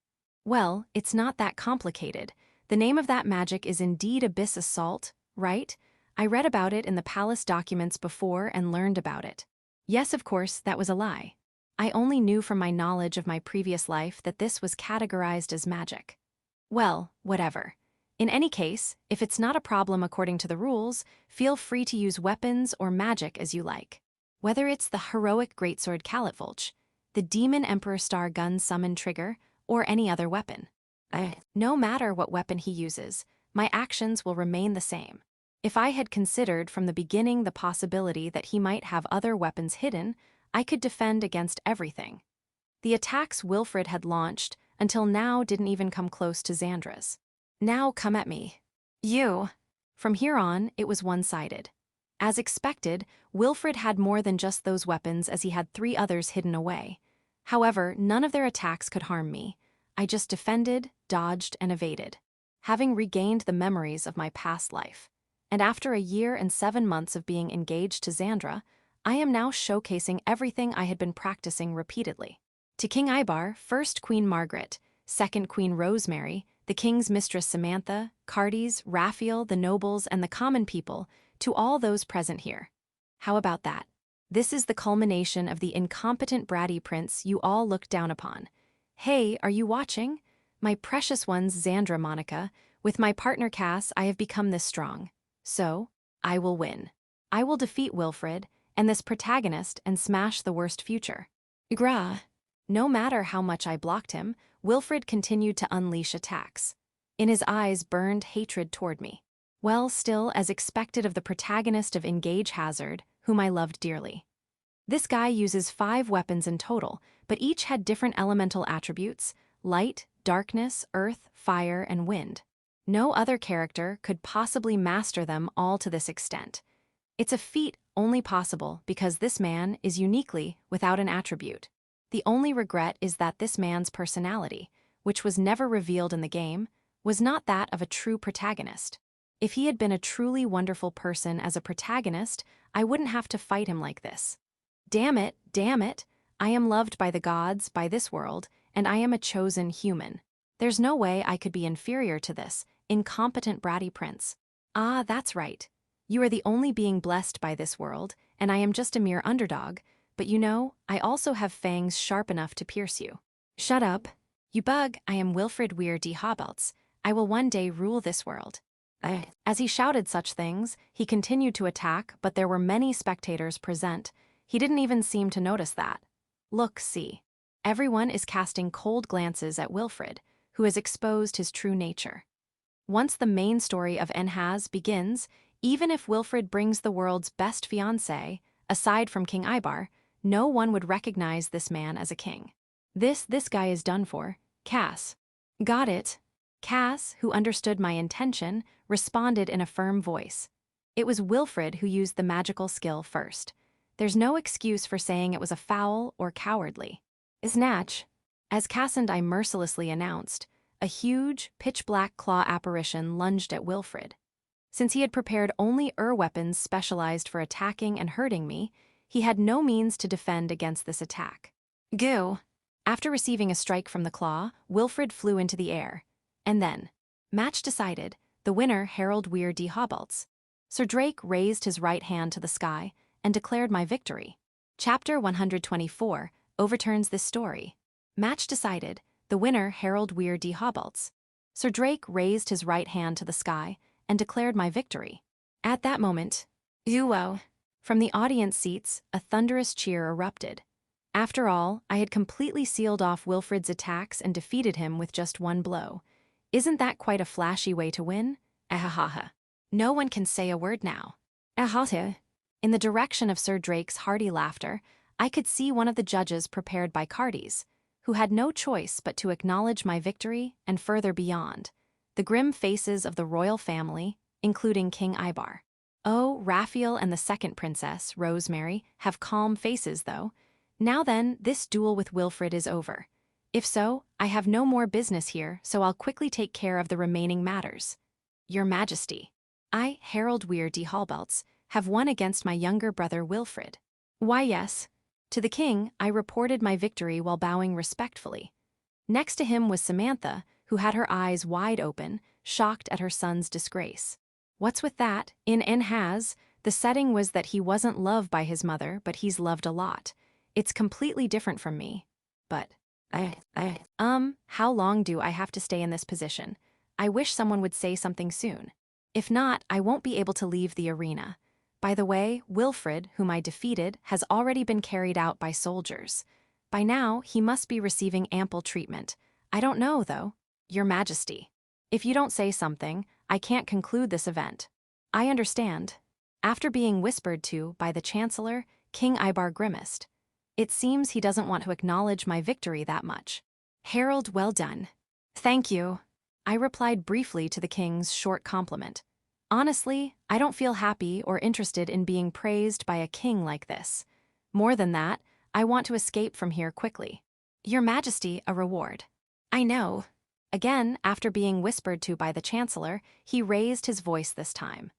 A: Well, it's not that complicated. The name of that magic is indeed Abyss Assault, right? I read about it in the palace documents before and learned about it. Yes, of course, that was a lie. I only knew from my knowledge of my previous life that this was categorized as magic. Well, whatever. In any case, if it's not a problem according to the rules, feel free to use weapons or magic as you like. Whether it's the heroic greatsword Calitvolch, the Demon Emperor Star Gun Summon Trigger, or any other weapon. No matter what weapon he uses, my actions will remain the same. If I had considered from the beginning the possibility that he might have other weapons hidden, I could defend against everything. The attacks Wilfred had launched until now didn't even come close to Xandra's. Now come at me. You. From here on, it was one-sided. As expected, Wilfred had more than just those weapons as he had 3 others hidden away. However, none of their attacks could harm me. I just defended, dodged, and evaded, having regained the memories of my past life. And after a year and 7 months of being engaged to Xandra, I am now showcasing everything I had been practicing repeatedly. To King Ibar, first Queen Margaret, second Queen Rosemary, the king's mistress Samantha, Cardes, Raphael, the nobles, and the common people, to all those present here. How about that? This is the culmination of the incompetent bratty prince you all look down upon. Hey, are you watching? My precious ones, Xandra, Monica, with my partner Cass, I have become this strong. So, I will win. I will defeat Wilfred and this protagonist and smash the worst future. Gra. No matter how much I blocked him, Wilfred continued to unleash attacks. In his eyes burned hatred toward me. Well, still, as expected of the protagonist of Engage Hazard, whom I loved dearly. This guy uses 5 weapons in total, but each had different elemental attributes: light, darkness, earth, fire, and wind. No other character could possibly master them all to this extent. It's a feat only possible because this man is uniquely without an attribute. The only regret is that this man's personality, which was never revealed in the game, was not that of a true protagonist. If he had been a truly wonderful person as a protagonist, I wouldn't have to fight him like this. Damn it, I am loved by the gods, by this world, and I am a chosen human. There's no way I could be inferior to this incompetent bratty prince. Ah, that's right. You are the only being blessed by this world, and I am just a mere underdog, but you know, I also have fangs sharp enough to pierce you. Shut up. You bug, I am Wilfred Weir Dehobalts. I will one day rule this world. As he shouted such things, he continued to attack, but there were many spectators present. He didn't even seem to notice that. Look, see. Everyone is casting cold glances at Wilfred, who has exposed his true nature. Once the main story of Nhaz begins, even if Wilfred brings the world's best fiancée, aside from King Ibar, no one would recognize this man as a king. This guy is done for. Cass. Got it. Cass, who understood my intention, responded in a firm voice. It was Wilfred who used the magical skill first. There's no excuse for saying it was a foul or cowardly. Snatch. As Cass and I mercilessly announced, a huge, pitch-black claw apparition lunged at Wilfred. Since he had prepared only weapons specialized for attacking and hurting me, he had no means to defend against this attack. Goo! After receiving a strike from the claw, Wilfred flew into the air. And then, match decided, the winner Harold Weir Dehobalts. Sir Drake raised his right hand to the sky and declared my victory. Chapter 124 overturns this story. Match decided, the winner Harold Weir Dehobalts. Sir Drake raised his right hand to the sky and declared my victory. At that moment, Uwo! From the audience seats, a thunderous cheer erupted. After all, I had completely sealed off Wilfred's attacks and defeated him with just one blow. Isn't that quite a flashy way to win? Ahahaha. No one can say a word now. Ahaha. In the direction of Sir Drake's hearty laughter, I could see one of the judges prepared by Cardes, who had no choice but to acknowledge my victory and further beyond. The grim faces of the royal family, including King Ibar. Oh, Raphael and the second princess, Rosemary, have calm faces, though. Now then, this duel with Wilfred is over. If so, I have no more business here, so I'll quickly take care of the remaining matters. Your Majesty, I, Harold Weir Dehobalts, have won against my younger brother Wilfred. Why, yes. To the king, I reported my victory while bowing respectfully. Next to him was Samantha, who had her eyes wide open, shocked at her son's disgrace. What's with that? In Nhaz, the setting was that he wasn't loved by his mother, but he's loved a lot. It's completely different from me. But, how long do I have to stay in this position? I wish someone would say something soon. If not, I won't be able to leave the arena. By the way, Wilfred, whom I defeated, has already been carried out by soldiers. By now, he must be receiving ample treatment. I don't know, though. Your Majesty. If you don't say something, I can't conclude this event. I understand. After being whispered to by the Chancellor, King Ibar grimaced. It seems he doesn't want to acknowledge my victory that much. Harold, well done. Thank you. I replied briefly to the king's short compliment. Honestly, I don't feel happy or interested in being praised by a king like this. More than that, I want to escape from here quickly. Your Majesty, a reward. I know. Again, after being whispered to by the Chancellor, he raised his voice this time.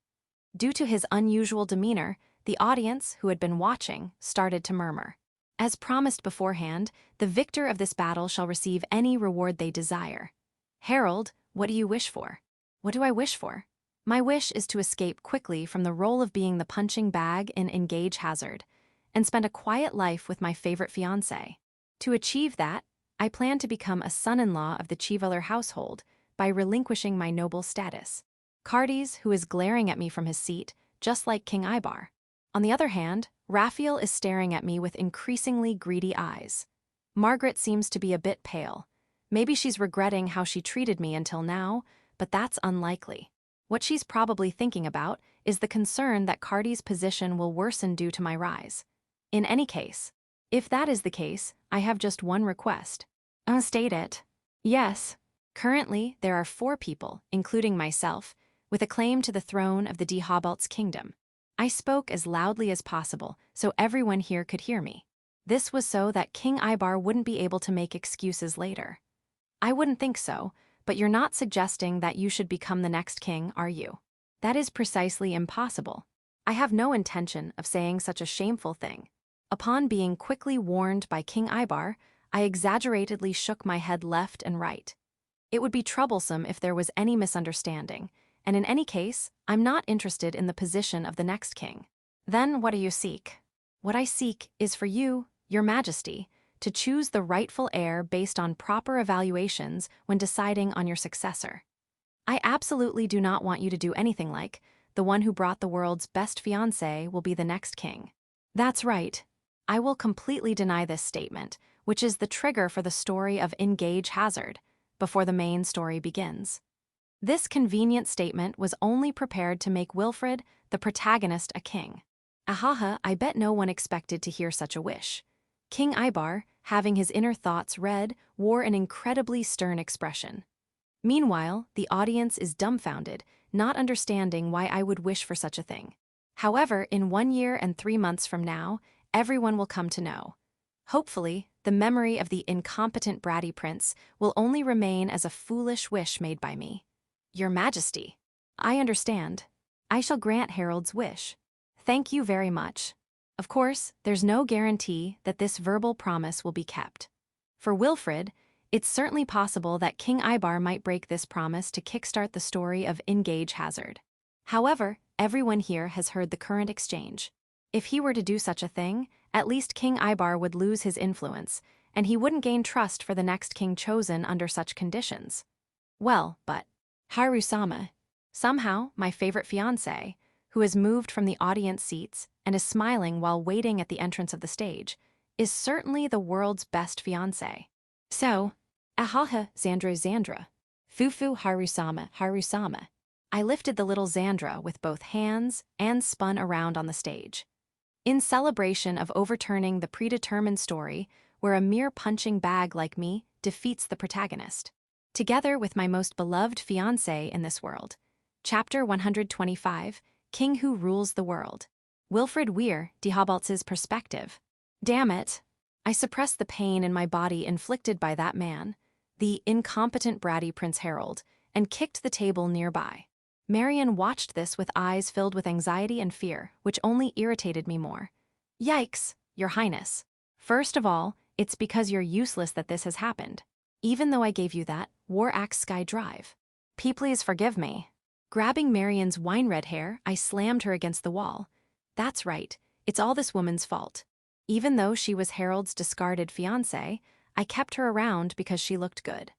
A: Due to his unusual demeanor, the audience, who had been watching, started to murmur. As promised beforehand, the victor of this battle shall receive any reward they desire. Herald, what do you wish for? What do I wish for? My wish is to escape quickly from the role of being the punching bag in Engage Hazard, and spend a quiet life with my favorite fiancé. To achieve that, I plan to become a son-in-law of the Chivalry household by relinquishing my noble status. Cardes, who is glaring at me from his seat, just like King Ibar. On the other hand, Raphael is staring at me with increasingly greedy eyes. Margaret seems to be a bit pale. Maybe she's regretting how she treated me until now, but that's unlikely. What she's probably thinking about is the concern that Cardes' position will worsen due to my rise. In any case, if that is the case, I have just one request. State it. Yes. Currently, there are 4 people, including myself, with a claim to the throne of the Dehobalt's kingdom. I spoke as loudly as possible so everyone here could hear me. This was so that King Ibar wouldn't be able to make excuses later. I wouldn't think so, but you're not suggesting that you should become the next king, are you? That is precisely impossible. I have no intention of saying such a shameful thing. Upon being quickly warned by King Ibar, I exaggeratedly shook my head left and right. It would be troublesome if there was any misunderstanding, and in any case, I'm not interested in the position of the next king. Then what do you seek? What I seek is for you, Your Majesty, to choose the rightful heir based on proper evaluations when deciding on your successor. I absolutely do not want you to do anything like, the one who brought the world's best fiancé will be the next king. That's right. I will completely deny this statement, which is the trigger for the story of Engage Hazard, before the main story begins. This convenient statement was only prepared to make Wilfred, the protagonist, a king. Ahaha, I bet no one expected to hear such a wish. King Ibar, having his inner thoughts read, wore an incredibly stern expression. Meanwhile, the audience is dumbfounded, not understanding why I would wish for such a thing. However, in 1 year and 3 months from now, everyone will come to know. Hopefully, the memory of the incompetent bratty prince will only remain as a foolish wish made by me. Your Majesty. I understand. I shall grant Harold's wish. Thank you very much. Of course, there's no guarantee that this verbal promise will be kept. For Wilfred, it's certainly possible that King Ibar might break this promise to kickstart the story of Engage Hazard. However, everyone here has heard the current exchange. If he were to do such a thing, at least King Ibar would lose his influence, and he wouldn't gain trust for the next king chosen under such conditions. Well, but Haru-sama, somehow my favorite fiancé, who has moved from the audience seats and is smiling while waiting at the entrance of the stage, is certainly the world's best fiancé. So, ahaha, Xandra. Fufu Haru-sama. I lifted the little Xandra with both hands and spun around on the stage. In celebration of overturning the predetermined story where a mere punching bag like me defeats the protagonist. Together with my most beloved fiancé in this world. Chapter 125, King Who Rules the World. Wilfred Weir, Dehobalt's perspective. Damn it. I suppressed the pain in my body inflicted by that man, the incompetent bratty Prince Harold, and kicked the table nearby. Marion watched this with eyes filled with anxiety and fear, which only irritated me more. Yikes, Your Highness. First of all, it's because you're useless that this has happened. Even though I gave you that War Axe Sky Drive. Please forgive me. Grabbing Marion's wine-red hair, I slammed her against the wall. That's right, it's all this woman's fault. Even though she was Harold's discarded fiancé, I kept her around because she looked good.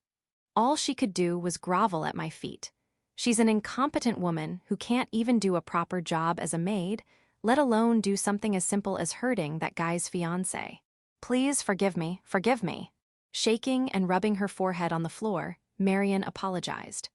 A: All she could do was grovel at my feet. She's an incompetent woman who can't even do a proper job as a maid, let alone do something as simple as hurting that guy's fiancé. Please forgive me. Shaking and rubbing her forehead on the floor, Marion apologized.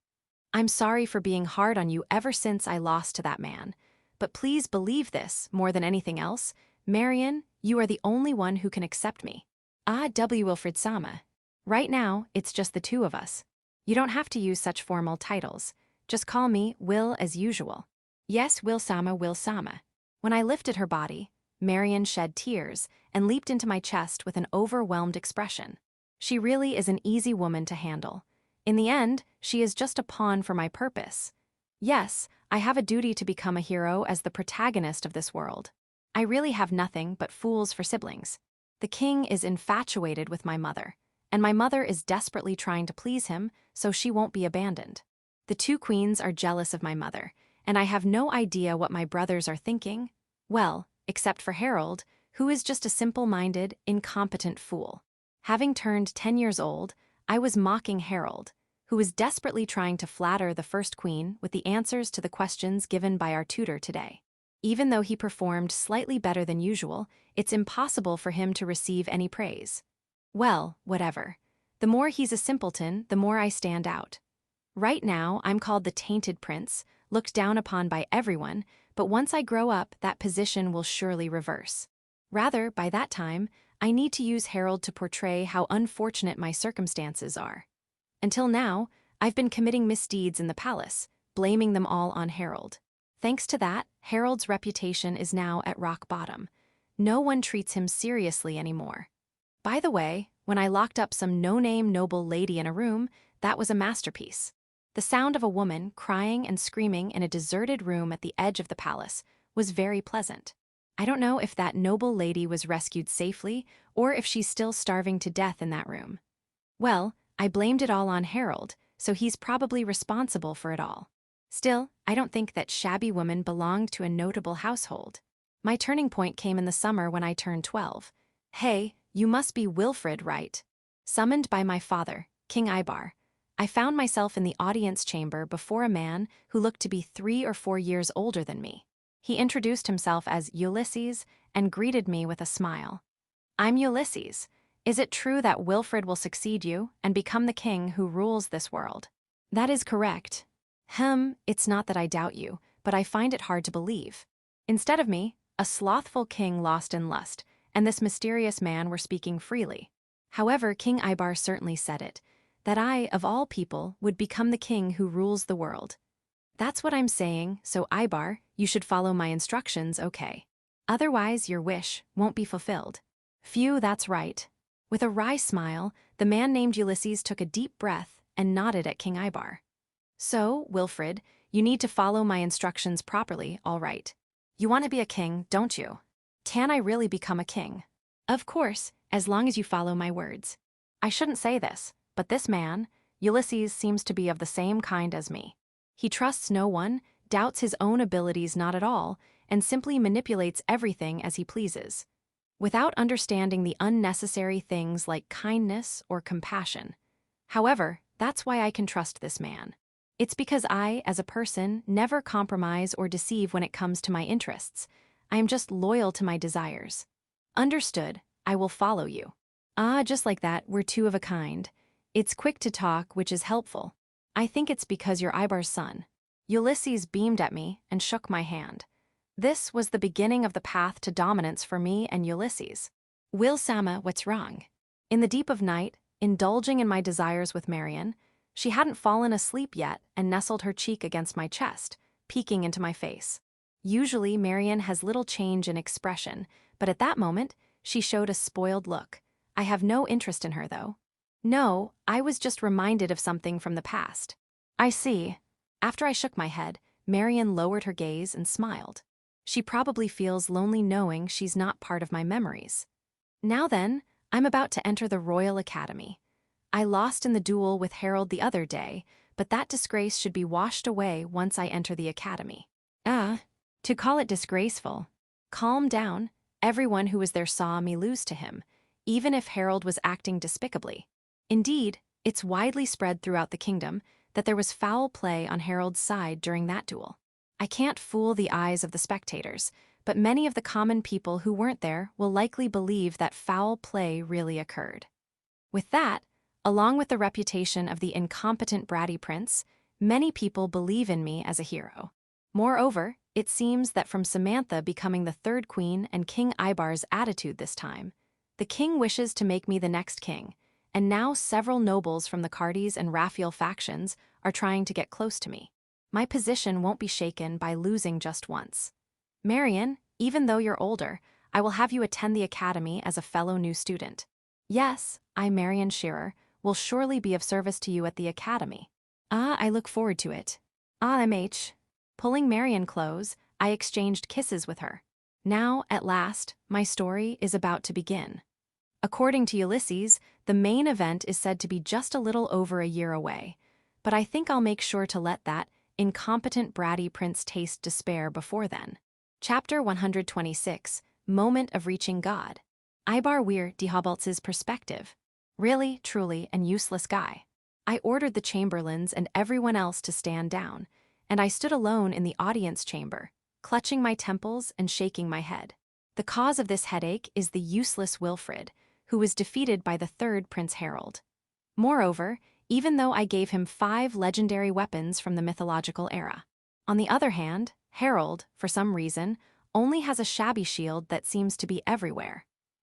A: I'm sorry for being hard on you ever since I lost to that man, but please believe this more than anything else, Marion, you are the only one who can accept me. Wilfred-sama. Right now, it's just the 2 of us. You don't have to use such formal titles. Just call me Will as usual. Yes, Will-sama. When I lifted her body, Marion shed tears and leaped into my chest with an overwhelmed expression. She really is an easy woman to handle. In the end, she is just a pawn for my purpose. Yes, I have a duty to become a hero as the protagonist of this world. I really have nothing but fools for siblings. The king is infatuated with my mother, and my mother is desperately trying to please him so she won't be abandoned. The two queens are jealous of my mother, and I have no idea what my brothers are thinking. Well, except for Harold, who is just a simple-minded, incompetent fool. Having turned 10 years old, I was mocking Harold, who was desperately trying to flatter the first queen with the answers to the questions given by our tutor today. Even though he performed slightly better than usual, it's impossible for him to receive any praise. Well, whatever. The more he's a simpleton, the more I stand out. Right now, I'm called the Tainted Prince, looked down upon by everyone, but once I grow up, that position will surely reverse. Rather, by that time, I need to use Harold to portray how unfortunate my circumstances are. Until now, I've been committing misdeeds in the palace, blaming them all on Harold. Thanks to that, Harold's reputation is now at rock bottom. No one treats him seriously anymore. By the way, when I locked up some no-name noble lady in a room, that was a masterpiece. The sound of a woman crying and screaming in a deserted room at the edge of the palace was very pleasant. I don't know if that noble lady was rescued safely or if she's still starving to death in that room. Well, I blamed it all on Harold, so he's probably responsible for it all. Still, I don't think that shabby woman belonged to a notable household. My turning point came in the summer when I turned 12. Hey, you must be Wilfred, right? Summoned by my father, King Ibar, I found myself in the audience chamber before a man who looked to be 3 or 4 years older than me. He introduced himself as Ulisses and greeted me with a smile. I'm Ulisses. Is it true that Wilfred will succeed you and become the king who rules this world? That is correct. It's not that I doubt you, but I find it hard to believe. Instead of me, a slothful king lost in lust, and this mysterious man were speaking freely. However, King Ibar certainly said it, that I, of all people, would become the king who rules the world. That's what I'm saying, so Ibar, you should follow my instructions, okay? Otherwise, your wish won't be fulfilled. Phew, that's right. With a wry smile, the man named Ulysses took a deep breath and nodded at King Ibar. So, Wilfred, you need to follow my instructions properly, all right. You want to be a king, don't you? Can I really become a king? Of course, as long as you follow my words. I shouldn't say this, but this man, Ulysses, seems to be of the same kind as me. He trusts no one, doubts his own abilities not at all, and simply manipulates everything as he pleases, without understanding the unnecessary things like kindness or compassion. However, that's why I can trust this man. It's because I, as a person, never compromise or deceive when it comes to my interests. I am just loyal to my desires. Understood, I will follow you. Ah, just like that, we're two of a kind. It's quick to talk, which is helpful. I think it's because you're Ibar's son. Ulysses beamed at me and shook my hand. This was the beginning of the path to dominance for me and Ulysses. Will Sama, what's wrong? In the deep of night, indulging in my desires with Marion, she hadn't fallen asleep yet and nestled her cheek against my chest, peeking into my face. Usually, Marion has little change in expression, but at that moment, she showed a spoiled look. I have no interest in her, though. No, I was just reminded of something from the past. I see. After I shook my head, Marion lowered her gaze and smiled. She probably feels lonely knowing she's not part of my memories. Now then, I'm about to enter the Royal Academy. I lost in the duel with Harold the other day, but that disgrace should be washed away once I enter the academy. To call it disgraceful. Calm down. Everyone who was there saw me lose to him, even if Harold was acting despicably. Indeed, it's widely spread throughout the kingdom that there was foul play on Harold's side during that duel. I can't fool the eyes of the spectators, but many of the common people who weren't there will likely believe that foul play really occurred. With that, along with the reputation of the incompetent bratty prince, many people believe in me as a hero. Moreover, it seems that from Samantha becoming the third queen and King Ibar's attitude this time, the king wishes to make me the next king, and now several nobles from the Cardis and Raphael factions are trying to get close to me. My position won't be shaken by losing just once. Marion, even though you're older, I will have you attend the academy as a fellow new student. Yes, I, Marion Shearer, will surely be of service to you at the academy. Ah, I look forward to it. Ah, MH. Pulling Marion close, I exchanged kisses with her. Now, at last, my story is about to begin. According to Ulysses, the main event is said to be just a little over a year away, but I think I'll make sure to let that incompetent bratty prince taste despair before then. Chapter 126, Moment of Reaching God. Ibar Weir Dehobalt's perspective. Really, truly, and useless guy. I ordered the chamberlains and everyone else to stand down, and I stood alone in the audience chamber, clutching my temples and shaking my head. The cause of this headache is the useless Wilfred, who was defeated by the third Prince Harold. Moreover, even though I gave him 5 legendary weapons from the mythological era. On the other hand, Harold, for some reason, only has a shabby shield that seems to be everywhere.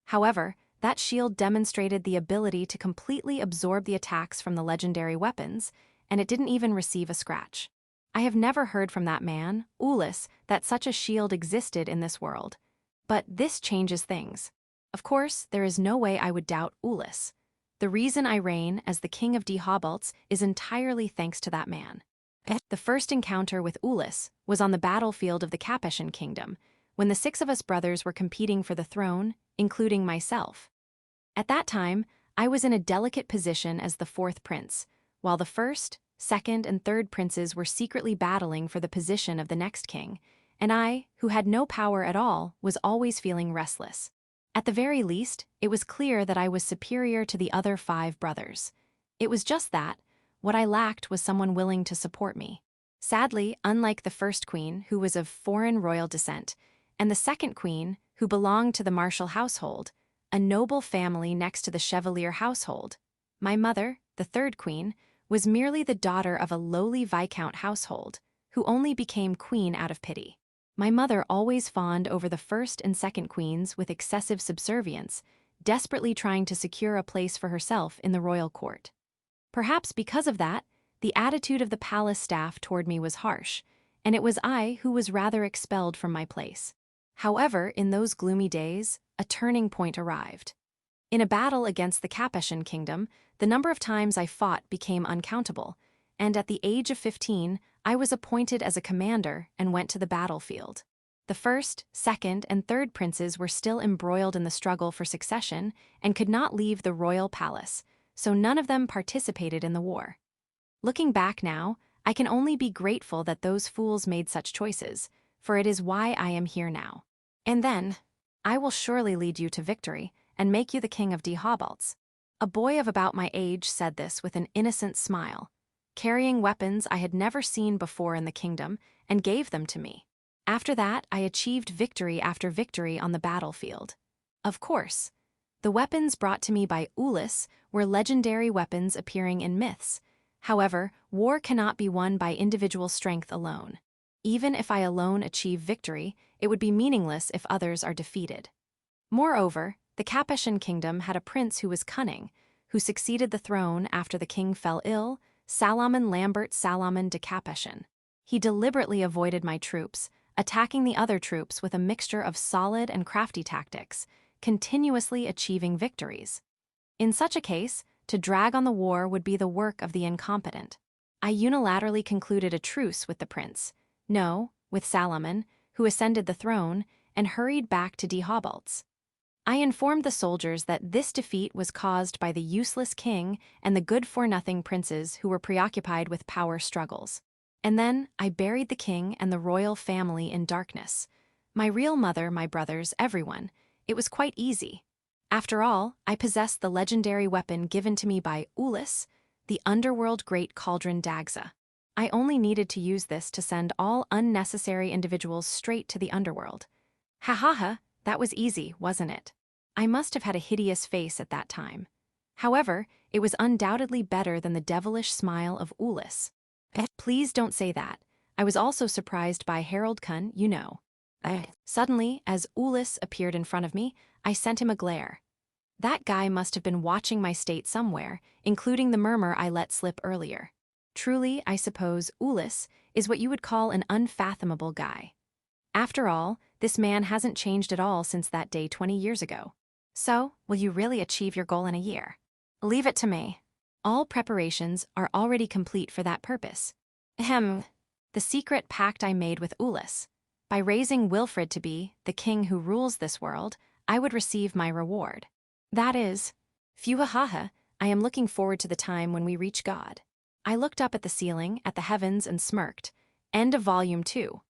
A: However, that shield demonstrated the ability to completely absorb the attacks from the legendary weapons, and it didn't even receive a scratch. I have never heard from that man, Ulisses, that such a shield existed in this world. But this changes things. Of course, there is no way I would doubt Ulisses. The reason I reign as the king of Dehobalt is entirely thanks to that man. The first encounter with Ulisses was on the battlefield of the Capeshan kingdom, when the 6 of us brothers were competing for the throne, including myself. At that time, I was in a delicate position as the 4th prince, while the 1st, 2nd, and 3rd princes were secretly battling for the position of the next king, and I, who had no power at all, was always feeling restless. At the very least, it was clear that I was superior to the other 5 brothers. It was just that, what I lacked was someone willing to support me. Sadly, unlike the 1st queen, who was of foreign royal descent, and the 2nd queen, who belonged to the martial household, a noble family next to the Chevalier household, my mother, the 3rd queen, was merely the daughter of a lowly Viscount household, who only became queen out of pity. My mother always fawned over the 1st and 2nd queens with excessive subservience, desperately trying to secure a place for herself in the royal court. Perhaps because of that, the attitude of the palace staff toward me was harsh, and it was I who was rather expelled from my place. However, in those gloomy days, a turning point arrived. In a battle against the Capeshan kingdom, the number of times I fought became uncountable, and at the age of 15, I was appointed as a commander and went to the battlefield. The 1st, 2nd, and 3rd princes were still embroiled in the struggle for succession and could not leave the royal palace, so none of them participated in the war. Looking back now, I can only be grateful that those fools made such choices, for it is why I am here now. And then, I will surely lead you to victory and make you the king of Dehobalt. A boy of about my age said this with an innocent smile, carrying weapons I had never seen before in the kingdom, and gave them to me. After that, I achieved victory after victory on the battlefield. Of course, the weapons brought to me by Ulisses were legendary weapons appearing in myths. However, war cannot be won by individual strength alone. Even if I alone achieve victory, it would be meaningless if others are defeated. Moreover, the Capeshan kingdom had a prince who was cunning, who succeeded the throne after the king fell ill, Salomon Lambert Salomon de Capeshan. He deliberately avoided my troops, attacking the other troops with a mixture of solid and crafty tactics, continuously achieving victories. In such a case, to drag on the war would be the work of the incompetent. I unilaterally concluded a truce with the prince, no, with Salomon, who ascended the throne, and hurried back to Dehobalt. I informed the soldiers that this defeat was caused by the useless king and the good-for-nothing princes who were preoccupied with power struggles. And then I buried the king and the royal family in darkness. My real mother, my brothers, everyone. It was quite easy. After all, I possessed the legendary weapon given to me by Ulisses, the underworld great cauldron Dagsa. I only needed to use this to send all unnecessary individuals straight to the underworld. Ha ha ha, that was easy, wasn't it? I must have had a hideous face at that time. However, it was undoubtedly better than the devilish smile of Ulisses. Please don't say that. I was also surprised by Harold Kun, you know. Suddenly, as Ulisses appeared in front of me, I sent him a glare. That guy must have been watching my state somewhere, including the murmur I let slip earlier. Truly, I suppose, Ulisses is what you would call an unfathomable guy. After all, this man hasn't changed at all since that day 20 years ago. So, will you really achieve your goal in a year? Leave it to me. All preparations are already complete for that purpose. Ahem. The secret pact I made with Ulisses. By raising Wilfred to be the king who rules this world, I would receive my reward. That is, phew-ha-ha, I am looking forward to the time when we reach God. I looked up at the ceiling, at the heavens, and smirked. End of Volume 2.